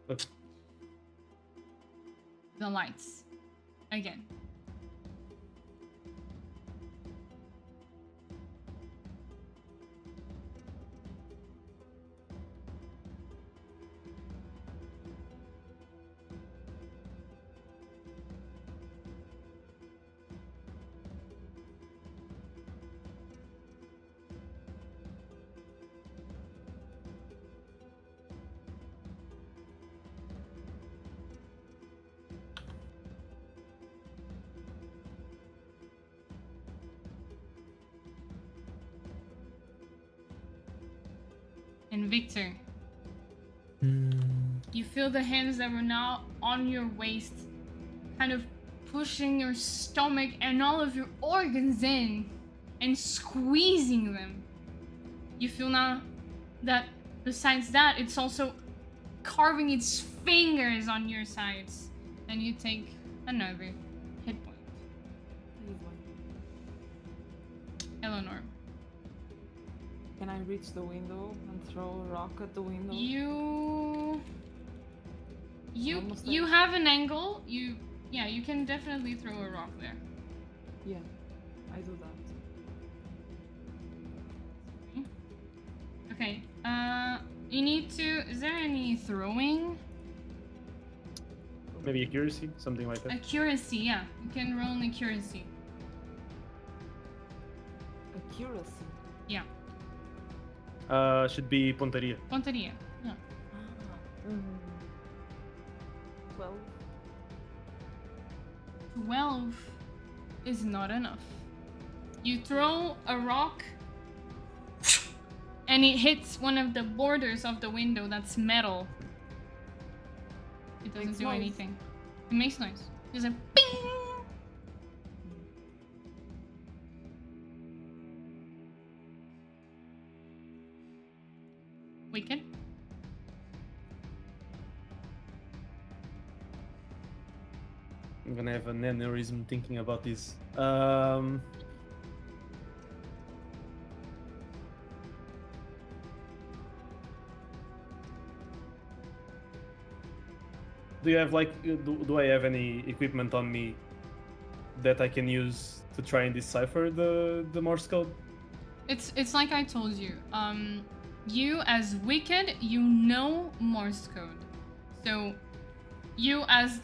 Okay. The lights. Again. And Victor, you feel the hands that were now on your waist, kind of pushing your stomach and all of your organs in and squeezing them. You feel now that besides that, it's also carving its fingers on your sides. And you take another hit point. Leave one. Eleanor, Can I reach the window and throw a rock at the window? you Almost you there. have an angle. You can definitely throw a rock there. Yeah, I do that. Okay. You need to. Is there any throwing? Maybe accuracy, something like that. Accuracy, yeah. You can roll an accuracy. Accuracy. Yeah. Should be Ponteria. Ponteria. Yeah. Ah. 12. 12 is not enough. You throw a rock and it hits one of the borders of the window that's metal. It doesn't Makes do noise. anything. It makes noise. There's a ping! Wicked. I'm gonna have an aneurysm thinking about this. Do you have do I have any equipment on me that I can use to try and decipher the Morse code? It's like I told you. You as Wicked, you know Morse code. So you as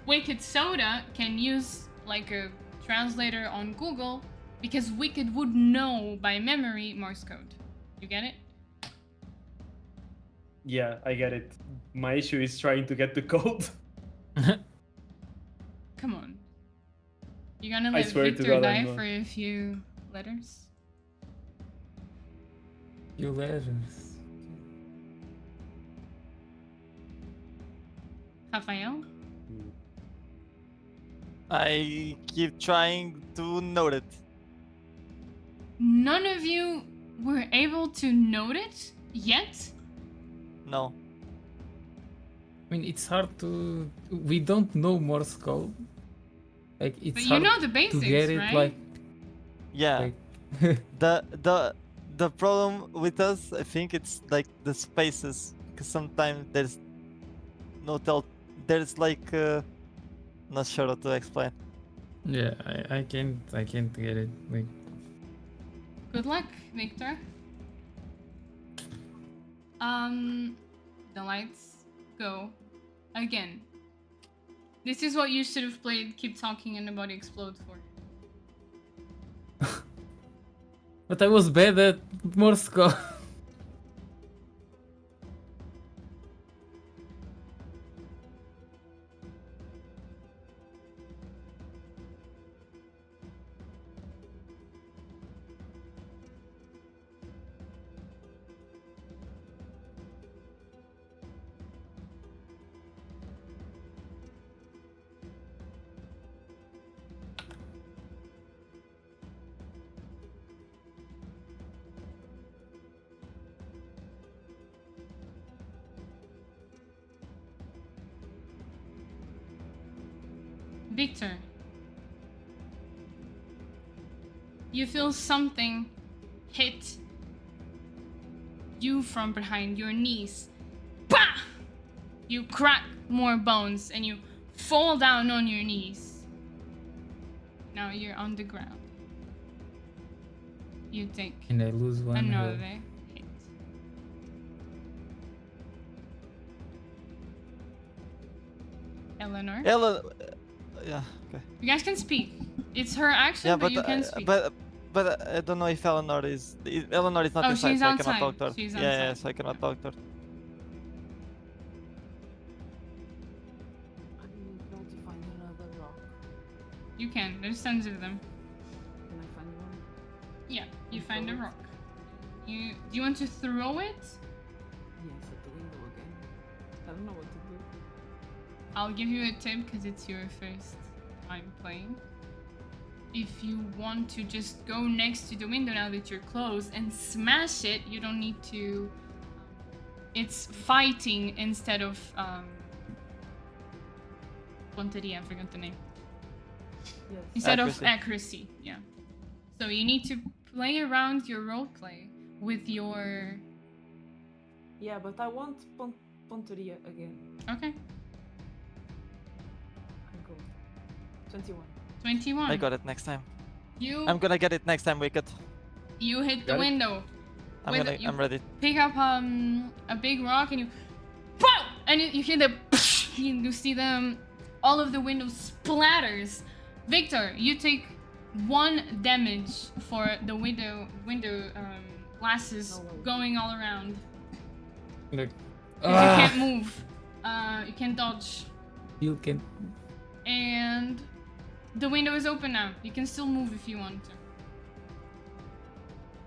Wicked Soda can use like a translator on Google because Wicked would know by memory Morse code. You get it? Yeah, I get it. My issue is trying to get the code. Come on. You're gonna I let swear to Victor God, die I'm not. for a few letters? You letters. Rafael? I keep trying to note it. None of you were able to note it yet? No. I mean, it's hard to. We don't know Morse code. Like it's But you hard know the to basics, get it. right? Like, Yeah. like The problem with us, I think it's like the spaces, because sometimes there's no tell. There's like not sure how to explain. yeah, I can't get it. Like, Good luck, Victor. The lights go again. This is what you should have played Keep Talking and Nobody Explode for. but I was bad at Morse code. Victor, you feel something hit you from behind your knees. Bah! You crack more bones and you fall down on your knees. Now you're on the ground. You take And I lose one another health. hit. Eleanor, Ellen, yeah, okay. you guys can speak. It's her action, Yeah, but but you can speak. but I don't know if Eleanor is. Eleanor is not Oh, inside, she's so I cannot talk outside. to her. She's Yeah, outside. so I cannot talk to her. I'm going to find another rock. You can. There's tons of them. Can I find one? Yeah, you And find a throw it? rock. Do you want to throw it? Yes, at the window again. I don't know what to do. I'll give you a tip because it's your first time playing. If you want to just go next to the window now that you're close and smash it, you don't need to. It's fighting instead of Ponteria, I forgot the name. Yes. Instead of Accuracy. accuracy, yeah. So you need to play around your roleplay with your. Yeah, but I want Ponteria again. Okay, I go. 21. 21. I got it next time. You I'm gonna get it next time, Wicked. you hit the Got it? window. With- you I'm ready. pick up a big rock and you, pow! And you hear the, you see them, all of the windows splatters. Victor, you take 1 damage for the window glasses No way. going all around. Look. 'Cause you can't move. You can't dodge. You can. And the window is open now. You can still move if you want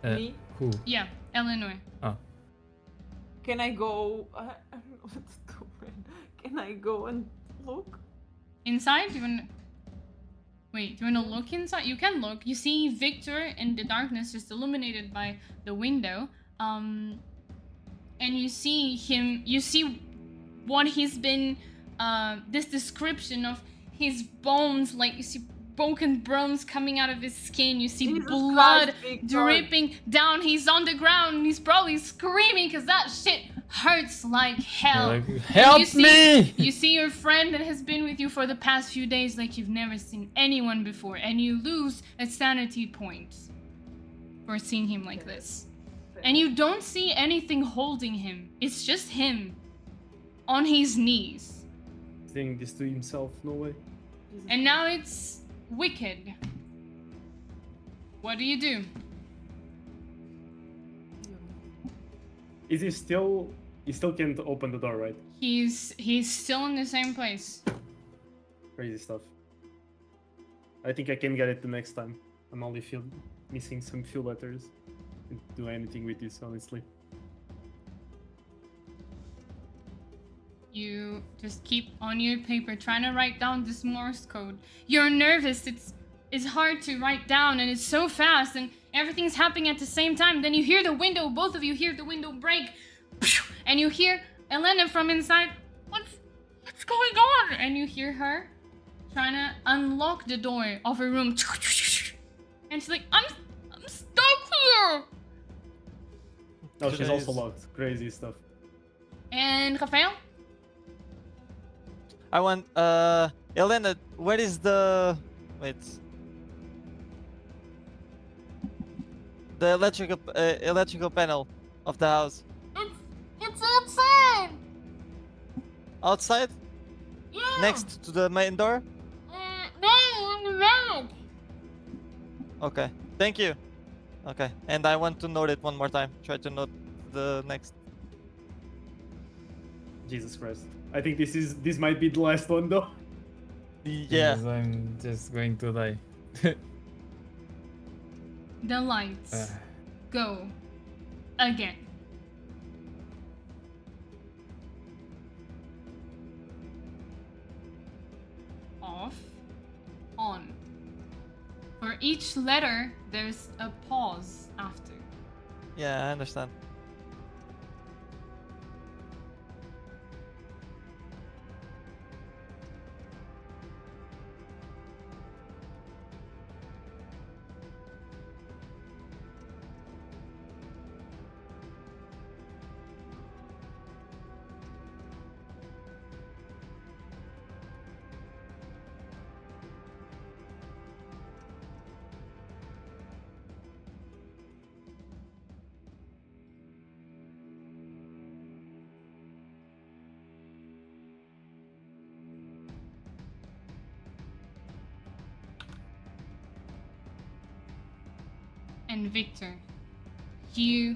to. Me? Who? Yeah, Eleanor. Can I go? I don't know what to do, man. Can I go and look? Inside? Do you wanna... Wait, do you wanna look inside? You can look. You see Victor in the darkness just illuminated by the window. And you see him, you see what he's been, this description of his bones, like you see broken bones coming out of his skin. You see Jesus blood Christ, Victor. dripping down. He's on the ground and he's probably screaming because that shit hurts like hell. Like, And help you see, me! You see your friend that has been with you for the past few days like you've never seen anyone before, and you lose a sanity point for seeing him like this. And you don't see anything holding him. It's just him on his knees. Saying this to himself, no way. Jesus And now it's Wicked. What do you do? Christ. Is he still? He still can't open the door, right? He's still in the same place. Crazy stuff. I think I can get it the next time. I'm only missing some few letters. Can't do anything with this, honestly. You just keep on your paper trying to write down this Morse code. You're nervous. It's hard to write down and it's so fast and everything's happening at the same time. Then you hear the window, both of you hear the window break. And you hear Elena from inside. What's going on? And you hear her trying to unlock the door of her room. And she's like, I'm stuck here. No, she's also Crazy. locked. Crazy stuff. And Rafael? I want Elena, where is the the electrical panel of the house? It's outside. Outside? Yeah. Next to the main door? No, on the road. Okay. Thank you. Okay. And I want to note it one more time. Try to note the next. Jesus Christ. I think this might be the last one though. Yeah. Because I'm just going to die. The lights go again. Off, on. For each letter, there's a pause after. Yeah, I understand. and Victor, you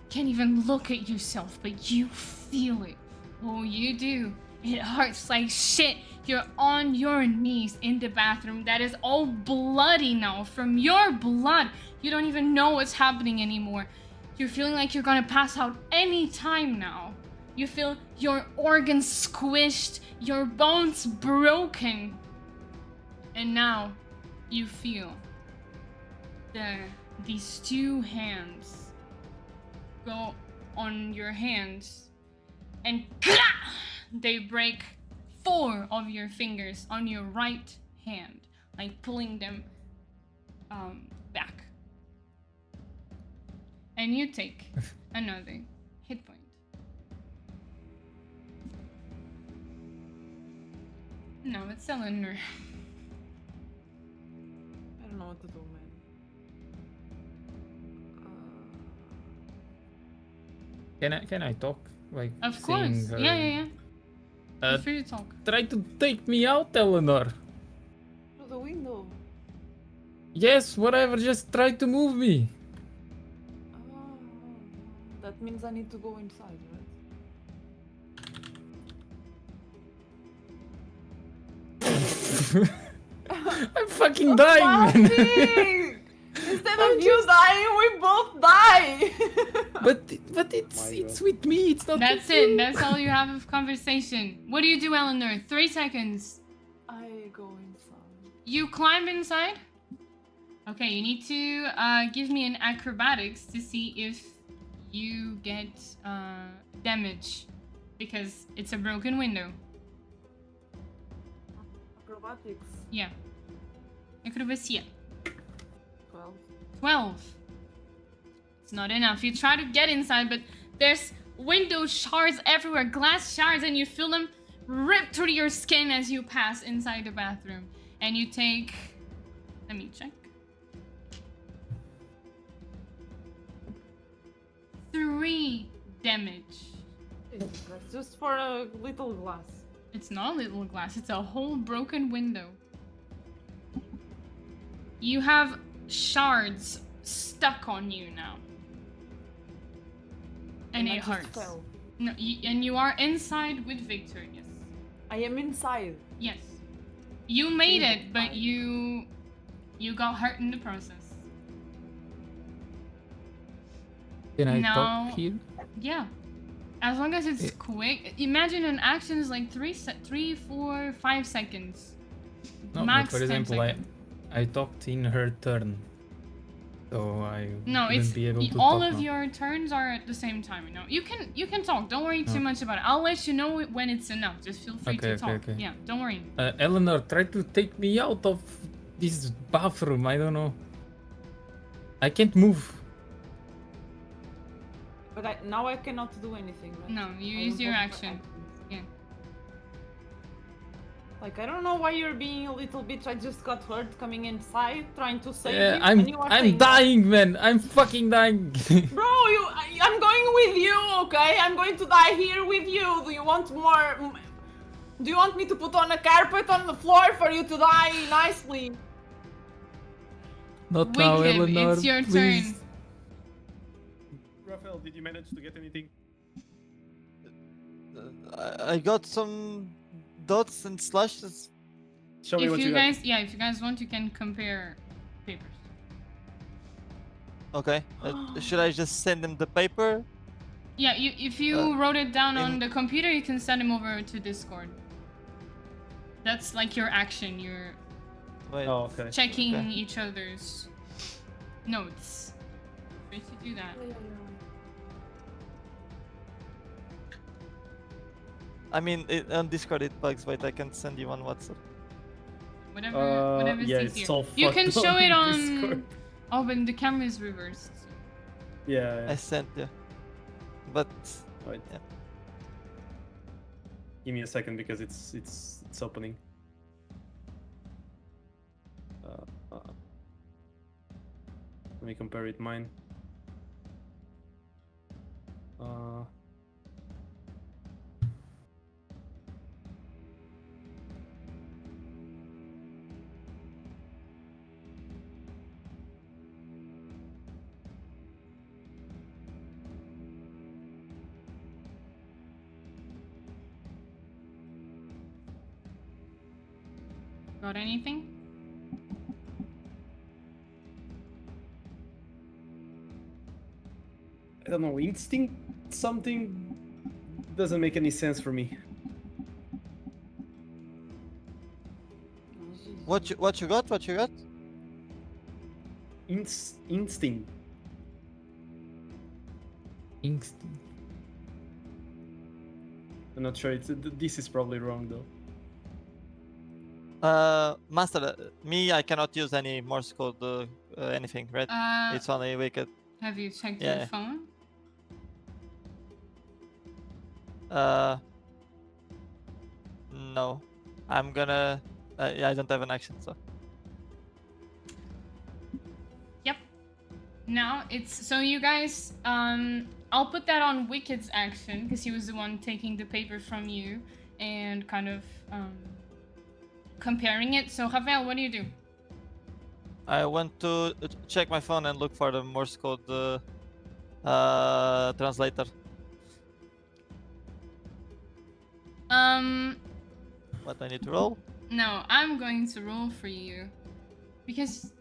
can't even look at yourself, but you feel it. Oh, you do. It hurts like shit. You're on your knees in the bathroom that is all bloody now from your blood. You don't even know what's happening anymore. You're feeling like you're gonna pass out any time now. You feel your organs squished, your bones broken. And now you feel these two hands go on your hands and they break 4 of your fingers on your right hand, like pulling them back. And you take another hit point. No, it's Eleanor. I don't know what to do, man. Can I talk? Like, Of seeing course. her? Yeah. Uh, Feel free to talk. Try to take me out, Eleanor. Through the window. Yes, whatever. Just try to move me. Oh, that means I need to go inside, right? I'm fucking dying, man. Fucking! Instead of you dying, we both die! but it's with me. It's not. That's with it. you. That's all you have of conversation. What do you do, Eleanor? 3 seconds. I go inside. You climb inside? Okay, you need to give me an acrobatics to see if you get damage. Because it's a broken window. Acrobatics. Yeah. Acrobacia. 12. 12. It's not enough. You try to get inside, but there's window shards everywhere, glass shards, and you feel them rip through your skin as you pass inside the bathroom. And you take... Let me check. 3 damage. That's just for a little glass. It's not a little glass, it's a whole broken window. You have shards stuck on you now. And I it just hurts. fell. No, and you are inside with Victor, yes. I am inside. Yes. You made it, but you got hurt in the process. Can I No. talk here? Yeah. As long as it's quick. Imagine an action is like 3, 4, 5 seconds. No, Max but for 10 example, seconds. I talked in her turn, so I No, wouldn't it's be able to all talk of now. your turns are at the same time. You know, you can talk. Don't worry too Oh. much about it. I'll let you know when it's enough. Just feel free to Okay, talk. okay. Yeah, don't worry. Eleanor, try to take me out of this bathroom. I don't know. I can't move. But now I cannot do anything, right? No, you I use don't your have action. actions. Yeah. Like, I don't know why you're being a little bitch. I just got hurt coming inside, trying to save Yeah, you. and you are I'm saying that. dying, man. I'm fucking dying. Bro, I'm going with you, okay? I'm going to die here with you. Do you want more? Do you want me to put on a carpet on the floor for you to die nicely? Not now, Wicked, Eleanor. it's your please. turn. Raphael, did you manage to get anything? I got some dots and slashes. Show me If what you you guys, yeah, if you guys want, you can compare papers. Okay. Should I just send him the paper? Yeah, if you wrote it down on in- the computer, you can send them over to Discord. That's like your action. You're Wait. Oh, okay. checking Okay. each other's notes. Free to do that. I mean, on Discord it bugs. Wait, I can send you on WhatsApp. Whatever's yeah, easier. it's all You can fucked show on it on. Discord. Oh, but the camera is reversed. Yeah. I sent you. But Wait. yeah. Give me a second because it's opening. Let me compare it mine. Got anything? I don't know, instinct something doesn't make any sense for me. What you got? What you got? Instinct. Instinct. I'm not sure. This is probably wrong though. Master, me, I cannot use any Morse code, anything, right? It's only wicked. Have you checked Yeah. your phone? No. I'm gonna. Yeah, I don't have an action, so. Yep. Now it's so you guys. I'll put that on Wicked's action because he was the one taking the paper from you and kind of comparing it. So Rafael, what do you do? I went to check my phone and look for the Morse code translator. What I need to roll? No, I'm going to roll for you because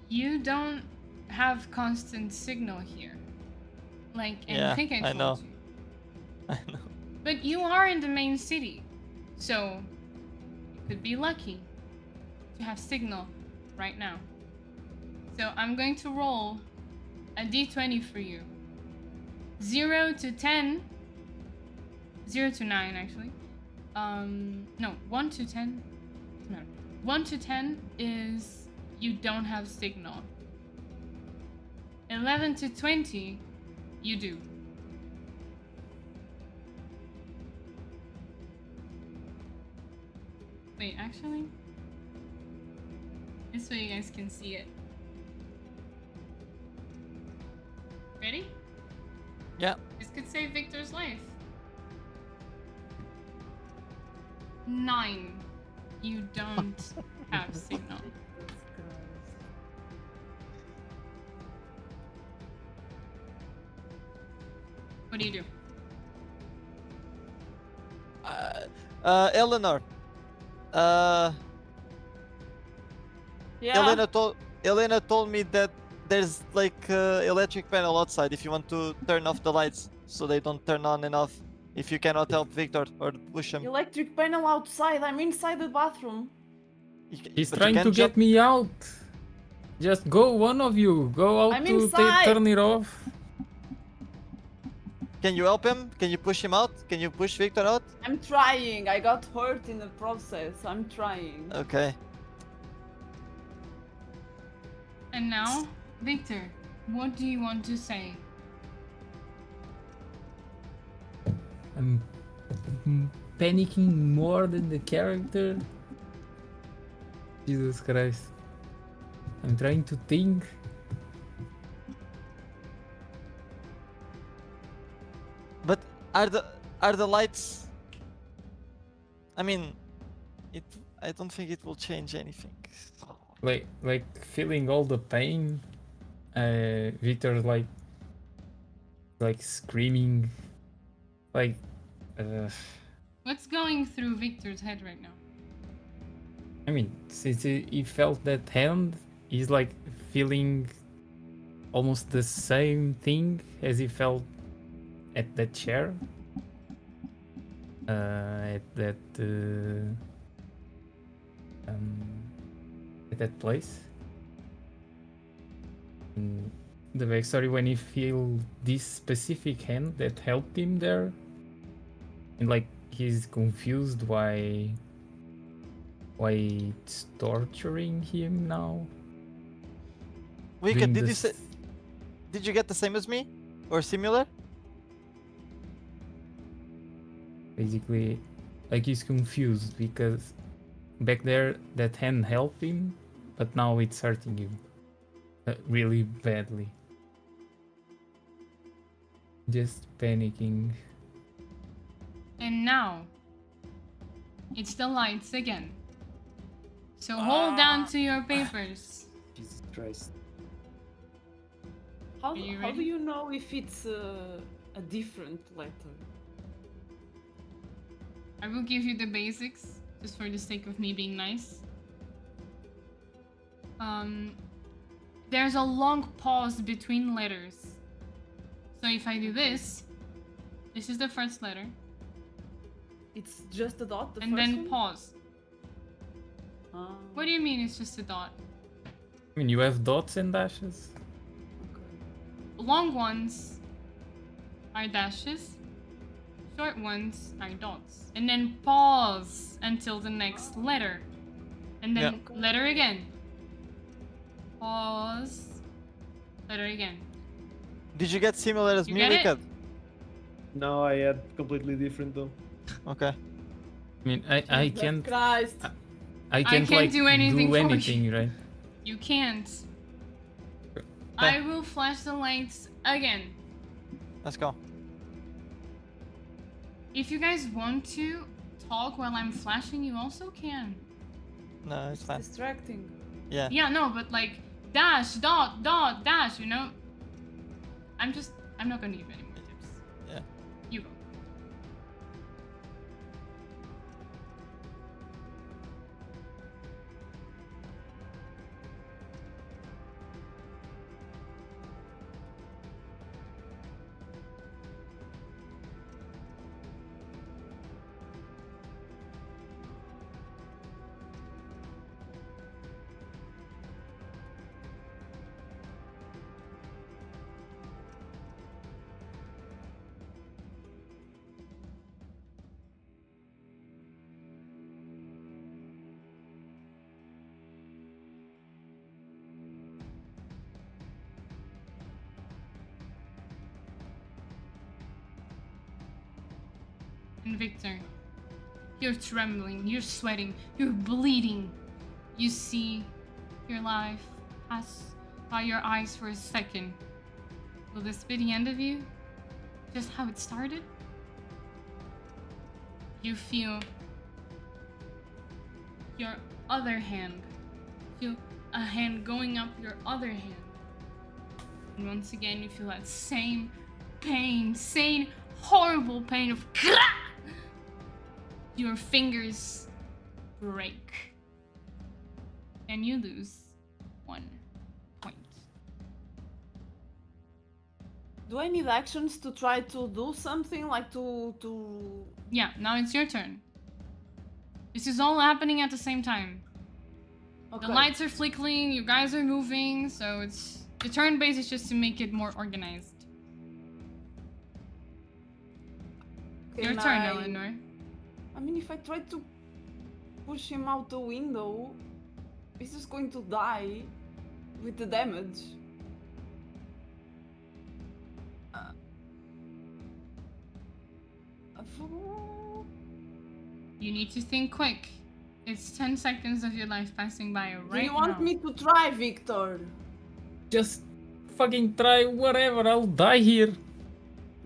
you don't have constant signal here. Like, and Yeah, I think I I told know. you. I know. But you are in the main city, so you could be lucky to have signal right now. So I'm going to roll a d20 for you. 0 to 10. 0 to 9, actually. No, 1 to 10. No, 1 to 10 is you don't have signal. 11 to 20, you do. Wait, actually, this way you guys can see it. Ready? Yeah. This could save Victor's life. 9. You don't have signal. What do you do? Eleanor. Yeah. Elena told me that there's like electric panel outside if you want to turn off the lights so they don't turn on and off if you cannot help Victor or push him. Electric panel outside. I'm inside the bathroom. He's But you trying can to jump- get me out. Just go, one of you. Go out I'm to inside. turn it off. Can you help him? Can you push him out? Can you push Victor out? I'm trying. I got hurt in the process. I'm trying. Okay. And now, Victor, what do you want to say? I'm panicking more than the character. Jesus Christ. I'm trying to think. But are the lights? I mean, I don't think it will change anything. Like feeling all the pain. Victor like screaming. Like What's going through Victor's head right now? I mean, since he felt that hand, he's like feeling almost the same thing as he felt at that chair. At that place. And the backstory when he feel this specific hand that helped him there, and like he's confused why it's torturing him now. Wicked, Doing did you get the same as me or similar? Basically, like he's confused because back there that hand helped him, but now it's hurting him really badly. Just panicking. And now, it's the lights again. So hold on to your papers. Jesus Christ. How Are you do ready? you know if it's a different letter? I will give you the basics, just for the sake of me being nice. there's a long pause between letters. So if I do this is the first letter, It's just a dot, the and first then one? pause. Ah, What do you mean it's just a dot? I mean, you have dots and dashes. okay. Long ones are dashes, short ones are dots. And then pause until the next letter. And then letter again. Pause. Letter again. Did you get similar as You me, get it? Wicked? No, I had completely different though. Okay. I mean, I Jesus can't Christ. I can't can't like do anything for you. anything, right? You can't. I will flash the lights again. Let's go. If you guys want to talk while I'm flashing, you also can. No, it's fine. Distracting. Yeah. Yeah, no, but like dash, dot, dot, dash, you know? I'm not gonna give any more tips. Yeah. You go. And Victor, you're trembling, you're sweating, you're bleeding. You see your life pass by your eyes for a second. Will this be the end of you? Just how it started? You feel your other hand. Feel a hand going up your other hand. And once again, you feel that same pain, same horrible pain of your fingers break. And you lose 1 point. Do I need actions to try to do something like to Yeah, now it's your turn. This is all happening at the same time. Okay. The lights are flickering, you guys are moving, so it's the turn base is just to make it more organized. Your Can turn, I- Eleanor. I mean, if I try to push him out the window, he's just going to die with the damage. You need to think quick. It's 10 seconds of your life passing by right Do you want now. me to try, Victor? Just fucking try whatever. I'll die here.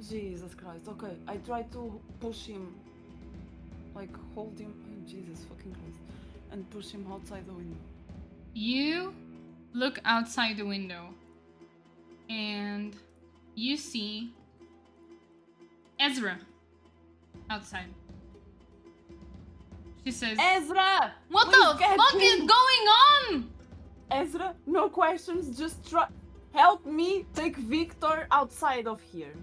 Jesus Christ. Okay, I try to push him. Like, hold him. Oh, Jesus fucking Christ. And push him outside the window. You look outside the window and you see Ezra outside. She says, Ezra! "What please the get fuck him! is going on?" Ezra, no questions, just try. Help me take Victor outside of here.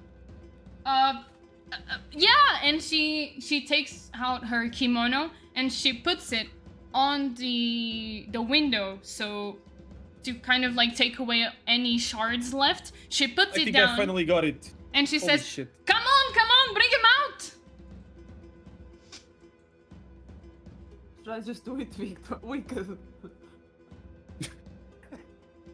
Yeah, and she takes out her kimono and she puts it on the window, so to kind of like take away any shards left. She puts I it think down I finally got it. and she Holy says, shit. come on, bring him out." Should I just do it, Victor? Wicked.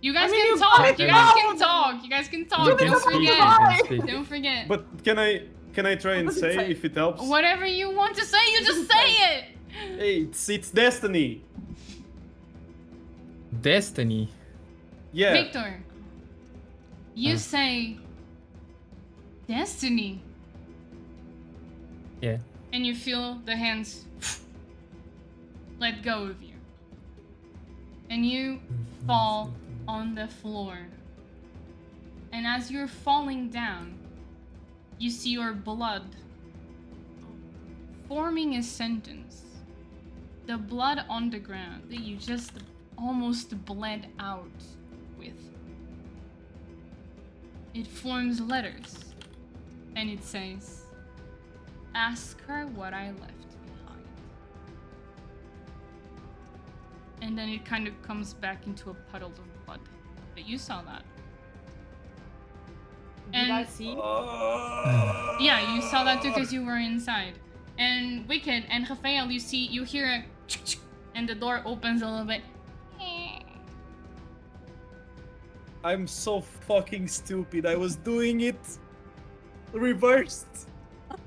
You guys I mean, can you talk. got You it guys can out! talk. You guys can talk. You can Don't speak, forget. you can speak. Don't forget. But can I try and What does it say say? if it helps? Whatever you want to say, you just say it. Hey, it's destiny. Destiny. Yeah. Victor, you say destiny, Yeah. and you feel the hands let go of you, and you fall on the floor. And as you're falling down, you see your blood forming a sentence. The blood on the ground that you just almost bled out with. It forms letters, and it says, "Ask her what I left behind." And then it kind of comes back into a puddle of blood. But you saw that. Did I And- see? Yeah, you saw that too because you were inside. And Wicked and Raphael, you hear a and the door opens a little bit. I'm so fucking stupid. I was doing it reversed.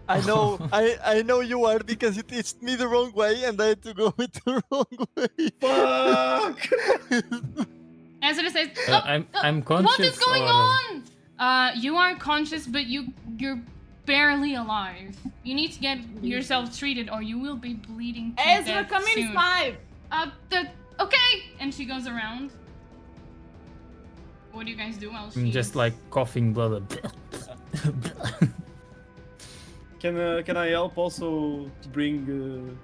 I know, I know you are because you teached me the wrong way and I had to go with the wrong way. Fuck! Ezra says, I'm conscious. "What is going or... on?" You are conscious, but you're barely alive. You need to get yourself treated, or you will be bleeding to Ezra, death come soon. inside! Okay. And she goes around. What do you guys do while I'm she's just like coughing blood. Can I help also to bring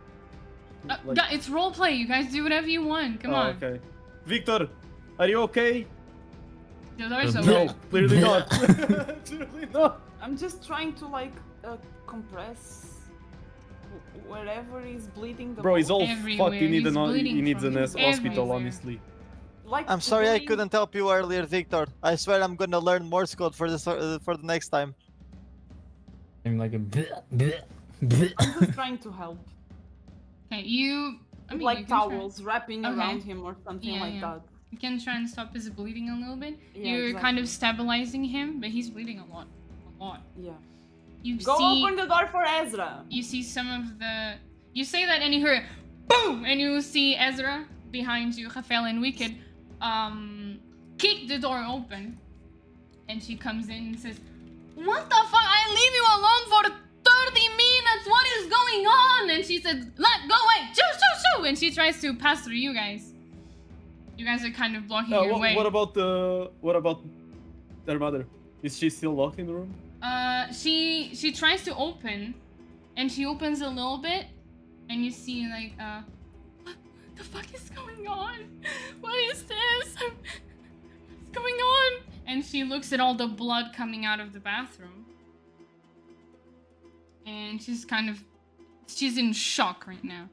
It's roleplay. You guys do whatever you want. Come on. Okay. Victor, are you okay? The door's No. open. No, clearly not. Clearly not. I'm just trying to like compress wherever is bleeding the Bro, he's all Everywhere. fucked. He needs He's bleeding he needs from an hospital, everywhere. honestly. Like I'm sorry I bleeding- couldn't help you earlier, Victor. I swear I'm gonna learn Morse code for the next time. I'm like a I'm just trying to help. Okay, you. I mean, you Like can try- towels wrapping Okay. around him or something Yeah, like yeah. that. You can try and stop his bleeding a little bit. Yeah, You're exactly. kind of stabilizing him, but he's bleeding a lot. A lot. Yeah. You Go see. open the door for Ezra. You see some of the. You say that and you hear boom, and you see Ezra behind you, Raphael and Wicked, kick the door open, and she comes in and says, "What the fuck? I leave you alone for 30 minutes. What is going on?" And she says, "Let go away, shoo!" And she tries to pass through you guys. You guys are kind of blocking your way. What about their mother? Is she still locked in the room? She tries to open, and she opens a little bit, and you see like what the fuck is going on? What is this? What's going on? And she looks at all the blood coming out of the bathroom, and she's in shock right now.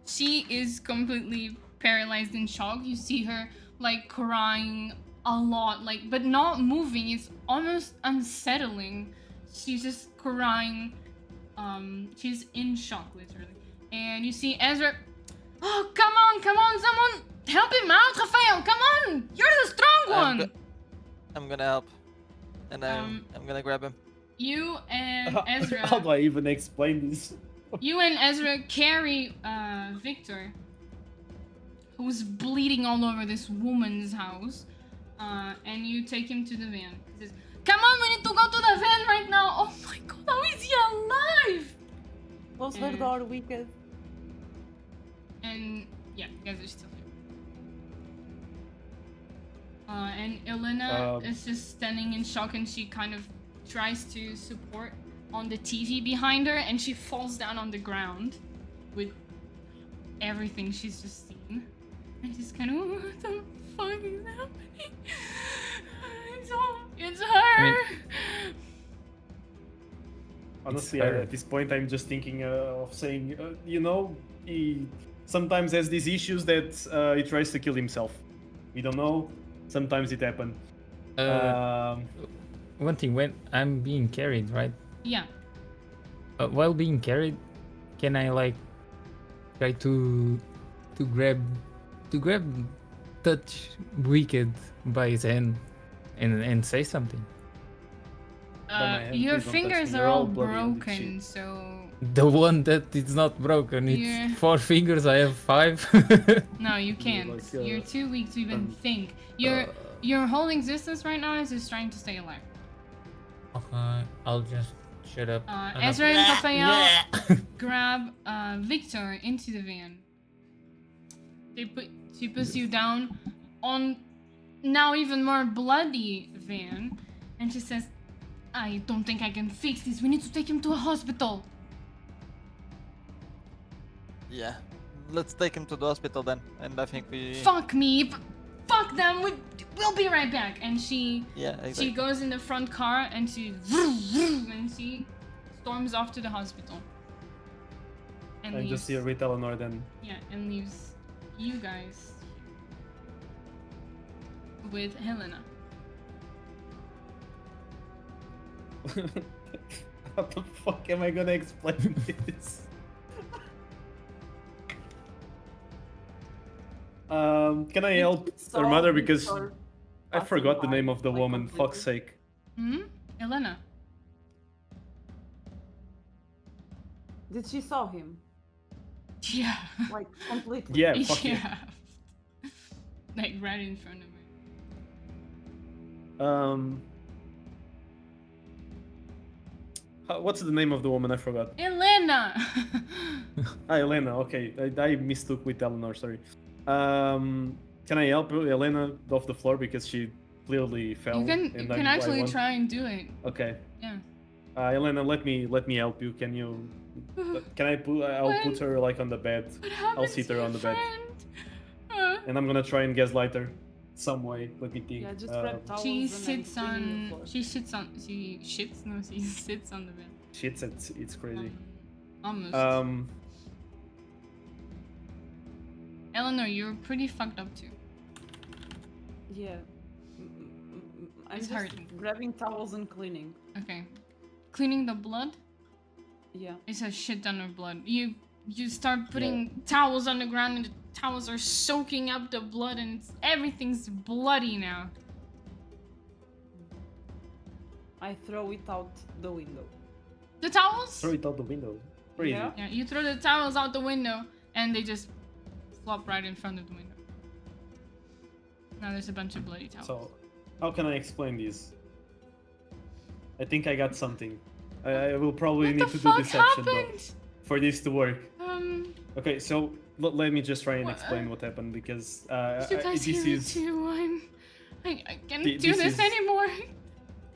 She is completely paralyzed in shock. You see her like crying a lot, like, but not moving. It's almost unsettling. She's just crying. She's in shock, literally. And you see Ezra. "Oh, come on, someone help him out, Raphael. Come on, you're the strong one." I'm gonna help, and I'm gonna grab him. You and Ezra. How do I even explain this? You and Ezra carry Victor, who's bleeding all over this woman's house, and you take him to the van. He says, "Come on, we need to go to the van right now." Oh my god, how is he alive? Close her door, Wicked. And yeah, you guys are still here. And Elena is just standing in shock, and she kind of tries to support on the TV behind her, and she falls down on the ground with everything she's just seen. And she's kind of, "What the fuck is happening? It's her." Honestly, It's her. at this point, I'm just thinking of saying, he sometimes has these issues that he tries to kill himself. We don't know. Sometimes it happens. One thing, when I'm being carried, right? Yeah. While being carried, can I like try to grab, touch Wicked by his hand, and say something? my hand, Your please don't touch fingers me. are You're all all bloody and broken, shit. so The one that is not broken. It's Yeah. 4 fingers. I have 5. no, you can't. like, You're too weak to even think. Your whole existence right now is just trying to stay alive. Okay, I'll just shut up. Ezra and Raphael grab Victor into the van. She puts you down on now even more bloody van, and she says, "I don't think I can fix this. We need to take him to a hospital." Yeah. Let's take him to the hospital then. And I think we. Fuck me. Fuck them. We'll be right back. And she Yeah, she exactly. goes in the front car and she storms off to the hospital. And I'm leaves, just here with Eleanor then. yeah, and leaves you guys with Helena. How the fuck am I gonna explain this? Can I help her Saw mother because Victor I passing forgot the by, name of the like, woman. Fuck's completely. sake. Hmm? Helena. Did she saw him? Yeah. Like, completely? Yeah, fuck yeah. Yeah. Like right in front of me. What's the name of the woman? I forgot. Elena! Ah, Elena. Okay, I mistook with Eleanor. Sorry. Can I help Elena off the floor because she clearly fell? You can I actually want- try and do it. Okay. Yeah. Elena, let me help you. Can you? Can I put? I'll put her like on the bed, What happened sit to her your on the bed. friend? and I'm gonna try and gaslight her some way. Let me think. Yeah, just grab towels She and sits then clean the on. floor. She shits on. She shits. No, she sits on the bed. Shit, it's crazy. Almost. Eleanor, you're pretty fucked up too. Yeah. I'm It's just hurting. grabbing towels and cleaning. Okay. Cleaning the blood. Yeah. It's a shit ton of blood. You start putting towels on the ground and the towels are soaking up the blood and everything's bloody now. I throw it out the window. The towels? Throw it out the window. Crazy. Yeah. Yeah, you throw the towels out the window and they just flop right in front of the window. Now there's a bunch of bloody towels. So, how can I explain this? I think I got something. I will probably what need the to fuck do deception though happened? for this to work. Okay, Okay, so let me just try and What, explain what happened because you guys this hear me is too? I can't Th- do this this is- anymore.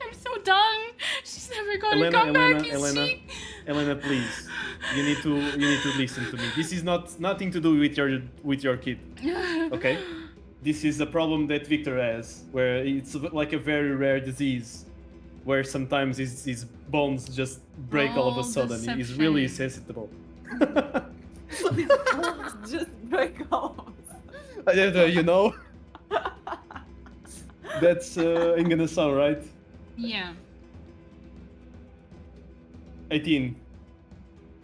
I'm so done. She's never gonna Elena, come Elena, back, is Elena. she? Elena, please. You need to listen to me. This is nothing to do with your kid. Okay? This is a problem that Victor has, where it's like a very rare disease, where sometimes his bones just break all of a Roll sudden. He's really deception. sensitive. His bones just break off. You know? That's ain't gonna sound right. Yeah. 18.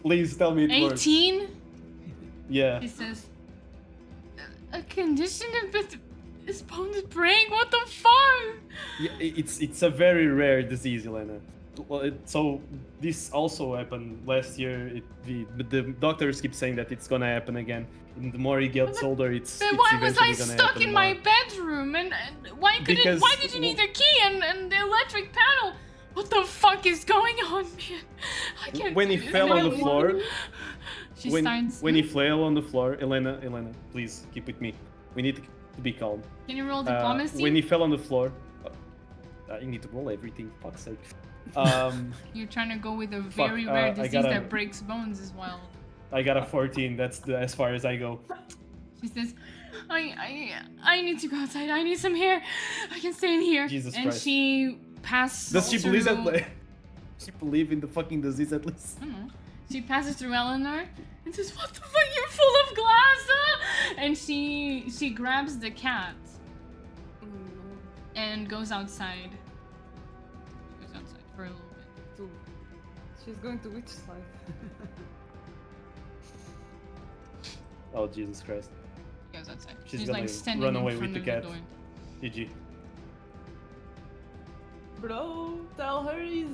Please tell me it works. 18? Yeah. He says, a condition with his bones break? What the fuck? Yeah, it's a very rare disease, Elena. Well, so this also happened last year. The doctors keep saying that it's gonna happen again. And the more he gets older, it's Then why was eventually I gonna stuck happen in more. my bedroom? And why Because- did you need the key and the electric panel? What the fuck is going on, man? I can't When do he this fell on the anymore. floor, She when starts. he fell on the floor, Elena, please keep with me. We need to be calm. Can you roll diplomacy? When he fell on the floor, I need to roll everything. Fuck's sake. You're trying to go with a Fuck, very rare I disease gotta- that breaks bones as well. I got a 14. That's as far as I go. She says, I need to go outside. I need some air. I can stay in here. Jesus and Christ. she passes Does she through... believe that? She believe in the fucking disease at least. I don't know. She passes through Eleanor and says, what the fuck, you're full of glass, huh? And she grabs the cat and goes outside. Goes outside for a little bit. She's going to which side? Oh Jesus Christ. Goes outside. She's She's gonna like standing run in away front with of the cat. door. GG. Bro, tell her he's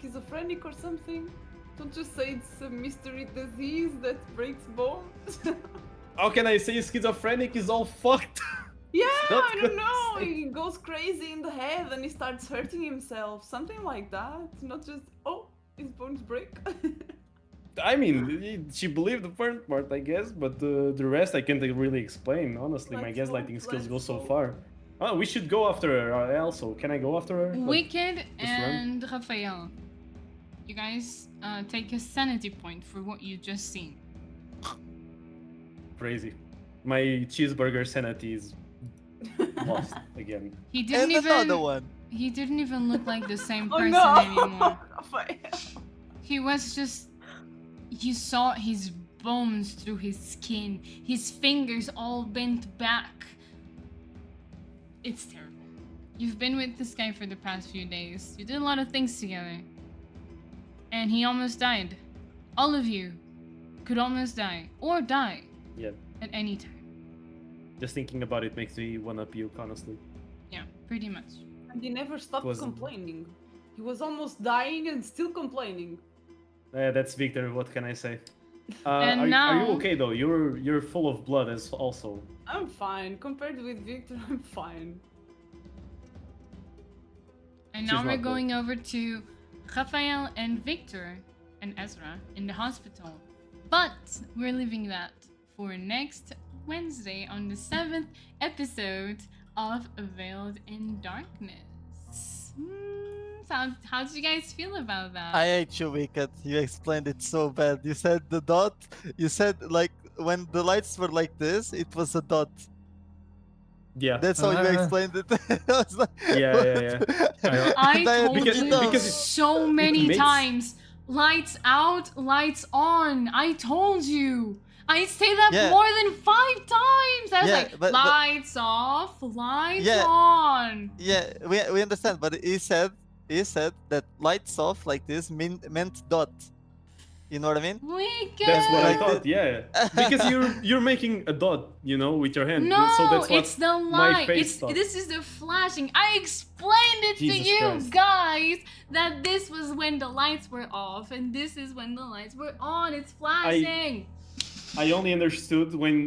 schizophrenic or something. Don't just say it's a mystery disease that breaks bones. How can I say schizophrenic is all fucked? Yeah, not I don't good know. to say. He goes crazy in the head and he starts hurting himself. Something like that. Not just, oh, his bones break. I mean, she believed the first part, I guess, but the rest I can't really explain. Honestly, my Let's gaslighting hope, skills go let's so hope. far. Oh, we should go after her also. Can I go after her? Like, Wicked just run? and Raphael. You guys take a sanity point for what you just seen. crazy. My cheeseburger sanity is lost again. He didn't And even. another one. He didn't even look like the same Oh person no! anymore. Raphael. He was just. You saw his bones through his skin, his fingers all bent back. It's terrible. You've been with this guy for the past few days. You did a lot of things together. And he almost died. All of you could almost die. Or die Yeah. at any time. Just thinking about it makes me wanna puke, honestly. Yeah, pretty much. And he never stopped Was- complaining. He was almost dying and still complaining. That's Victor. What can I say? And are now- you okay though? You're full of blood as also. I'm fine. Compared with Victor, I'm fine. And She's now we're not good. going over to Raphael and Victor and Ezra in the hospital. But we're leaving that for next Wednesday on the 7th episode of Veiled in Darkness. How did you guys feel about that? I hate you, Wicked. You explained it so bad. You said the dot. You said like when the lights were like this, it was a dot. Yeah. That's how you explained it. I was like, Yeah. I And told Because- you because it- so many makes- times. Lights out, lights on. I told you. I say that Yeah. more than 5 times. I was Yeah, like, but- lights off, lights Yeah. on. Yeah, we understand, but he said that lights off like this meant dot. You know what I mean? Wicked. That's what I Like thought. Yeah. Because you're making a dot, with your hand. No, So that's what it's the my light. face thought. This is the flashing. I explained it Jesus to you Christ. guys that this was when the lights were off and this is when the lights were on. It's flashing. I only understood when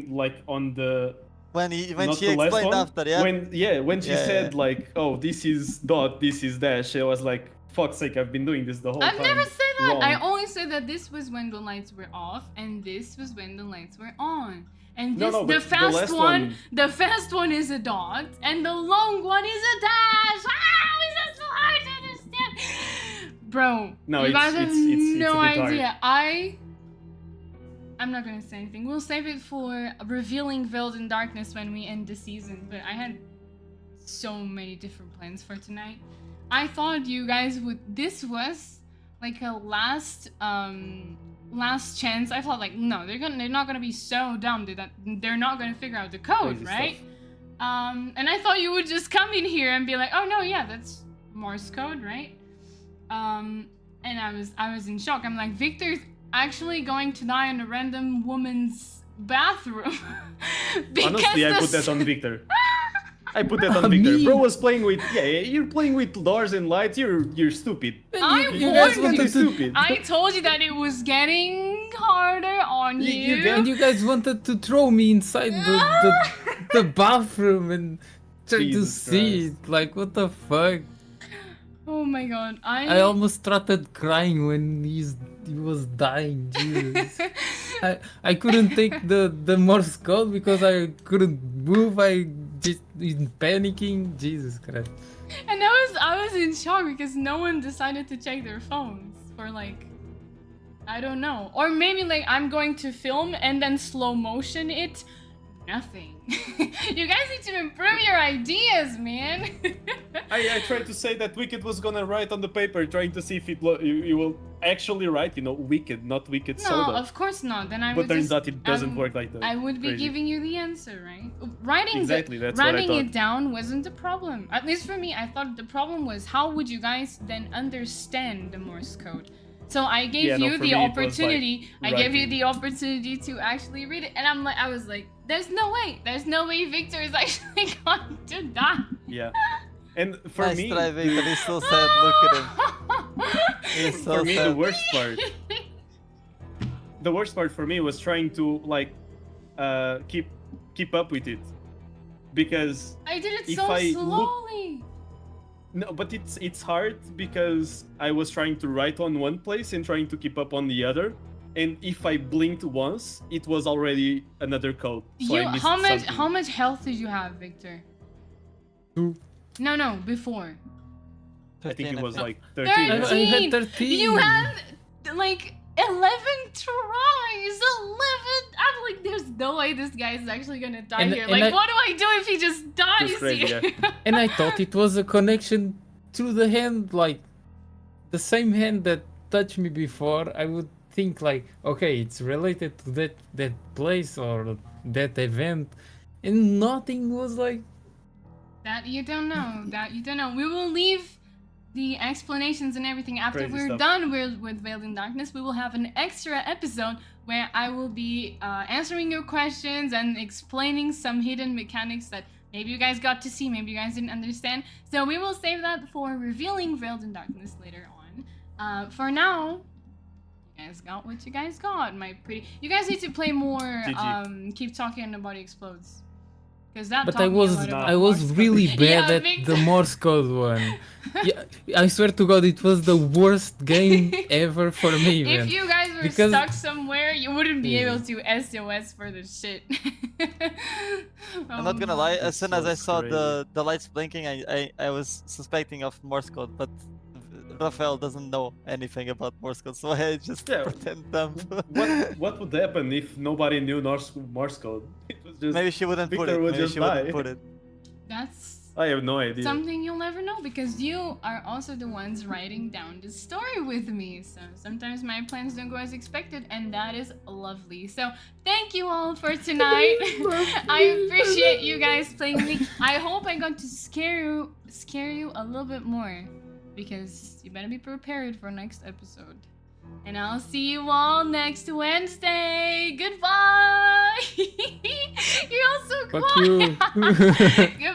on the When not she the last explained one, after, yeah. when she Yeah, said yeah. oh, this is dot, this is dash, I was like, fuck's sake, I've been doing this the whole I've time. never said that. I wrong. only said that this was when the lights were off and this was when the lights were on. And No, this, no, the but the fast last one, one- the fast one is a dot, and the long one is a dash. Ah, is that so hard to understand? Bro, No, you it's- guys have it's no a bit hard. idea. I'm not gonna say anything. We'll save it for revealing Veiled in Darkness when we end the season. But I had so many different plans for tonight. I thought you guys would. This was like a last chance. I thought like no, they're not gonna be so dumb that they're not gonna figure out the code, Crazy right? stuff. And I thought you would just come in here and be like, oh no, yeah, that's Morse code, right? And I was in shock. I'm like, Victor's actually going to die in a random woman's bathroom. Because Honestly, I the put that s- on Victor. I put that on Victor. Me? Bro was playing with you're playing with doors and lights. You're stupid. I you warned guys you. wanted to, Stupid. I told you that it was getting harder on You- you. you get- and you guys wanted to throw me inside the bathroom and try to Jesus see Christ. it. Like, what the fuck? Oh my god, I almost started crying when he was dying. Jesus. I couldn't take the Morse code because I couldn't move. I just in panicking. Jesus Christ. And I was in shock because no one decided to check their phones for like, I don't know. Or maybe like I'm going to film and then slow motion it. Nothing. You guys need to improve your ideas, man. I tried to say that Wicked was gonna write on the paper, trying to see if you will actually write, Wicked, not Wicked No, Soda. of course not. Then I But would turns just, out it doesn't work like that. I would be Crazy. giving you the answer, right? Writing Exactly, that's what I writing it thought. down wasn't the problem. At least for me, I thought the problem was how would you guys then understand the Morse code? So I gave Yeah, no, you for the me it was, like, opportunity. I gave you writing. the opportunity to actually read it, and I was like, there's no way Victor is actually going to die. Yeah. And for Nice me, try, Victor. He's so sad. Look at him. He's so for me, sad. the worst part for me was trying to keep up with it, because I did it If so I look- slowly. no, but it's hard because I was trying to write on one place and trying to keep up on the other, and if I blinked once, it was already another code. So I missed something. How much health did you have, Victor? 2. No, before. I think it 13, was like 13. 13. I yeah. had 13. You had like 11 tries. 11. like, there's no way this guy is actually gonna die And- here. and Like, I- what do I do if he just dies crazy, here? And I thought it was a connection through the hand, like the same hand that touched me before. I would think like, okay, it's related to that place or that event, and nothing was like. That you don't know. That you don't know. We will leave the explanations and everything after Crazy we're stuff. done with Veiled in Darkness. We will have an extra episode where I will be answering your questions and explaining some hidden mechanics that maybe you guys got to see, maybe you guys didn't understand. So we will save that for revealing Veiled in Darkness later on. For now, you guys got what you guys got, my pretty. You guys need to play more. GG. Keep talking and the body explodes. Because that. But taught I me a was lot about I was Morse code. really bad Yeah, at Victor. the Morse code one. Yeah, I swear to God, it was the worst game ever for me, man. If you guys were Because- stuck somewhere, you wouldn't be Yeah. able to SOS for the shit. I'm not gonna lie. As This soon as I was saw crazy. the lights blinking, I was suspecting of Morse code, but Rafael doesn't know anything about Morse code, so I just Yeah. pretend dumb. What would happen if nobody knew Morse code? It was just Maybe she wouldn't put Victor it. would Maybe just she wouldn't die. put it. That's I have no idea. something you'll never know because you are also the ones writing down the story with me. So sometimes my plans don't go as expected, and that is lovely. So thank you all for tonight. I appreciate you guys playing me. I hope I got to scare you a little bit more because you better be prepared for next episode. And I'll see you all next Wednesday. Goodbye. You're all so Fuck quiet. you.